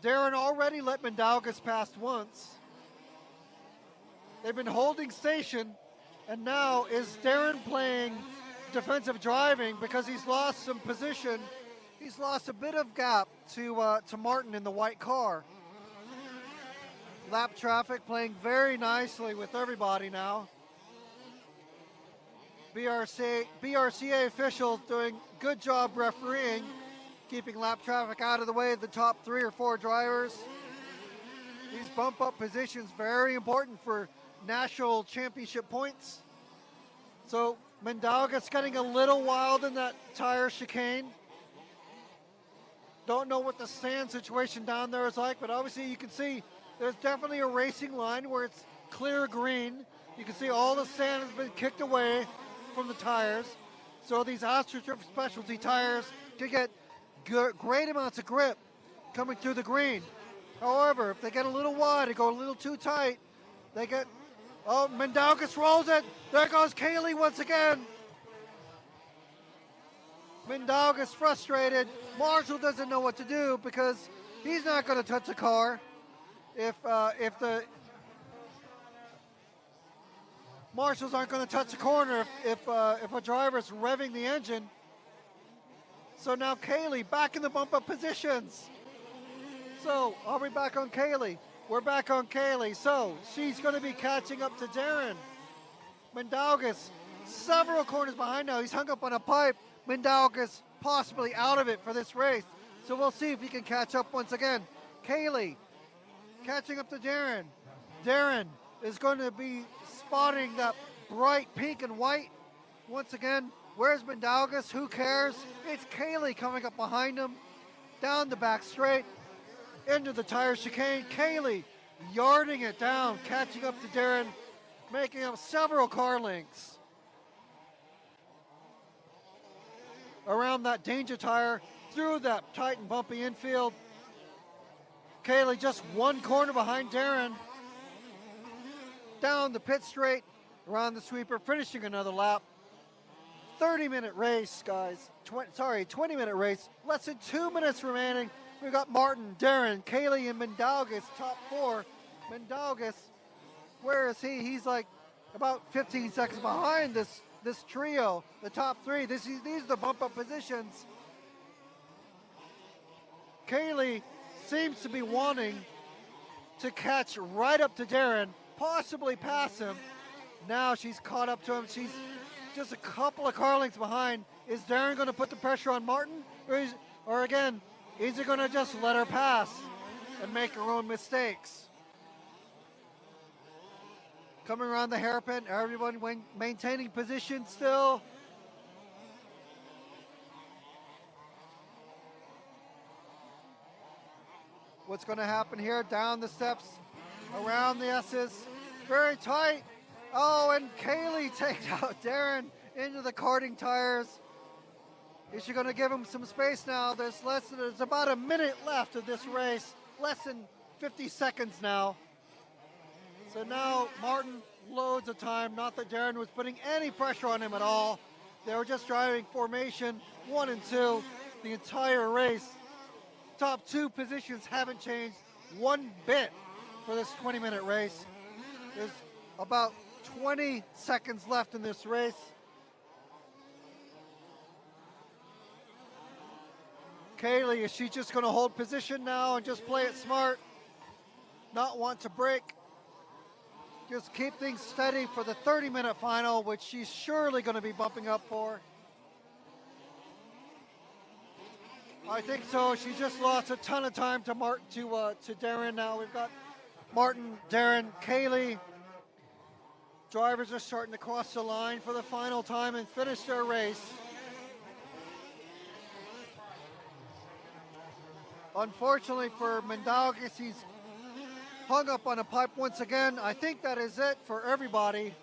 Speaker 5: Darren already let Mindaugas pass once. They've been holding station, and now is Darren playing defensive driving because he's lost some position. He's lost a bit of gap to Martin in the white car. Lap traffic playing very nicely with everybody now. BRCA officials doing good job refereeing, keeping lap traffic out of the way of the top 3 or 4 drivers. These bump up positions very important for national championship points. So Mindaugas getting a little wild in that tire chicane. Don't know what the sand situation down there is like, but obviously you can see there's definitely a racing line where it's clear green. You can see all the sand has been kicked away from the tires. So these AstroTurf specialty tires can get great amounts of grip coming through the green. However, if they get a little wide, they go a little too tight, they get, oh, Mindaugas rolls it. There goes Kaylee once again. Mindaugas frustrated. Marshall doesn't know what to do because he's not going to touch the car. If the marshals aren't going to touch the corner if a driver's revving the engine. So now Kaylee back in the bump up positions. So are we back on Kaylee? We're back on Kaylee. So she's going to be catching up to Darren. Mindaugas several corners behind now. He's hung up on a pipe. Mindaugas possibly out of it for this race. So we'll see if he can catch up once again. Kaylee catching up to Darren. Darren is going to be spotting that bright pink and white. Once again, where's Mindaugas? Who cares? It's Kaylee coming up behind him. Down the back straight. Into the tire chicane. Kaylee yarding it down, catching up to Darren, making up several car lengths. Around that danger tire, through that tight and bumpy infield. Kaylee just one corner behind Darren. Down the pit straight, around the sweeper, finishing another lap. 30-minute race, guys. 20-minute race. Less than 2 minutes remaining. We've got Martin, Darren, Kaylee, and Mindaugas, top 4. Mindaugas, where is he? He's like about 15 seconds behind this trio, the top 3. These are the bump-up positions. Kaylee seems to be wanting to catch right up to Darren, possibly pass him. Now she's caught up to him. She's just a couple of car lengths behind. Is Darren going to put the pressure on Martin? Or again, is he going to just let her pass and make her own mistakes? Coming around the hairpin, everyone maintaining position still. What's going to happen here? Down the steps, around the S's, very tight. Oh, and Kaylee takes out Darren into the karting tires. Is she going to give him some space now? There's about a minute left of this race, less than 50 seconds now. So now Martin loads of time. Not that Darren was putting any pressure on him at all. They were just driving formation 1 and 2 the entire race. Top 2 positions haven't changed one bit for this 20-minute race. There's about 20 seconds left in this race. Kaylee, is she just going to hold position now and just play it smart? Not want to break? Just keep things steady for the 30-minute final, which she's surely going to be bumping up for. I think so. She just lost a ton of time to Darren now. We've got Martin, Darren, Kaylee. Drivers are starting to cross the line for the final time and finish their race. Unfortunately for Mindaugas, he's hung up on a pipe once again. I think that is it for everybody.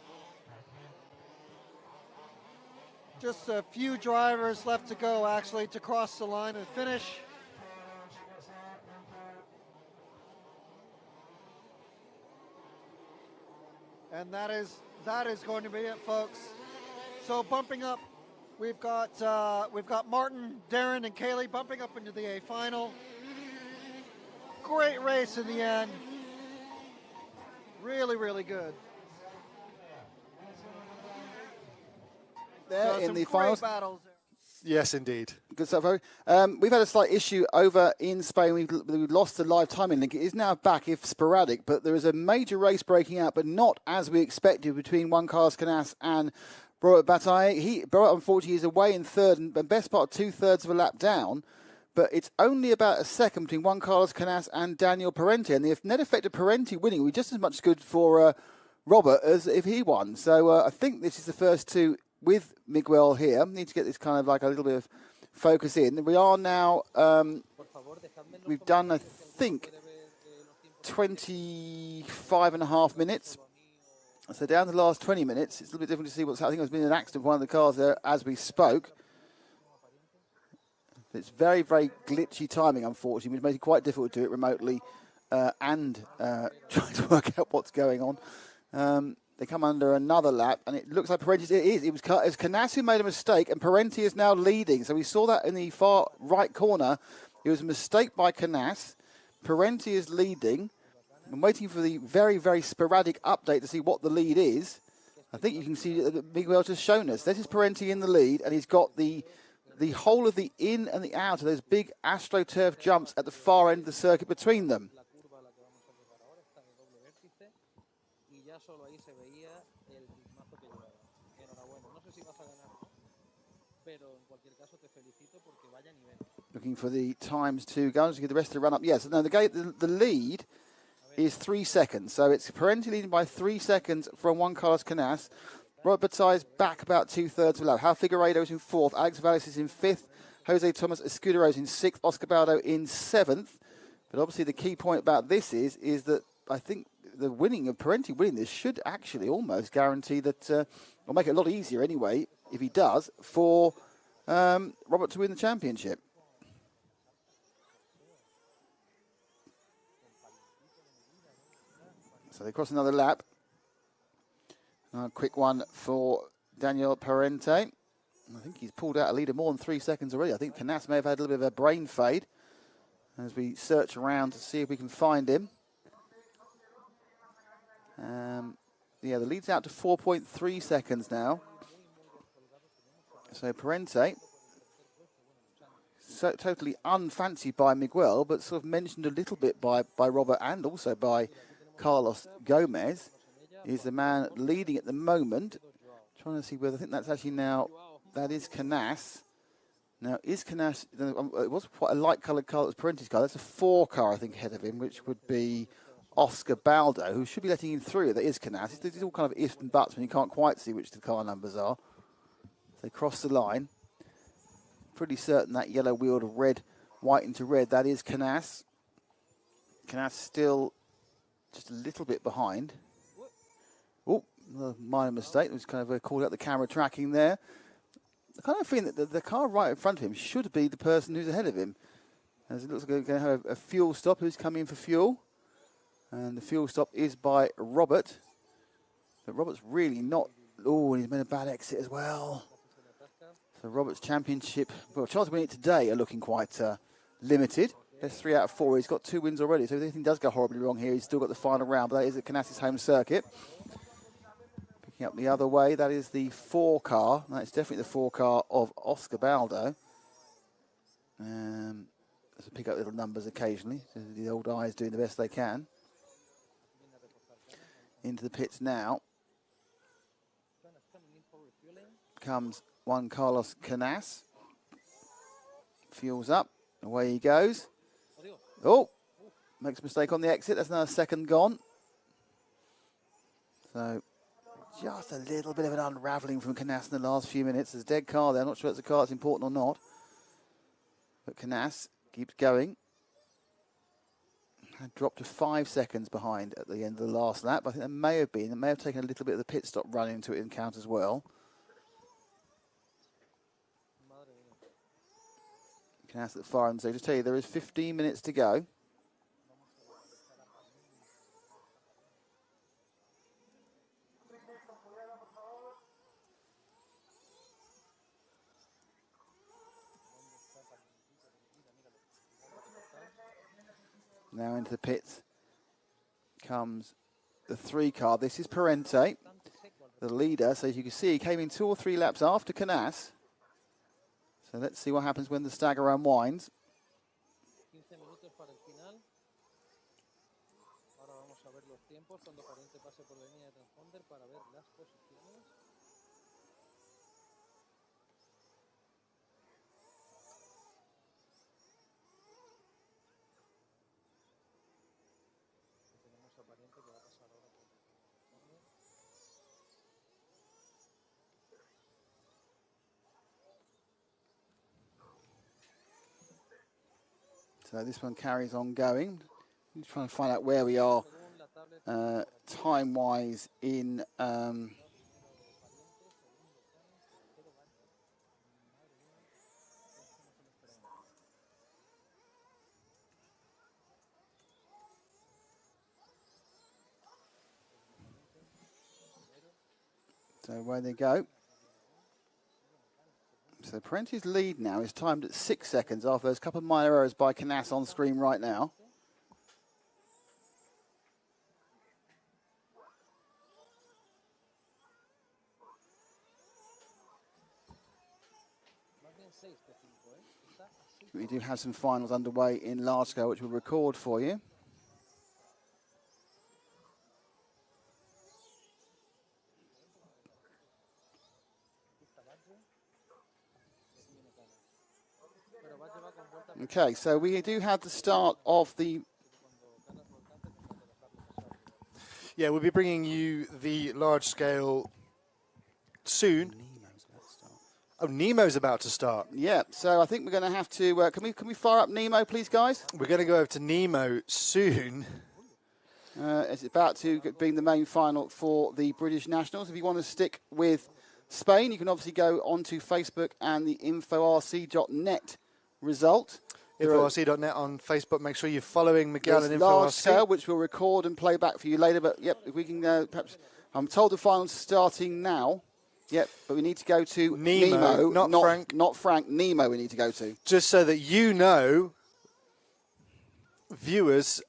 Speaker 5: Just a few drivers left to go, actually, to cross the line and finish. And that is going to be it, folks. So bumping up, we've got Martin, Darren, and Kaylee bumping up into the A final. Great race in the end. Really, really good.
Speaker 2: There
Speaker 5: So
Speaker 2: in
Speaker 5: some
Speaker 2: the
Speaker 5: great
Speaker 2: finals.
Speaker 5: battles there.
Speaker 1: Yes, indeed.
Speaker 2: Good stuff, Harry. We've had a slight issue over in Spain. We've lost the live timing link. It is now back, if sporadic, but there is a major race breaking out, but not as we expected, between Juan Carlos Canas and Robert Bataille. Robert, unfortunately, is away in third and best part 2/3 of a lap down, but it's only about a second between Juan Carlos Canas and Daniel Parente, and the net effect of Parente winning would be just as much good for Robert as if he won. So I think this is the first two with Miguel here. Need to get this kind of like a little bit of focus in. We are now, we've done, I think, 25.5 minutes. So down to the last 20 minutes. It's a little bit different to see what's happening. There's been an accident with one of the cars there as we spoke. It's very, very glitchy timing, unfortunately, which makes it quite difficult to do it remotely and trying to work out what's going on. They come under another lap, and it looks like Parente, it was Canas who made a mistake, and Parente is now leading. So we saw that in the far right corner. It was a mistake by Canas. Parente is leading. I'm waiting for the very, very sporadic update to see what the lead is. I think you can see that Miguel just shown us. This is Parente in the lead, and he's got the whole of the in and the out of those big AstroTurf jumps at the far end of the circuit between them. Looking for the times to go. Just get the rest of the run up. Yes, no, the lead is 3 seconds. So it's Parente leading by 3 seconds from Juan Carlos Canas. Robert Bataille is back about 2/3 of a lap. Hal Figueiredo is in 4th. Alex Valles is in 5th. Jose Thomas Escudero is in 6th. Oscar Baldo in 7th. But obviously the key point about this is that I think the winning of Parente winning this should actually almost guarantee that, or make it a lot easier anyway, if he does, for Robert to win the championship. So they cross another lap. A quick one for Daniel Parente. I think he's pulled out a lead of more than 3 seconds already. I think Canas may have had a little bit of a brain fade as we search around to see if we can find him. Yeah, the lead's out to 4.3 seconds now. So Parente, so totally unfancied by Miguel, but sort of mentioned a little bit by Robert and also by Carlos Gomez, is the man leading at the moment. Trying to see whether, I think that's actually now, that is Canas. Now, is Canas, it was quite a light-coloured car, that was Parente's car. That's a 4 car, I think, ahead of him, which would be Oscar Baldo, who should be letting him through. That is Canas. It's all kind of ifs and buts when you can't quite see which the car numbers are. They cross the line. Pretty certain that yellow wheeled red, white into red, that is Canas. Canas still just a little bit behind. Oh, a minor mistake. It was kind of called out the camera tracking there. I kind of feel that the car right in front of him should be the person who's ahead of him. As it looks like they're going to have a fuel stop. Who's coming in for fuel? And the fuel stop is by Robert. But Robert's really not... Oh, and he's made a bad exit as well. So Robert's championship... Well, chances of winning it today are looking quite limited. There's 3 out of 4. He's got 2 wins already. So if anything does go horribly wrong here, he's still got the final round. But that is at Canas's home circuit. Picking up the other way, that is the 4 car. That's definitely the 4 car of Oscar Baldo. Let's pick up little numbers occasionally. So the old eyes doing the best they can. Into the pits now. Comes Juan Carlos Canas. Fuels up. Away he goes. Oh, makes a mistake on the exit. That's another second gone. So just a little bit of an unravelling from Canas in the last few minutes. There's a dead car there. I'm not sure if it's a car that's important or not. But Canas keeps going. And dropped to 5 seconds behind at the end of the last lap. I think there may have been. It may have taken a little bit of the pit stop run into it in count as well. Canas at the far end. So just tell you, there is 15 minutes to go. Now into the pits comes the 3 car. This is Parente, the leader. So as you can see, he came in 2 or 3 laps after Canas. So let's see what happens when the stagger unwinds. So this one carries on going. I'm trying to find out where we are time-wise in... so where they go. So Parente's lead now is timed at 6 seconds after there's a couple of minor errors by Canas on screen right now. We do have some finals underway in large scale, which we'll record for you. Okay, so we do have the start of the...
Speaker 1: Yeah, we'll be bringing you the large scale soon. Oh, Nemo's about to start.
Speaker 2: Yeah, so I think we're going to have to... can we fire up Nemo, please, guys?
Speaker 1: We're going to go over to Nemo soon.
Speaker 2: It's about to be the main final for the British Nationals. If you want to stick with Spain, you can obviously go onto Facebook and the InfoRC.net result.
Speaker 1: InfoRC.net on Facebook. Make sure you're following Miguel and InfoRC.
Speaker 2: Large scale, which we'll record and play back for you later. But, yep, if we can perhaps... I'm told the final's starting now. Yep, but we need to go to Nemo,
Speaker 1: not Frank.
Speaker 2: Not Frank, Nemo we need to go to.
Speaker 1: Just so that you know, viewers,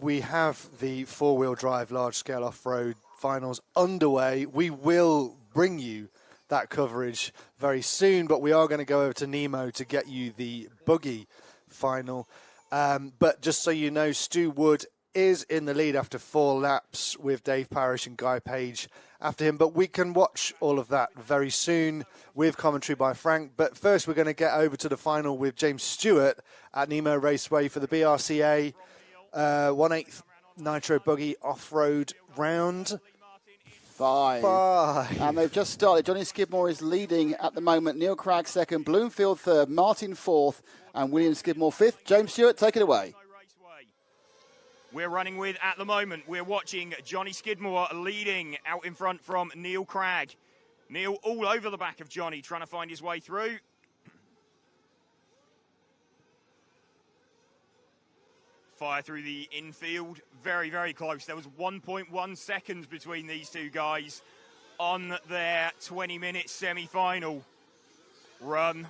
Speaker 1: we have the 4-wheel drive large-scale off-road finals underway. We will bring you that coverage very soon, but we are going to go over to Nemo to get you the Buggy final. But just so you know, Stu Wood is in the lead after 4 laps with Dave Parrish and Guy Page after him. But we can watch all of that very soon with commentary by Frank. But first, we're going to get over to the final with James Stewart at Nemo Raceway for the BRCA 1/8 Nitro Buggy off-road round
Speaker 2: 5. And they've just started. Johnny Skidmore is leading at the moment. Neil Cragg second, Bloomfield third, Martin fourth, and William Skidmore fifth. James Stewart, take it away.
Speaker 7: We're running with, at the moment, we're watching Johnny Skidmore leading out in front from Neil Cragg. Neil all over the back of Johnny, trying to find his way through. Fire through the infield, very, very close. There was 1.1 seconds between these two guys on their 20-minute semi-final run.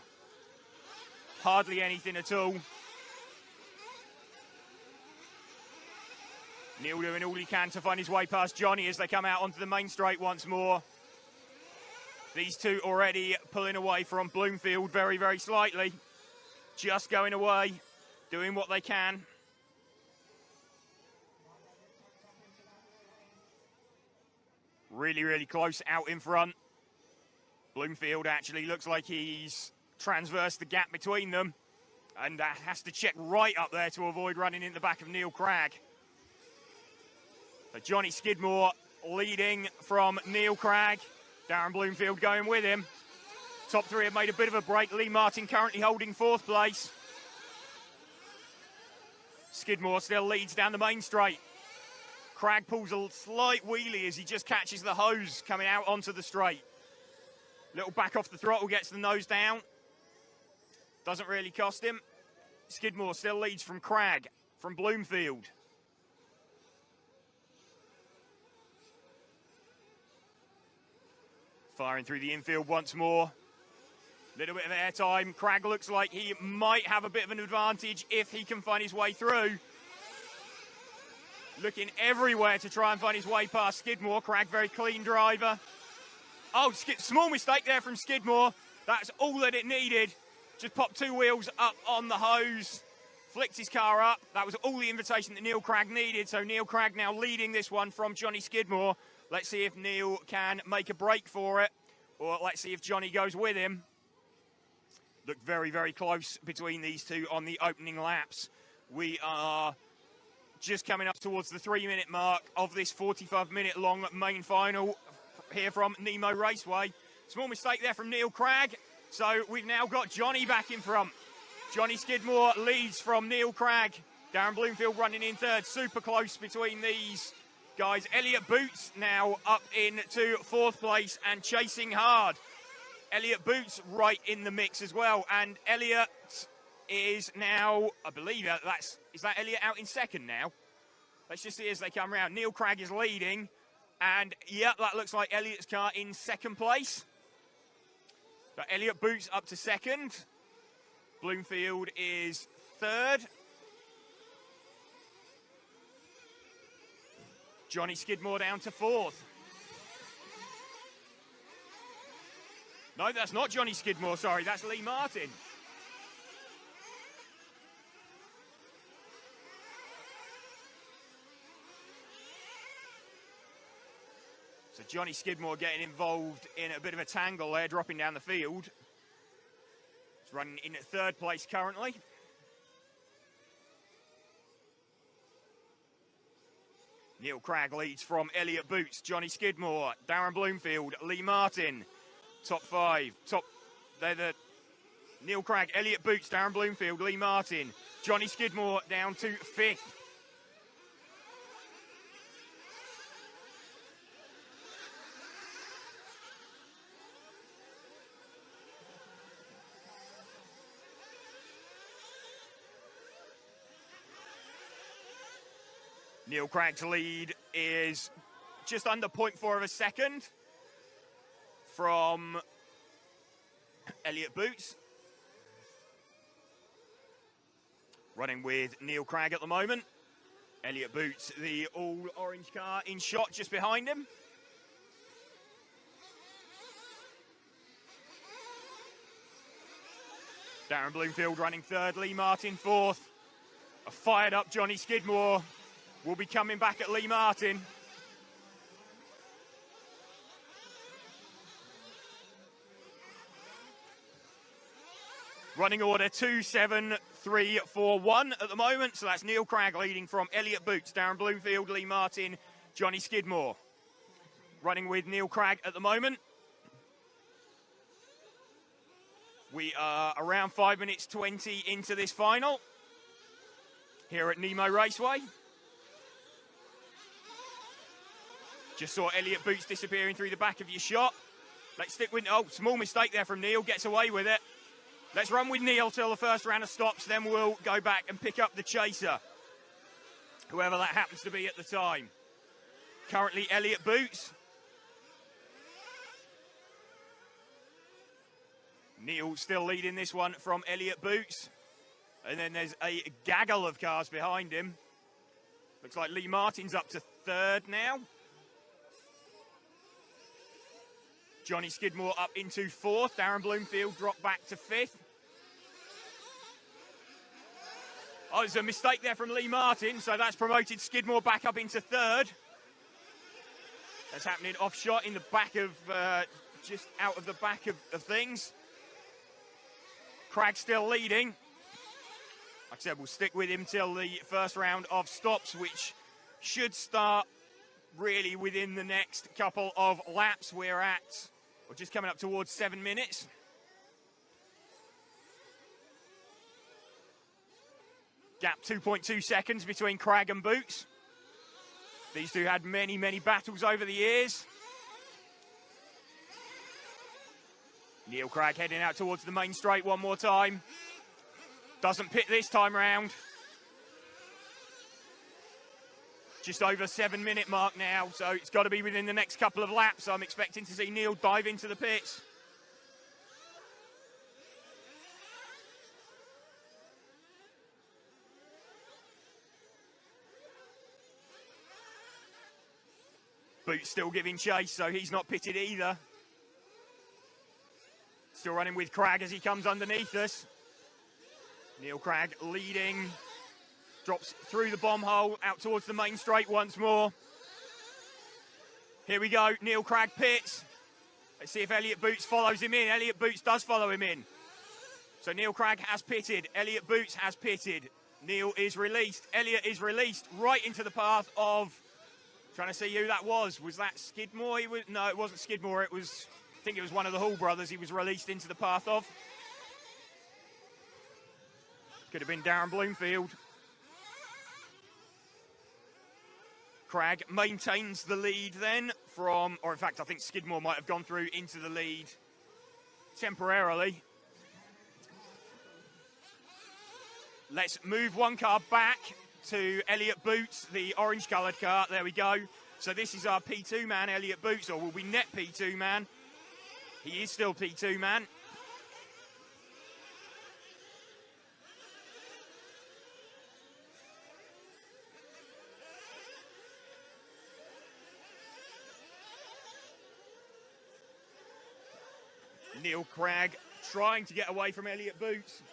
Speaker 7: Hardly anything at all. Neil doing all he can to find his way past Johnny as they come out onto the main straight once more. These two already pulling away from Bloomfield very, very slightly. Just going away, doing what they can. Really, really close out in front. Bloomfield actually looks like he's transversed the gap between them and has to check right up there to avoid running in the back of Neil Cragg. But Johnny Skidmore leading from Neil Cragg. Darren Bloomfield going with him. Top three have made a bit of a break. Lee Martin currently holding 4th place. Skidmore still leads down the main straight. Cragg pulls a slight wheelie as he just catches the hose coming out onto the straight. Little back off the throttle, gets the nose down. Doesn't really cost him. Skidmore still leads from Cragg, from Bloomfield. Firing through the infield once more. Little bit of airtime. Cragg looks like he might have a bit of an advantage if he can find his way through. Looking everywhere to try and find his way past Skidmore. Cragg, very clean driver. Oh, small mistake there from Skidmore. That's all that it needed. Just popped 2 wheels up on the hose. Flicked his car up. That was all the invitation that Neil Cragg needed. So Neil Cragg now leading this one from Johnny Skidmore. Let's see if Neil can make a break for it. Or let's see if Johnny goes with him. Looked very, very close between these two on the opening laps. We are just coming up towards the 3-minute mark of this 45-minute long main final here from Nemo Raceway. Small mistake there from Neil Cragg. So we've now got Johnny back in front. Johnny Skidmore leads from Neil Cragg. Darren Bloomfield running in 3rd. Super close between these guys. Elliot Boots now up into 4th place and chasing hard. Elliot Boots right in the mix as well. And Elliot is now, I believe, is that Elliot out in 2nd now? Let's just see as they come around. Neil Cragg is leading. And, yeah, that looks like Elliot's car in 2nd place. But Elliot Boots up to 2nd. Bloomfield is 3rd. Johnny Skidmore down to 4th. No, that's not Johnny Skidmore, sorry, that's Lee Martin. So Johnny Skidmore getting involved in a bit of a tangle there, dropping down the field. He's running in 3rd place currently. Neil Cragg leads from Elliot Boots, Johnny Skidmore, Darren Bloomfield, Lee Martin. Top 5. Neil Cragg, Elliot Boots, Darren Bloomfield, Lee Martin. Johnny Skidmore down to 5th. Neil Cragg's lead is just under 0.4 of a second from Elliot Boots. Running with Neil Cragg at the moment. Elliot Boots, the all-orange car, in shot just behind him. Darren Bloomfield running 3rd, Lee Martin 4th. A fired-up Johnny Skidmore will be coming back at Lee Martin. Running order 2-7-3-4-1 at the moment. So that's Neil Cragg leading from Elliot Boots, Darren Bloomfield, Lee Martin, Johnny Skidmore. Running with Neil Cragg at the moment. We are around 5 minutes 20 into this final here at Nemo Raceway. Just saw Elliot Boots disappearing through the back of your shot. Let's stick with, oh, small mistake there from Neil, gets away with it. Let's run with Neil till the first round of stops, then we'll go back and pick up the chaser, whoever that happens to be at the time. Currently Elliot Boots. Neil still leading this one from Elliot Boots. And then there's a gaggle of cars behind him. Looks like Lee Martin's up to 3rd now. Johnny Skidmore up into 4th. Darren Bloomfield dropped back to 5th. Oh, there's a mistake there from Lee Martin, so that's promoted Skidmore back up into 3rd. That's happening off shot in the back of, just out of the back of things. Cragg still leading. Like I said, we'll stick with him till the first round of stops, which should start really within the next couple of laps. We're just coming up towards 7 minutes. Gap 2.2 seconds between Cragg and Boots. These two had many, many battles over the years. Neil Cragg heading out towards the main straight one more time. Doesn't pit this time round. Just over 7 minute mark now, so it's got to be within the next couple of laps. I'm expecting to see Neil dive into the pits. Boots still giving chase, so he's not pitted either. Still running with Cragg as he comes underneath us. Neil Cragg leading. Drops through the bomb hole, out towards the main straight once more. Here we go, Neil Cragg pits. Let's see if Elliott Boots follows him in. Elliott Boots does follow him in. So Neil Cragg has pitted, Elliott Boots has pitted. Neil is released, Elliott is released right into the path of, trying to see who that was. Was that Skidmore? No, it wasn't Skidmore, I think it was one of the Hall brothers he was released into the path of. Could have been Darren Bloomfield. Cragg maintains the lead then from, or in fact, I think Skidmore might have gone through into the lead temporarily. Let's move one car back to Elliott Boots, the orange-coloured car. There we go. So this is our P2 man, Elliott Boots, or will be net P2 man. He is still P2 man. Neil Cragg trying to get away from Elliott Boots.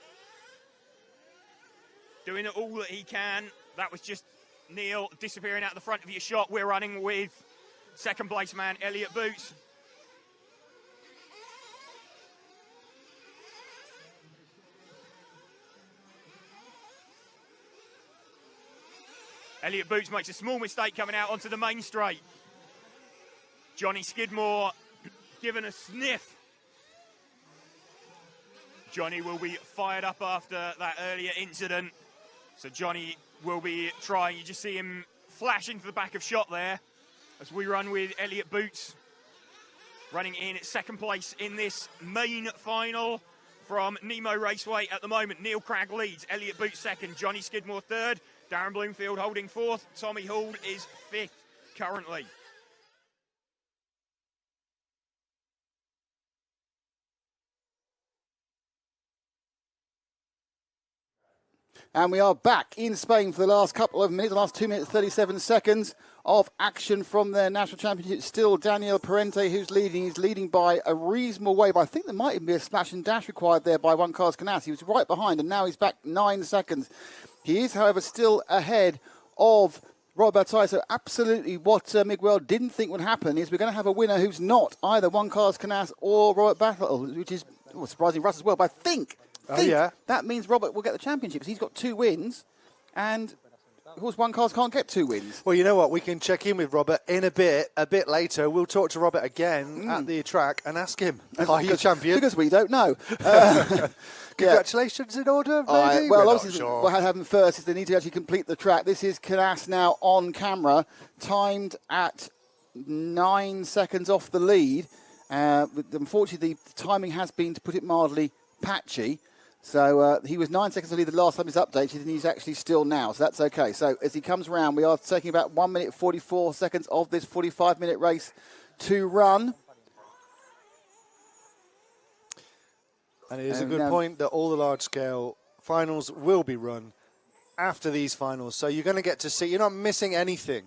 Speaker 7: Doing it all that he can. That was just Neil disappearing out the front of your shot. We're running with second place man Elliott Boots. Elliott Boots makes a small mistake coming out onto the main straight. Johnny Skidmore given a sniff. Johnny will be fired up after that earlier incident. So Johnny will be trying, you just see him flash into the back of shot there as we run with Elliott Boots running in at second place in this main final from Nemo Raceway at the moment. Neil Cragg leads, Elliott Boots second, Johnny Skidmore third, Darren Bloomfield holding fourth, Tommy Hall is fifth currently.
Speaker 2: And we are back in Spain for the last couple of minutes, the last 2 minutes, 37 seconds of action from their national championship. Still Daniel Parente who's leading. He's leading by a reasonable way, but I think there might even be a smash and dash required there by one car's Canas. He was right behind and now he's back 9 seconds. He is, however, still ahead of Robert Bataille. So absolutely what Miguel didn't think would happen is we're going to have a winner who's not either one car's Canas or Robert Bataille, which is surprising Russ as well, but I think that means Robert will get the championship because he's got 2 wins, and of course one cars can't get 2 wins.
Speaker 1: Well, you know what? We can check in with Robert in a bit later. We'll talk to Robert again at the track and ask him, are you champion?
Speaker 2: Because we don't know.
Speaker 1: Congratulations in order, maybe?
Speaker 2: Well, obviously, what happened first is they need to actually complete the track. This is Canas now on camera, timed at 9 seconds off the lead. Unfortunately, the timing has been, to put it mildly, patchy. So he was 9 seconds to lead the last time he's updated, and he's actually still now, so that's okay. So as he comes around, we are taking about 1 minute 44 seconds of this 45-minute race to run.
Speaker 1: And it is a good point that all the large-scale finals will be run after these finals. So you're going to get to see, you're not missing anything.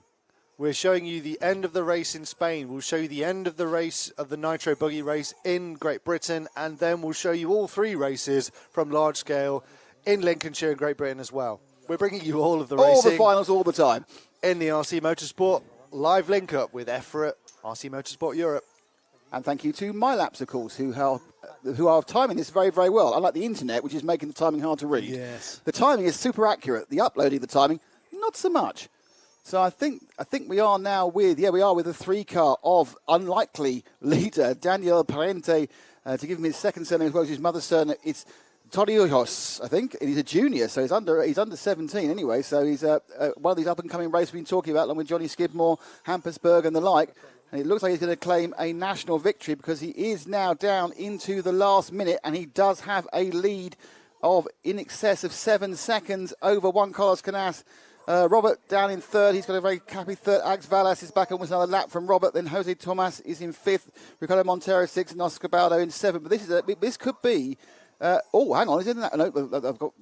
Speaker 1: We're showing you the end of the race in Spain. We'll show you the end of the race of the Nitro Buggy race in Great Britain. And then we'll show you all 3 races from large scale in Lincolnshire and Great Britain as well. We're bringing you all of the racing.
Speaker 2: All the finals all the time.
Speaker 1: In the RC Motorsport live link up with Efra at RC Motorsport Europe.
Speaker 2: And thank you to MyLaps, of course, who are timing this very, very well. Unlike the internet, which is making the timing hard to read.
Speaker 1: Yes.
Speaker 2: The timing is super accurate. The uploading, the timing, not so much. So I think we are now with the 3-car of unlikely leader Daniel Parente, to give him his second surname as well as his mother's surname. It's Torrijos, I think, and he's a junior, so he's under 17 anyway. So he's one of these up and coming races we've been talking about, along with Johnny Skidmore, Hampersburg, and the like. And it looks like he's going to claim a national victory because he is now down into the last minute, and he does have a lead of in excess of 7 seconds over Juan Carlos Canas. Robert down in third. He's got a very happy third. Alex Vallas is back almost another lap from Robert. Then Jose Tomas is in fifth. Ricardo Montero sixth, and Oscar Baldo in seventh. But this could be. Oh, hang on! Isn't that? No, I've got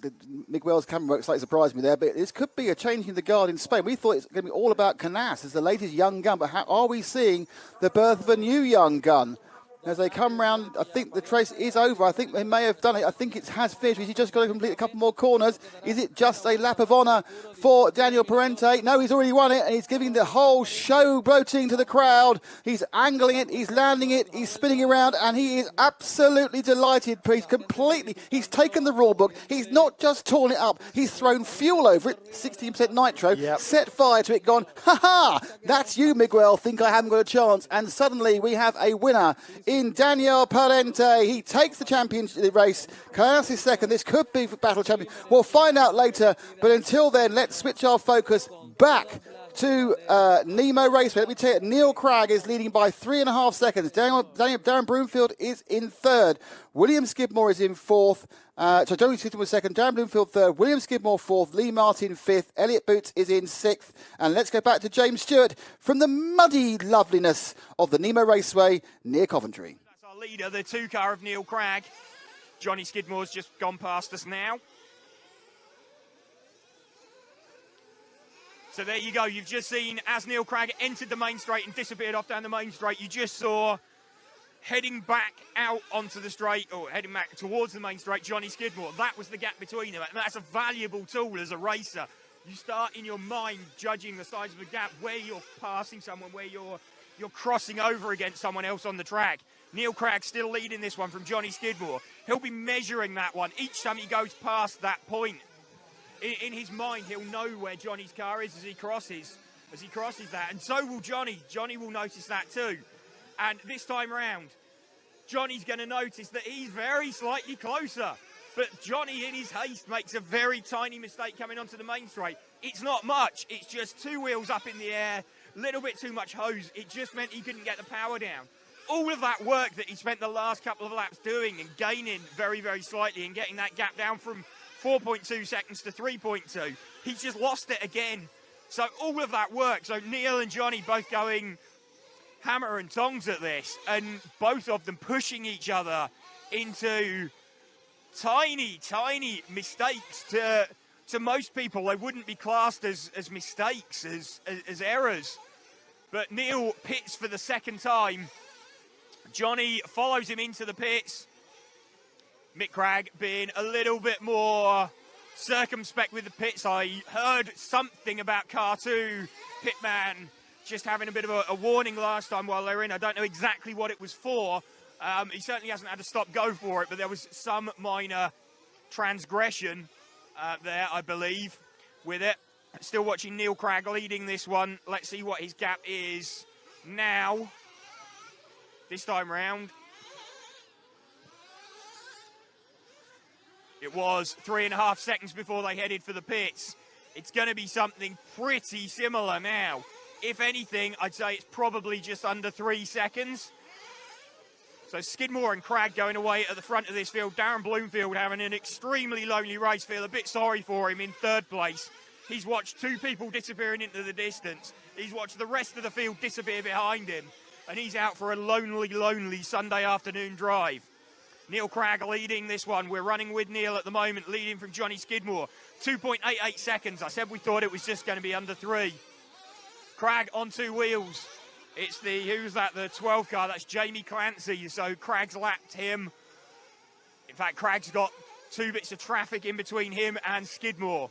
Speaker 2: Miguel's camera work slightly surprised me there. But this could be a change in the guard in Spain. We thought it's going to be all about Canas as the latest young gun. But how are we seeing the birth of a new young gun? As they come round, I think the race is over. I think they may have done it. I think it has finished. He's just got to complete a couple more corners. Is it just a lap of honour for Daniel Parente? No, he's already won it, and he's giving the whole show bloating to the crowd. He's angling it, he's landing it, he's spinning around, and he is absolutely delighted. He's taken the rule book. He's not just torn it up. He's thrown fuel over it, 16% nitro, set fire to it, gone, ha-ha, that's you, Miguel. Think I haven't got a chance. And suddenly we have a winner in Daniel Parente. He takes the championship race. Canas is second. This could be for battle champion. We'll find out later. But until then, let's switch our focus back to Nemo Raceway. Let me tell you, Neil Cragg is leading by 3.5 seconds. Darren Broomfield is in third. William Skidmore is in fourth. Johnny Skidmore was second, Darren Bloomfield third, William Skidmore fourth, Lee Martin fifth, Elliot Boots is in sixth. And let's go back to James Stewart from the muddy loveliness of the Nemo Raceway near Coventry.
Speaker 7: That's our leader, the 2-car of Neil Cragg. Johnny Skidmore's just gone past us now. So there you go. You've just seen, as Neil Cragg entered the main straight and disappeared off down the main straight, you just saw heading back out onto the straight, or heading back towards the main straight, Johnny Skidmore. That was the gap between them, and that's a valuable tool as a racer. You start in your mind judging the size of the gap, where you're passing someone, where you're crossing over against someone else on the track. Neil Cragg still leading this one from Johnny Skidmore. He'll be measuring that one each time he goes past that point. In his mind, he'll know where Johnny's car is as he crosses that, and so will Johnny. Johnny will notice that too. And this time round, Johnny's going to notice that he's very slightly closer. But Johnny, in his haste, makes a very tiny mistake coming onto the main straight. It's not much. It's just 2 wheels up in the air, a little bit too much hose. It just meant he couldn't get the power down. All of that work that he spent the last couple of laps doing and gaining very, very slightly and getting that gap down from 4.2 seconds to 3.2, he's just lost it again. So all of that work. So Neil and Johnny both going hammer and tongs at this, and both of them pushing each other into tiny, tiny mistakes. To most people, they wouldn't be classed as mistakes, as errors. But Neil pits for the second time. Johnny follows him into the pits. Mick Cragg being a little bit more circumspect with the pits. I heard something about car 2 pitman just having a bit of a warning last time while they were in. I don't know exactly what it was for. He certainly hasn't had to stop-go for it, but there was some minor transgression there, I believe, with it. Still watching Neil Cragg leading this one. Let's see what his gap is now, this time round. It was 3.5 seconds before they headed for the pits. It's going to be something pretty similar now. If anything, I'd say it's probably just under 3 seconds. So Skidmore and Cragg going away at the front of this field. Darren Bloomfield having an extremely lonely race. Feel a bit sorry for him in third place. He's watched 2 people disappearing into the distance. He's watched the rest of the field disappear behind him. And he's out for a lonely, lonely Sunday afternoon drive. Neil Cragg leading this one. We're running with Neil at the moment, leading from Johnny Skidmore. 2.88 seconds. I said we thought it was just going to be under 3. Cragg on 2 wheels. It's who's that? The 12 car. That's Jamie Clancy. So Cragg's lapped him. In fact, Cragg's got 2 bits of traffic in between him and Skidmore.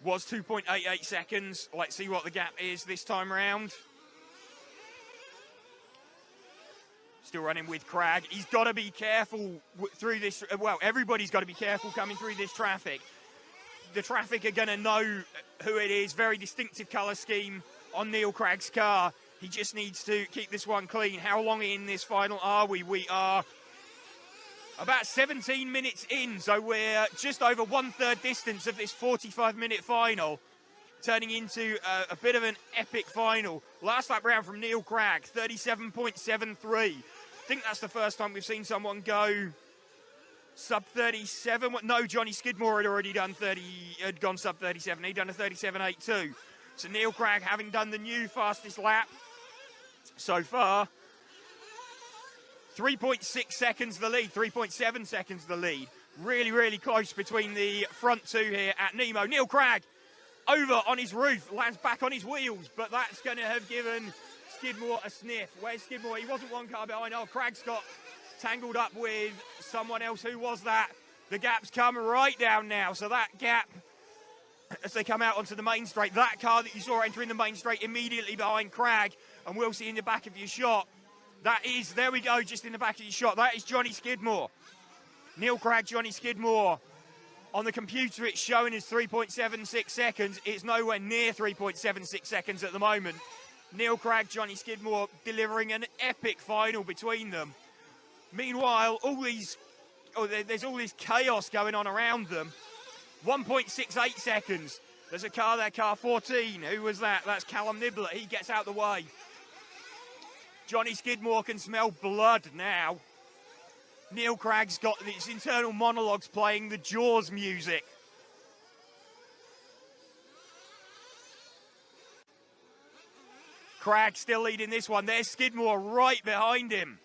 Speaker 7: Was 2.88 seconds. Let's see what the gap is this time round. Still running with Cragg. He's got to be careful through this. Well, everybody's got to be careful coming through this traffic. the traffic are going to know who it is. Very distinctive colour scheme on Neil Cragg's car. He just needs to keep this one clean. How long in this final are we? We are about 17 minutes in, so we're just over 1/3 distance of this 45-minute final, turning into a bit of an epic final. Last lap round from Neil Cragg, 37.73. I think that's the first time we've seen someone go sub 37. No, Johnny Skidmore had already done had gone sub 37. He'd done a 37.82. So Neil Cragg, having done the new fastest lap so far, 3.6 seconds the lead, 3.7 seconds the lead. Really, really close between the front two here at Nemo. Neil Cragg over on his roof, lands back on his wheels, but that's going to have given Skidmore a sniff. Where's Skidmore? He wasn't one car behind. Oh, Cragg's got tangled up with someone else. Who was that? The gap's come right down now. So that gap, as they come out onto the main straight, that car that you saw entering the main straight immediately behind Cragg, and we'll see in the back of your shot, that is, there we go, just in the back of your shot, that is Johnny Skidmore. Neil Cragg, Johnny Skidmore. On the computer, it's showing as 3.76 seconds. It's nowhere near 3.76 seconds at the moment. Neil Cragg, Johnny Skidmore delivering an epic final between them. Meanwhile, there's all this chaos going on around them. 1.68 seconds. There's a car there, car 14. Who was that? That's Callum Nibbler. He gets out of the way. Johnny Skidmore can smell blood now. Neil Cragg's got his internal monologues playing the Jaws music. Cragg still leading this one. There's Skidmore right behind him.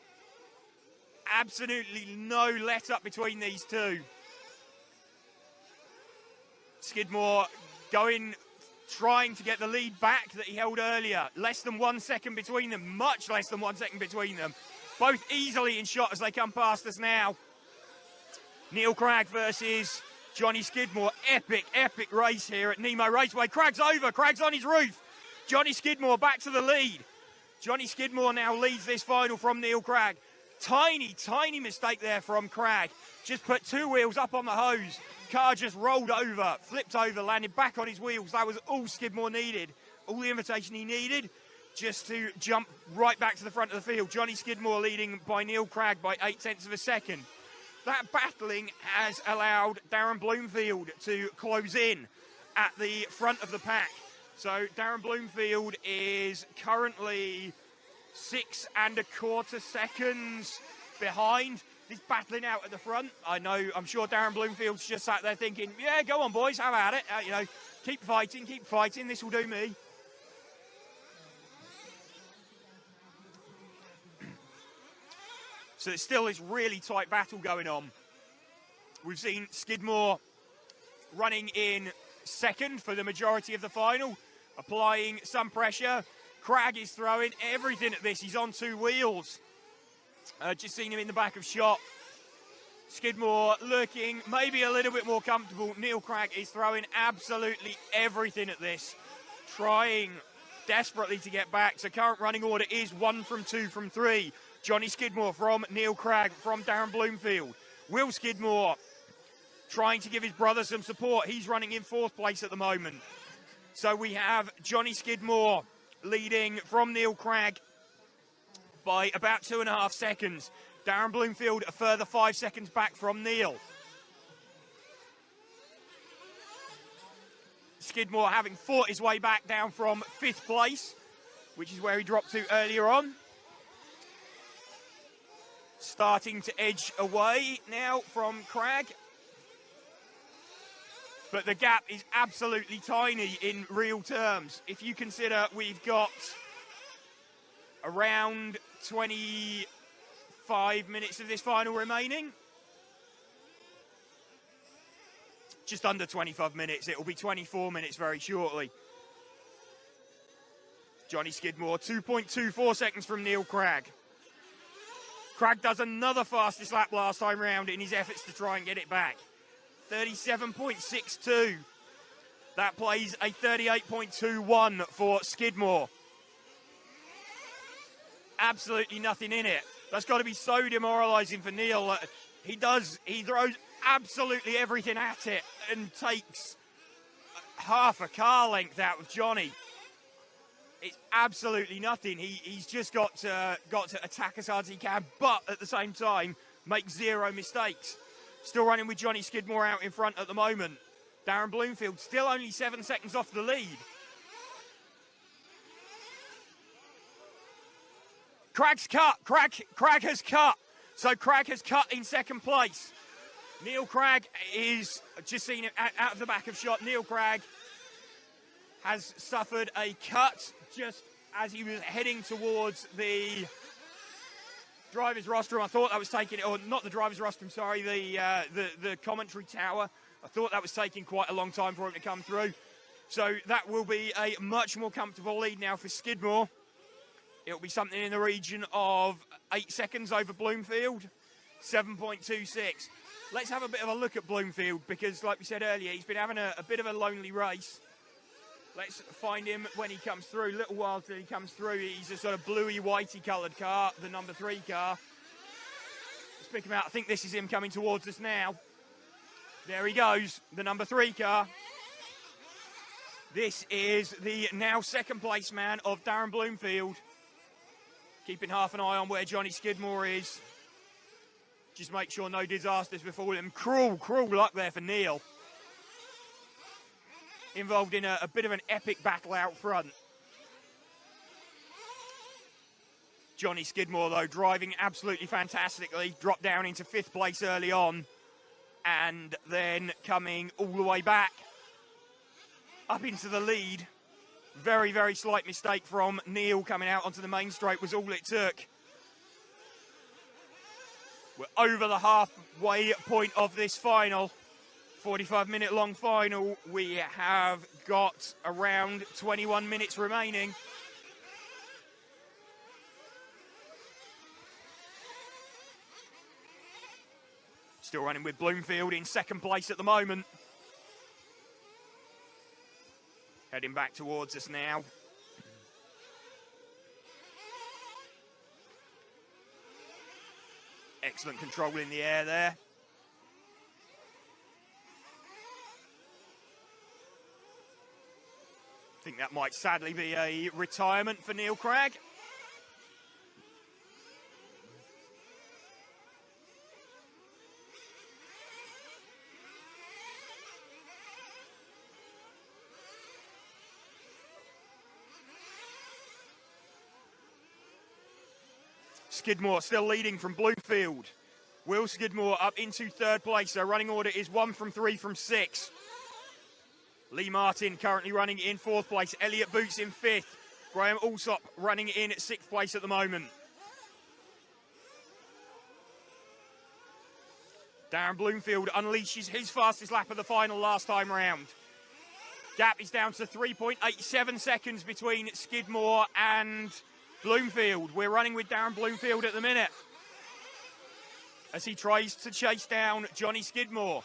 Speaker 7: Absolutely no let up between these two. Skidmore trying to get the lead back that he held earlier. Less than 1 second between them, much less than 1 second between them. Both easily in shot as they come past us now. Neil Cragg versus Johnny Skidmore. Epic, epic race here at Nemo Raceway. Cragg's over, Cragg's on his roof. Johnny Skidmore back to the lead. Johnny Skidmore now leads this final from Neil Cragg. Tiny, tiny mistake there from Cragg. Just put two wheels up on the hose. Car just rolled over, flipped over, landed back on his wheels. That was all Skidmore needed. All the invitation he needed just to jump right back to the front of the field. Johnny Skidmore leading by Neil Cragg by 0.8 of a second. That battling has allowed Darren Bloomfield to close in at the front of the pack. So Darren Bloomfield is currently 6.25 seconds behind. He's battling out at the front. I'm sure Darren Bloomfield's just sat there thinking, yeah, go on, boys, have at it. Keep fighting, this will do me. So there's still this really tight battle going on. We've seen Skidmore running in second for the majority of the final, applying some pressure. Cragg is throwing everything at this. He's on two wheels. Just seen him in the back of shot. Skidmore looking maybe a little bit more comfortable. Neil Cragg is throwing absolutely everything at this, trying desperately to get back. So current running order is 1 from 2 from 3. Johnny Skidmore from Neil Cragg from Darren Bloomfield. Will Skidmore trying to give his brother some support. He's running in 4th place at the moment. So we have Johnny Skidmore leading from Neil Cragg by about 2.5 seconds. Darren Bloomfield a further 5 seconds back from Neil. Skidmore having fought his way back down from 5th place, which is where he dropped to earlier on. Starting to edge away now from Cragg. But the gap is absolutely tiny in real terms. If you consider we've got around 25 minutes of this final remaining. Just under 25 minutes. It will be 24 minutes very shortly. Johnny Skidmore, 2.24 seconds from Neil Cragg. Cragg does another fastest lap last time round in his efforts to try and get it back. 37.62. That plays a 38.21 for Skidmore. Absolutely nothing in it. That's got to be so demoralising for Neil. He throws absolutely everything at it and takes half a car length out of Johnny. It's absolutely nothing. He's just got to attack as hard as he can, but at the same time, make zero mistakes. Still running with Johnny Skidmore out in front at the moment. Darren Bloomfield still only 7 seconds off the lead. Craig's cut. Craig has cut. So Craig has cut in second place. Neil Craig is, just seen it out of the back of shot, Neil Craig has suffered a cut just as he was heading towards the driver's rostrum. I thought that was taking, or not the driver's rostrum, sorry, the commentary tower. I thought that was taking quite a long time for him to come through. So that will be a much more comfortable lead now for Skidmore. It'll be something in the region of 8 seconds over Bloomfield, 7.26. Let's have a bit of a look at Bloomfield because, like we said earlier, he's been having a bit of a lonely race. Let's find him when he comes through. A little while till he comes through. He's a sort of bluey, whitey coloured car, the number 3 car. Let's pick him out. I think this is him coming towards us now. There he goes, the number 3 car. This is the now second place man of Darren Bloomfield. Keeping half an eye on where Johnny Skidmore is. Just make sure no disasters befall him. Cruel luck there for Neil. Involved in a bit of an epic battle out front. Johnny Skidmore, though, driving absolutely fantastically. Dropped down into 5th place early on. And then coming all the way back up into the lead. Very, very slight mistake from Neil coming out onto the main straight was all it took. We're over the halfway point of this final. 45-minute long final. We have got around 21 minutes remaining. Still running with Bloomfield in second place at the moment. Heading back towards us now. Excellent control in the air there. I think that might sadly be a retirement for Neil Craig. Skidmore still leading from Bloomfield. Will Skidmore up into 3rd place. So running order is 1 from 3 from 6. Lee Martin currently running in 4th place. Elliot Boots in 5th. Graham Alsop running in 6th place at the moment. Darren Bloomfield unleashes his fastest lap of the final last time round. Gap is down to 3.87 seconds between Skidmore and Bloomfield. We're running with Darren Bloomfield at the minute as he tries to chase down Johnny Skidmore.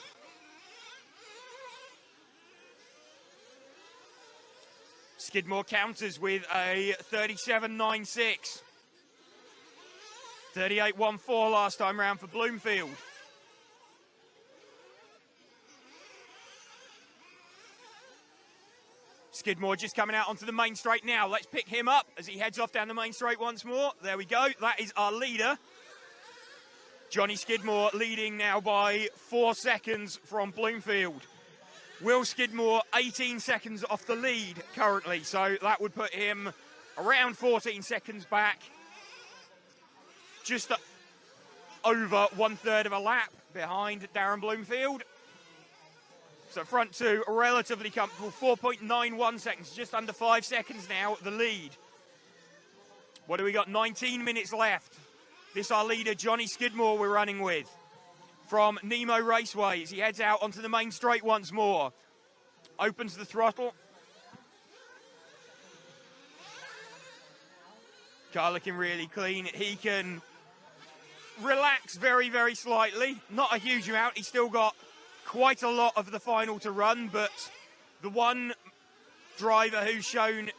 Speaker 7: Skidmore counters with a 37.96. 38.14 last time round for Bloomfield. Skidmore just coming out onto the main straight now. Let's pick him up as he heads off down the main straight once more. There we go. That is our leader. Johnny Skidmore leading now by 4 seconds from Bloomfield. Will Skidmore 18 seconds off the lead currently, so that would put him around 14 seconds back. Just over 1/3 of a lap behind Darren Bloomfield. So front two, relatively comfortable, 4.91 seconds, just under 5 seconds now, the lead. What do we got? 19 minutes left. This our leader, Johnny Skidmore, we're running with. From Nemo Raceway as he heads out onto the main straight once more. Opens the throttle. Car looking really clean. He can relax very, very slightly. Not a huge amount. He's still got quite a lot of the final to run, but the one driver who's shown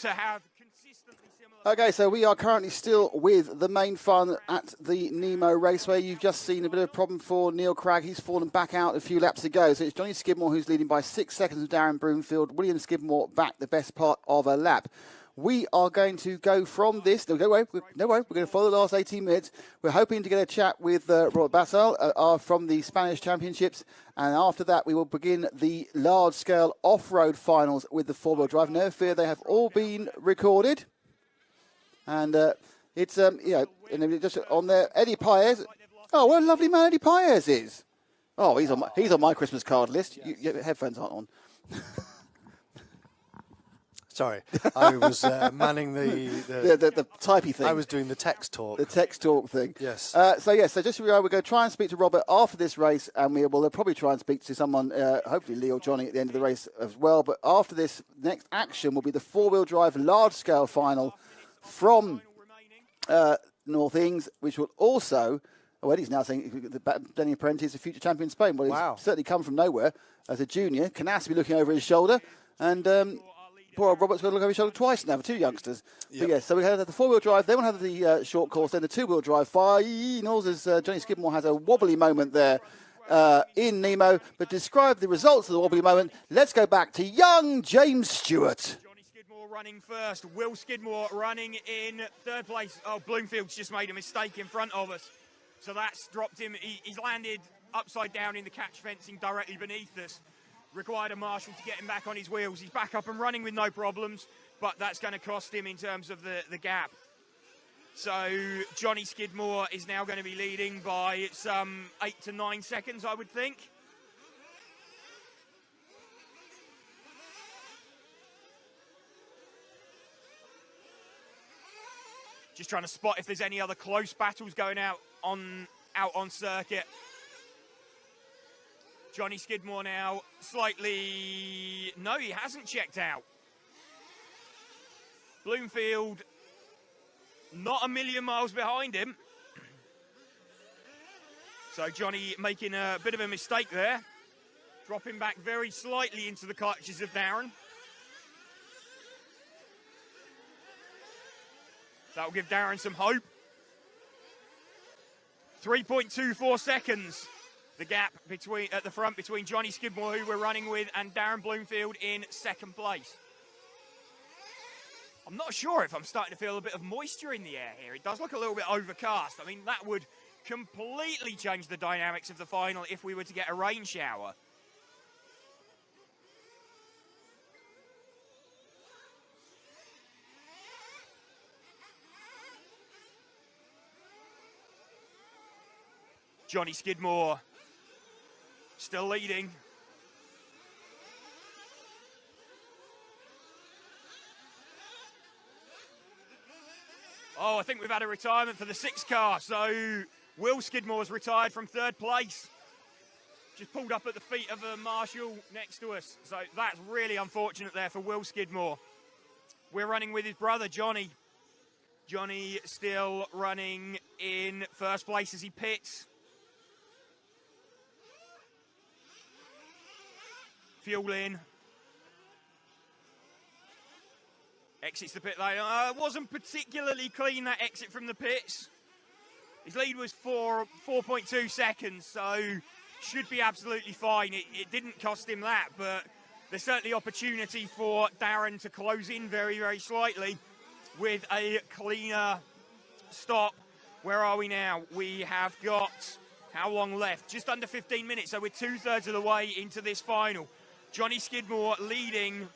Speaker 7: to have consistently similar
Speaker 2: Okay, so we are currently still with the main fun at the Nemo Raceway. You've just seen a bit of a problem for Neil Cragg. He's fallen back out a few laps ago. So it's Johnny Skidmore who's leading by 6 seconds of Darren Broomfield. William Skidmore back the best part of a lap. We are going to go from this. No, we're going to follow the last 18 minutes. We're hoping to get a chat with Robert Basal from the Spanish Championships. And after that, we will begin the large-scale off-road finals with the four-wheel drive. No fear, they have all been recorded. And it's, and just on there, Eddie Paez. Oh, what a lovely man Eddie Paez is. Oh, he's on my Christmas card list. Your headphones aren't on.
Speaker 1: Sorry, I was manning the
Speaker 2: typey thing.
Speaker 1: I was doing the text talk.
Speaker 2: The text talk thing.
Speaker 1: Yes.
Speaker 2: So just so we're going to try and speak to Robert after this race, and we'll probably try and speak to someone, hopefully Lee or Johnny at the end of the race as well. But after this, next action will be the four-wheel drive large-scale final from North Ings, which will also... Oh, Eddie's now saying that Danny Apprenti is a future champion in Spain. Well, he's certainly come from nowhere as a junior. Canassi be looking over his shoulder, and poor old Robert's got to look over his shoulder twice now for two youngsters. Yep. But yes, so we have the four-wheel drive, then we'll have the short course, then the two-wheel drive finals as Johnny Skidmore has a wobbly moment there in Nemo. But to describe the results of the wobbly moment, let's go back to young James Stewart.
Speaker 7: Running first, Will Skidmore running in third place. Oh, Bloomfield's just made a mistake in front of us. So that's dropped him. He's landed upside down in the catch fencing directly beneath us. Required a marshal to get him back on his wheels. He's back up and running with no problems, but that's going to cost him in terms of the gap. So Johnny Skidmore is now going to be leading by some 8 to 9 seconds, I would think. Just trying to spot if there's any other close battles going out on circuit. Johnny Skidmore now slightly... No, he hasn't checked out. Bloomfield not a million miles behind him. So Johnny making a bit of a mistake there. Dropping back very slightly into the clutches of Darren. That'll give Darren some hope. 3.24 seconds, the gap at the front between Johnny Skidmore, who we're running with, and Darren Bloomfield in second place. I'm not sure if I'm starting to feel a bit of moisture in the air here. It does look a little bit overcast. I mean, that would completely change the dynamics of the final if we were to get a rain shower. Johnny Skidmore still leading. Oh, I think we've had a retirement for the 6 car. So Will Skidmore's retired from third place. Just pulled up at the feet of a marshal next to us. So that's really unfortunate there for Will Skidmore. We're running with his brother, Johnny. Johnny still running in first place as he pits. Fuel in. Exits the pit lane. Wasn't particularly clean, that exit from the pits. His lead was 4.2 seconds, so should be absolutely fine. It didn't cost him that, but there's certainly opportunity for Darren to close in very, very slightly with a cleaner stop. Where are we now? We have got how long left? Just under 15 minutes, so we're 2/3 of the way into this final. Johnny Skidmore leading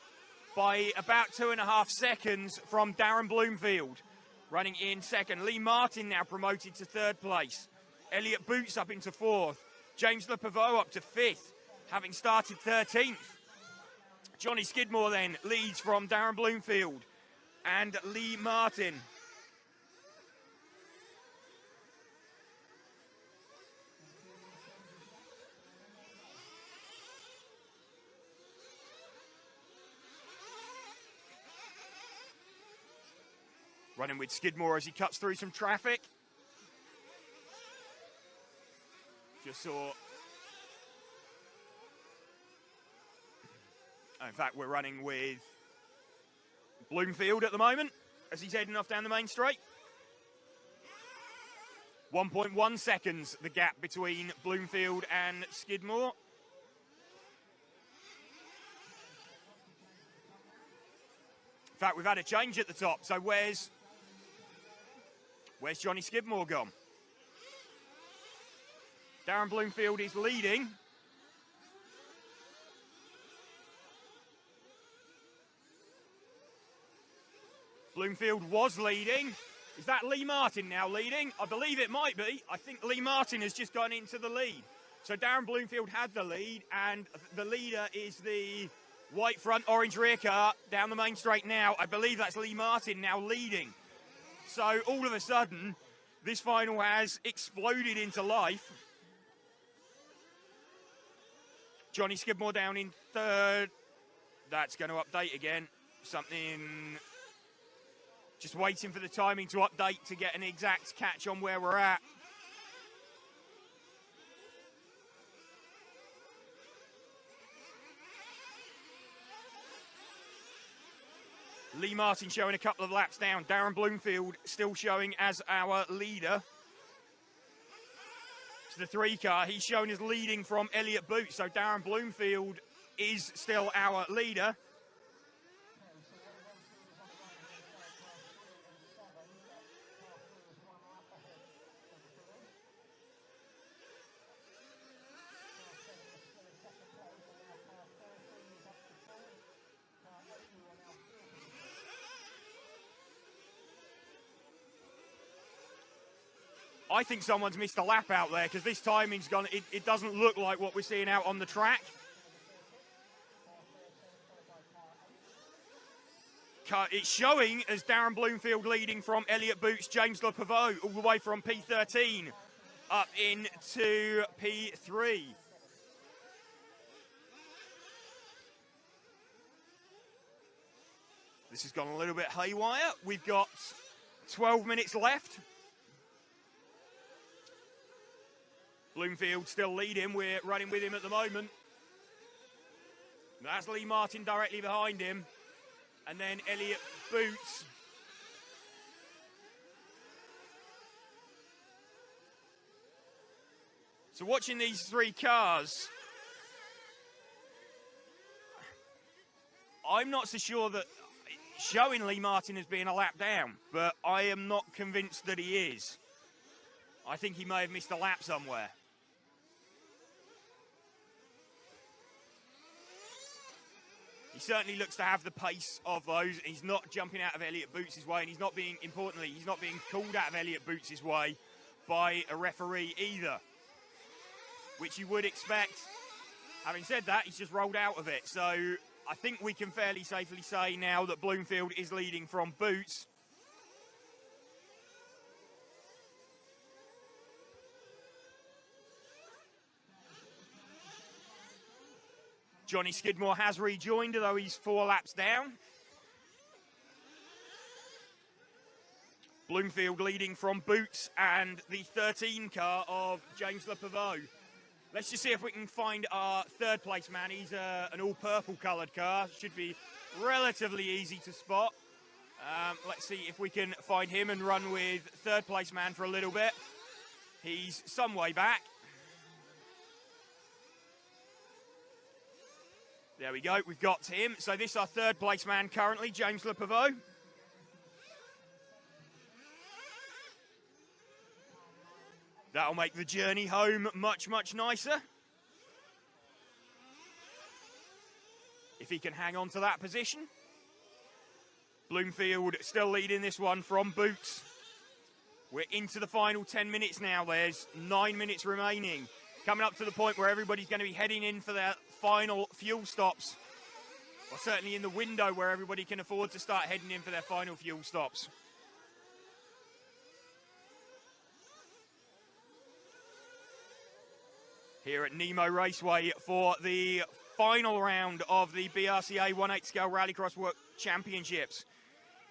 Speaker 7: by about 2.5 seconds from Darren Bloomfield. Running in second. Lee Martin now promoted to third place. Elliot Boots up into fourth. James Lepavot up to fifth, having started 13th. Johnny Skidmore then leads from Darren Bloomfield and Lee Martin. Running with Skidmore as he cuts through some traffic. Just saw... In fact, we're running with Bloomfield at the moment. as he's heading off down the main straight. 1.1 seconds, the gap between Bloomfield and Skidmore. In fact, we've had a change at the top, so where's Johnny Skidmore gone? Darren Bloomfield is leading. Bloomfield was leading. Is that Lee Martin now leading? I believe it might be. I think Lee Martin has just gone into the lead. So Darren Bloomfield had the lead, and the leader is the white front, orange rear car down the main straight now. I believe that's Lee Martin now leading. So all of a sudden, this final has exploded into life. Johnny Skidmore down in third. That's going to update again. Something... Just waiting for the timing to update to get an exact catch on where we're at. Lee Martin showing a couple of laps down. Darren Bloomfield still showing as our leader. It's the 3 car. He's shown as leading from Elliott Boots. So Darren Bloomfield is still our leader. I think someone's missed a lap out there because this timing's gone. It doesn't look like what we're seeing out on the track. It's showing as Darren Bloomfield leading from Elliott Boots, James Le Pavot, all the way from P13 up into P3. This has gone a little bit haywire. We've got 12 minutes left. Bloomfield still leading. We're running with him at the moment. That's Lee Martin directly behind him. And then Elliott Boots. So watching these 3 cars, I'm not so sure that showing Lee Martin as being a lap down, but I am not convinced that he is. I think he may have missed a lap somewhere. He certainly looks to have the pace of those. He's not jumping out of Elliott Boots' way, and he's not being, importantly, he's not being called out of Elliott Boots' way by a referee either, which you would expect. Having said that, he's just rolled out of it. So I think we can fairly safely say now that Bloomfield is leading from Boots. Johnny Skidmore has rejoined, although he's 4 laps down. Bloomfield leading from Boots and the 13 car of James Le Pavot. Let's just see if we can find our 3rd place man. He's an all purple coloured car. Should be relatively easy to spot. Let's see if we can find him and run with 3rd place man for a little bit. He's some way back. There we go, we've got him. So this is our 3rd place man currently, James Le Pavot. That'll make the journey home much, much nicer. If he can hang on to that position. Bloomfield still leading this one from Boots. We're into the final 10 minutes now. There's 9 minutes remaining. Coming up to the point where everybody's going to be heading in for their final fuel stops. Or certainly in the window where everybody can afford to start heading in for their final fuel stops. Here at Nemo Raceway for the final round of the BRCA 1/8 scale Rallycross World Championships.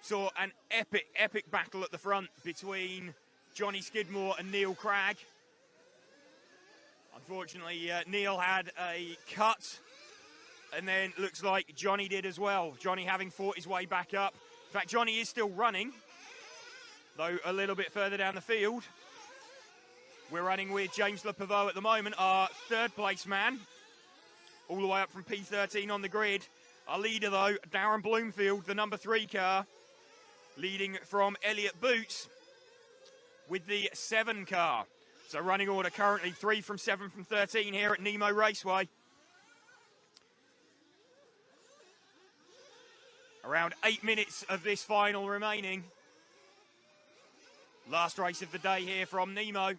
Speaker 7: Saw an epic battle at the front between Johnny Skidmore and Neil Cragg. Unfortunately, Neil had a cut, and then looks like Johnny did as well. Johnny having fought his way back up In fact, Johnny is still running, though a little bit further down the field. We're running with James Le Pivot at the moment, our third place man, all the way up from P13 on the grid. Our leader, though, Darren Bloomfield, the number 3 car, leading from Elliott Boots with the 7 car. So running order currently 3 from 7 from 13 here at Nemo Raceway. Around 8 minutes of this final remaining. Last race of the day here from Nemo.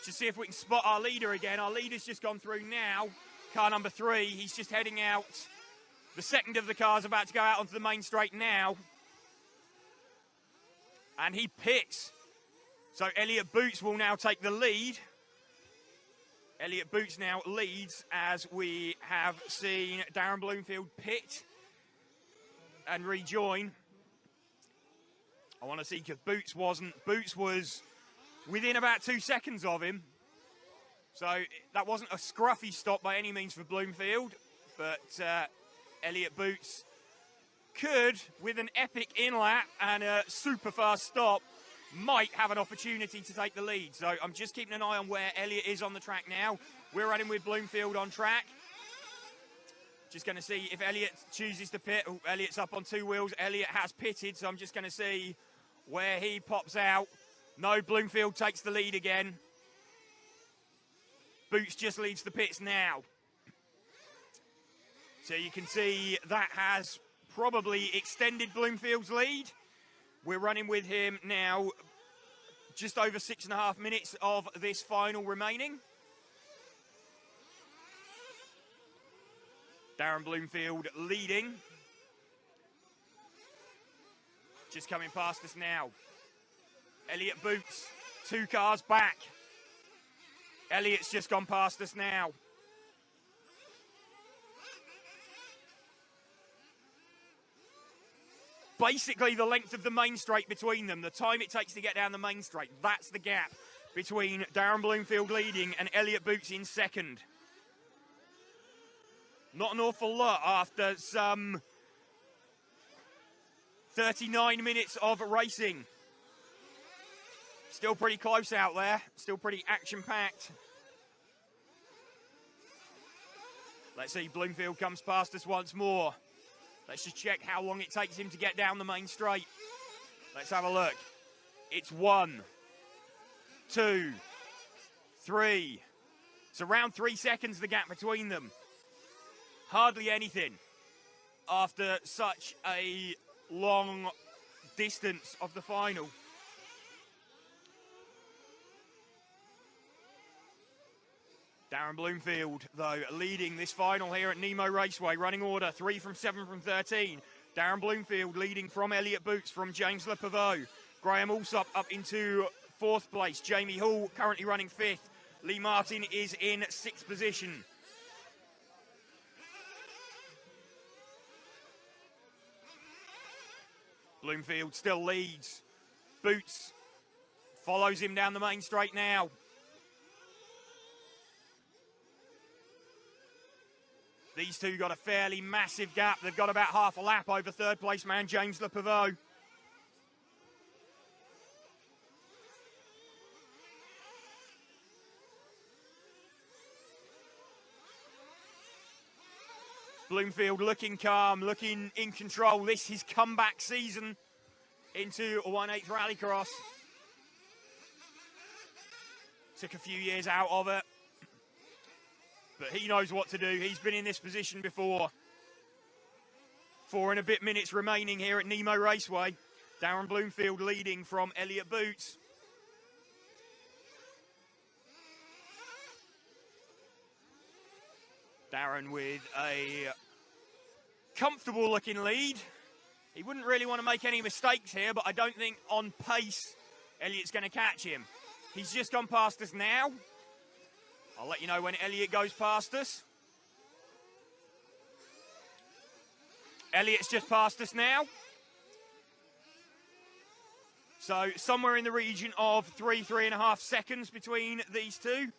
Speaker 7: To see if we can spot our leader again. Our leader's just gone through now. Car number 3, he's just heading out. The second of the cars about to go out onto the main straight now. And he pits. So Elliott Boots will now take the lead. Elliott Boots now leads as we have seen Darren Bloomfield pit and rejoin. I want to see, because Boots was within about 2 seconds of him. So that wasn't a scruffy stop by any means for Bloomfield, but Elliott Boots could, with an epic in-lap and a super fast stop, might have an opportunity to take the lead. So I'm just keeping an eye on where Elliott is on the track now. We're running with Bloomfield on track. Just going to see if Elliott chooses to pit. Oh, Elliott's up on 2 wheels. Elliott has pitted, so I'm just going to see where he pops out. No, Bloomfield takes the lead again. Boots just leads the pits now. So you can see that has probably extended Bloomfield's lead. We're running with him now just over 6.5 minutes of this final remaining. Darren Bloomfield leading. Just coming past us now. Elliott Boots, 2 cars back. Elliott's just gone past us now. Basically the length of the main straight between them, the time it takes to get down the main straight, that's the gap between Darren Bloomfield leading and Elliott Boots in second. Not an awful lot after some 39 minutes of racing. Still pretty close out there, still pretty action-packed. Let's see, Bloomfield comes past us once more. Let's just check how long it takes him to get down the main straight. Let's have a look. It's 1, 2, 3. It's around 3 seconds, the gap between them. Hardly anything after such a long distance of the final. Darren Bloomfield, though, leading this final here at Nemo Raceway. Running order 3 from 7 from 13. Darren Bloomfield leading from Elliott Boots, from James Le Pivot. Graham Allsop up into 4th place. Jamie Hall currently running 5th. Lee Martin is in 6th position. Bloomfield still leads. Boots follows him down the main straight now. These two got a fairly massive gap. They've got about half a lap over 3rd place man James Le Pivot. Bloomfield looking calm, looking in control. This is his comeback season into a 1/8 rallycross. Took a few years out of it, but he knows what to do. He's been in this position before. 4 and a bit minutes remaining here at Nemo Raceway. Darren Bloomfield leading from Elliott Boots. Darren with a comfortable looking lead. He wouldn't really want to make any mistakes here, but I don't think on pace Elliott's going to catch him. He's just gone past us now. I'll let you know when Elliott goes past us. Elliott's just past us now. So somewhere in the region of 3.5 seconds between these two.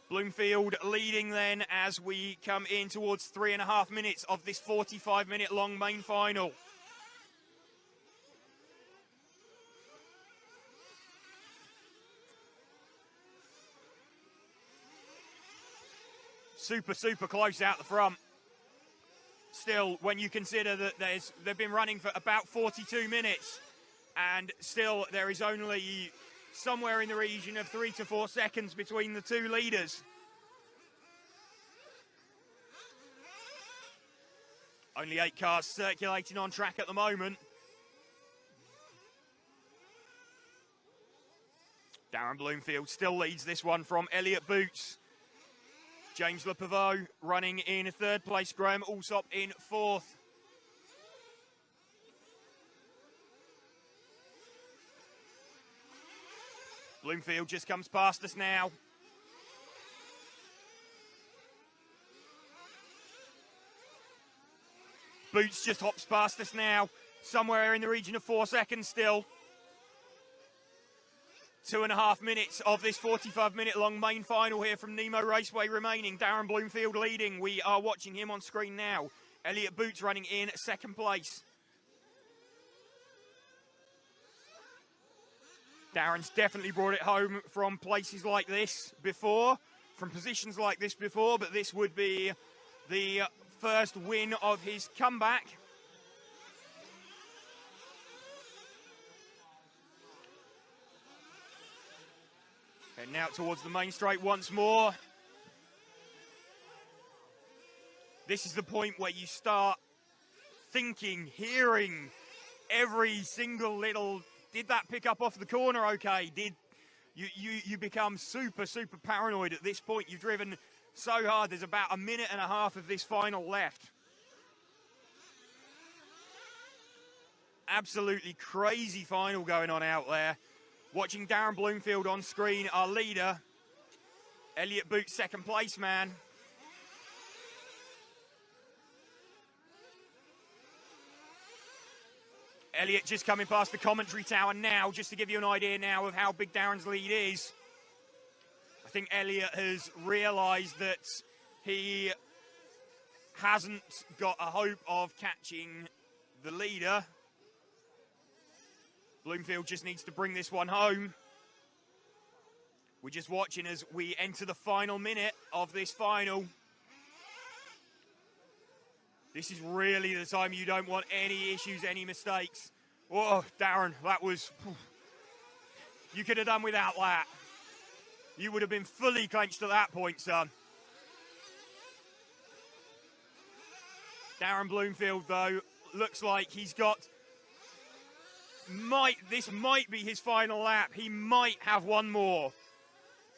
Speaker 7: Bloomfield leading then as we come in towards 3.5 minutes of this 45-minute long main final. Super, super close out the front. Still, when you consider that they've been running for about 42 minutes, and still there is only somewhere in the region of 3 to 4 seconds between the two leaders. Only 8 cars circulating on track at the moment. Darren Bloomfield still leads this one from Elliott Boots. James Lepaveau running in 3rd place, Graham Alsop in 4th. Bloomfield just comes past us now. Boots just hops past us now, somewhere in the region of 4 seconds still. 2.5 minutes of this 45-minute long main final here from Nemo Raceway remaining. Darren Bloomfield leading. We are watching him on screen now. Elliott Boots running in 2nd place. Darren's definitely brought it home from places like this before, from positions like this before, but this would be the first win of his comeback. And now towards the main straight once more. This is the point where you start thinking, hearing every single little, did that pick up off the corner okay? Did you become super, super paranoid at this point? You've driven so hard. There's about 1.5 minutes of this final left. Absolutely crazy final going on out there. Watching Darren Bloomfield on screen, our leader. Elliott Boots, 2nd place man. Elliott just coming past the commentary tower now, just to give you an idea now of how big Darren's lead is. I think Elliott has realised that he hasn't got a hope of catching the leader. Bloomfield just needs to bring this one home. We're just watching as we enter the final minute of this final. This is really the time you don't want any issues, any mistakes. Oh, Darren, that was... You could have done without that. You would have been fully clenched at that point, son. Darren Bloomfield, though, looks like he's got... This might be his final lap. He might have one more.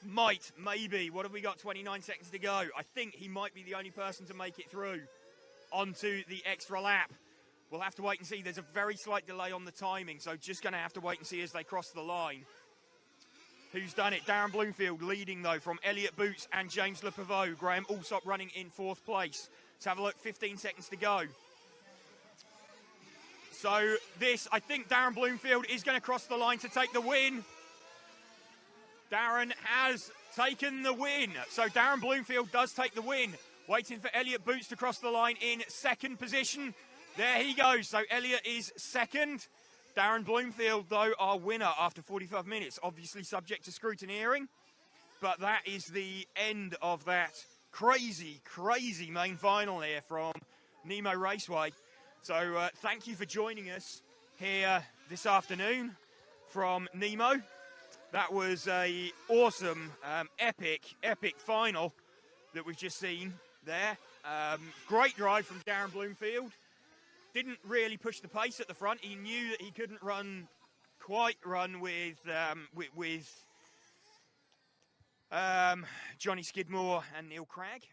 Speaker 7: Might, maybe. What have we got? 29 seconds to go. I think he might be the only person to make it through onto the extra lap. We'll have to wait and see. There's a very slight delay on the timing, so just going to have to wait and see as they cross the line. Who's done it? Darren Bloomfield leading, though, from Elliott Boots and James Lepaveau. Graham Alsop running in 4th place. Let's have a look. 15 seconds to go. So this, I think Darren Bloomfield is going to cross the line to take the win. Darren has taken the win. So Darren Bloomfield does take the win. Waiting for Elliott Boots to cross the line in 2nd position. There he goes. So Elliott is 2nd. Darren Bloomfield, though, our winner after 45 minutes. Obviously subject to scrutineering. But that is the end of that crazy, crazy main final here from Nemo Raceway. So thank you for joining us here this afternoon from Nemo. That was a awesome, epic final that we've just seen there. Great drive from Darren Bloomfield. Didn't really push the pace at the front. He knew that he couldn't quite run with Johnny Skidmore and Neil Cragg.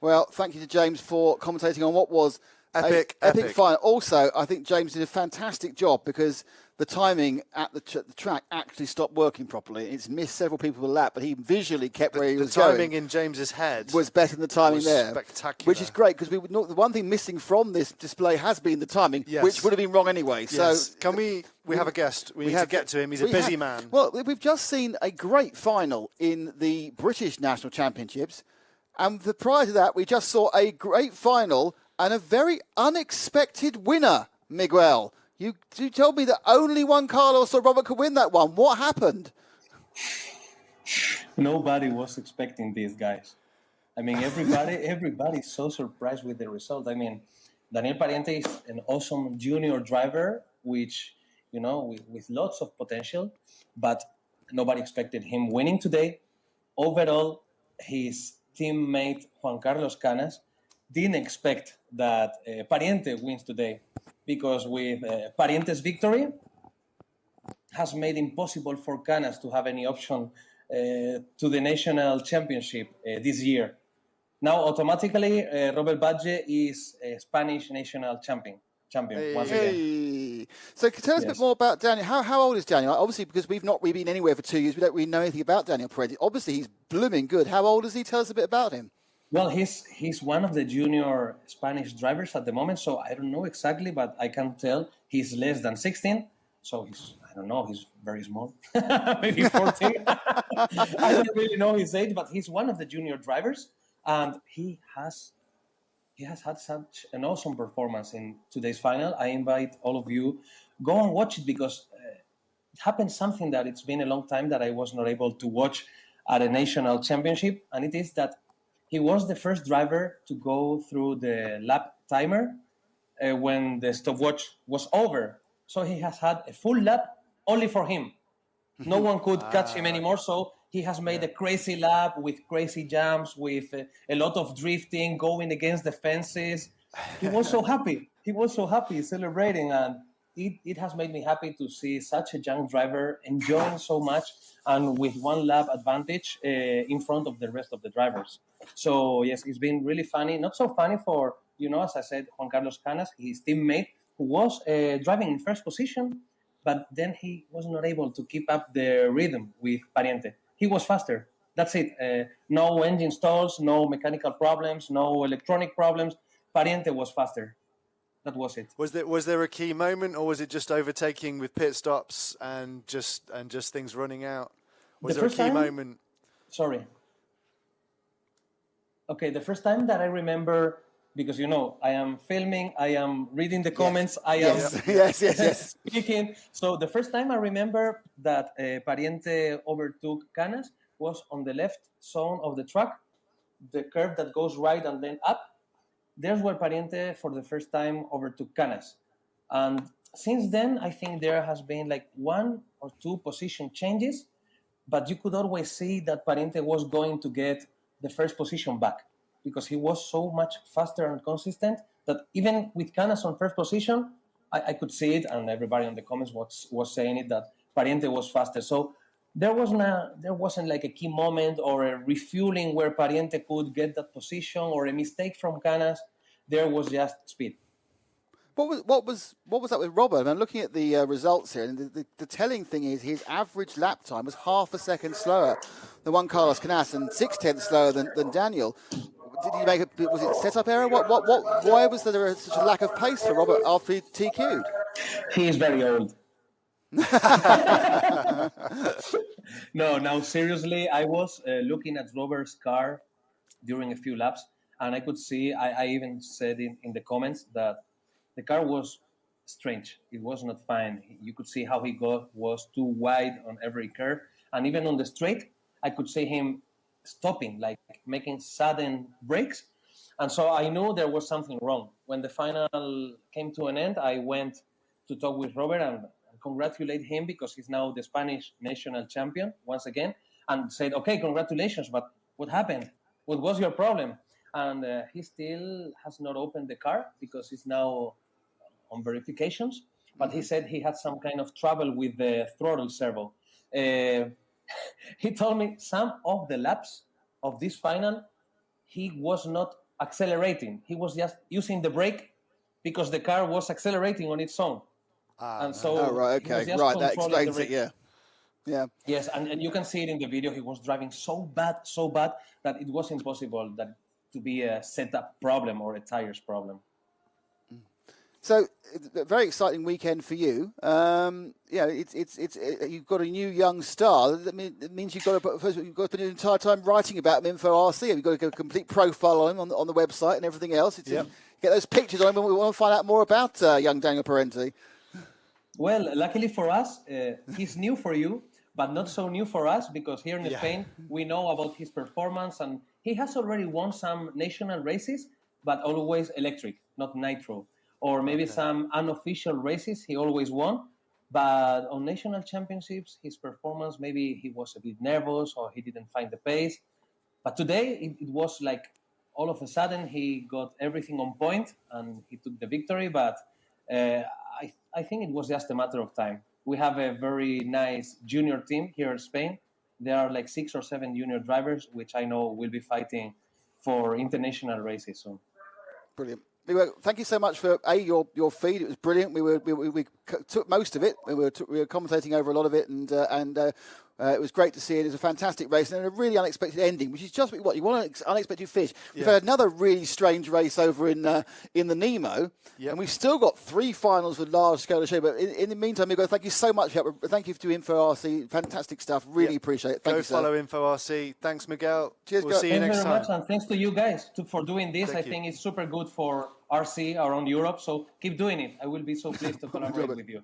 Speaker 2: Well, thank you to James for commentating on what was
Speaker 1: epic
Speaker 2: final. Also, I think James did a fantastic job because the timing at the track actually stopped working properly. It's missed several people a lap, but he visually kept where he was going.
Speaker 1: The timing in James's head
Speaker 2: was better than the timing there.
Speaker 1: Spectacular.
Speaker 2: Which is great, because the one thing missing from this display has been the timing, which would have been wrong anyway.
Speaker 1: Yes.
Speaker 2: So
Speaker 1: Can we have a guest. We need to get to him. He's a busy man.
Speaker 2: Well, we've just seen a great final in the British National Championships. And prior to that, we just saw a great final and a very unexpected winner, Miguel. You told me that only Juan Carlos or Robert could win that one. What happened?
Speaker 14: Nobody was expecting these guys. I mean, everybody's so surprised with the result. I mean, Daniel Pariente is an awesome junior driver, which, with lots of potential, but nobody expected him winning today. Overall, his teammate Juan Carlos Canas didn't expect that Pariente wins today, because with Pariente's victory has made impossible for Canas to have any option to the national championship this year. Now, automatically, Robert Badge is a Spanish national champion once again.
Speaker 2: So tell us a bit more about Daniel. How old is Daniel? Obviously, because we've not really been anywhere for 2 years, we don't really know anything about Daniel Pariente. Obviously, he's blooming good. How old is he? Tell us a bit about him.
Speaker 14: Well, he's one of the junior Spanish drivers at the moment, so I don't know exactly, but I can tell he's less than 16. So he's very small, maybe 14. I don't really know his age, but he's one of the junior drivers, and he has had such an awesome performance in today's final. I invite all of you, go and watch it, because it happened something that it's been a long time that I was not able to watch at a national championship, and it is that he was the first driver to go through the lap timer when the stopwatch was over. So he has had a full lap only for him. No one could catch him anymore. So he has made a crazy lap with crazy jumps, with a lot of drifting, going against the fences. He was so happy. He was so happy celebrating. And it has made me happy to see such a young driver enjoying so much and with one lap advantage in front of the rest of the drivers. So, yes, it's been really funny. Not so funny for, as I said, Juan Carlos Canas, his teammate, who was driving in first position, but then he was not able to keep up the rhythm with Pariente. He was faster. That's it. No engine stalls, no mechanical problems, no electronic problems. Pariente was faster. That was it.
Speaker 1: Was there a key moment, or was it just overtaking with pit stops and just things running out? Was there a key moment?
Speaker 14: Sorry. Okay, the first time that I remember, because I am filming, I am reading the comments, I am
Speaker 2: yes.
Speaker 14: speaking. So the first time I remember that Pariente overtook Canas was on the left zone of the track, the curve that goes right and then up. There's where Pariente for the first time overtook Canas. And since then, I think there has been like 1 or 2 position changes, but you could always see that Pariente was going to get the first position back, because he was so much faster and consistent that even with Canas on first position, I could see it, and everybody in the comments was saying it, that Pariente was faster. So there wasn't like a key moment or a refueling where Pariente could get that position, or a mistake from Canas. There was just speed.
Speaker 2: What was that with Robert? I'm looking at the results here, and the telling thing is his average lap time was half a second slower than Juan Carlos Canas and 0.6 slower than Daniel. Did he make was it a setup error? Why was there such a lack of pace for Robert after he TQ'd?
Speaker 14: He is very old. No, seriously, I was looking at Robert's car during a few laps, and I could see, I even said in the comments that the car was strange. It was not fine. You could see how he was too wide on every curve, and even on the straight, I could see him stopping, like making sudden brakes. And so I knew there was something wrong. When the final came to an end, I went to talk with Robert and congratulate him, because he's now the Spanish national champion once again, and said, okay, congratulations, but what happened? What was your problem? And he still has not opened the car because it's now on verifications, but he said he had some kind of trouble with the throttle servo. He told me some of the laps of this final, he was not accelerating. He was just using the brake because the car was accelerating on its own. And so
Speaker 2: oh, right,
Speaker 14: he was
Speaker 2: okay.
Speaker 14: just
Speaker 2: Right, that
Speaker 14: controlling
Speaker 2: explains
Speaker 14: the
Speaker 2: it, yeah. Yeah.
Speaker 14: Yes, and you can see it in the video. He was driving so bad that it was impossible that to be a setup problem or a tires problem.
Speaker 2: So, a very exciting weekend for you. Yeah, you've got a new young star. That means you've got to put an entire time writing about him for RC. You've got to get a complete profile on him on the website and everything else. Get those pictures on him. We want to find out more about young Daniel Parenti.
Speaker 14: Well, luckily for us, he's new for you, but not so new for us, because here in Spain, we know about his performance, and he has already won some national races, but always electric, not nitro. Or maybe some unofficial races he always won. But on national championships, his performance, maybe he was a bit nervous or he didn't find the pace. But today, it was like all of a sudden he got everything on point and he took the victory. But I think it was just a matter of time. We have a very nice junior team here in Spain. There are like 6 or 7 junior drivers, which I know will be fighting for international races soon.
Speaker 2: Brilliant. Thank you so much for your feed. It was brilliant. We took most of it. We were commentating over a lot of it, and it was great to see it. It was a fantastic race and a really unexpected ending, which is just what you want, an unexpected finish. We've had another really strange race over in the Nemo, and we've still got 3 finals with large scale to show. But in the meantime, Miguel, thank you so much. Thank you to Info RC. Fantastic stuff. Really appreciate it. Thank you,
Speaker 1: follow Info RC. Thanks, Miguel.
Speaker 2: Cheers.
Speaker 1: We'll see you next time.
Speaker 14: Thank you very much, and thanks to you guys for doing this.
Speaker 1: Thank
Speaker 14: I think it's super good for RC around Europe. So keep doing it. I will be so pleased to collaborate with you.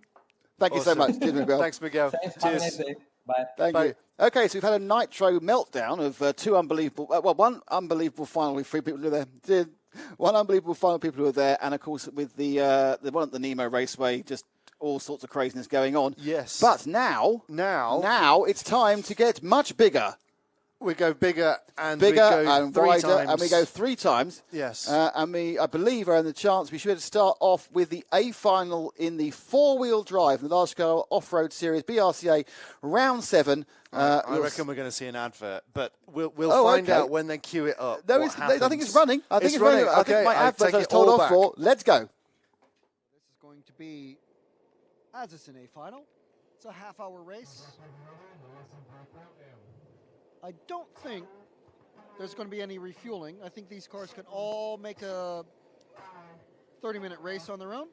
Speaker 2: Thank you so much. Cheers, Miguel.
Speaker 1: Thanks, Miguel.
Speaker 14: Thanks.
Speaker 1: Cheers.
Speaker 14: Have a nice day. Bye.
Speaker 2: Thank you. Okay, so we've had a nitro meltdown of 2 unbelievable, one unbelievable final with 3 people who were there. One unbelievable final people who were there, and of course with the one at the Nemo Raceway, just all sorts of craziness going on.
Speaker 1: Yes.
Speaker 2: But now it's time to get much bigger.
Speaker 1: We go bigger and
Speaker 2: wider,
Speaker 1: times.
Speaker 2: and we go 3 times.
Speaker 1: Yes.
Speaker 2: And I believe, are in the chance we should start off with the A final in the 4-wheel drive in the large scale off-road series BRCA round 7.
Speaker 1: I reckon we're going to see an advert, but we'll find out when they queue it up.
Speaker 2: No, I think it's running. I think it's running. I
Speaker 1: Okay,
Speaker 2: think my advert
Speaker 1: take
Speaker 2: is
Speaker 1: it
Speaker 2: told
Speaker 1: all
Speaker 2: off
Speaker 1: back.
Speaker 2: for. Let's go.
Speaker 5: This is going to be, as it's an A final, it's a half-hour race. I don't think there's going to be any refueling. I think these cars can all make a 30-minute race on their own.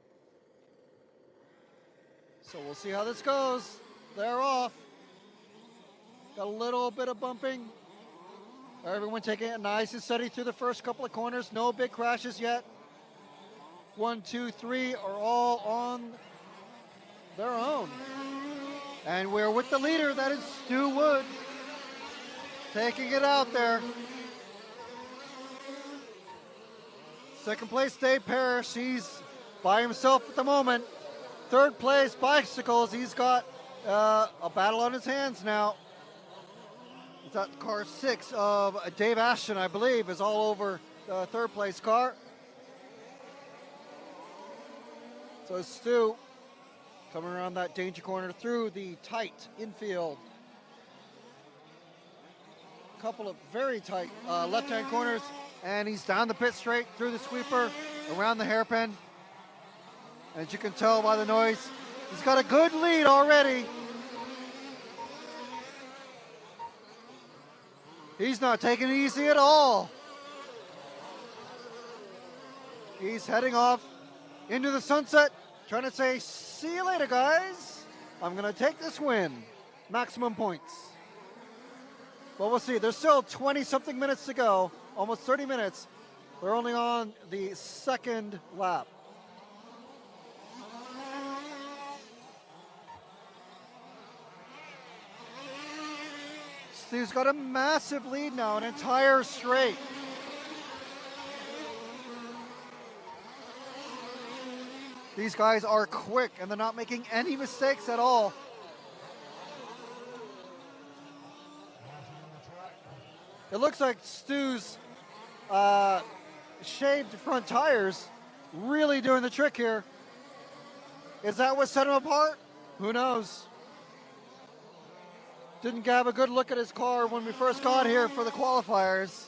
Speaker 5: So we'll see how this goes. They're off. Got a little bit of bumping. Everyone taking it nice and steady through the first couple of corners. No big crashes yet. 1, 2, 3 are all on their own. And we're with the leader. That is Stu Wood. Taking it out there. Second place, Dave Parrish. He's by himself at the moment. Third place, Bicycles. He's got a battle on his hands now. It's at car 6 of Dave Ashton, I believe, is all over the third place car. So Stu coming around that danger corner through the tight infield. Couple of very tight left-hand corners, and he's down the pit straight through the sweeper, around the hairpin. As you can tell by the noise, he's got a good lead already. He's not taking it easy at all. He's heading off into the sunset, trying to say, see you later, guys. I'm going to take this win. Maximum points. Well, we'll see. There's still 20-something minutes to go, almost 30 minutes. They're only on the second lap. Stu's got a massive lead now, an entire straight. These guys are quick, and they're not making any mistakes at all. It looks like Stu's shaved front tires really doing the trick here. Is that what set him apart? Who knows? Didn't have a good look at his car when we first got here for the qualifiers.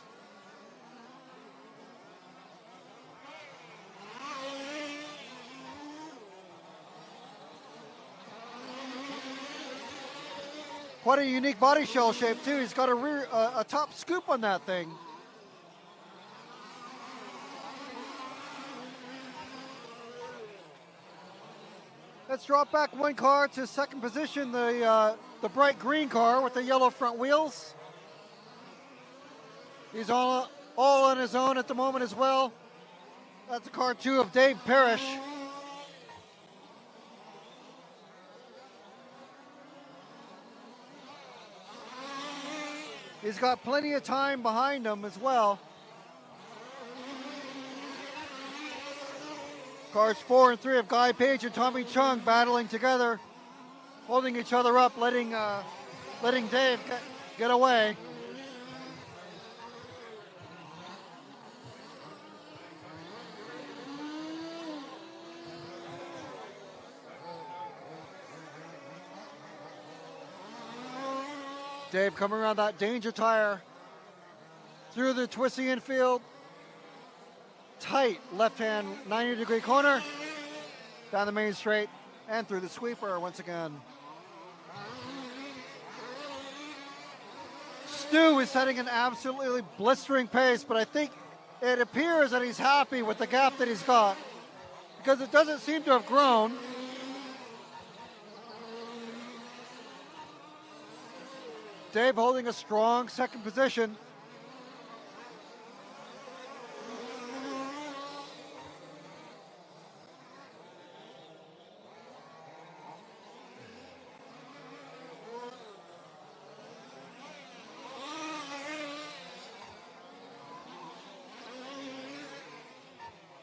Speaker 5: Quite a unique body shell shape too. He's got a top scoop on that thing. Let's drop back one car to second position, the bright green car with the yellow front wheels. He's all on his own at the moment as well. That's car 2 of Dave Parrish. He's got plenty of time behind him as well. Cars 4 and 3 of Guy Page and Tommy Chung battling together, holding each other up, letting Dave get away. Dave coming around that danger tire through the twisty infield. Tight left-hand 90-degree corner, down the main straight, and through the sweeper once again. Stu is setting an absolutely blistering pace, but I think it appears that he's happy with the gap that he's got, because it doesn't seem to have grown. Dave holding a strong second position.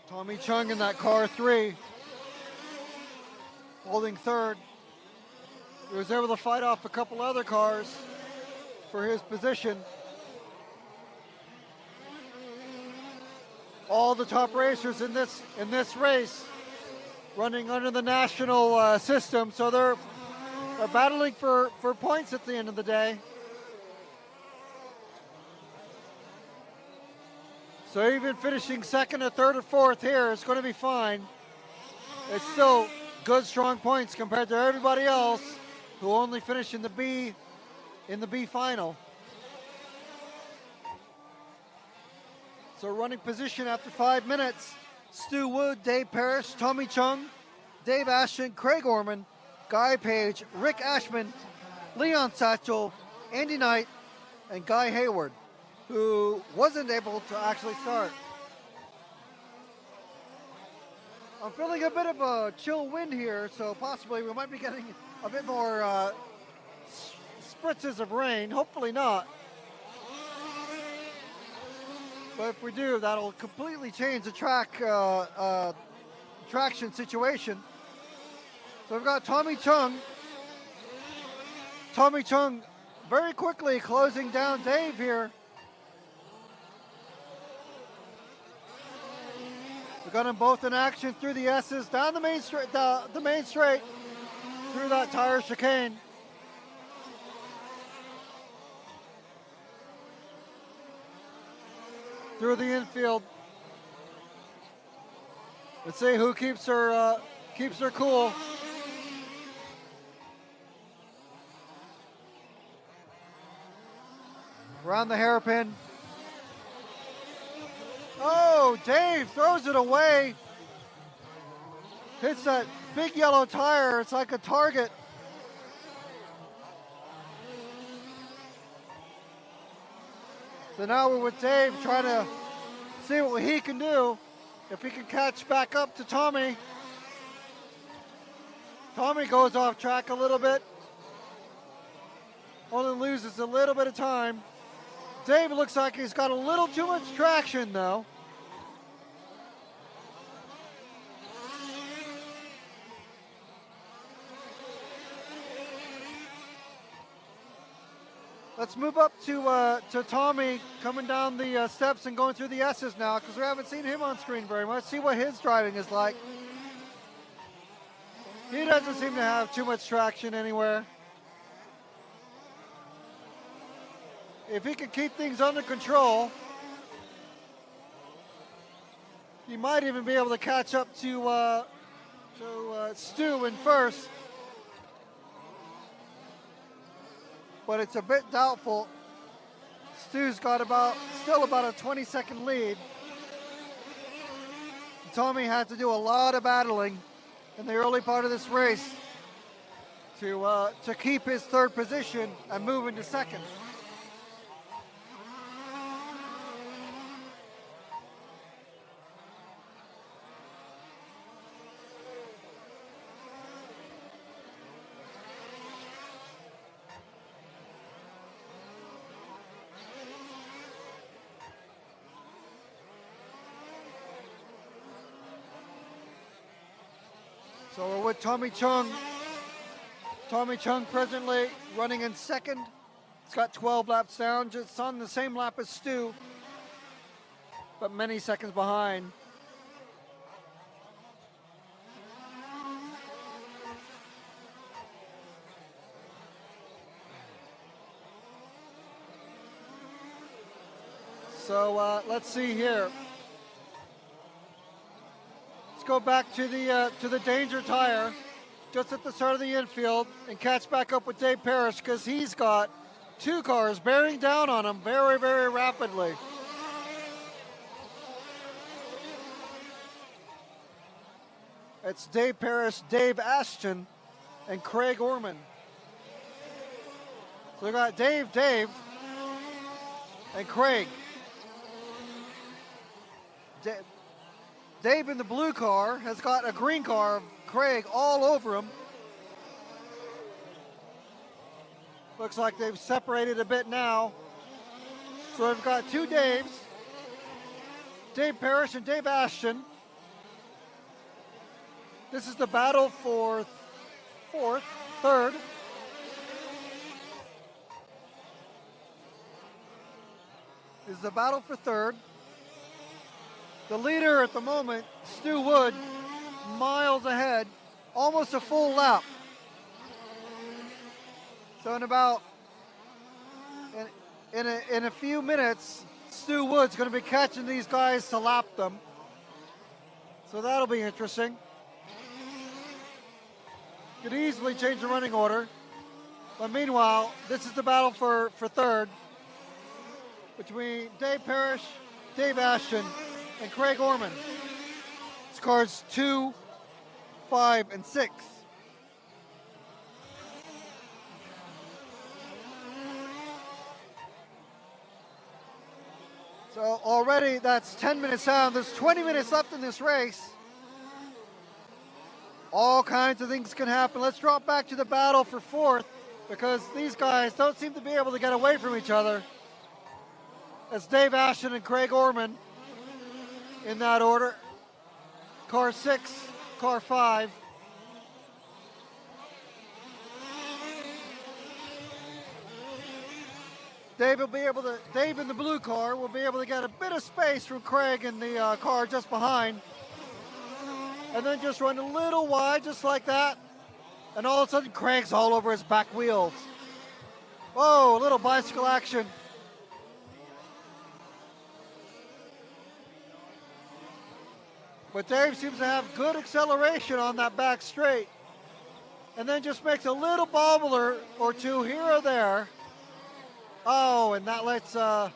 Speaker 5: Tommy Chung in that car 3, holding third. He was able to fight off a couple other cars for his position. All the top racers in this race running under the national system, so they're battling for points at the end of the day. So even finishing second or third or fourth here is going to be fine. It's still good, strong points compared to everybody else who only finished in the B final. So running position after 5 minutes: Stu Wood, Dave Parrish, Tommy Chung, Dave Ashton, Craig Orman, Guy Page, Rick Ashman, Leon Satchel, Andy Knight, and Guy Hayward, who wasn't able to actually start. I'm feeling a bit of a chill wind here, so possibly we might be getting a bit more spritzes of rain. Hopefully not. But if we do, that'll completely change the traction situation. So we've got Tommy Chung. Tommy Chung very quickly closing down Dave here. We've got them both in action through the S's, down the main straight, the main straight, through that tire chicane. Through the infield. Let's see who keeps her cool. Around the hairpin. Oh, Dave throws it away. Hits that big yellow tire. It's like a target. So now we're with Dave trying to see what he can do. If he can catch back up to Tommy. Tommy goes off track a little bit. Only loses a little bit of time. Dave looks like he's got a little too much traction though. Let's move up to Tommy coming down the steps and going through the S's now, because we haven't seen him on screen very much. See what his driving is like. He doesn't seem to have too much traction anywhere. If he can keep things under control, he might even be able to catch up to Stu in first. but it's a bit doubtful. Stu's got still about a 20-second lead. Tommy had to do a lot of battling in the early part of this race to keep his third position and move into second. So we're with Tommy Chung. Tommy Chung presently running in second. He's got 12 laps down, just on the same lap as Stu, but many seconds behind. So let's see here. Let's go back to the danger tire just at the start of the infield and catch back up with Dave Parrish, because he's got two cars bearing down on him very, very rapidly. It's Dave Parrish, Dave Ashton, and Craig Orman. So we got Dave, and Craig. Dave in the blue car has got a green car of Craig all over him. Looks like they've separated a bit now. So we've got two Daves, Dave Parrish and Dave Ashton. This is the battle for third. This is the battle for third. The leader at the moment, Stu Wood, miles ahead, almost a full lap. So in a few minutes, Stu Wood's going to be catching these guys to lap them. So that'll be interesting. Could easily change the running order. But meanwhile, this is the battle for third between Dave Parrish, Dave Ashton, and Craig Orman. It's cars 2, 5, and 6. So already that's 10 minutes down. There's 20 minutes left in this race. All kinds of things can happen. Let's drop back to the battle for fourth, because these guys don't seem to be able to get away from each other. It's Dave Ashton and Craig Orman in that order. Car 6, car 5. Dave in the blue car will be able to get a bit of space from Craig in the car just behind. And then just run a little wide, just like that. And all of a sudden, Craig's all over his back wheels. Whoa, a little bicycle action. But Dave seems to have good acceleration on that back straight. And then just makes a little bobbler or two here or there. Oh, and that lets a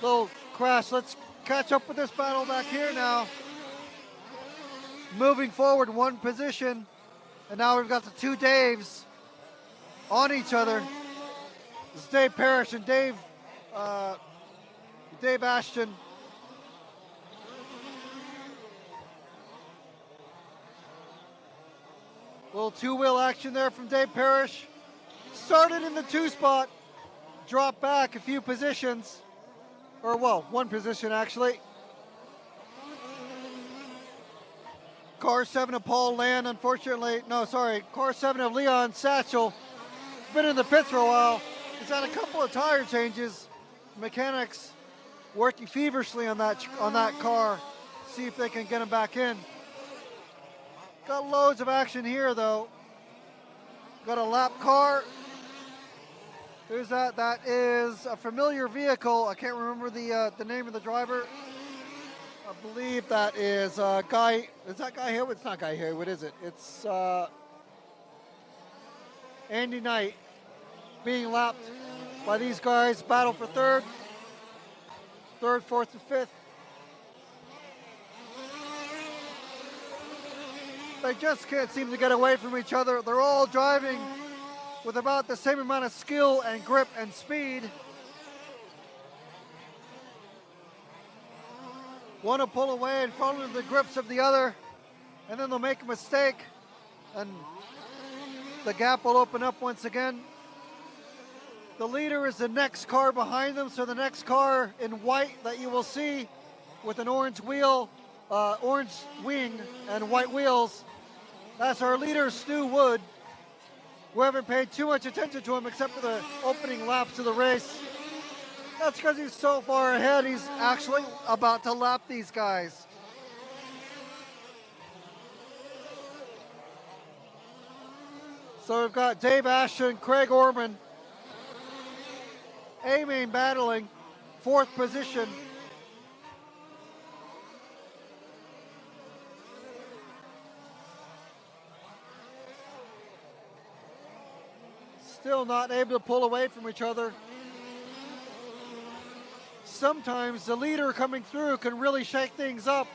Speaker 5: little crash. Let's catch up with this battle back here now. Moving forward one position. And now we've got the two Daves on each other. It's Dave Parrish and Dave Ashton. Little two-wheel action there from Dave Parrish. Started in the 2 spot, dropped back a few positions, or well, one position actually. Car 7 of Paul Land, car 7 of Leon Satchel. He's been in the pits for a while. He's had a couple of tire changes. Mechanics working feverishly on that car, see if they can get him back in. Got loads of action here, though. Got a lap car. Who's that? That is a familiar vehicle. I can't remember the name of the driver. I believe that is Guy. Is that Guy Haywood? It's not Guy Haywood, is it? It's Andy Knight. being lapped by these guys. Battle for third, fourth, and fifth. They just can't seem to get away from each other. They're all driving with about the same amount of skill and grip and speed. One will pull away and fall into the grips of the other, and then they'll make a mistake, and the gap will open up once again. The leader is the next car behind them, so the next car in white that you will see with an orange wheel, orange wing and white wheels, that's our leader, Stu Wood. We haven't paid too much attention to him except for the opening laps of the race. That's because he's so far ahead, he's actually about to lap these guys. So we've got Dave Ashton, Craig Orman, A-Main battling, fourth position. Still not able to pull away from each other. Sometimes the leader coming through can really shake things up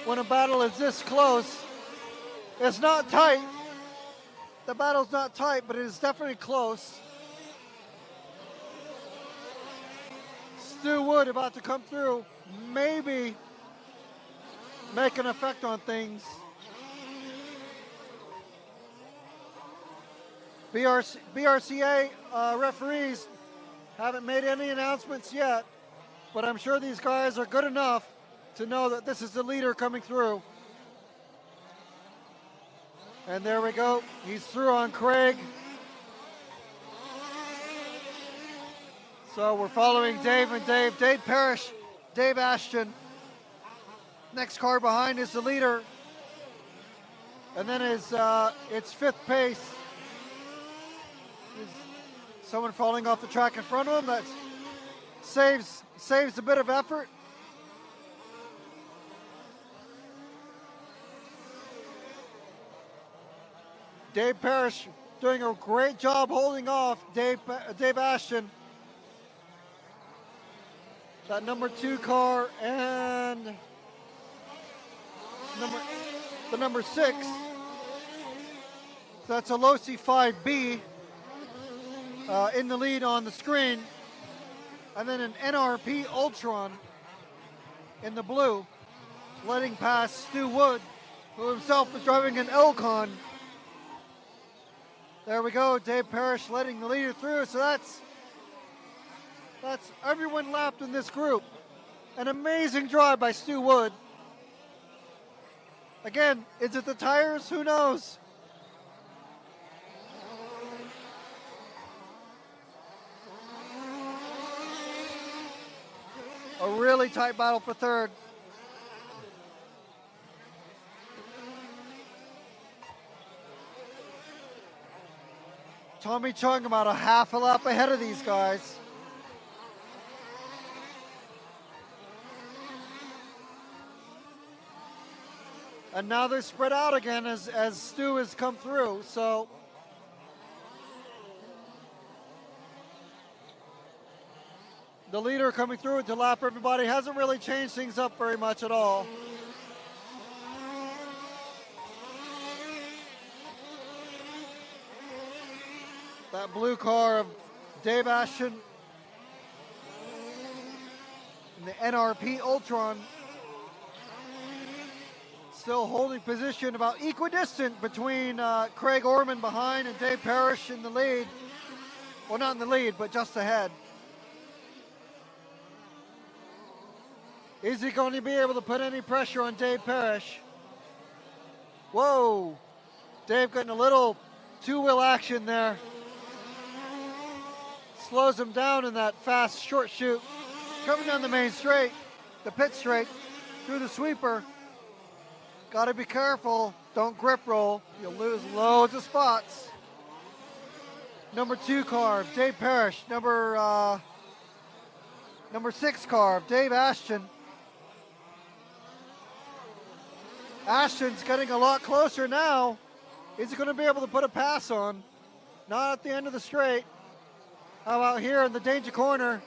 Speaker 5: when a battle is this close. It's not tight. The battle's not tight, but it is definitely close. Stu Wood about to come through, maybe make an effect on things. BRCA referees haven't made any announcements yet, but I'm sure these guys are good enough to know that this is the leader coming through. And there we go. He's through on Craig. So we're following Dave and Dave. Dave Parrish, Dave Ashton. Next car behind is the leader. And then it's fifth pace. Someone falling off the track in front of him. That saves a bit of effort. Dave Parrish doing a great job holding off Dave Ashton. That number 2 car and the number 6. So that's a Losi 5B in the lead on the screen. And then an NRP Ultron in the blue, letting past Stu Wood, who himself is driving an Elcon. There we go, Dave Parrish letting the leader through. So that's everyone lapped in this group. An amazing drive by Stu Wood. Again, is it the tires? Who knows? A really tight battle for third. Tommy Chung about a half a lap ahead of these guys. And now they're spread out again as Stu has come through, so. The leader coming through to lap everybody hasn't really changed things up very much at all. That blue car of Dave Ashton and the NRP Ultron still holding position about equidistant between Craig Orman behind and Dave Parrish in the lead. Well, not in the lead, but just ahead. Is he going to be able to put any pressure on Dave Parrish? Whoa, Dave getting a little two-wheel action there. Slows him down in that fast short chute. Coming down the main straight, the pit straight, through the sweeper. Got to be careful, don't grip roll. You'll lose loads of spots. Number 2 car, Dave Parrish. Number 6 car, Dave Ashton. Ashton's getting a lot closer now. Is he going to be able to put a pass on? not at the end of the straight. How about here in the danger corner?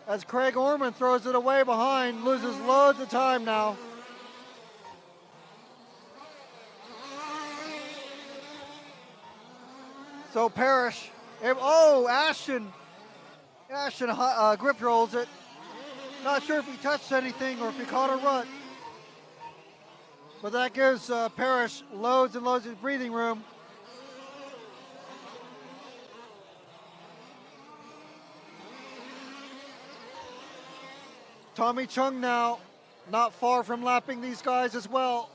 Speaker 5: As Craig Orman throws it away behind, loses loads of time now. So Parrish, Ashton grip rolls it. Not sure if he touched anything or if he caught a rut. But that gives Parrish loads and loads of breathing room. Tommy Chung now not far from lapping these guys as well.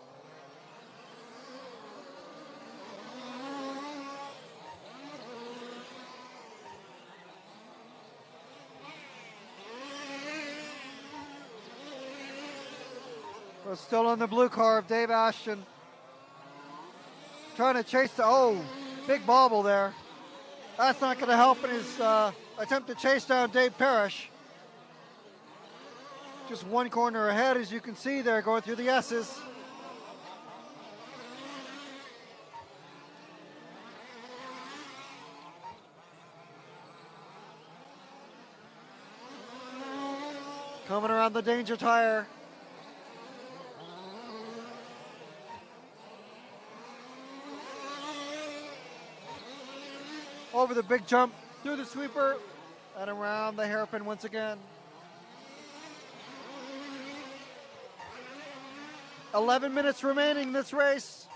Speaker 5: We're still on the blue car of Dave Ashton. Trying to chase the, big bobble there. That's not going to help in his attempt to chase down Dave Parrish. Just one corner ahead, as you can see there, going through the S's. Coming around the danger tire. Over the big jump, through the sweeper, and around the hairpin once again. 11 minutes remaining this race.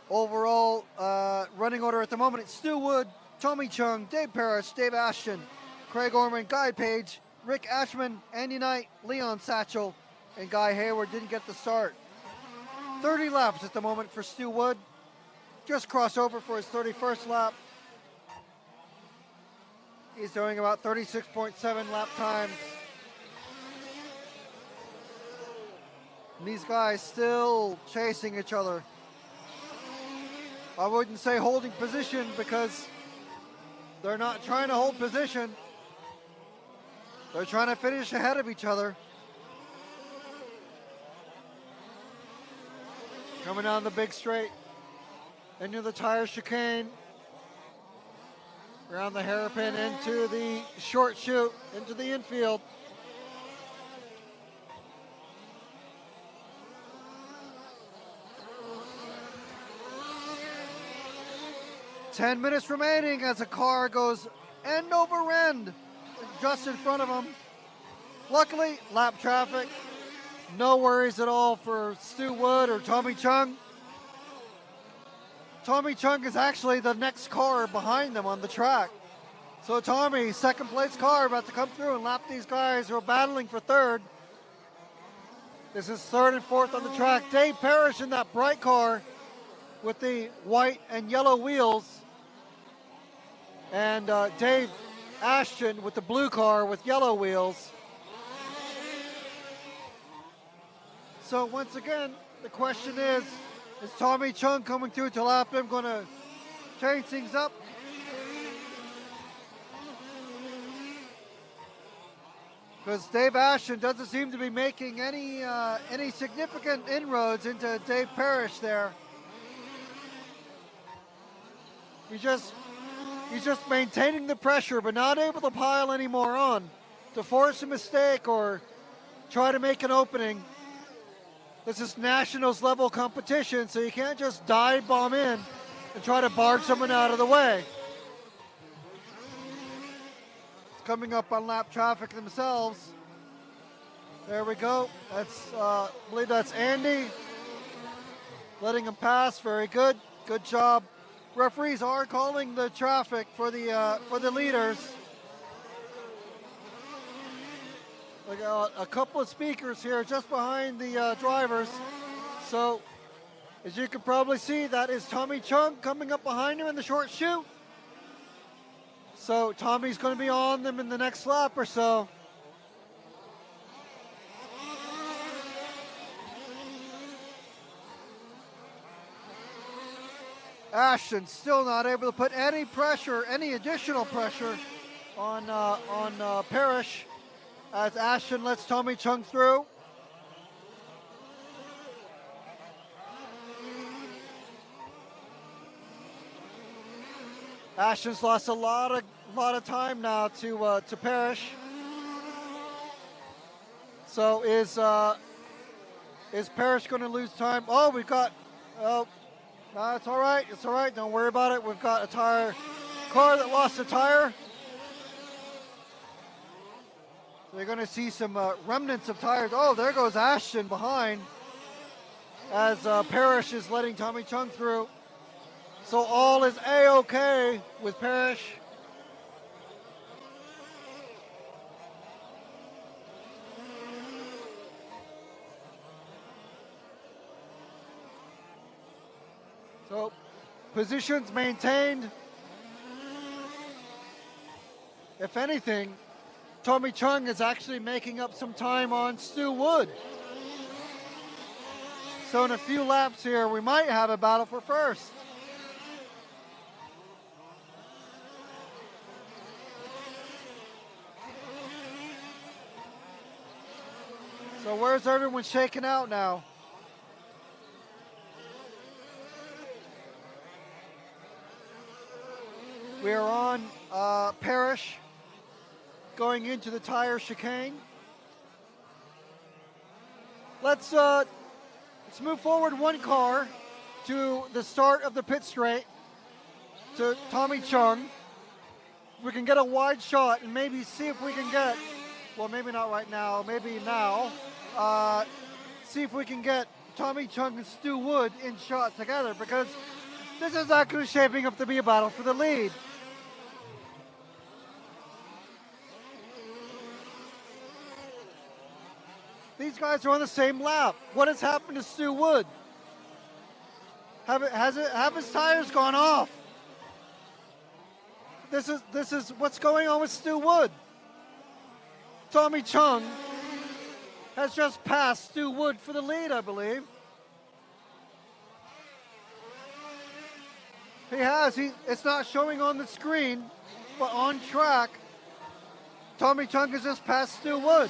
Speaker 5: Overall running order at the moment, it's Stu Wood, Tommy Chung, Dave Parrish, Dave Ashton, Craig Orman, Guy Page, Rick Ashman, Andy Knight, Leon Satchel, and Guy Hayward didn't get the start. 30 laps at the moment for Stu Wood. Just crossed over for his 31st lap. He's doing about 36.7 lap times. And these guys still chasing each other. I wouldn't say holding position because they're not trying to hold position. They're trying to finish ahead of each other. Coming down the big straight. Into the tire chicane. Around the hairpin into the short chute, into the infield. Ten minutes remaining as a car goes end over end just in front of him. Luckily, lap traffic. No worries at all for Stu Wood or Tommy Chung. Tommy Chung is actually the next car behind them on the track. So Tommy, second place car, about to come through and lap these guys who are battling for third. This is third and fourth on the track. Dave Parrish in that bright car with the white and yellow wheels. And Dave Ashton with the blue car with yellow wheels. So once again, the question is Tommy Chung coming through to lap him going to change things up? Because Dave Ashton doesn't seem to be making any significant inroads into Dave Parrish there. He's just maintaining the pressure, but not able to pile any more on to force a mistake or try to make an opening. This is nationals level competition, so you can't just dive bomb in and try to barge someone out of the way. It's coming up on lap traffic themselves. There we go. That's I believe that's Andy. Letting him pass. Very good. Good job. Referees are calling the traffic for the leaders. We got a couple of speakers here just behind the drivers. So, as you can probably see, that is Tommy Chung coming up behind him in the short chute. So, Tommy's going to be on them in the next lap or so. Ashton still not able to put any pressure, any additional pressure on Parrish. As Ashton lets Tommy Chung through. Ashton's lost a lot of time now to Parrish. So is Parrish going to lose time? Oh, we've got. Oh, no, it's all right. It's all right. Don't worry about it. We've got a car that lost a tire. So you're going to see some remnants of tires. Oh, there goes Ashton behind as Parrish is letting Tommy Chung through. So all is A-OK with Parrish. So positions maintained. If anything, Tommy Chung is actually making up some time on Stu Wood. So in a few laps here, we might have a battle for first. So where's everyone shaking out now? We are on Parrish going into the tire chicane. Let's move forward one car to the start of the pit straight to Tommy Chung. We can get a wide shot and maybe see if we can get, well, maybe not right now, maybe now, see if we can get Tommy Chung and Stu Wood in shot together, because this is actually shaping up to be a battle for the lead. These guys are on the same lap. What has happened to Stu Wood? Have his tires gone off? This is what's going on with Stu Wood. Tommy Chung has just passed Stu Wood for the lead, I believe. He has. It's not showing on the screen, but on track, Tommy Chung has just passed Stu Wood.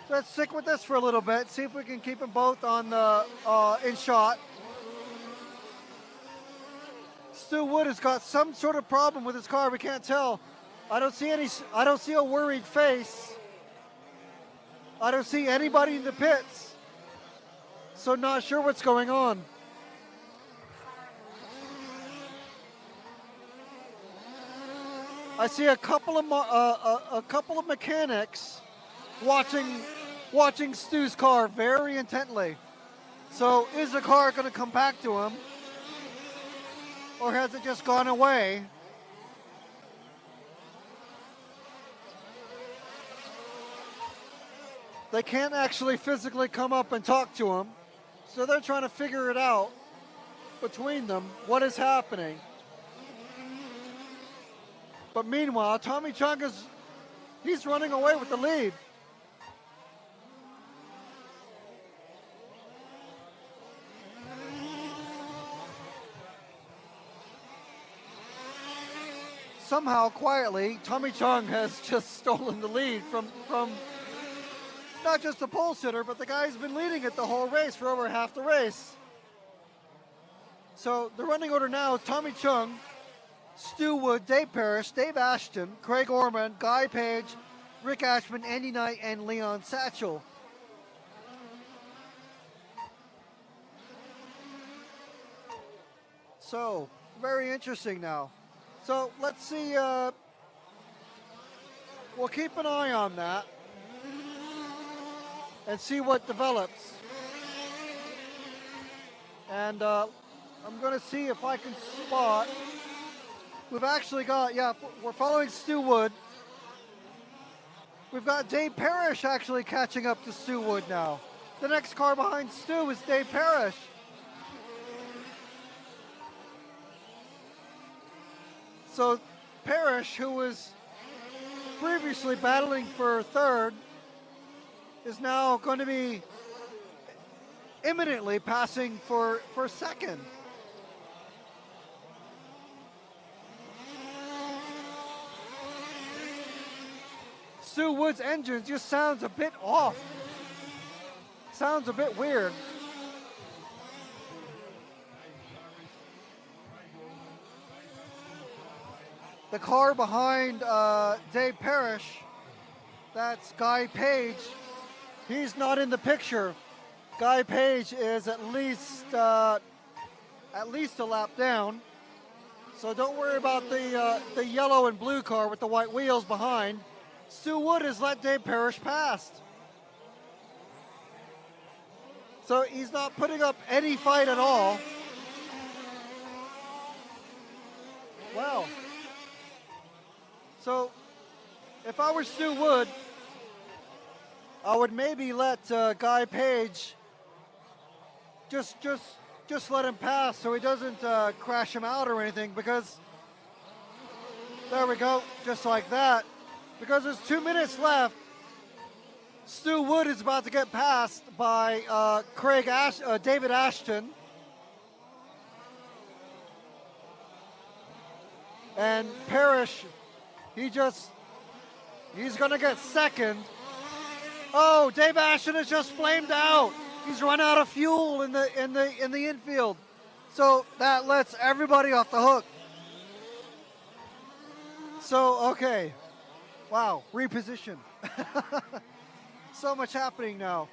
Speaker 5: Let's stick with this for a little bit, see if we can keep them both on the in shot. Stu Wood has got some sort of problem with his car. We can't tell. I don't see a worried face. I don't see anybody in the pits. So not sure what's going on. I see a couple of mechanics watching Stu's car very intently. So is the car going to come back to him, or has it just gone away? They can't actually physically come up and talk to him, so they're trying to figure it out between them, what is happening. But meanwhile, Tommy Chung he's running away with the lead. Somehow, quietly, Tommy Chung has just stolen the lead from not just the pole sitter, but the guy who's been leading it the whole race for over half the race. So the running order now is Tommy Chung, Stu Wood, Dave Parrish, Dave Ashton, Craig Orman, Guy Page, Rick Ashman, Andy Knight, and Leon Satchel. So, very interesting now. So let's see, we'll keep an eye on that and see what develops. And I'm going to see if I can spot. We've actually got, we're following Stu Wood. We've got Dave Parrish actually catching up to Stu Wood now. The next car behind Stu is Dave Parrish. So Parrish, who was previously battling for third, is now going to be imminently passing for second. Stu Wood's engine just sounds a bit off. Sounds a bit weird. the car behind Dave Parrish, that's Guy Page. He's not in the picture. Guy Page is at least a lap down. So don't worry about the yellow and blue car with the white wheels behind. Stu Wood has let Dave Parrish past. So he's not putting up any fight at all. Wow. So if I were Stu Wood, I would maybe let Guy Page just let him pass so he doesn't crash him out or anything, because there we go, just like that. Because there's 2 minutes left, Stu Wood is about to get passed by David Ashton. And Parrish, he's going to get second. Oh, Dave Ashton has just flamed out. He's run out of fuel in the infield. So that lets everybody off the hook. So, okay. Wow, reposition. So much happening now.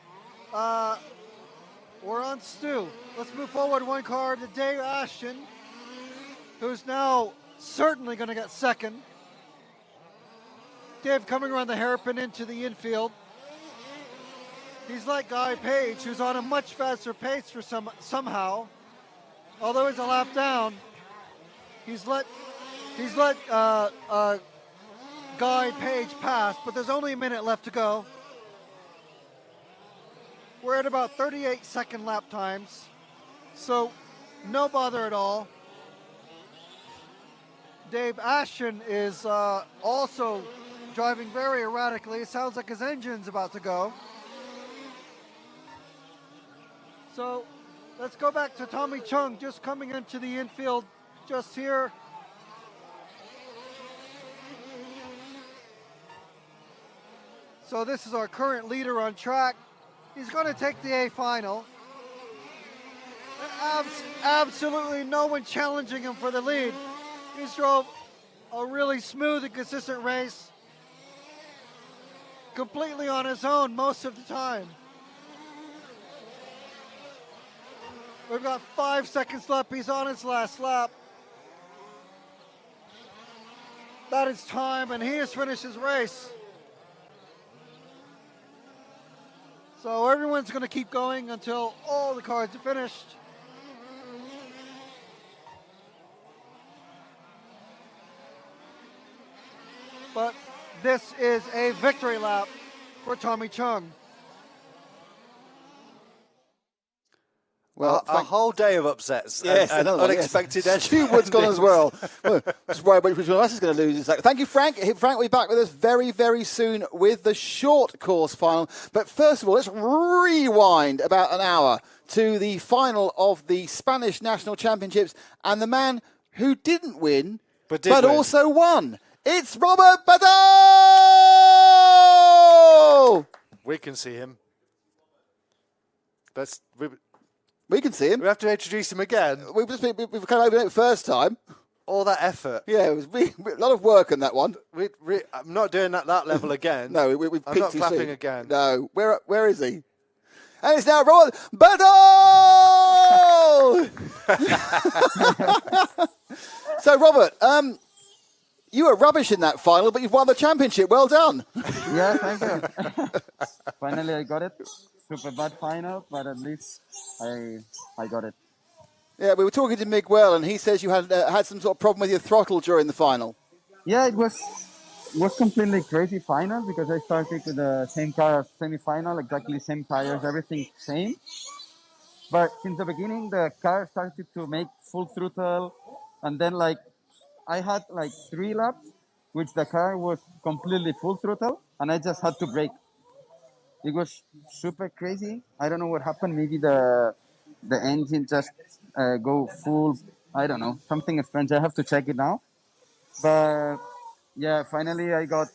Speaker 5: We're on Stu. Let's move forward one car to Dave Ashton, who's now certainly going to get second. Dave coming around the hairpin into the infield. He's like Guy Page, who's on a much faster pace for somehow. Although he's a lap down, he's let Guy Page pass, but there's only a minute left to go. We're at about 38-second lap times, so no bother at all. Dave Ashton is also driving very erratically. It sounds like his engine's about to go. So let's go back to Tommy Chung just coming into the infield just here. So this is our current leader on track. He's going to take the A final. And absolutely no one challenging him for the lead. He's drove a really smooth and consistent race, completely on his own most of the time. We've got 5 seconds left. He's on his last lap. That is time, and he has finished his race. So everyone's going to keep going until all the cars are finished. But this is a victory lap for Tommy Chung.
Speaker 1: Well, a whole day of upsets and unexpected
Speaker 2: endings. Stu Wood's gone as well. Just worry which one of us is going to lose. Thank you, Frank. Frank will be back with us very, very soon with the short course final. But first of all, let's rewind about an hour to the final of the Spanish National Championships and the man who didn't win, but also won. It's Robert Battle!
Speaker 1: We can see him.
Speaker 2: We can see him.
Speaker 1: We have to introduce him again.
Speaker 2: We've come over it first time.
Speaker 1: All that effort.
Speaker 2: Yeah, it was a lot of work on that one.
Speaker 1: I'm not doing that level again.
Speaker 2: No,
Speaker 1: I'm not clapping again.
Speaker 2: No, where is he? And it's now Robert Battle! So, Robert, you were rubbish in that final, but you've won the championship. Well done.
Speaker 9: Yeah, thank you. Finally, I got it. Super bad final, but at least I got it.
Speaker 2: Yeah, we were talking to Miguel, and he says you had some sort of problem with your throttle during the final.
Speaker 9: Yeah, it was completely crazy final because I started with the same car as semi-final, exactly same tires, everything same. But since the beginning, the car started to make full throttle, and then I had 3 laps, which the car was completely full throttle, and I just had to brake. It was super crazy. I don't know what happened. Maybe the engine just go full. I don't know. Something strange. I have to check it now. But yeah, finally I got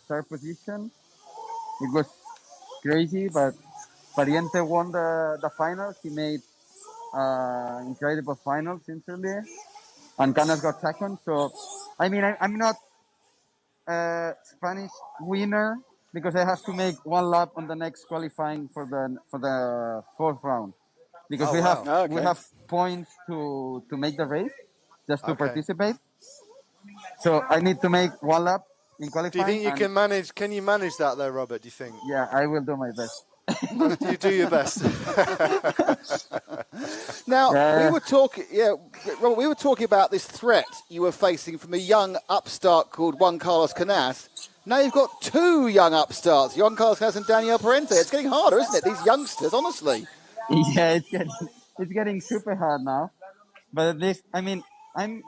Speaker 9: third position. It was crazy, but Pariente won the final. He made incredible final, sincerely. And Canas got second. So I mean, I'm not a Spanish winner because I have to make one lap on the next qualifying for the fourth round. Because
Speaker 1: Oh,
Speaker 9: we
Speaker 1: wow.
Speaker 9: have we have points to make the race, just to
Speaker 1: Okay.
Speaker 9: participate. So I need to make one lap in qualifying.
Speaker 1: Do you think you
Speaker 9: and
Speaker 1: can manage? Can you manage that though, Robert? Do you think?
Speaker 9: Yeah, I will do my best.
Speaker 1: You do your best.
Speaker 2: Now,
Speaker 9: Yeah.
Speaker 2: we were talking, Robert, we were talking about this threat you were facing from a young upstart called Juan Carlos Canas. Now you've got two young upstarts, Juan Carlos Canas and Daniel Parente. It's getting harder, isn't it? These youngsters, honestly.
Speaker 9: Yeah, it's getting super hard now. But at least, I mean, I'm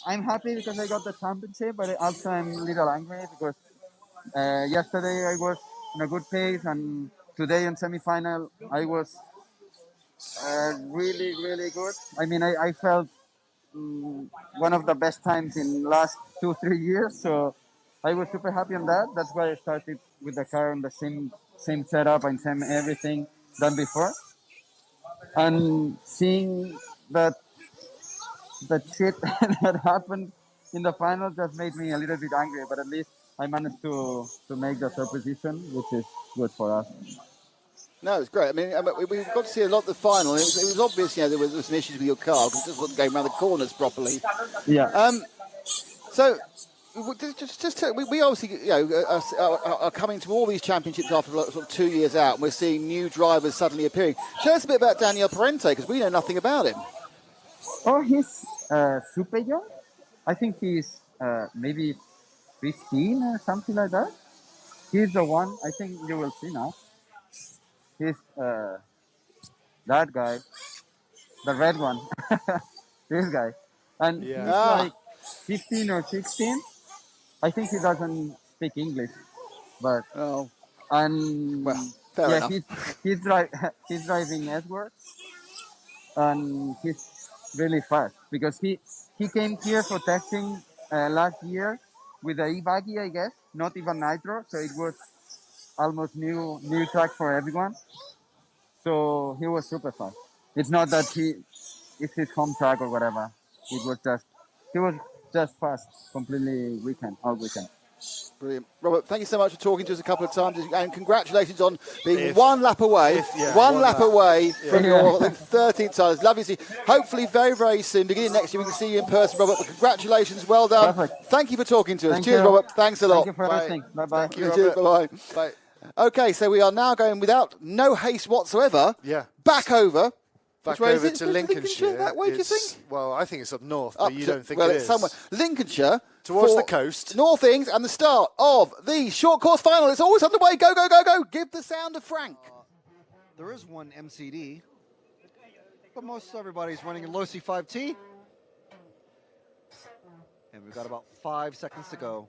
Speaker 9: happy because I got the championship, but also I'm a little angry because yesterday I was in a good pace, and today in semi-final I was really, really good. I mean, I felt one of the best times in last 2-3 years, so I was super happy on that. That's why I started with the car on the same setup and same everything done before. And seeing that shit that happened in the final just made me a little bit angry, but at least I managed to make the third position, which is good for us.
Speaker 2: No, it's great. I mean, we got to see a lot of the final. It was obvious, there was some issues with your car because it just wasn't going around the corners properly.
Speaker 9: Yeah.
Speaker 2: So, we obviously are coming to all these championships after sort of 2 years out, and we're seeing new drivers suddenly appearing. Tell us a bit about Daniel Parente because we know nothing about him.
Speaker 9: Oh, he's super young. I think he's maybe 15 or something like that. He's the one. I think you will see now. He's that guy, the red one. This guy, and he's like 15 or 16. I think he doesn't speak English, but fair enough. He's driving Edwards, and he's really fast because he came here for testing last year with the Buggy, I guess, not even Nitro, so it was almost new track for everyone. So he was super fast. It's not that it's his home track or whatever. He was just fast, completely all weekend.
Speaker 2: Brilliant. Robert, thank you so much for talking to us a couple of times, and congratulations on being one lap away from your 13th title. It's lovely to see. Hopefully very, very soon, beginning next year, we can see you in person, Robert. But congratulations, well done.
Speaker 9: Perfect.
Speaker 2: Thank you for talking to us.
Speaker 9: Thank
Speaker 2: Cheers,
Speaker 9: you.
Speaker 2: Robert. Thanks a lot.
Speaker 9: Thank you for listening. Bye-bye.
Speaker 1: Thank you,
Speaker 2: Cheers,
Speaker 1: Robert.
Speaker 2: bye-bye.
Speaker 1: Bye.
Speaker 2: Okay, so we are now going without no haste whatsoever.
Speaker 1: Yeah.
Speaker 2: Back over.
Speaker 1: Back
Speaker 2: Which way
Speaker 1: over
Speaker 2: is it?
Speaker 1: to
Speaker 2: Is
Speaker 1: Lincolnshire.
Speaker 2: That way, do you think?
Speaker 1: Well, I think it's up north, but you don't think
Speaker 2: well,
Speaker 1: it
Speaker 2: it's
Speaker 1: is.
Speaker 2: somewhere. Lincolnshire.
Speaker 1: Towards the coast.
Speaker 2: North Ings and the start of the short course final. It's always underway. Go, go, go, go. Give the sound to Frank.
Speaker 5: There is one MCD, but most everybody's running a Losi 5T. And we've got about 5 seconds to go.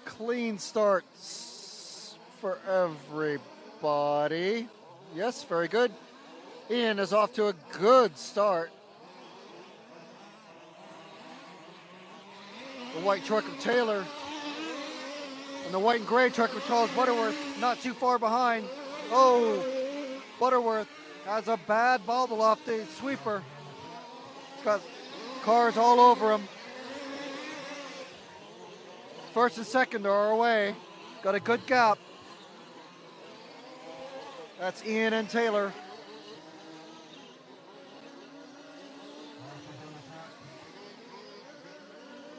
Speaker 5: Clean starts for everybody. Yes, very good. Ian is off to a good start. The white truck of Taylor and the white and gray truck of Charles Butterworth not too far behind. Oh, Butterworth has a bad bobble off the sweeper. He's got cars all over him. First and second are away. Got a good gap. That's Ian and Taylor.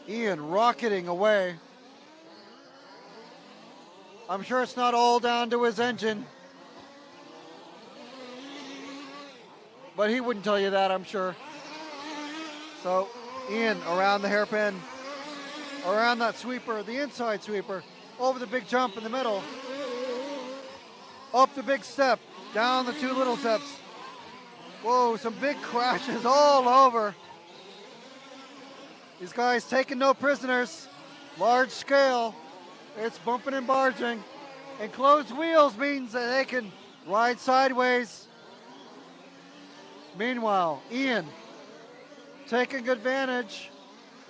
Speaker 5: Ian rocketing away. I'm sure it's not all down to his engine. But he wouldn't tell you that, I'm sure. So Ian around the hairpin, around that sweeper, the inside sweeper, over the big jump in the middle, up the big step, down the two little steps. Whoa, some big crashes all over. These guys taking no prisoners, large scale. It's bumping and barging. And closed wheels means that they can ride sideways. Meanwhile, Ian taking advantage.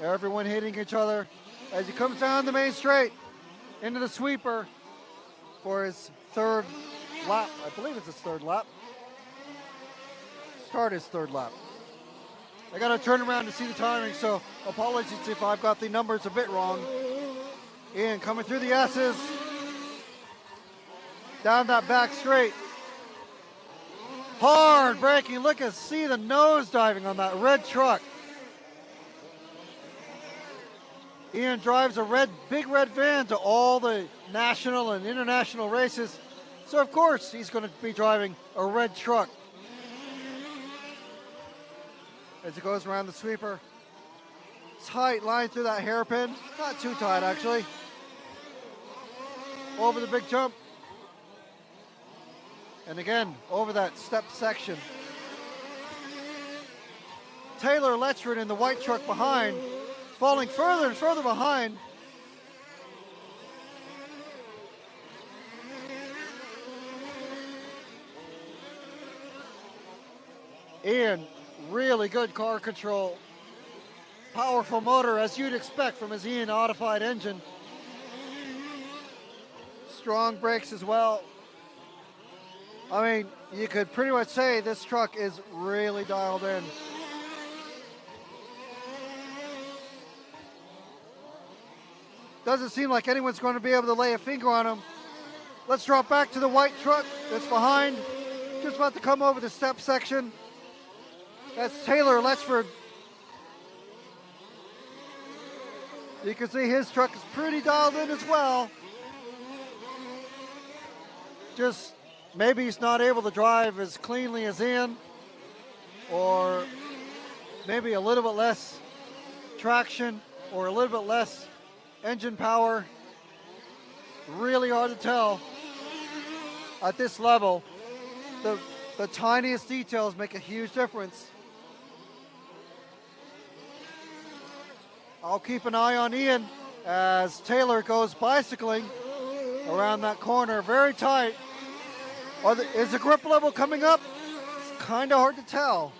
Speaker 5: Everyone hitting each other as he comes down the main straight into the sweeper for his third lap. I believe it's his third lap. start his third lap. I got to turn around to see the timing, so apologies if I've got the numbers a bit wrong. Ian coming through the S's. Down that back straight. Hard braking. Look at see the nose diving on that red truck. Ian drives a big red van to all the national and international races. So of course he's going to be driving a red truck. As it goes around the sweeper. Tight line through that hairpin. Not too tight actually. Over the big jump. And again, over that step section. Taylor Letchford in the white truck behind, falling further and further behind. Ian, really good car control. Powerful motor, as you'd expect from his Ian modified engine. Strong brakes as well. I mean, you could pretty much say this truck is really dialed in. Doesn't seem like anyone's going to be able to lay a finger on him. Let's drop back to the white truck that's behind. Just about to come over the step section. That's Taylor Letchford. You can see his truck is pretty dialed in as well. Just maybe he's not able to drive as cleanly as Ian, or maybe a little bit less traction or a little bit less engine power. Really hard to tell at this level. The tiniest details make a huge difference. I'll keep an eye on Ian as Taylor goes bicycling around that corner, very tight. Is the grip level coming up? It's kind of hard to tell.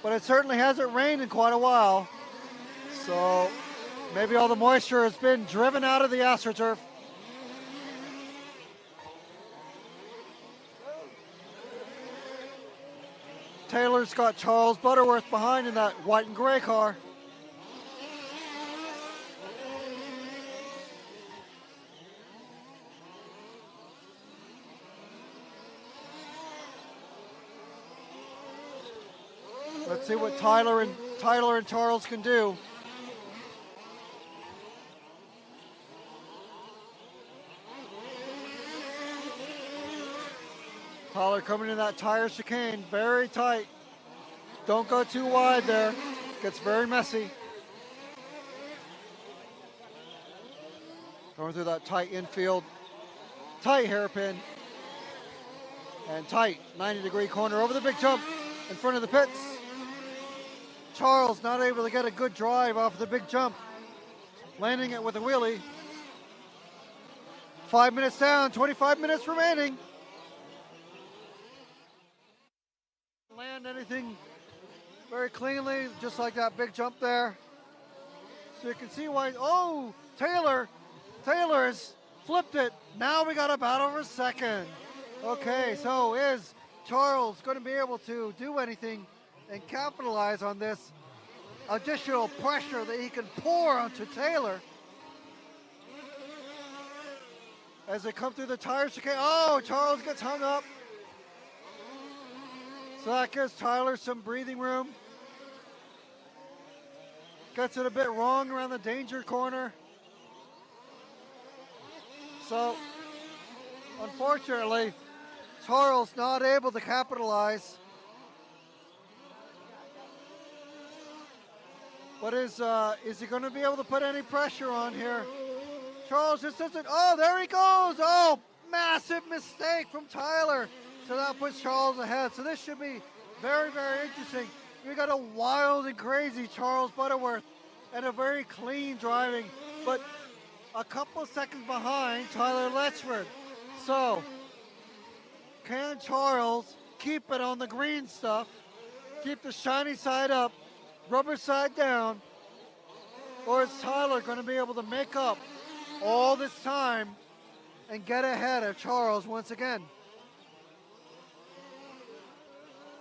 Speaker 5: But it certainly hasn't rained in quite a while. So maybe all the moisture has been driven out of the AstroTurf. Taylor's got Charles Butterworth behind in that white and gray car. Let's see what Tyler and Charles can do. Tyler coming in that tire chicane, very tight. Don't go too wide there. Gets very messy. Going through that tight infield, tight hairpin, and tight 90-degree corner over the big jump in front of the pits. Charles not able to get a good drive off the big jump, landing it with a wheelie. 5 minutes down, 25 minutes remaining. Land anything very cleanly, just like that big jump there. So you can see why, oh, Taylor's flipped it. Now we got a battle for second. Okay, so is Charles going to be able to do anything and capitalize on this additional pressure that he can pour onto Taylor as they come through the tire chicane? Oh, Charles gets hung up. So that gives Tyler some breathing room. Gets it a bit wrong around the danger corner. So, unfortunately, Charles not able to capitalize. But is he going to be able to put any pressure on here? Charles just doesn't. Oh, there he goes. Oh, massive mistake from Tyler. So that puts Charles ahead. So this should be very, very interesting. We got a wild and crazy Charles Butterworth and a very clean driving, but a couple of seconds behind Tyler Letchford. So can Charles keep it on the green stuff, keep the shiny side up, rubber side down, or is Tyler going to be able to make up all this time and get ahead of Charles once again?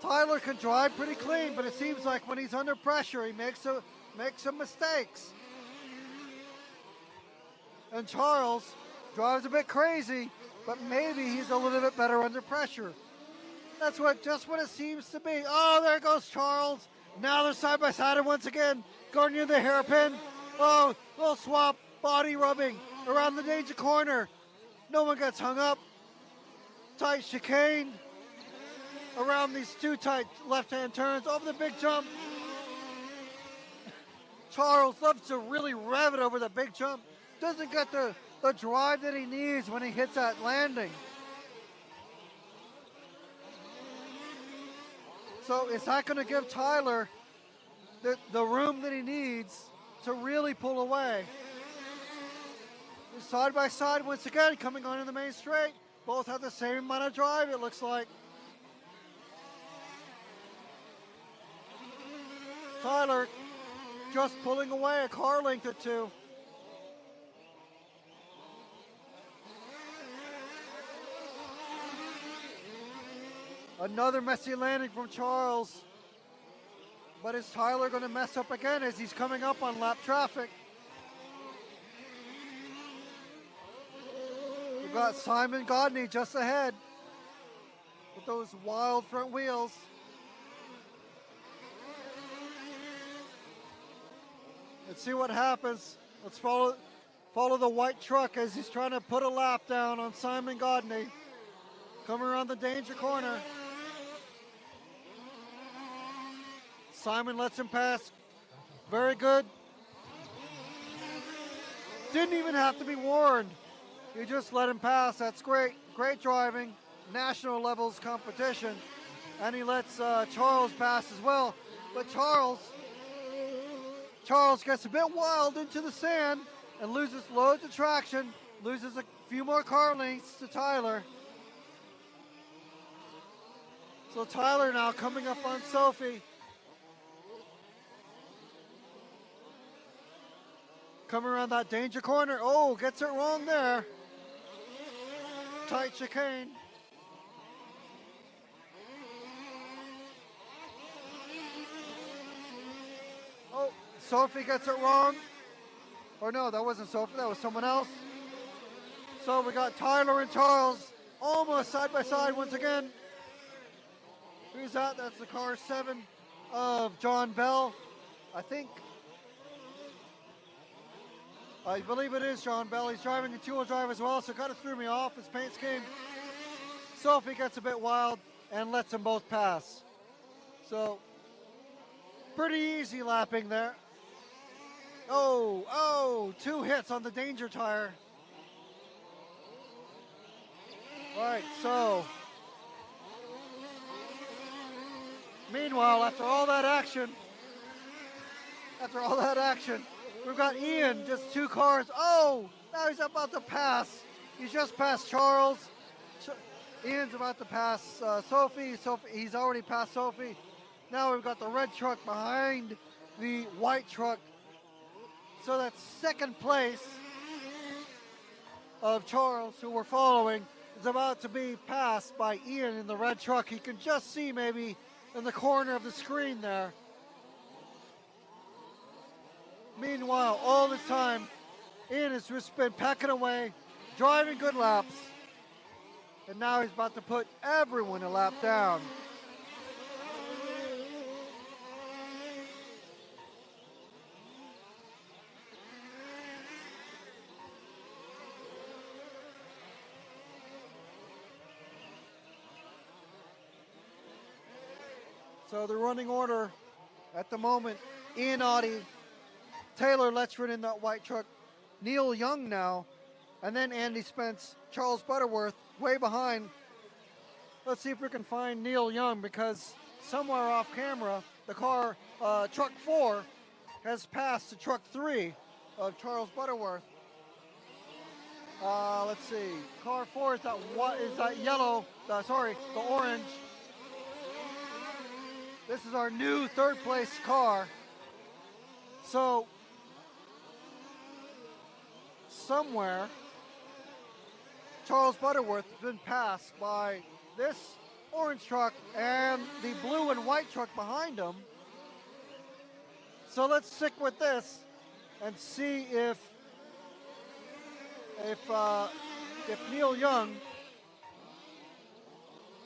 Speaker 5: Tyler can drive pretty clean, but it seems like when he's under pressure, he makes some mistakes. And Charles drives a bit crazy, but maybe he's a little bit better under pressure. That's just what it seems to be. Oh, there goes Charles. Now they're side by side once again, going near the hairpin. Oh, little swap, body rubbing around the danger corner. No one gets hung up. Tight chicane around these two tight left-hand turns over the big jump. Charles loves to really rev it over the big jump. Doesn't get the drive that he needs when he hits that landing. So is that going to give Tyler the room that he needs to really pull away? Side by side once again, coming on in the main straight. Both have the same amount of drive, it looks like. Tyler just pulling away a car length or two. Another messy landing from Charles. But is Tyler going to mess up again as he's coming up on lap traffic? We've got Simon Godney just ahead with those wild front wheels. Let's see what happens. Let's follow the white truck as he's trying to put a lap down on Simon Godney. Coming around the danger corner. Simon lets him pass. Very good. Didn't even have to be warned. You just let him pass. That's great. Great driving. National levels competition. And he lets Charles pass as well. But Charles gets a bit wild into the sand and loses loads of traction. Loses a few more car lengths to Tyler. So Tyler now coming up on Sophie. Coming around that danger corner. Oh, gets it wrong there. Tight chicane. Oh, Sophie gets it wrong. Or no, that wasn't Sophie, that was someone else. So we got Tyler and Charles almost side by side once again. Who's that? That's the car 7 of John Bell. I believe it is John Bell. He's driving a two-wheel drive as well, so it kind of threw me off. His paint scheme. Sophie gets a bit wild and lets them both pass. So, pretty easy lapping there. Oh, 2 hits on the danger tire. All right, so meanwhile, after all that action, we've got Ian, just 2 cars. Oh, now he's about to pass. He's just passed Charles. Ian's about to pass Sophie. He's already passed Sophie. Now we've got the red truck behind the white truck. So that's second place of Charles, who we're following, is about to be passed by Ian in the red truck. You can just see maybe in the corner of the screen there. Meanwhile, all this time, Ian has just been pecking away, driving good laps, and now he's about to put everyone a lap down. So the running order at the moment, Ian Audi, Taylor Letchford in that white truck, Neil Young now, and then Andy Spence, Charles Butterworth way behind. Let's see if we can find Neil Young, because somewhere off camera, the car, truck 4, has passed to truck 3 of Charles Butterworth. Let's see, car 4 is that yellow, the orange. This is our new third place car. So, somewhere, Charles Butterworth has been passed by this orange truck and the blue and white truck behind him. So let's stick with this and see if Neil Young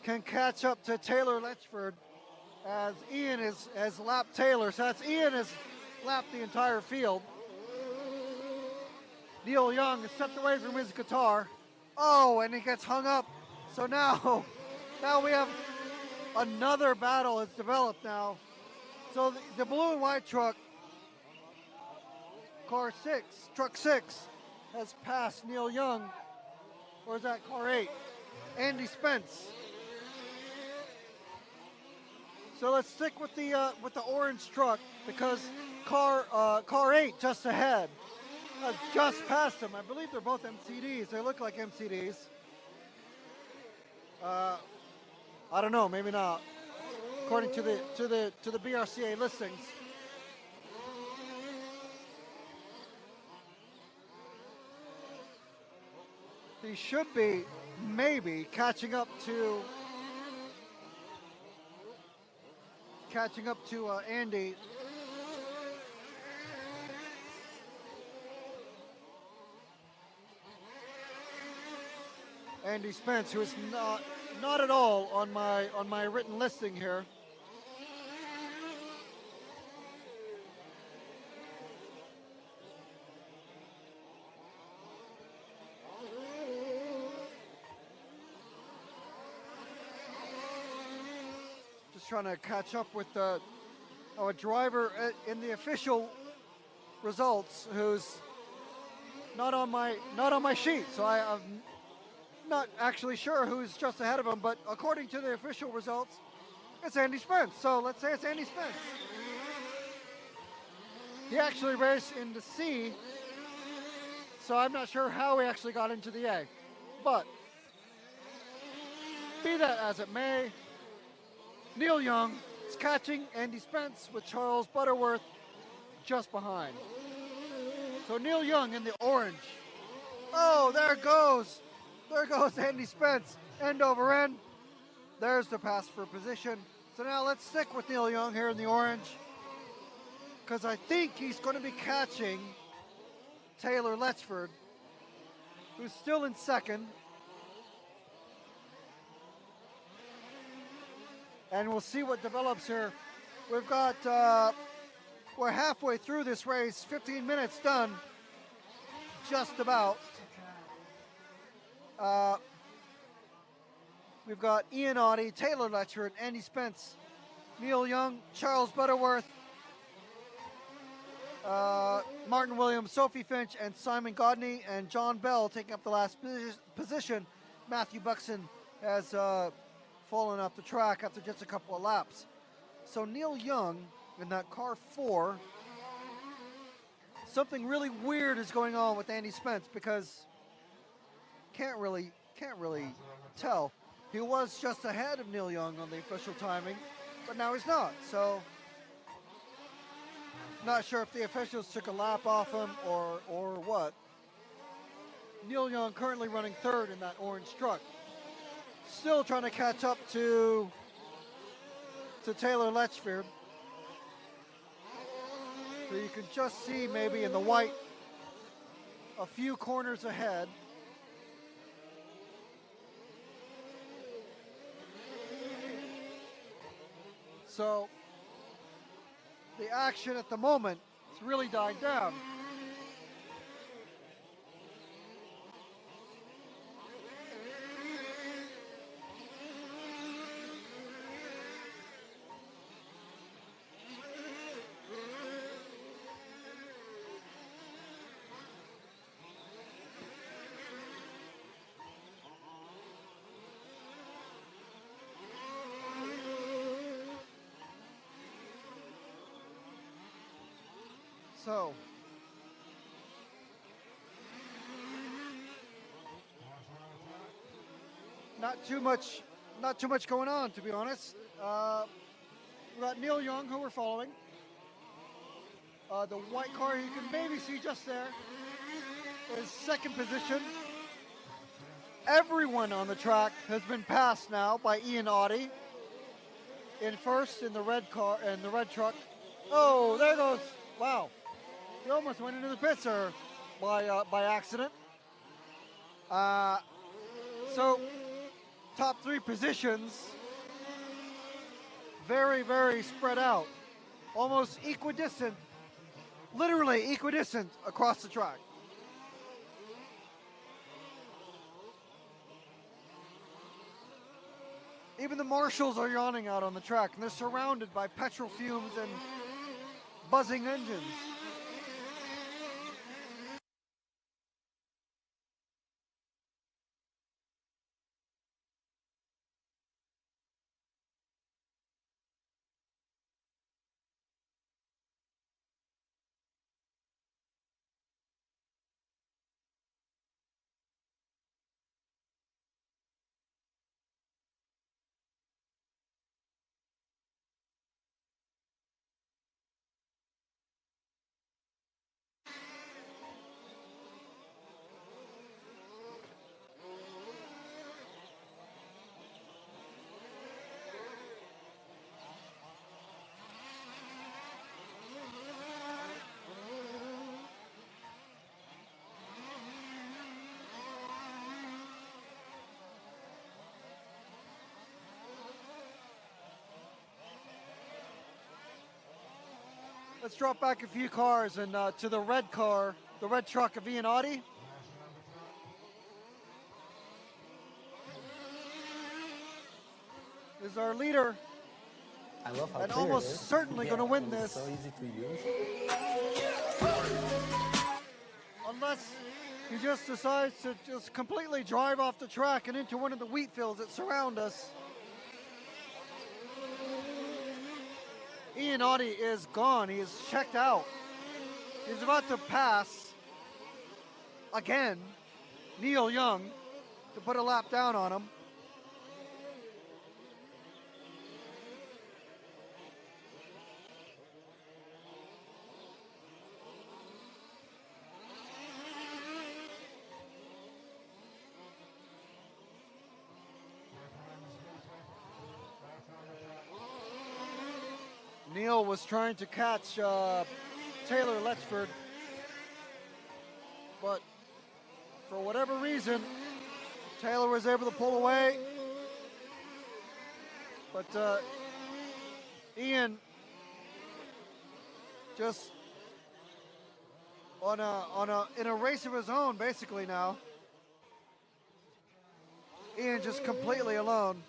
Speaker 5: can catch up to Taylor Letchford as Ian has lapped Taylor. So that's Ian has lapped the entire field. Neil Young has stepped away from his guitar. Oh, and he gets hung up. So now we have another battle that's developed now. So the blue and white truck, truck 6, has passed Neil Young. Or is that car 8? Andy Spence. So let's stick with the orange truck because car 8 just ahead has just passed him. I believe they're both MCDs. They look like MCDs. I don't know, maybe not. According to the BRCA listings. He should be maybe catching up to Andy. Andy Spence, who is not at all on my written listing here. Just trying to catch up with a driver in the official results who's not on my sheet. So I'm not actually sure who's just ahead of him, but according to the official results, it's Andy Spence. So let's say it's Andy Spence. He actually raced in the C, so I'm not sure how he actually got into the A. But be that as it may, Neil Young is catching Andy Spence with Charles Butterworth just behind. So Neil Young in the orange. Oh, there goes Andy Spence, end over end. There's the pass for position. So now let's stick with Neil Young here in the orange, because I think he's going to be catching Taylor Letchford, who's still in second. And we'll see what develops here. We've got, we're halfway through this race, 15 minutes done, just about. We've got Ian Audie, Taylor Letchford, Andy Spence, Neil Young, Charles Butterworth, Martin Williams, Sophie Finch, and Simon Godney, and John Bell taking up the last position. Matthew Buxton has fallen off the track after just a couple of laps. So Neil Young in that car 4, something really weird is going on with Andy Spence because can't really tell. He was just ahead of Neil Young on the official timing, but now he's not. So not sure if the officials took a lap off him or what. Neil Young currently running third in that orange truck. Still trying to catch up to Taylor Letchford. So you can just see maybe in the white a few corners ahead. So the action at the moment has really died down. So not too much going on, to be honest. We got Neil Young, who we're following. The white car you can maybe see just there is second position. Everyone on the track has been passed now by Ian Audi in first in the red car and the red truck. Oh, there goes! Wow, he almost went into the pits there by accident. So top three positions, very, very spread out, almost equidistant, literally equidistant across the track. Even the marshals are yawning out on the track, and they're surrounded by petrol fumes and buzzing engines. Let's drop back a few cars and to the red car, the red truck of Ian Audi. Is our leader.
Speaker 15: I love how
Speaker 5: and
Speaker 15: clear
Speaker 5: almost
Speaker 15: it is.
Speaker 5: certainly going to win this.
Speaker 15: So easy to use.
Speaker 5: Unless he just decides to just completely drive off the track and into one of the wheat fields that surround us. Ian Audi is gone. He is checked out. He's about to pass, again, Neil Young to put a lap down on him. Neil was trying to catch Taylor Letchford, but for whatever reason, Taylor was able to pull away. But Ian just in a race of his own, basically now. Ian just completely alone.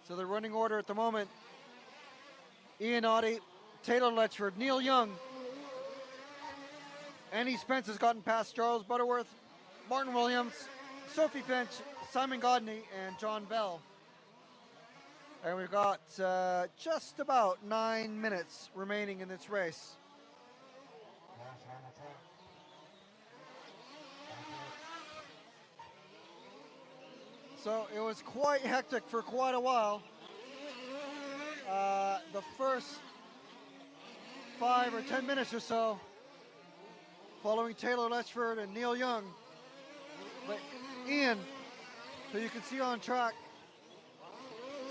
Speaker 5: So the running order at the moment, Ian Audi, Taylor Letchford, Neil Young, Andy Spence has gotten past Charles Butterworth, Martin Williams, Sophie Finch, Simon Godney, and John Bell. And we've got just about 9 minutes remaining in this race. So it was quite hectic for quite a while. The first 5 or 10 minutes or so, following Taylor Letchford and Neil Young. But Ian, who you can see on track,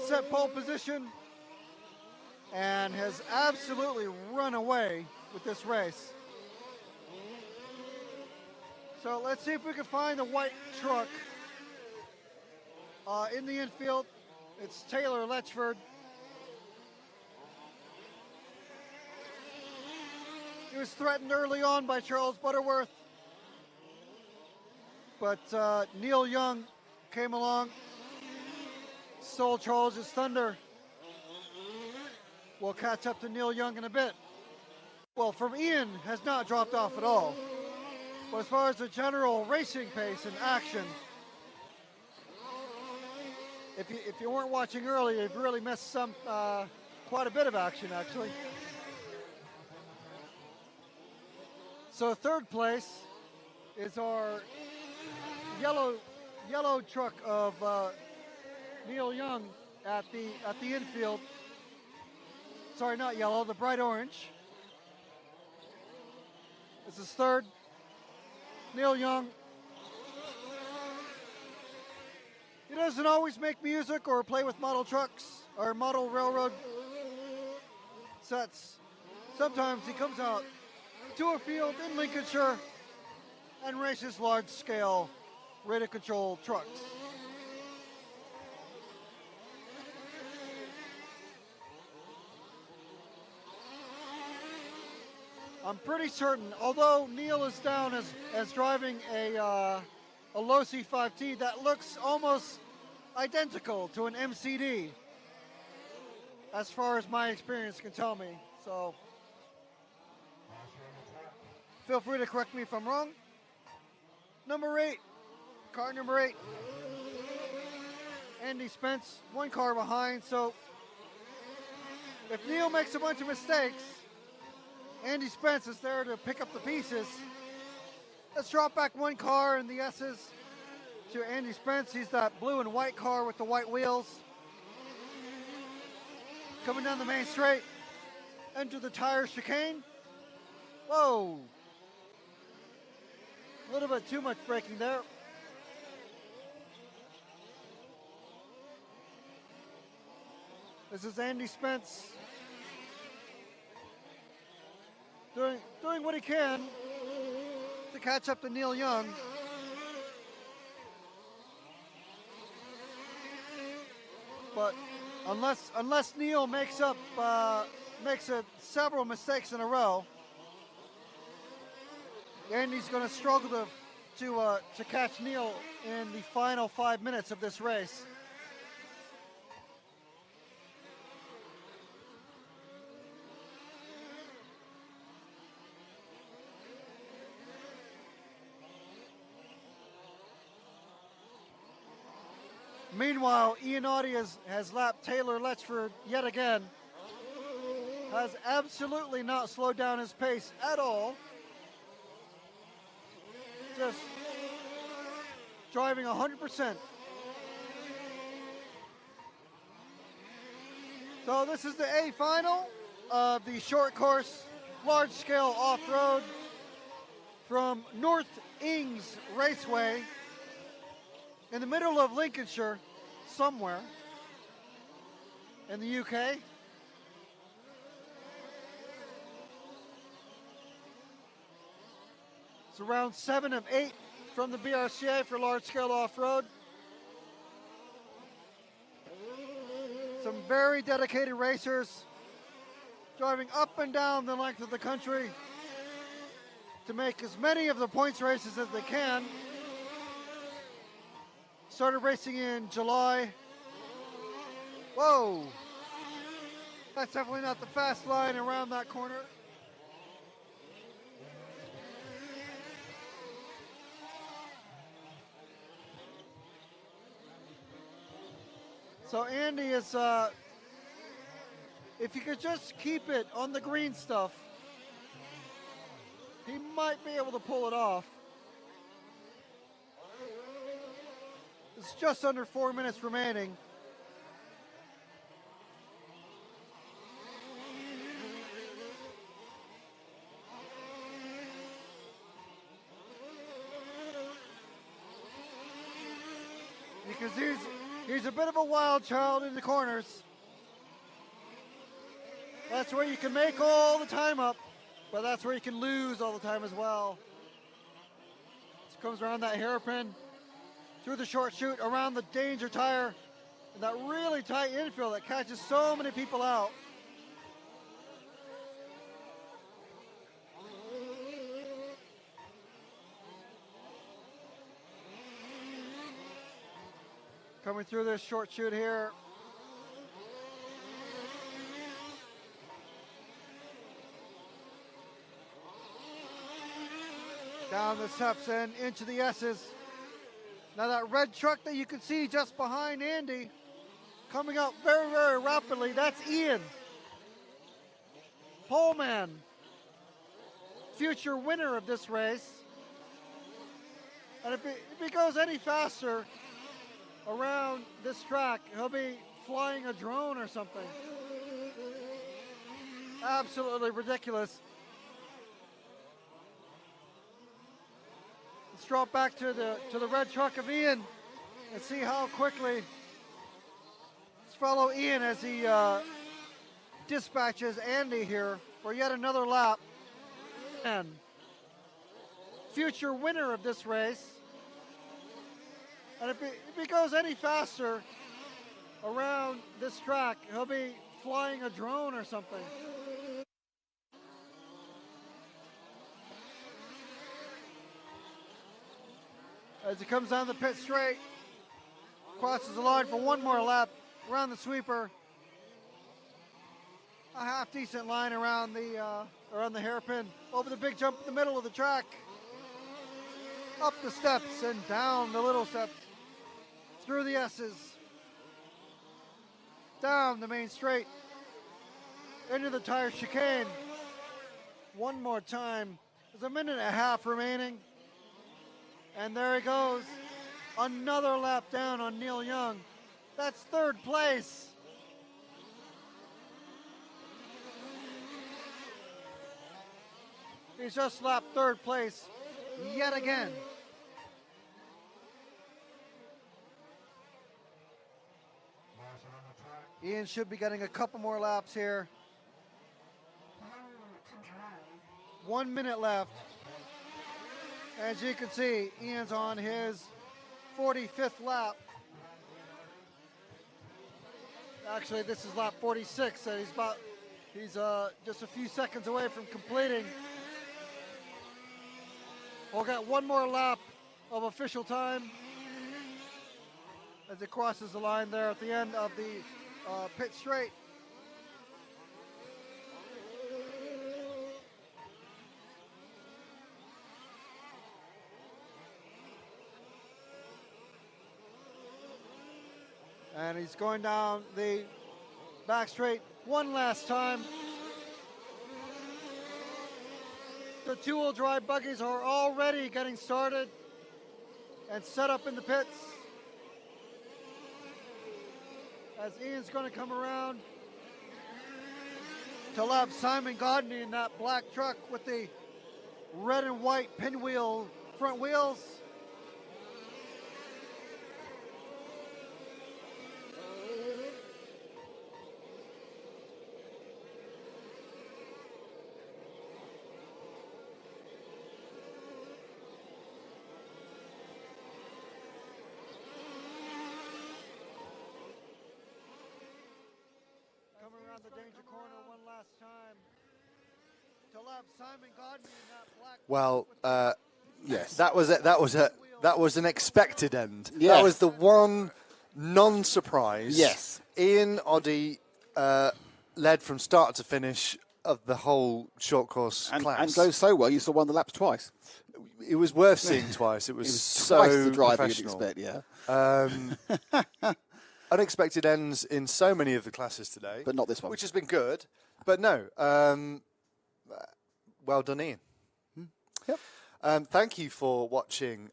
Speaker 5: set pole position and has absolutely run away with this race. So let's see if we can find the white truck. In the infield, it's Taylor Letchford. He was threatened early on by Charles Butterworth, but Neil Young came along, stole Charles's thunder. We'll catch up to Neil Young in a bit. Well, from Ian has not dropped off at all. But as far as the general racing pace and action, if you weren't watching earlier, you've really missed quite a bit of action actually. So third place is our yellow truck of Neil Young at the infield. Sorry, not yellow, the bright orange. This is third. Neil Young. He doesn't always make music or play with model trucks or model railroad sets. Sometimes he comes out to a field in Lincolnshire and races large-scale Radiocontrol trucks. I'm pretty certain, although Neil is down as driving a low C5T that looks almost identical to an MCD, as far as my experience can tell me. So feel free to correct me if I'm wrong. Number 8, car number 8, Andy Spence, one car behind. So if Neil makes a bunch of mistakes, Andy Spence is there to pick up the pieces. Let's drop back one car in the S's to Andy Spence. He's that blue and white car with the white wheels. Coming down the main straight, into the tire chicane. Whoa. A little bit too much braking there. This is Andy Spence doing what he can to catch up to Neil Young. But unless Neil makes several mistakes in a row, Andy's going to struggle to catch Neil in the final 5 minutes of this race. Meanwhile, Ian Audie has lapped Taylor Letchford yet again. Has absolutely not slowed down his pace at all. Just driving 100%. So this is the A final of the short course, large scale off-road from North Ings Raceway in the middle of Lincolnshire, somewhere in the UK. It's around 7 of 8 from the BRCA for large-scale off-road. Some very dedicated racers driving up and down the length of the country to make as many of the points races as they can. Started racing in July. Whoa! That's definitely not the fast line around that corner. So Andy is, if he could just keep it on the green stuff, he might be able to pull it off. It's just under 4 minutes remaining. Because he's a bit of a wild child in the corners. That's where you can make all the time up, but that's where you can lose all the time as well. Just comes around that hairpin, through the short chute, around the danger tire, and that really tight infield that catches so many people out. Coming through this short chute here. Down the steps and into the S's. Now that red truck that you can see just behind Andy, coming up very, very rapidly, that's Ian. Poleman, future winner of this race. And if he goes any faster around this track, he'll be flying a drone or something. Absolutely ridiculous. Let's drop back to the red truck of Ian and see how quickly let's follow Ian as he dispatches Andy here for yet another lap. And future winner of this race. And if he goes any faster around this track, he'll be flying a drone or something. As he comes down the pit straight, crosses the line for one more lap around the sweeper. A half decent line around the hairpin, over the big jump in the middle of the track, up the steps and down the little steps, through the S's, down the main straight, into the tire chicane. One more time. There's a minute and a half remaining. And there he goes. Another lap down on Neil Young. That's third place. He's just lapped third place yet again. Ian should be getting a couple more laps here. 1 minute left. As you can see, Ian's on his 45th lap. Actually, this is lap 46, so he's just a few seconds away from completing. We'll get one more lap of official time as it crosses the line there at the end of the pit straight. And he's going down the back straight one last time. The two-wheel drive buggies are already getting started and set up in the pits. As Ian's going to come around to lap Simon Godney in that black truck with the red and white pinwheel front wheels. The danger corner one last time to lap Simon Godney in that black.
Speaker 1: Well,
Speaker 2: yes,
Speaker 1: that was an expected end.
Speaker 2: Yes.
Speaker 1: That was the one non-surprise.
Speaker 2: Yes,
Speaker 1: Ian Oddie led from start to finish of the whole short course class,
Speaker 2: and goes so well. You saw one of the laps twice.
Speaker 1: It was worth seeing twice. It was so
Speaker 2: twice the driver you'd
Speaker 1: professional.
Speaker 2: expect. Yeah.
Speaker 1: Unexpected ends in so many of the classes today.
Speaker 2: But not this one.
Speaker 1: Which has been good. But no, well done, Ian.
Speaker 2: Yep.
Speaker 1: Thank you for watching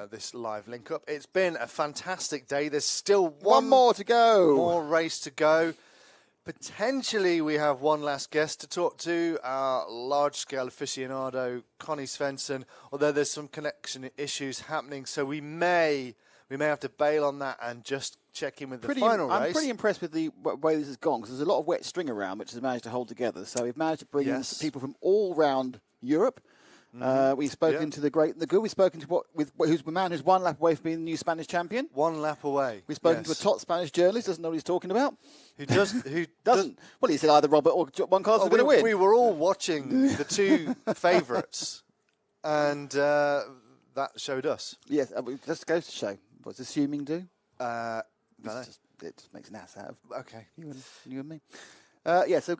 Speaker 1: this live link-up. It's been a fantastic day. There's still
Speaker 2: one more to go.
Speaker 1: More race to go. Potentially we have one last guest to talk to, our large-scale aficionado, Connie Svensson, although there's some connection issues happening, so we may have to bail on that and just check in with the final race.
Speaker 2: I'm pretty impressed with the way this has gone, because there's a lot of wet string around, which has managed to hold together. So we've managed to bring in people from all around Europe. We've spoken to the great and the good. We've spoken to who's a man who's one lap away from being the new Spanish champion.
Speaker 1: 1 lap away.
Speaker 2: We've spoken to a top Spanish journalist, doesn't know what he's talking about.
Speaker 1: Who doesn't?
Speaker 2: Well, he said either Robert or Juan Carlos are going to win.
Speaker 1: We were all watching the two favourites, and that showed us.
Speaker 2: Yes, it just goes to show. What's assuming do? It just makes an ass out of.
Speaker 1: Okay.
Speaker 2: You and me. So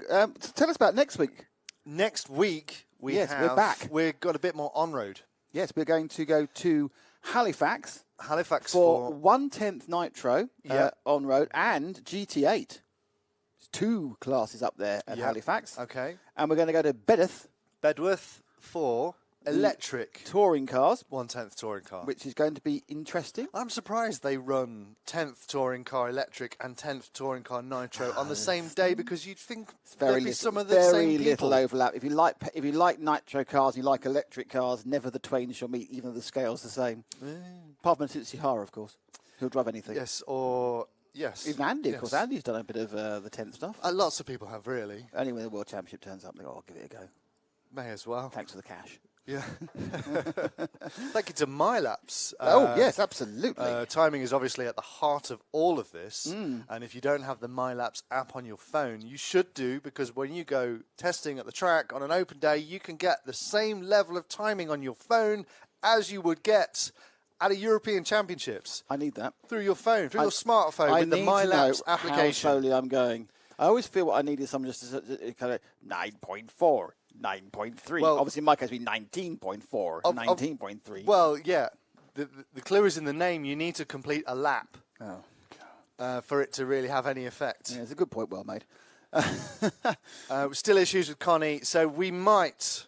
Speaker 2: tell us about next week.
Speaker 1: Next week we're
Speaker 2: back.
Speaker 1: We've got a bit more on-road.
Speaker 2: Yes, we're going to go to Halifax.
Speaker 1: Halifax
Speaker 2: for 1/10 Nitro on road and GT8. There's 2 classes up there at Halifax.
Speaker 1: Okay.
Speaker 2: And we're going to go to
Speaker 1: Bedworth for electric
Speaker 2: touring cars.
Speaker 1: 1/10 touring car.
Speaker 2: Which is going to be interesting.
Speaker 1: I'm surprised they run 10th touring car electric and 10th touring car nitro on the same day, because you'd think there'd be some of the same
Speaker 2: very
Speaker 1: people.
Speaker 2: little overlap. If you like nitro cars, you like electric cars, never the twain shall meet, even though the scale's the same. Apart from Tsuchihara, of course. He'll drive anything.
Speaker 1: Yes, or... Yes.
Speaker 2: Even Andy, of course. Andy's done a bit of the 10th stuff.
Speaker 1: Lots of people have, really.
Speaker 2: Only when the World Championship turns up, they go, I'll give it a go.
Speaker 1: May as well.
Speaker 2: Thanks for the cash.
Speaker 1: Yeah. Thank you to MyLaps.
Speaker 2: Yes, absolutely.
Speaker 1: Timing is obviously at the heart of all of this. And if you don't have the MyLaps app on your phone, you should do, because when you go testing at the track on an open day, you can get the same level of timing on your phone as you would get at a European Championships.
Speaker 2: I need that.
Speaker 1: Through your phone, through your smartphone, with the MyLaps application.
Speaker 2: How slowly I'm going. I always feel what I need is someone just to kind of 9.4. 9.3.
Speaker 1: Well,
Speaker 2: obviously, in my case, it'd be 19.4, 19.3.
Speaker 1: Well, yeah. The clue is in the name. You need to complete a lap for it to really have any effect.
Speaker 2: Yeah, it's a good point. Well made.
Speaker 1: Still issues with Connie, so we might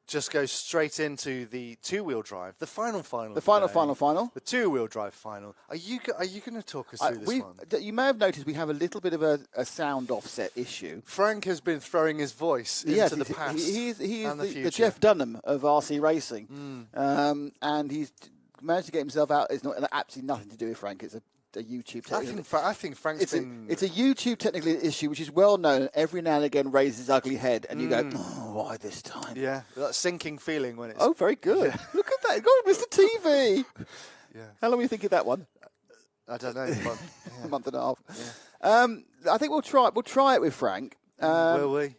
Speaker 1: just go straight into the two-wheel drive, the final.
Speaker 2: The final.
Speaker 1: The two-wheel drive final. Are you going to talk us through this one?
Speaker 2: You may have noticed we have a little bit of a sound offset issue.
Speaker 1: Frank has been throwing his voice into the past.
Speaker 2: He is
Speaker 1: the
Speaker 2: Jeff Dunham of RC Racing, and he's managed to get himself out. It's not absolutely nothing to do with Frank. It's a YouTube technical.
Speaker 1: I think Frank's been...
Speaker 2: It's a YouTube technical issue, which is well known. Every now and again raises his ugly head, and you go, oh, why this time?
Speaker 1: Yeah, that sinking feeling when it's...
Speaker 2: Oh, very good. Yeah. Look at that. God, Mr. TV.
Speaker 1: Yeah.
Speaker 2: How long were you thinking of that one?
Speaker 1: I don't know.
Speaker 2: A month and a half. Yeah. I think we'll try it with Frank.
Speaker 1: Will we?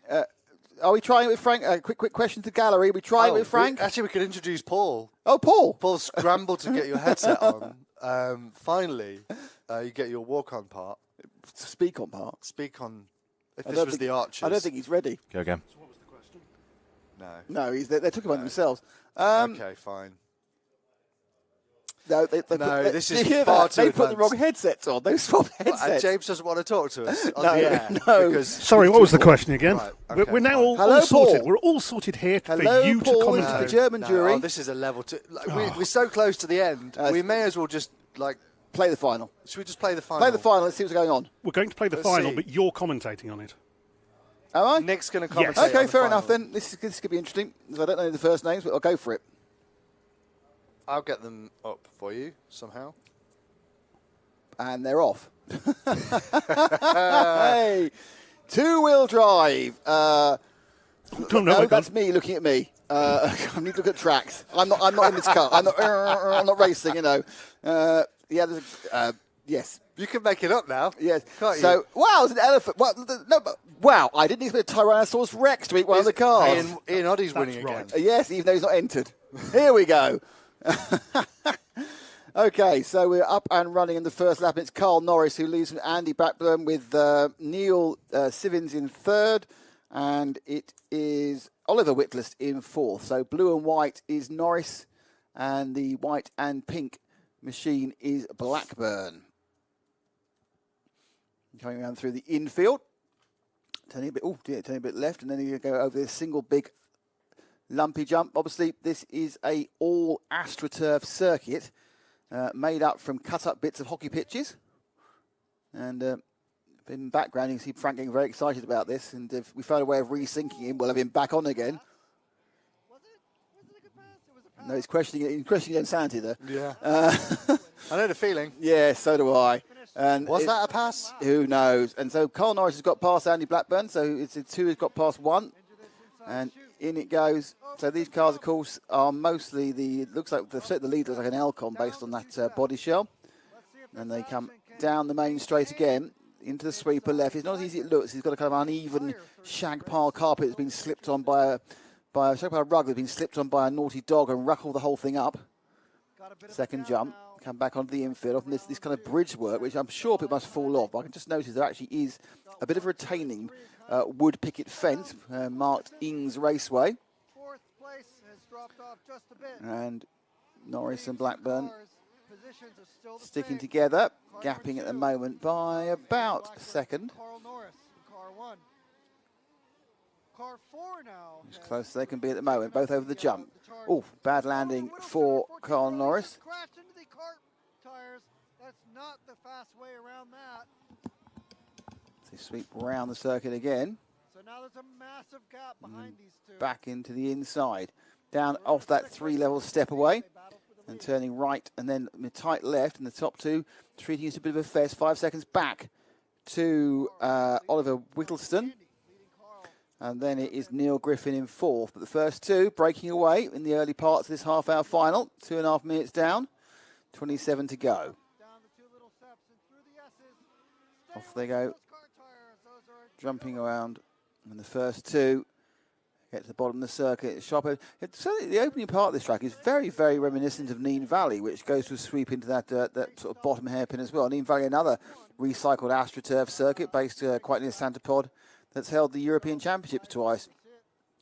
Speaker 2: Are we trying it with Frank? Quick question to the gallery. Are we trying it with Frank?
Speaker 1: We could introduce Paul.
Speaker 2: Oh, Paul.
Speaker 1: Paul scrambled to get your headset on. Finally, you get your walk-on part.
Speaker 2: Speak on part.
Speaker 1: Speak on. If this was the Archers.
Speaker 2: I don't think he's ready.
Speaker 16: Go again.
Speaker 1: So what was the question?
Speaker 2: No, they're talking about themselves.
Speaker 1: Okay, fine.
Speaker 2: No,
Speaker 1: this is far too
Speaker 2: They put the wrong headsets on. They swapped headsets.
Speaker 1: James doesn't want to talk to us on
Speaker 2: the
Speaker 1: air.
Speaker 2: No.
Speaker 17: Sorry, what was the question again?
Speaker 1: Right, okay,
Speaker 17: we're now all
Speaker 2: Hello,
Speaker 17: sorted.
Speaker 2: Paul.
Speaker 17: We're all sorted here for you
Speaker 2: Paul,
Speaker 17: to
Speaker 2: into
Speaker 17: commentate.
Speaker 2: the German jury.
Speaker 1: Oh, this is a level two. We're so close to the end. We may as well just
Speaker 2: play the final.
Speaker 1: Should we just play the final?
Speaker 2: Play the final. Let's see what's going on.
Speaker 17: We're going to play the final, but you're commentating on it.
Speaker 2: Am I?
Speaker 1: Nick's going to commentate.
Speaker 2: Yes. Okay,
Speaker 1: on the
Speaker 2: fair
Speaker 1: final.
Speaker 2: enough then. This could be interesting. I don't know the first names, but I'll go for it.
Speaker 1: I'll get them up for you somehow.
Speaker 2: And they're off. Hey, two-wheel drive. No, that's me looking at me. I need to look at tracks. I'm not in this car. I'm not racing. Yes.
Speaker 1: You can make it up now.
Speaker 2: Yes.
Speaker 1: Can't
Speaker 2: so,
Speaker 1: you?
Speaker 2: wow, it's an elephant. Wow, I didn't expect a Tyrannosaurus Rex to eat one of the cars.
Speaker 1: Ian Oddie's winning again.
Speaker 2: Yes, even though he's not entered. Here we go. Okay, so we're up and running in the first lap. It's Carl Norris who leads from Andy Blackburn with Neil Sivins in third. And it is Oliver Whittlest in fourth. So blue and white is Norris, and the white and pink machine is Blackburn. Coming around through the infield. Turning a bit left, and then you go over this single big lumpy jump. Obviously, this is a all AstroTurf circuit made up from cut-up bits of hockey pitches. And in the background, you can see Frank getting very excited about this. And if we found a way of resyncing him, we'll have him back on again. No, he's questioning insanity there.
Speaker 1: Yeah. I know the feeling.
Speaker 2: Yeah, so do I. And
Speaker 1: was that a pass?
Speaker 2: Who knows? And so Carl Norris has got past Andy Blackburn, so it's a two has got past one. And in it goes. So these cars, of course, are mostly looks like they've set the lead as like an Elcon based on that body shell. And they come down the main straight again into the sweeper left. It's not as easy as it looks. He's got a kind of uneven shag pile carpet that's been slipped on by a rug that's been slipped on by a naughty dog and ruckled the whole thing up. Second jump. Come back onto the infield off this kind of bridge work, which I'm sure people must fall off. But I can just notice there actually is a bit of wood picket fence marked Ings Raceway.
Speaker 5: Fourth place has
Speaker 2: And Norris and Blackburn sticking together, gapping at the moment by about a second.
Speaker 5: Carl Norris, car 1. Car 4 now.
Speaker 2: As close as they can be at the moment, both over the jump. Oh, bad landing for Carl Norris.
Speaker 5: Crashed into the cart tires. That's not the fast way around that.
Speaker 2: They sweep around the circuit again.
Speaker 5: So now there's a massive gap behind these two.
Speaker 2: Back into the inside. Down off that 3-level step away. And turning right and then tight left in the top two. Treating it a bit of a fest. 5 seconds back to Oliver Whittleston. And then it is Neil Griffin in fourth. But the first two breaking away in the early parts of this half-hour final. 2.5 minutes down. 27 to go. Off they go. Jumping around. And the first two get to the bottom of the circuit. Sharp. Certainly the opening part of this track is very, very reminiscent of Neen Valley, which goes to a sweep into that sort of bottom hairpin as well. Neen Valley, another recycled AstroTurf circuit based quite near Santa Pod, that's held the European Championships twice.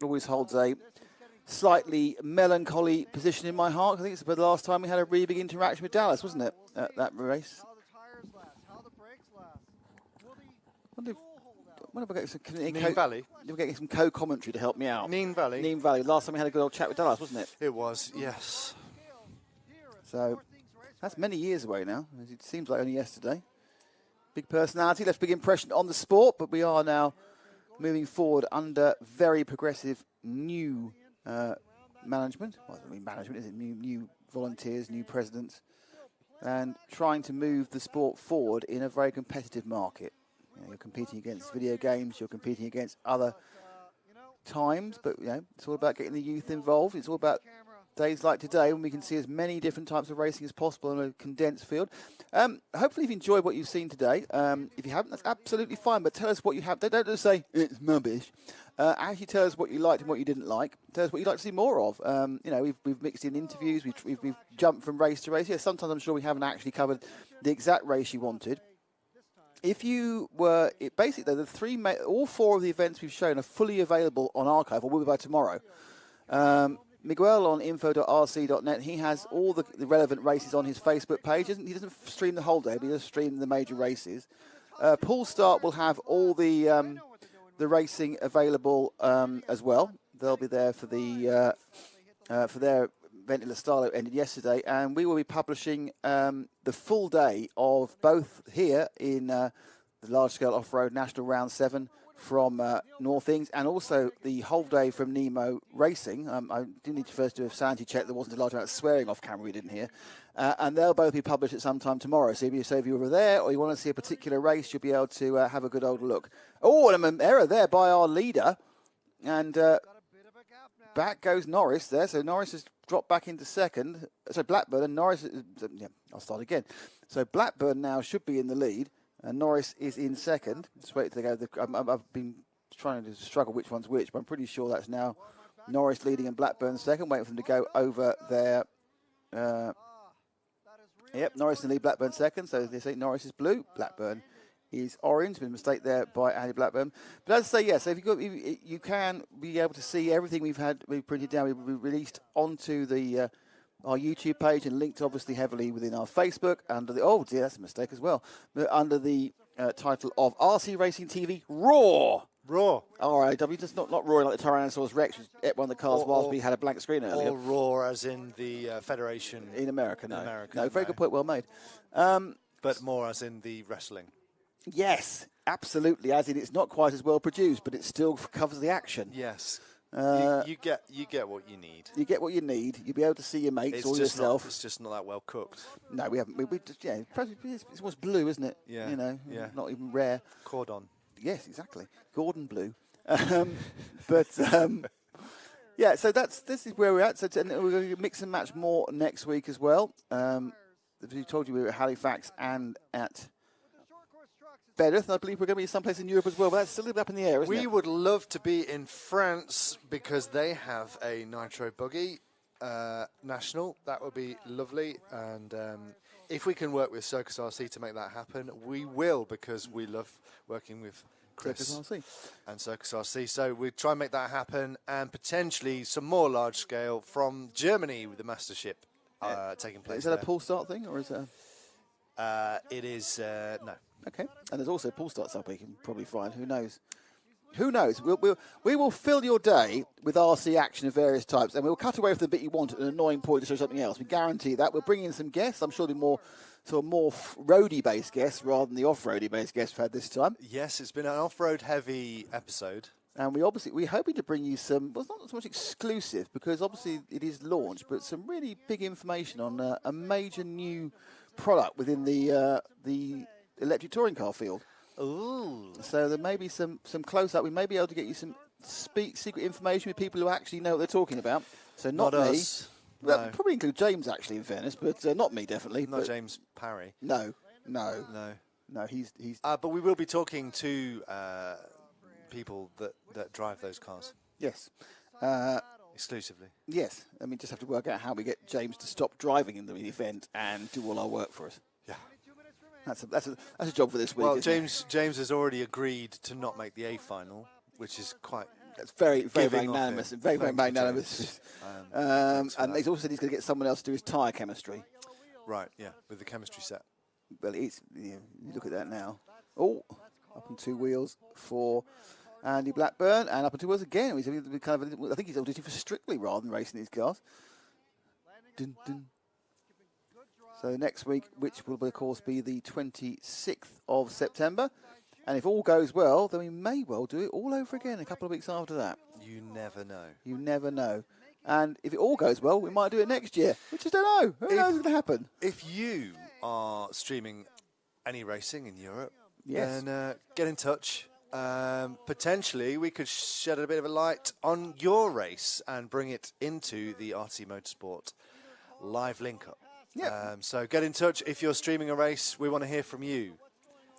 Speaker 2: Always holds a slightly melancholy position in my heart. I think it's the last time we had a really big interaction with Dallas, wasn't it, at that race? I wonder if I get some
Speaker 1: Neen Valley?
Speaker 2: We'll get some co-commentary to help me out.
Speaker 1: Neen Valley?
Speaker 2: Neen Valley. Last time we had a good old chat with Dallas, wasn't it?
Speaker 1: It was, yes.
Speaker 2: So that's many years away now. It seems like only yesterday. Big personality, left a big impression on the sport, but we are now moving forward under very progressive new management. Well, I mean management, is it? New volunteers, new presidents, and trying to move the sport forward in a very competitive market. You're competing against video games, you're competing against other times, but it's all about getting the youth involved. It's all about days like today when we can see as many different types of racing as possible in a condensed field. Hopefully you've enjoyed what you've seen today. If you haven't, that's absolutely fine, but tell us what you have. Don't just say, it's rubbish. Actually tell us what you liked and what you didn't like. Tell us what you'd like to see more of. We've mixed in interviews, we've jumped from race to race. Yeah, sometimes I'm sure we haven't actually covered the exact race you wanted. If you were, basically, all four of the events we've shown are fully available on archive, or will be by tomorrow. Miguel on info.rc.net, he has all the relevant races on his Facebook page. He doesn't stream the whole day, but he does stream the major races. Paul Start will have all the racing available as well. They'll be there for their event in Lostallo ended yesterday, and we will be publishing the full day of both here in the large-scale off-road National Round 7 from North Ings, and also the whole day from Nemo Racing. I did need to first do a sanity check. There wasn't a large amount of swearing off camera we didn't hear. And they'll both be published at some time tomorrow. So if you were there or you want to see a particular race, you'll be able to have a good old look. Oh, and an error there by our leader. And back goes Norris there. So Norris has dropped back into second. So Blackburn and Norris, I'll start again. So Blackburn now should be in the lead. And Norris is in second. Just wait till they go. I've been trying to struggle which one's which, but I'm pretty sure that's now Norris leading and Blackburn second. Waiting for them to go over there. Yep, Norris in the lead, Blackburn second. So they say Norris is blue, Blackburn is orange. Been a mistake there by Andy Blackburn. But as I say, yes, if you can be able to see everything we've printed down. We've released onto the our YouTube page and linked obviously heavily within our Facebook under the, oh dear, that's a mistake as well, under the title of RC Racing TV Raw.
Speaker 1: Raw.
Speaker 2: RAW, just not roaring like the Tyrannosaurus Rex, which ate one of the cars whilst we had a blank screen earlier.
Speaker 1: Or raw as in the Federation.
Speaker 2: In America, no.
Speaker 1: In America,
Speaker 2: no, very good point, well made.
Speaker 1: But more as in the wrestling.
Speaker 2: Yes, absolutely, as in it's not quite as well produced, but it still covers the action.
Speaker 1: Yes. You get what you need.
Speaker 2: You get what you need. You'll be able to see your mates or yourself.
Speaker 1: It's just not that well cooked.
Speaker 2: No, we haven't. We just, it's almost blue, isn't it?
Speaker 1: Yeah.
Speaker 2: You know,
Speaker 1: yeah.
Speaker 2: Not even rare.
Speaker 1: Cordon.
Speaker 2: Yes, exactly. Gordon Blue. Yeah, so this is where we're at. So we're going to mix and match more next week as well. We told you we were at Halifax and at Bedith. I believe we're going to be someplace in Europe as well, but that's still a little bit up in the air, isn't it?
Speaker 1: We would love to be in France because they have a Nitro Buggy national. That would be lovely. And if we can work with Circus RC to make that happen, we will, because we love working with Chris,
Speaker 2: RC.
Speaker 1: and Circus RC. So we try and make that happen, and potentially some more large scale from Germany with the Mastership taking place.
Speaker 2: Is that a pull start thing, or is it?
Speaker 1: It is no.
Speaker 2: Okay, and there's also pull starts up we can probably find. Who knows? Who knows? We will fill your day with RC action of various types, and we'll cut away from the bit you want at an annoying point to show something else. We guarantee that. We'll bring in some guests. I'm sure there'll be more roadie-based guests rather than the off-roady-based guests we've had this time.
Speaker 1: Yes, it's been an off-road heavy episode.
Speaker 2: And we're hoping to bring you some, well, it's not so much exclusive, because obviously it is launched, but some really big information on a major new product within the electric touring car field.
Speaker 1: Ooh.
Speaker 2: So there may be some close-up. We may be able to get you some secret information with people who actually know what they're talking about. So not me.
Speaker 1: Us.
Speaker 2: Well,
Speaker 1: No.
Speaker 2: probably include James, actually, in fairness, but not me, definitely.
Speaker 1: Not James Parry.
Speaker 2: No. He's.
Speaker 1: But we will be talking to people that drive those cars.
Speaker 2: Yes.
Speaker 1: Exclusively.
Speaker 2: Yes. I mean, just have to work out how we get James to stop driving in the event and do all our work for us.
Speaker 1: Yeah.
Speaker 2: That's a job for this week.
Speaker 1: Well,
Speaker 2: isn't it?
Speaker 1: James has already agreed to not make the A final, which is quite.
Speaker 2: That's very
Speaker 1: giving of
Speaker 2: magnanimous.
Speaker 1: him.
Speaker 2: Very
Speaker 1: Thank you,
Speaker 2: magnanimous.
Speaker 1: James.
Speaker 2: And he's also said he's going to get someone else to do his tyre chemistry.
Speaker 1: Right, yeah, with the chemistry set.
Speaker 2: Well, you look at that now. Oh, up on two wheels for Andy Blackburn, and up on two wheels again. I think he's auditioning for Strictly rather than racing these cars. Dun, dun. So next week, which will, of course, be the 26th of September. And if all goes well, then we may well do it all over again a couple of weeks after that.
Speaker 1: You never know.
Speaker 2: You never know. And if it all goes well, we might do it next year. We just don't know. Who knows what's going to happen?
Speaker 1: If you are streaming any racing in Europe,
Speaker 2: yes,
Speaker 1: then get in touch. Potentially, we could shed a bit of a light on your race and bring it into the RC Motorsport live link-up.
Speaker 2: Yeah.
Speaker 1: So get in touch if you're streaming a race. We want to hear from you.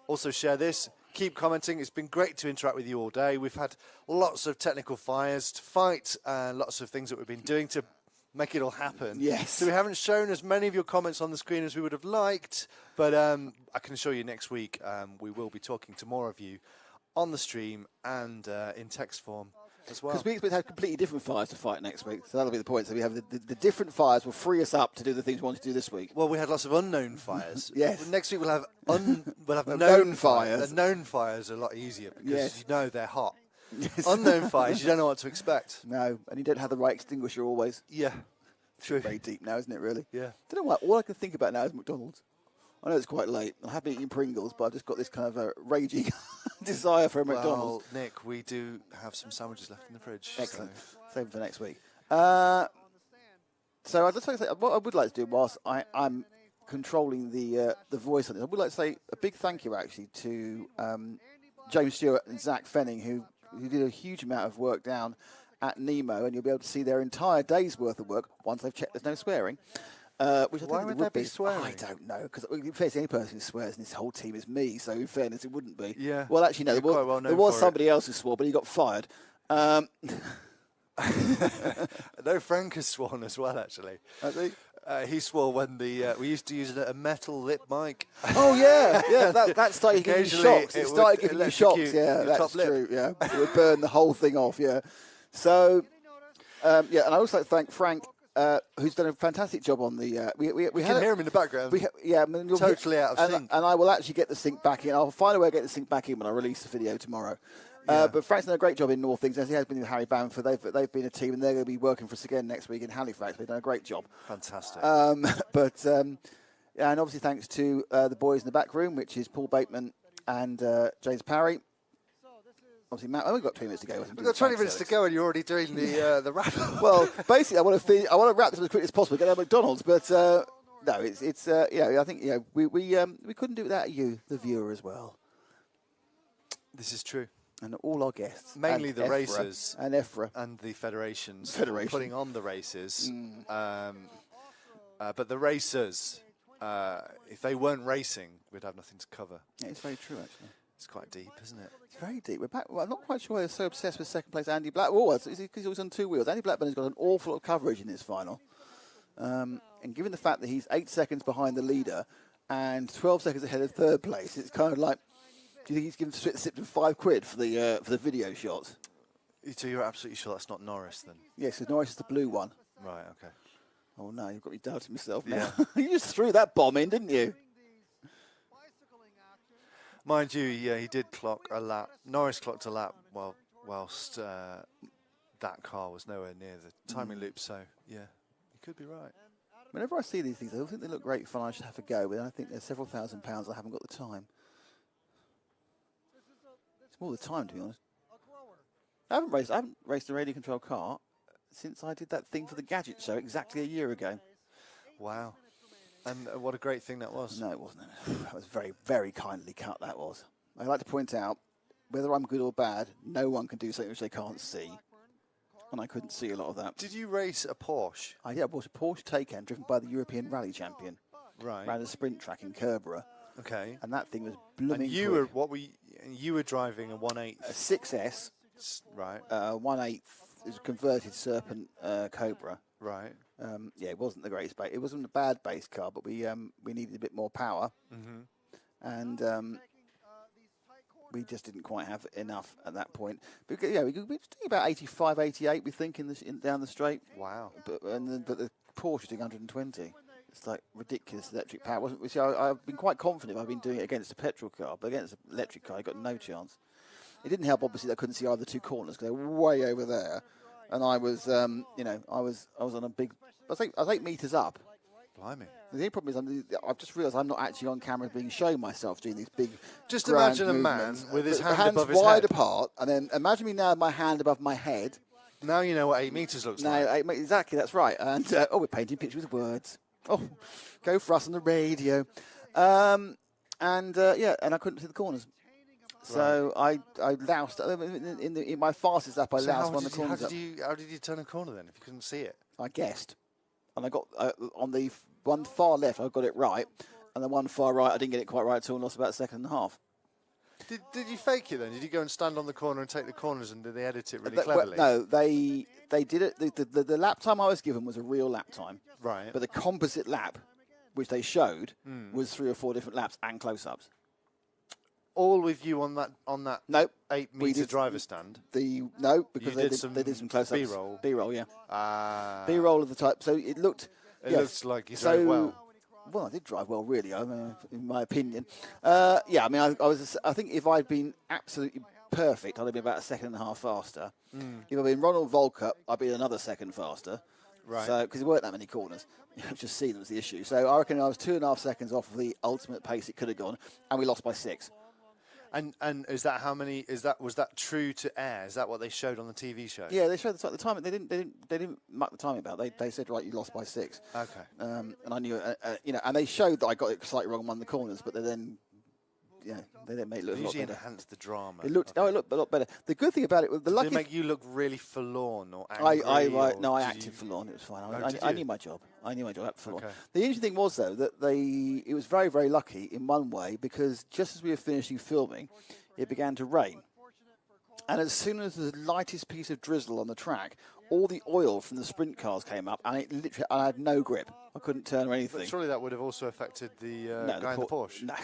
Speaker 1: Also share this. Keep commenting. It's been great to interact with you all day. We've had lots of technical fires to fight and lots of things that we've been doing to make it all happen.
Speaker 2: Yes.
Speaker 1: So we haven't shown as many of your comments on the screen as we would have liked, but I can assure you next week we will be talking to more of you on the stream and in text form as well.
Speaker 2: Because we expect to have completely different fires to fight next week. So that'll be the point. So we have the different fires will free us up to do the things we want to do this week.
Speaker 1: Well, we had lots of unknown fires.
Speaker 2: Yes.
Speaker 1: Next week we'll have
Speaker 2: known fires.
Speaker 1: The known fires are a lot easier because
Speaker 2: Yes.
Speaker 1: you know they're hot.
Speaker 2: Yes.
Speaker 1: Unknown fires, you don't know what to expect.
Speaker 2: No, and you don't have the right extinguisher always.
Speaker 1: Yeah, true.
Speaker 2: Very deep now, isn't it, really?
Speaker 1: Yeah.
Speaker 2: Don't know why. All I can think about now is McDonald's. I know it's quite late. I'm happy eating Pringles, but I've just got this kind of a raging desire for a McDonald's.
Speaker 1: Well, Nick, we do have some sandwiches left in the fridge.
Speaker 2: Excellent.
Speaker 1: So.
Speaker 2: Same for next week. So I'd just like to say, what I would like to do whilst I'm controlling the voice on this, I would like to say a big thank you actually to James Stewart and Zach Fenning, who did a huge amount of work down at Nemo, and you'll be able to see their entire day's worth of work once they've checked there's no swearing. Which I
Speaker 1: Why
Speaker 2: think
Speaker 1: would
Speaker 2: it
Speaker 1: there
Speaker 2: would
Speaker 1: be swearing?
Speaker 2: I don't know, because in fairness, the only person who swears in this whole team is me, so in fairness, it wouldn't be.
Speaker 1: Yeah.
Speaker 2: Well, actually, no,
Speaker 1: You're quite well known
Speaker 2: there was
Speaker 1: for
Speaker 2: somebody else who swore, but he got fired.
Speaker 1: No, Frank has sworn as well, actually.
Speaker 2: Has he?
Speaker 1: He swore when we used to use a metal lip mic.
Speaker 2: Oh, yeah, that started giving you shocks. It started giving you shocks, yeah, that's true, yeah. It would burn the whole thing off, yeah. So, and I also like to thank Frank, who's done a fantastic job on the... We
Speaker 1: can hear him in the background. Totally out of sync.
Speaker 2: And I will actually get the sync back in. I'll find a way to get the sync back in when I release the video tomorrow. But Frank's done a great job in North Things, as he has been with Harry Bamford. They've been a team, and they're going to be working for us again next week in Halifax. They've done a great job.
Speaker 1: Fantastic.
Speaker 2: And obviously thanks to the boys in the back room, which is Paul Bateman and James Parry. Obviously, Matt, we've got 2 minutes to go.
Speaker 1: We've got 20 minutes to go, and you're already doing the wrap.
Speaker 2: Well, basically, I want to wrap this as quickly as possible. Get out of McDonald's, but no, it's I think we couldn't do it without you, the viewer, as well.
Speaker 1: This is true.
Speaker 2: And all our guests,
Speaker 1: mainly
Speaker 2: and
Speaker 1: the
Speaker 2: EFRA,
Speaker 1: racers
Speaker 2: and EFRA
Speaker 1: and the federations
Speaker 2: putting
Speaker 1: on the races. But the racers, if they weren't racing, we'd have nothing to cover.
Speaker 2: Yeah, it's very true, actually.
Speaker 1: It's quite deep, isn't it?
Speaker 2: It's very deep. We're back. Well, I'm not quite sure why they're so obsessed with second place Andy Blackburn. Oh, is it because he was on 2 wheels? Andy Blackburn has got an awful lot of coverage in this final. And given the fact that he's 8 seconds behind the leader and 12 seconds ahead of third place, it's kind of like, Do you think he's given Sipton £5 for the video shots?
Speaker 1: So you're absolutely sure that's not Norris then?
Speaker 2: Yes, so Norris is the blue one.
Speaker 1: Right, okay.
Speaker 2: Oh no, you've got me doubting myself now. You just threw that bomb in, didn't you?
Speaker 1: Mind you, yeah, he did clock a lap. Norris clocked a lap whilst that car was nowhere near the timing loop, so yeah, you could be right.
Speaker 2: Whenever I see these things, I don't think they look great fun. I should have a go, but I think there's several £1,000s. I haven't got the time. It's more the time, to be honest. I haven't raced a Radiocontrol car since I did that thing for the Gadget Show exactly a year ago.
Speaker 1: Wow. And what a great thing that was.
Speaker 2: No, it wasn't. That was very, very kindly cut, that was. I'd like to point out, whether I'm good or bad, no one can do something which they can't see. And I couldn't see a lot of that.
Speaker 1: Did you race a Porsche?
Speaker 2: I bought a Porsche Taycan driven by the European Rally Champion.
Speaker 1: Right.
Speaker 2: Ran a sprint track in Kerbera.
Speaker 1: Okay.
Speaker 2: And that thing was blooming
Speaker 1: And you were driving a 1/8?
Speaker 2: A 6S.
Speaker 1: Right.
Speaker 2: 1/8 is a converted Serpent Cobra.
Speaker 1: Right.
Speaker 2: Yeah, it wasn't the greatest base. It wasn't a bad base car, but we needed a bit more power. And we just didn't quite have enough at that point. But yeah, we were doing about 85, 88, we think, down the straight.
Speaker 1: Wow.
Speaker 2: But the Porsche doing 120. It's like ridiculous electric power. I've been quite confident I've been doing it against a petrol car, but against an electric car, I got no chance. It didn't help, obviously, that I couldn't see either two corners because they were way over there, and I was, I was on a big, I was 8 meters up.
Speaker 1: Blimey.
Speaker 2: The only problem is I've just realised I'm not actually on camera being showing myself doing these big.
Speaker 1: Just imagine a man with his hand above his
Speaker 2: wide
Speaker 1: head.
Speaker 2: apart, and then imagine me now with my hand above my head.
Speaker 1: Now you know what 8 meters looks like.
Speaker 2: 8 meters, exactly, that's right. And we're painting pictures with words. Oh, go for us on the radio. And I couldn't see the corners. So I loused in my fastest lap. I loused one of the corners.
Speaker 1: How did you turn a corner then if you couldn't see it?
Speaker 2: I guessed, and I got on the one far left. I got it right, and the one far right I didn't get it quite right at all. And lost about a second and a half.
Speaker 1: Did you fake it then? Did you go and stand on the corner and take the corners, and did they edit it really cleverly?
Speaker 2: No, they did it. The lap time I was given was a real lap time.
Speaker 1: Right.
Speaker 2: But the composite lap, which they showed, was 3 or 4 different laps and close-ups.
Speaker 1: All with you on that
Speaker 2: nope.
Speaker 1: 8 meter driver stand?
Speaker 2: Because they did some close-ups.
Speaker 1: B-roll?
Speaker 2: B-roll, yeah.
Speaker 1: B-roll
Speaker 2: of the type. So it looked...
Speaker 1: It looks like you drove well.
Speaker 2: Well, I did drive well, really, in my opinion. I think if I'd been absolutely perfect, I'd have been about a second and a half faster. If I'd been Ronald Volker, I'd be another second faster.
Speaker 1: Right.
Speaker 2: So, because there weren't that many corners. I've just seen it was the issue. So I reckon I was 2.5 seconds off of the ultimate pace it could have gone, and we lost by 6.
Speaker 1: And is that how many? Was that true to air? Is that what they showed on the TV show?
Speaker 2: Yeah, they showed the time. They didn't muck the timing about. They said, right, you lost by 6.
Speaker 1: Okay.
Speaker 2: And I knew, and they showed that I got it slightly wrong on one of the corners, but they didn't make it look a lot
Speaker 1: Usually
Speaker 2: better.
Speaker 1: enhance the drama.
Speaker 2: It looked a lot better. The good thing about it was the lucky.
Speaker 1: Did it make you look really forlorn or angry?
Speaker 2: I acted forlorn. It was fine. I knew my job. I knew my job. Forlorn. Okay. The interesting thing was though that it was very, very lucky in one way because just as we were finishing filming, it began to rain. And as soon as the lightest piece of drizzle on the track, all the oil from the sprint cars came up, and I had no grip. I couldn't turn or anything.
Speaker 1: But surely that would have also affected the guy in the Porsche.
Speaker 2: No.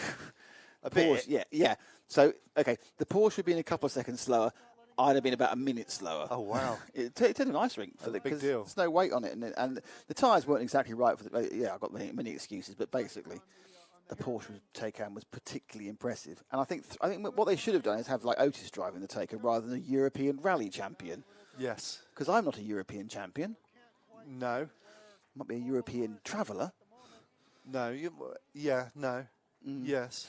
Speaker 1: A
Speaker 2: Porsche,
Speaker 1: bit.
Speaker 2: yeah. So, okay, the Porsche would have been a couple of seconds slower. I'd have been about a minute slower.
Speaker 1: Oh, wow.
Speaker 2: It turned an ice rink.
Speaker 1: That's a big deal.
Speaker 2: There's no weight on it. And the tyres weren't exactly right. I've got many excuses, but basically, the Porsche Taycan was particularly impressive. And I think what they should have done is have like Otis driving the Taycan rather than a European rally champion.
Speaker 1: Yes.
Speaker 2: Because I'm not a European champion.
Speaker 1: No.
Speaker 2: Might be a European traveller.
Speaker 1: No. No. Yes.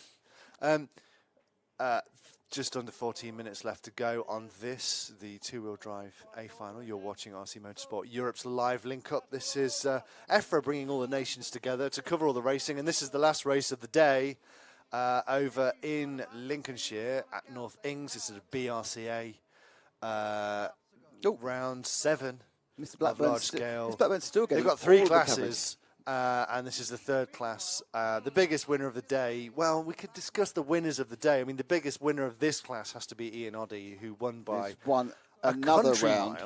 Speaker 1: Just under 14 minutes left to go on this, the two-wheel drive A final. You're watching RC Motorsport Europe's live link-up. This is EFRA bringing all the nations together to cover all the racing, and this is the last race of the day over in Lincolnshire at North Ings. This is a BRCA round 7
Speaker 2: Mr. Blackburn's
Speaker 1: large scale.
Speaker 2: Mr. Blackburn's still getting.
Speaker 1: They've got 3 classes. And this is the 3rd class. The biggest winner of the day. Well, we could discuss the winners of the day. I mean, the biggest winner of this class has to be Ian Oddie, who won by
Speaker 2: another round.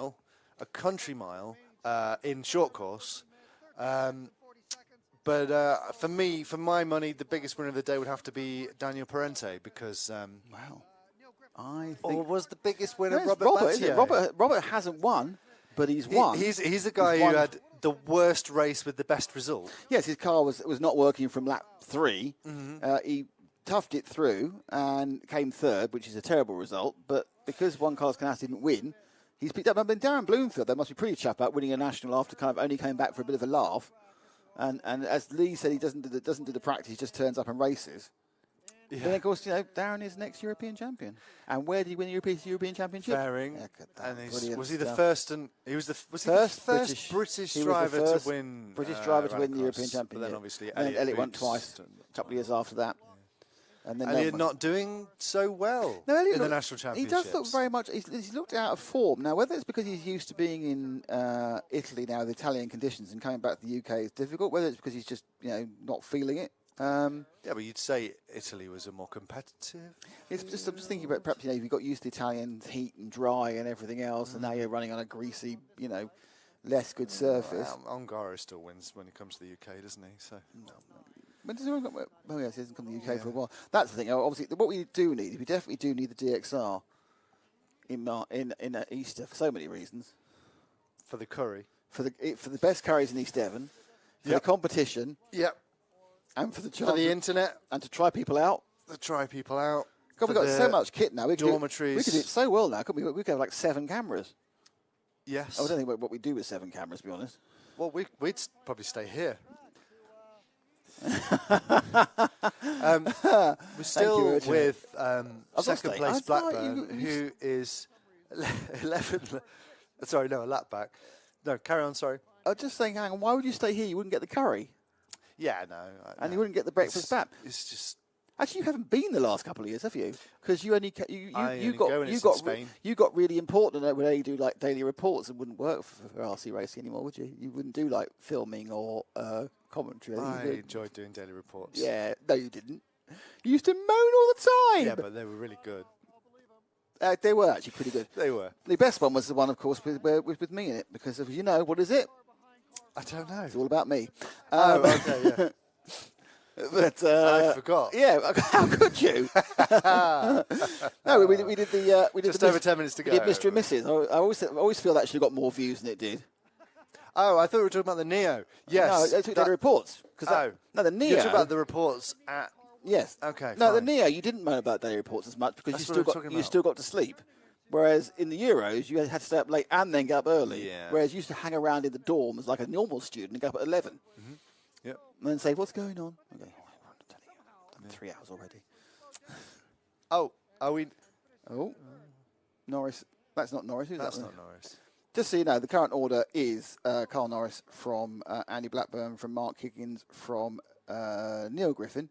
Speaker 1: A country mile in short course. But for me, for my money, the biggest winner of the day would have to be Daniel Parente because.
Speaker 2: Wow. I
Speaker 1: or
Speaker 2: think.
Speaker 1: was the biggest winner
Speaker 2: No,
Speaker 1: Robert
Speaker 2: Robert, isn't it?
Speaker 1: Battier?
Speaker 2: Robert hasn't won, but he's won.
Speaker 1: He's the guy who had the worst race with the best result.
Speaker 2: Yes, his car was not working from lap 3.
Speaker 1: Mm-hmm.
Speaker 2: He toughed it through and came third, which is a terrible result. But because one Carlos Canas didn't win, he's picked up. I mean, Darren Bloomfield, they must be pretty chuffed about winning a national after kind of only came back for a bit of a laugh. And as Lee said, he doesn't do the practice; he just turns up and races. Yeah. Then of course, Darren is next European champion. And where did he win the European Championship?
Speaker 1: Fairing.
Speaker 2: And
Speaker 1: was he the first? And he was the first British driver to win.
Speaker 2: British driver to win the European Championship.
Speaker 1: But then obviously
Speaker 2: Elliot won twice. A couple of years after that. And then
Speaker 1: Elliot not doing so well in the national championships.
Speaker 2: He does look very much. He's looked out of form now. Whether it's because he's used to being in Italy now, the Italian conditions, and coming back to the UK is difficult. Whether it's because he's just not feeling it.
Speaker 1: Yeah, but you'd say Italy was a more competitive.
Speaker 2: I'm just thinking about perhaps if you got used to Italian heat and dry and everything else, and now you're running on a greasy, less good surface.
Speaker 1: Ongaro still wins when he comes to the UK, doesn't he? So.
Speaker 2: When does he yes, he hasn't come to the UK for a while. That's the thing. Obviously, what we do need, we definitely do need the DXR in Easter for so many reasons.
Speaker 1: For the curry.
Speaker 2: For the best curries in East Devon. For the competition.
Speaker 1: Yep.
Speaker 2: And for the
Speaker 1: for the internet.
Speaker 2: And to try people out.
Speaker 1: God,
Speaker 2: we've got so much kit now.
Speaker 1: Dormitories.
Speaker 2: We could do it so well now, couldn't we? We could have like 7 cameras.
Speaker 1: Yes.
Speaker 2: I don't think what we do with 7 cameras, to be honest.
Speaker 1: Well, we'd probably stay here. We're still with second place Blackburn, who is 11. Sorry, no, a lap back. No, carry on, sorry.
Speaker 2: I was just saying, hang on, why would you stay here? You wouldn't get the curry.
Speaker 1: Yeah, no.
Speaker 2: And you wouldn't get the breakfast back.
Speaker 1: It's just...
Speaker 2: Actually, you haven't been the last couple of years, have you? Because you only you got really important when they do like daily reports. It wouldn't work for RC racing anymore, would you? You wouldn't do like filming or commentary.
Speaker 1: I enjoyed doing daily reports.
Speaker 2: Yeah, no, you didn't. You used to moan all the time.
Speaker 1: Yeah, but they were really good.
Speaker 2: They were actually pretty good.
Speaker 1: They were.
Speaker 2: The best one was the one, of course, with me in it, because of what is it?
Speaker 1: I don't know.
Speaker 2: It's all about me.
Speaker 1: Okay, yeah.
Speaker 2: But
Speaker 1: I forgot.
Speaker 2: Yeah, how could you? No, we did the we did
Speaker 1: just
Speaker 2: the
Speaker 1: over 10 minutes to go.
Speaker 2: We did Mr. and Mrs. I always feel that actually got more views than it did.
Speaker 1: Oh, I thought we were talking about the Neo. Yes.
Speaker 2: No, I took the reports. No, the Neo.
Speaker 1: You're talking about the reports at.
Speaker 2: Yes.
Speaker 1: Okay.
Speaker 2: No,
Speaker 1: fine.
Speaker 2: the Neo. You didn't moan about daily reports as much because you still got to sleep. Whereas in the Euros, you had to stay up late and then get up early.
Speaker 1: Yeah.
Speaker 2: Whereas you used to hang around in the dorms like a normal student and go up at 11.
Speaker 1: Mm-hmm. Yep.
Speaker 2: And then say, what's going on? Okay. I've done 3 hours already.
Speaker 1: Oh, are we?
Speaker 2: Oh, Norris. That's not Norris. Who's
Speaker 1: That's
Speaker 2: that?
Speaker 1: not Norris.
Speaker 2: Just so you know, the current order is Carl Norris from Andy Blackburn, from Mark Higgins, from Neil Griffin,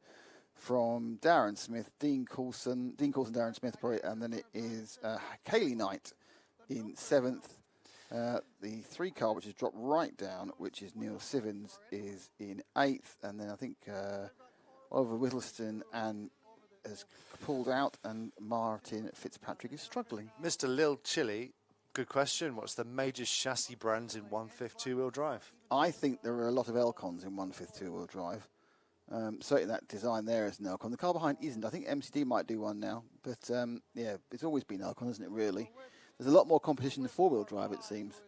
Speaker 2: from Darren Smith, Dean Coulson, Darren Smith, probably, and then it is Kaylee Knight in 7th. The 3 car, which has dropped right down, which is Neil Sivins, is in 8th, and then I think Oliver Whittleston has pulled out, and Martin Fitzpatrick is struggling.
Speaker 1: Mr. Lil Chili, good question. What's the major chassis brands in 1/5 2-wheel drive?
Speaker 2: I think there are a lot of Elcons in 1/5 2-wheel drive. Certainly that design there is an Elcon. The car behind isn't. I think MCD might do one now, but yeah, it's always been Elcon, isn't it? Really, there's a lot more competition in 4-wheel drive. It seems.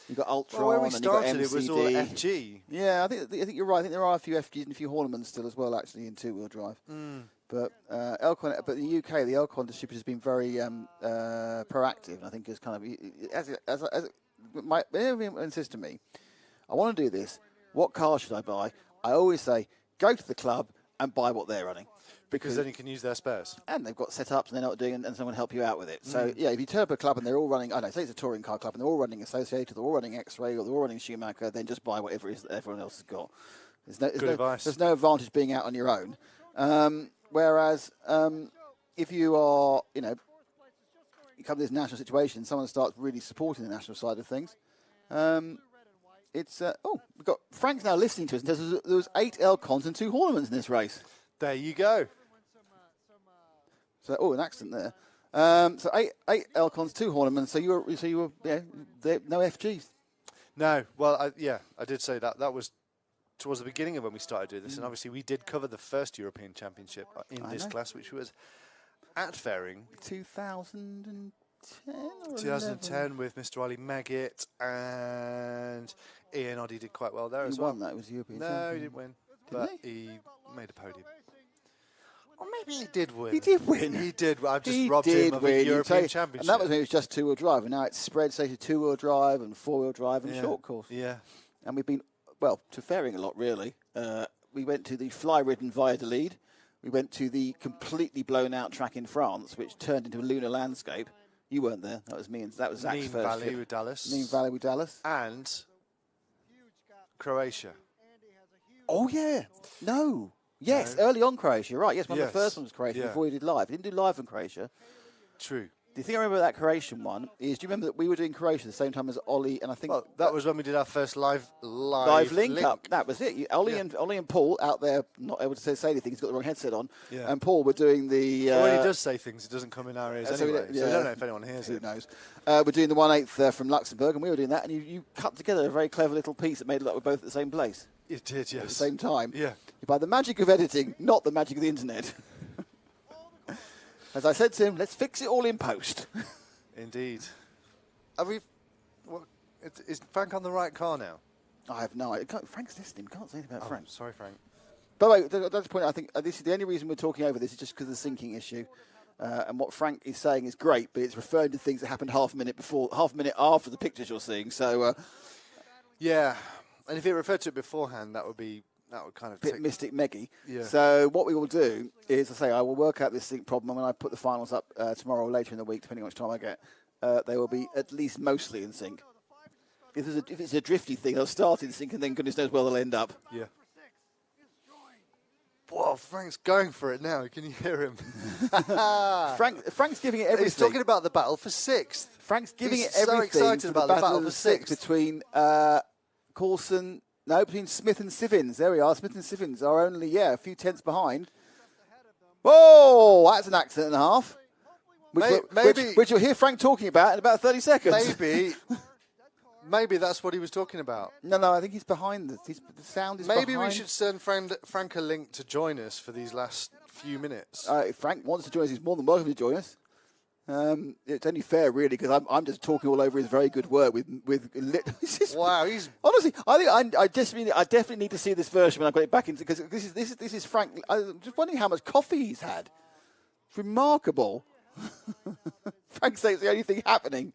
Speaker 2: You've got Ultron,
Speaker 1: where we
Speaker 2: and you've got
Speaker 1: started,
Speaker 2: MCD.
Speaker 1: it was all FG.
Speaker 2: Yeah, I think you're right. I think there are a few FGs and a few Hornemans still as well, actually, in 2-wheel drive. But Elcon, but in the UK, the Elcon distributor has been very proactive, and I think is kind of whenever anyone says to me, "I want to do this. What car should I buy?" I always say, "Go to the club and buy what they're running."
Speaker 1: Because then you can use their spares. And
Speaker 2: they've got setups and they know what they're doing, and someone help you out with it. So, yeah, if you turn up a club and they're all running, say it's a touring car club, and they're all running Associated, they're all running X-Ray, or they're all running Schumacher, then just buy whatever it is that everyone else has got. There's no advantage being out on your own. Whereas if you are, you come to this national situation, someone starts really supporting the national side of things. It's we've got Frank's now listening to us, and there was 8 Elcons and 2 Hornemans in this race.
Speaker 1: There you go.
Speaker 2: So, an accident there. So 8 Elcons, 2 Hornemans. So you were no FGs.
Speaker 1: No. Well, I did say that. That was towards the beginning of when we started doing this, and obviously we did cover the first European Championship in this class, which was at Fairing. 2010 with Mr. Ali Maggot, and Ian Oddie did quite well there as well.
Speaker 2: He won that, was European
Speaker 1: No,
Speaker 2: champion.
Speaker 1: he didn't win, but he made a podium. Or maybe he did win.
Speaker 2: He did win.
Speaker 1: He did. I've just robbed him of a European Championship.
Speaker 2: And that was when it was just two-wheel drive, and now it's spread, say, to two-wheel drive and four-wheel drive and short course.
Speaker 1: Yeah.
Speaker 2: And we've been, well, to Fairing a lot, really. We went to the fly-ridden Valladolid. We went to the completely blown-out track in France, which turned into a lunar landscape. You weren't there. That was me, and that was Zach's
Speaker 1: Nîmes
Speaker 2: first
Speaker 1: Valley
Speaker 2: trip.
Speaker 1: with Dallas.
Speaker 2: Nîmes Valley with Dallas.
Speaker 1: And Croatia.
Speaker 2: Oh, yeah. No. Yes, early on Croatia, right. Yes, one of the first ones was Croatia before we did live. We didn't do live in Croatia.
Speaker 1: True.
Speaker 2: The thing I remember about that Croatian one is, do you remember that we were doing Croatia the same time as Ollie, and I think...
Speaker 1: Well, that was when we did our first live
Speaker 2: link-up. That was it. Ollie and Paul out there, not able to say anything, he's got the wrong headset on, and Paul were doing the...
Speaker 1: well, when he does say things, it doesn't come in our ears anyway, so we don't know if anyone hears it.
Speaker 2: Who knows? We're doing the 1/8 from Luxembourg, and we were doing that, and you cut together a very clever little piece that made it look like we're both at the same place.
Speaker 1: It did, yes.
Speaker 2: At the same time.
Speaker 1: Yeah.
Speaker 2: By the magic of editing, not the magic of the internet. As I said to him, let's fix it all in post.
Speaker 1: Indeed. Are we... Well, is Frank on the right car now?
Speaker 2: I have no idea. Frank's listening. Can't say anything about Frank.
Speaker 1: Sorry, Frank.
Speaker 2: By the way, that's the point. I think this is the only reason we're talking over this is just because of the syncing issue. And what Frank is saying is great, but it's referring to things that happened half a minute after the pictures you're seeing. So...
Speaker 1: yeah. And if it referred to it beforehand, that would kind of
Speaker 2: bit Mystic Meggy.
Speaker 1: Yeah.
Speaker 2: So what we will do is, I will work out this sync problem, and when I put the finals up tomorrow or later in the week, depending on which time I get, they will be at least mostly in sync. If it's a drifty thing, they'll start in sync, and then goodness knows where they'll end up.
Speaker 1: Yeah. Whoa, Frank's going for it now. Can you hear him?
Speaker 2: Frank's giving it everything.
Speaker 1: He's talking about the battle for sixth.
Speaker 2: Frank's giving
Speaker 1: He's
Speaker 2: it everything.
Speaker 1: so excited about the battle for sixth
Speaker 2: between Coulson. No, between Smith and Sivins. There we are. Smith and Sivins are only, a few tenths behind. Whoa, that's an accident and a half. Which you'll hear Frank talking about in about 30 seconds.
Speaker 1: Maybe that's what he was talking about.
Speaker 2: No, I think he's behind this. The sound is
Speaker 1: Maybe
Speaker 2: behind.
Speaker 1: we should send Frank a link to join us for these last few minutes.
Speaker 2: If Frank wants to join us, he's more than welcome to join us. It's only fair, really, because I'm just talking all over his very good work with
Speaker 1: wow, he's
Speaker 2: honestly. I definitely need to see this version when I put it back into, because this is Frank. I'm just wondering how much coffee he's had. It's remarkable. Frank says it's the only thing happening.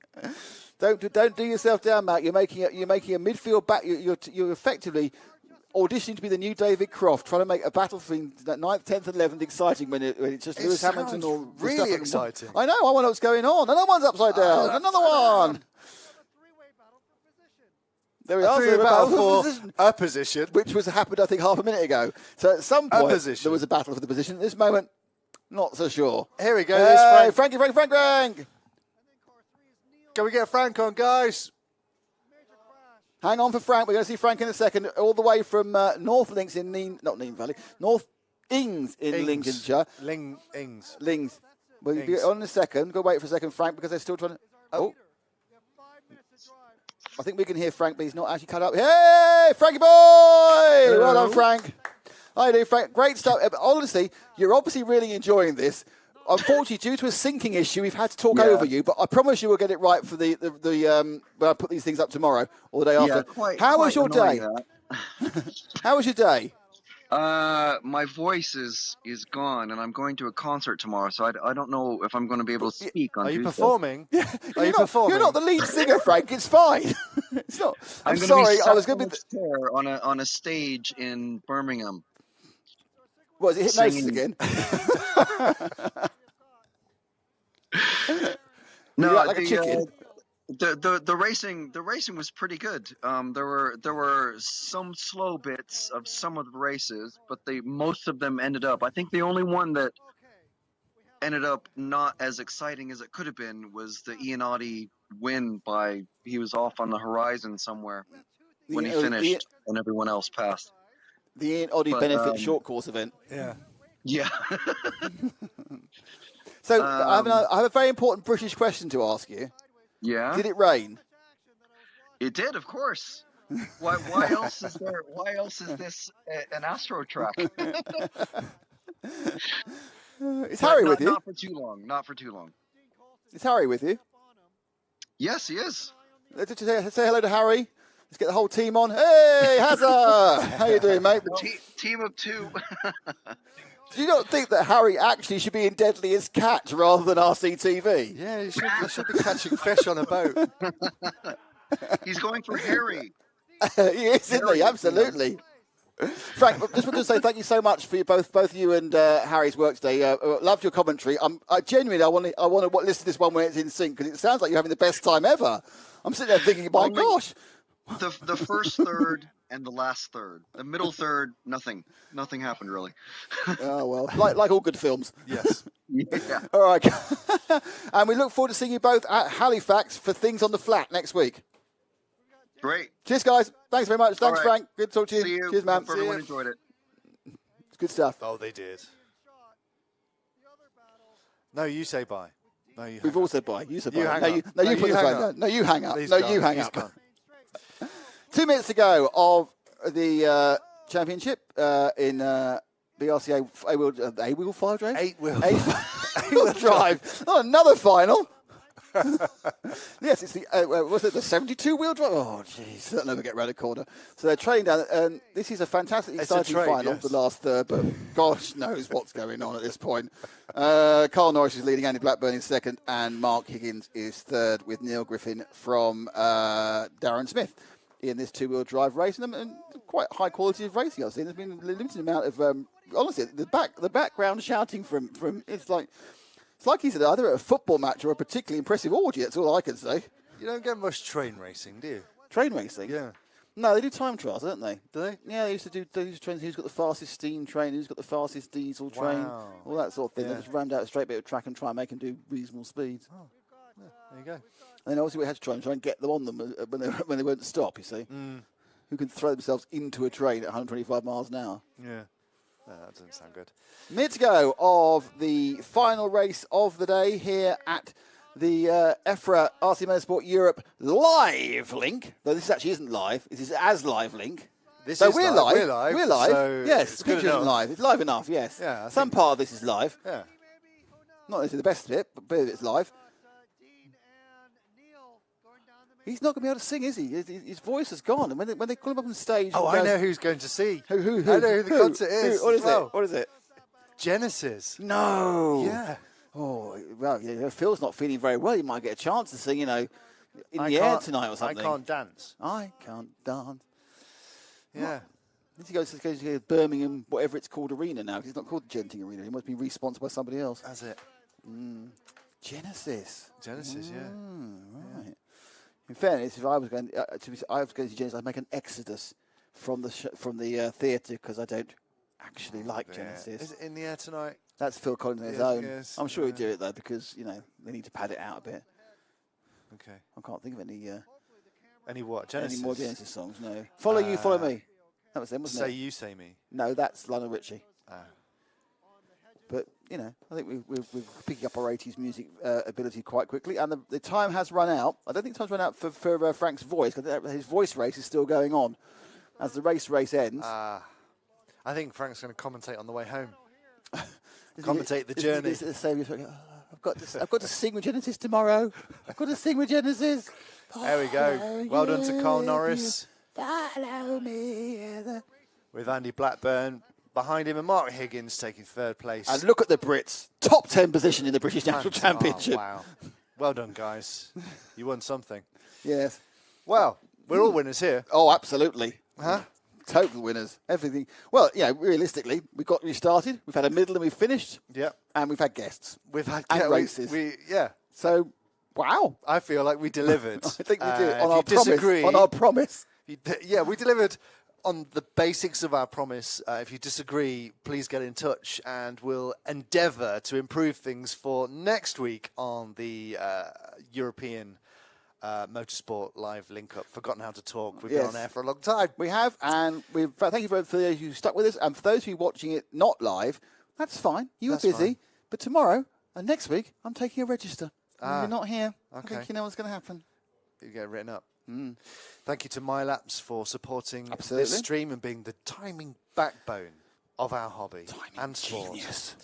Speaker 2: Don't do yourself down, Matt. You're making a midfield back. You're effectively auditioning to be the new David Croft, trying to make a battle between 9th, 10th, and 11th exciting when it's just Lewis Hamilton or
Speaker 1: really exciting.
Speaker 2: I know. I wonder what's going on. Another one's upside down. Another one. There we are.
Speaker 1: A battle for a position,
Speaker 2: which happened, I think, half a minute ago. So at some point, there was a battle for the position. At this moment, not so sure.
Speaker 1: Here we go. There's
Speaker 2: Frank.
Speaker 1: Can we get Frank on, guys?
Speaker 2: Hang on for Frank. We're going to see Frank in a second, all the way from North Links in North Ings in Lincolnshire. Lings. We'll be on in a second. Go wait for a second, Frank, because they're still trying to... Oh. I think we can hear Frank, but he's not actually cut up. Hey, Frankie boy! Hello. Well done, Frank. How you doing, Frank? Great stuff. Honestly, you're obviously really enjoying this. Unfortunately, due to a syncing issue, we've had to talk over you, but I promise you we'll get it right for the when I put these things up tomorrow or the day after. How was your day? How was your day?
Speaker 16: My voice is gone, and I'm going to a concert tomorrow, so I don't know if I'm going to be able to speak on Tuesday.
Speaker 1: Are you performing?
Speaker 2: You're not the lead singer, Frank. It's fine. It's not. I'm sorry. I was going to be
Speaker 16: on a stage in Birmingham.
Speaker 2: What, is it hypnosis again?
Speaker 16: No,
Speaker 2: like a chicken.
Speaker 16: The racing was pretty good. There were some slow bits of some of the races, but most of them ended up. I think the only one that ended up not as exciting as it could have been was the Ian Oddie win he was off on the horizon somewhere when he finished and everyone else passed.
Speaker 2: The Ian Oddie benefit short course event.
Speaker 16: Yeah.
Speaker 2: So I have a very important British question to ask you.
Speaker 16: Yeah.
Speaker 2: Did it rain?
Speaker 16: It did, of course. Why else is there? Why else is this an Astro track?
Speaker 2: Is Harry with you?
Speaker 16: Not for too long. Not for too long.
Speaker 2: Is Harry with you?
Speaker 16: Yes, he is.
Speaker 2: Let's say hello to Harry. Let's get the whole team on. Hey, Hazard! How you doing, mate?
Speaker 16: Team of two.
Speaker 2: Do you not think that Harry actually should be in Deadliest Catch rather than RCTV?
Speaker 1: Yeah, he should be catching fish on a boat.
Speaker 16: He's going for Harry.
Speaker 2: He is, isn't he? Absolutely. Frank, I just want to say thank you so much for both you and Harry's work today. Loved your commentary. I genuinely I want to listen to this one when it's in sync because it sounds like you're having the best time ever. I'm sitting there thinking, my gosh.
Speaker 16: The first third and the last third. The middle third, nothing happened really.
Speaker 2: Oh well, like all good films.
Speaker 1: Yes.
Speaker 16: Yeah.
Speaker 2: All right. And we look forward to seeing you both at Halifax for Things on the Flat next week.
Speaker 16: Great.
Speaker 2: Cheers, guys. Thanks very much. Thanks,
Speaker 16: right.
Speaker 2: Frank. Good to talk to you.
Speaker 16: See you.
Speaker 2: Cheers, man.
Speaker 16: Hope everyone enjoyed it.
Speaker 2: It's good stuff.
Speaker 1: Oh, they did. No, you say bye. No, you.
Speaker 2: We've all said bye. You said bye.
Speaker 1: You hang
Speaker 2: No,
Speaker 1: up.
Speaker 2: you
Speaker 1: No,
Speaker 2: put
Speaker 1: you
Speaker 2: the
Speaker 1: hang
Speaker 2: phone
Speaker 1: up.
Speaker 2: down. No, you hang up.
Speaker 1: He's
Speaker 2: No,
Speaker 1: gone.
Speaker 2: you hang
Speaker 1: He's
Speaker 2: up.
Speaker 1: gone.
Speaker 2: 2 minutes to go of the championship in BRCA A-wheel five drive. Eight-wheel drive. Oh, another final. Yes, it's the was it the 72-wheel drive? Oh, jeez, they'll never get around a corner. So they're trailing down, and this is a fantastic, exciting final. Yes. The last third, but gosh knows what's going on at this point. Carl Norris is leading, Andy Blackburn in second, and Mark Higgins is third, with Neil Griffin from Darren Smith in this two-wheel drive race, and quite high quality of racing I've seen. There's been a limited amount of honestly the background shouting from it's like he's either at a football match or a particularly impressive orgy. That's all I can say.
Speaker 1: You don't get much train racing, do you?
Speaker 2: Train racing?
Speaker 1: Yeah.
Speaker 2: No, they do time trials, don't they?
Speaker 1: Do they?
Speaker 2: Yeah, they used to do trains. Who's got the fastest steam train? Who's got the fastest diesel train?
Speaker 1: Wow.
Speaker 2: All that sort of thing.
Speaker 1: Yeah.
Speaker 2: They just rammed out a straight bit of track and try and make them do reasonable speeds.
Speaker 1: Oh, yeah, there you go.
Speaker 2: And then obviously we had to try and get them on them when they won't stop, you see.
Speaker 1: Mm.
Speaker 2: Who can throw themselves into a train at 125 miles an hour.
Speaker 1: Yeah. No, that doesn't sound good.
Speaker 2: Minute to go of the final race of the day here at the EFRA RC Motorsport Europe live link. Though this actually isn't live. This is as live link.
Speaker 1: This
Speaker 2: so
Speaker 1: is
Speaker 2: we're
Speaker 1: live.
Speaker 2: live.
Speaker 1: We're live.
Speaker 2: So yes,
Speaker 1: it's
Speaker 2: the
Speaker 1: good
Speaker 2: picture isn't
Speaker 1: enough.
Speaker 2: live. It's live enough, yes.
Speaker 1: Yeah,
Speaker 2: Some part of this is live.
Speaker 1: Yeah.
Speaker 2: Not necessarily the best of it, but a bit of it's live. He's not going to be able to sing, is he? His voice is gone. And when they call him up on stage...
Speaker 1: Oh, I know who's going to see.
Speaker 2: Who?
Speaker 1: I know who the concert is.
Speaker 2: What is
Speaker 1: well.
Speaker 2: it? What is it?
Speaker 1: Genesis.
Speaker 2: No.
Speaker 1: Yeah.
Speaker 2: Oh, well, yeah, Phil's not feeling very well. He might get a chance to sing, in the air tonight or something.
Speaker 1: I can't dance.
Speaker 2: I can't dance.
Speaker 1: Yeah.
Speaker 2: He goes to Birmingham, whatever it's called, arena now. It's not called Genting Arena. It must be re-sponsored by somebody else.
Speaker 1: That's it.
Speaker 2: Genesis.
Speaker 1: Genesis, yeah.
Speaker 2: Right. In fairness, if I was going to Genesis, I'd make an exodus from the theatre because I don't actually like Genesis.
Speaker 1: Is it in the air tonight?
Speaker 2: That's Phil Collins on his own.
Speaker 1: Yes,
Speaker 2: I'm sure he'd do it though because they need to pad it out a bit.
Speaker 1: Okay.
Speaker 2: I can't think of any.
Speaker 1: Any what? Genesis?
Speaker 2: Any more Genesis songs? No. Follow You, Follow Me. That was them, wasn't it?
Speaker 1: Say You, Say Me.
Speaker 2: No, that's Lionel Richie.
Speaker 1: Ah.
Speaker 2: But, I think we're picking up our 80s music ability quite quickly. And the time has run out. I don't think time's run out for Frank's voice, because his voice race is still going on as the race ends.
Speaker 1: I think Frank's going to commentate on the way home. Commentate the journey.
Speaker 2: I've got to sing with Genesis tomorrow. I've got to sing with Genesis.
Speaker 1: There we go. Well done to Carl Norris.
Speaker 2: Follow me.
Speaker 1: With Andy Blackburn behind him and Mark Higgins taking third place.
Speaker 2: And look at the Brits. Top 10 position in the British National Championship.
Speaker 1: Oh, wow. Well done, guys. You won something.
Speaker 2: Yes.
Speaker 1: Well, we're all winners here.
Speaker 2: Oh, absolutely.
Speaker 1: Huh?
Speaker 2: Total winners. Everything. Well, realistically, we got restarted. We've had a middle and we've finished.
Speaker 1: Yep.
Speaker 2: And we've had guests.
Speaker 1: We've had
Speaker 2: races.
Speaker 1: Yeah.
Speaker 2: So, wow.
Speaker 1: I feel like we delivered.
Speaker 2: I think we did.
Speaker 1: On our
Speaker 2: promise.
Speaker 1: We delivered on the basics of our promise. If you disagree, please get in touch and we'll endeavour to improve things for next week on the European Motorsport Live Link Up. Forgotten how to talk. We've been on air for a long time.
Speaker 2: We have, and thank you for those who stuck with us. And for those who are watching it not live, that's fine. You were busy. Fine. But tomorrow and next week, I'm taking a register. You're not here.
Speaker 1: Okay.
Speaker 2: I think you know what's going to happen.
Speaker 1: You get it written up. Thank you to MyLaps for supporting
Speaker 2: Absolutely.
Speaker 1: this stream and being the timing backbone of our hobby and sport.
Speaker 2: Genius.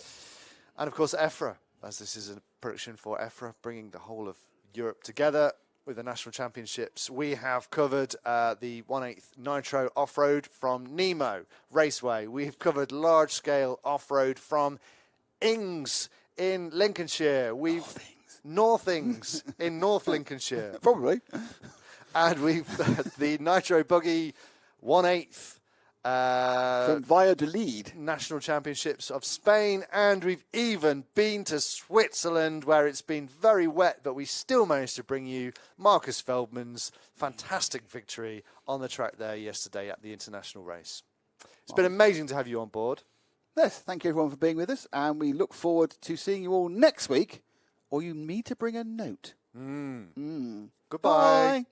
Speaker 1: And of course, EFRA, as this is a production for EFRA, bringing the whole of Europe together with the national championships. We have covered the 1/8 Nitro off-road from Nemo Raceway. We've covered large-scale off-road from Ings in Lincolnshire. We've Northings in North Lincolnshire.
Speaker 2: Probably.
Speaker 1: And we've the Nitro Buggy 1/8
Speaker 2: from Valladolid
Speaker 1: National Championships of Spain, and we've even been to Switzerland where it's been very wet, but we still managed to bring you Marcus Feldman's fantastic victory on the track there yesterday at the international race. It's been amazing to have you on board.
Speaker 2: Yes, thank you everyone for being with us, and we look forward to seeing you all next week, or you need to bring a note.
Speaker 1: Goodbye.
Speaker 2: Bye.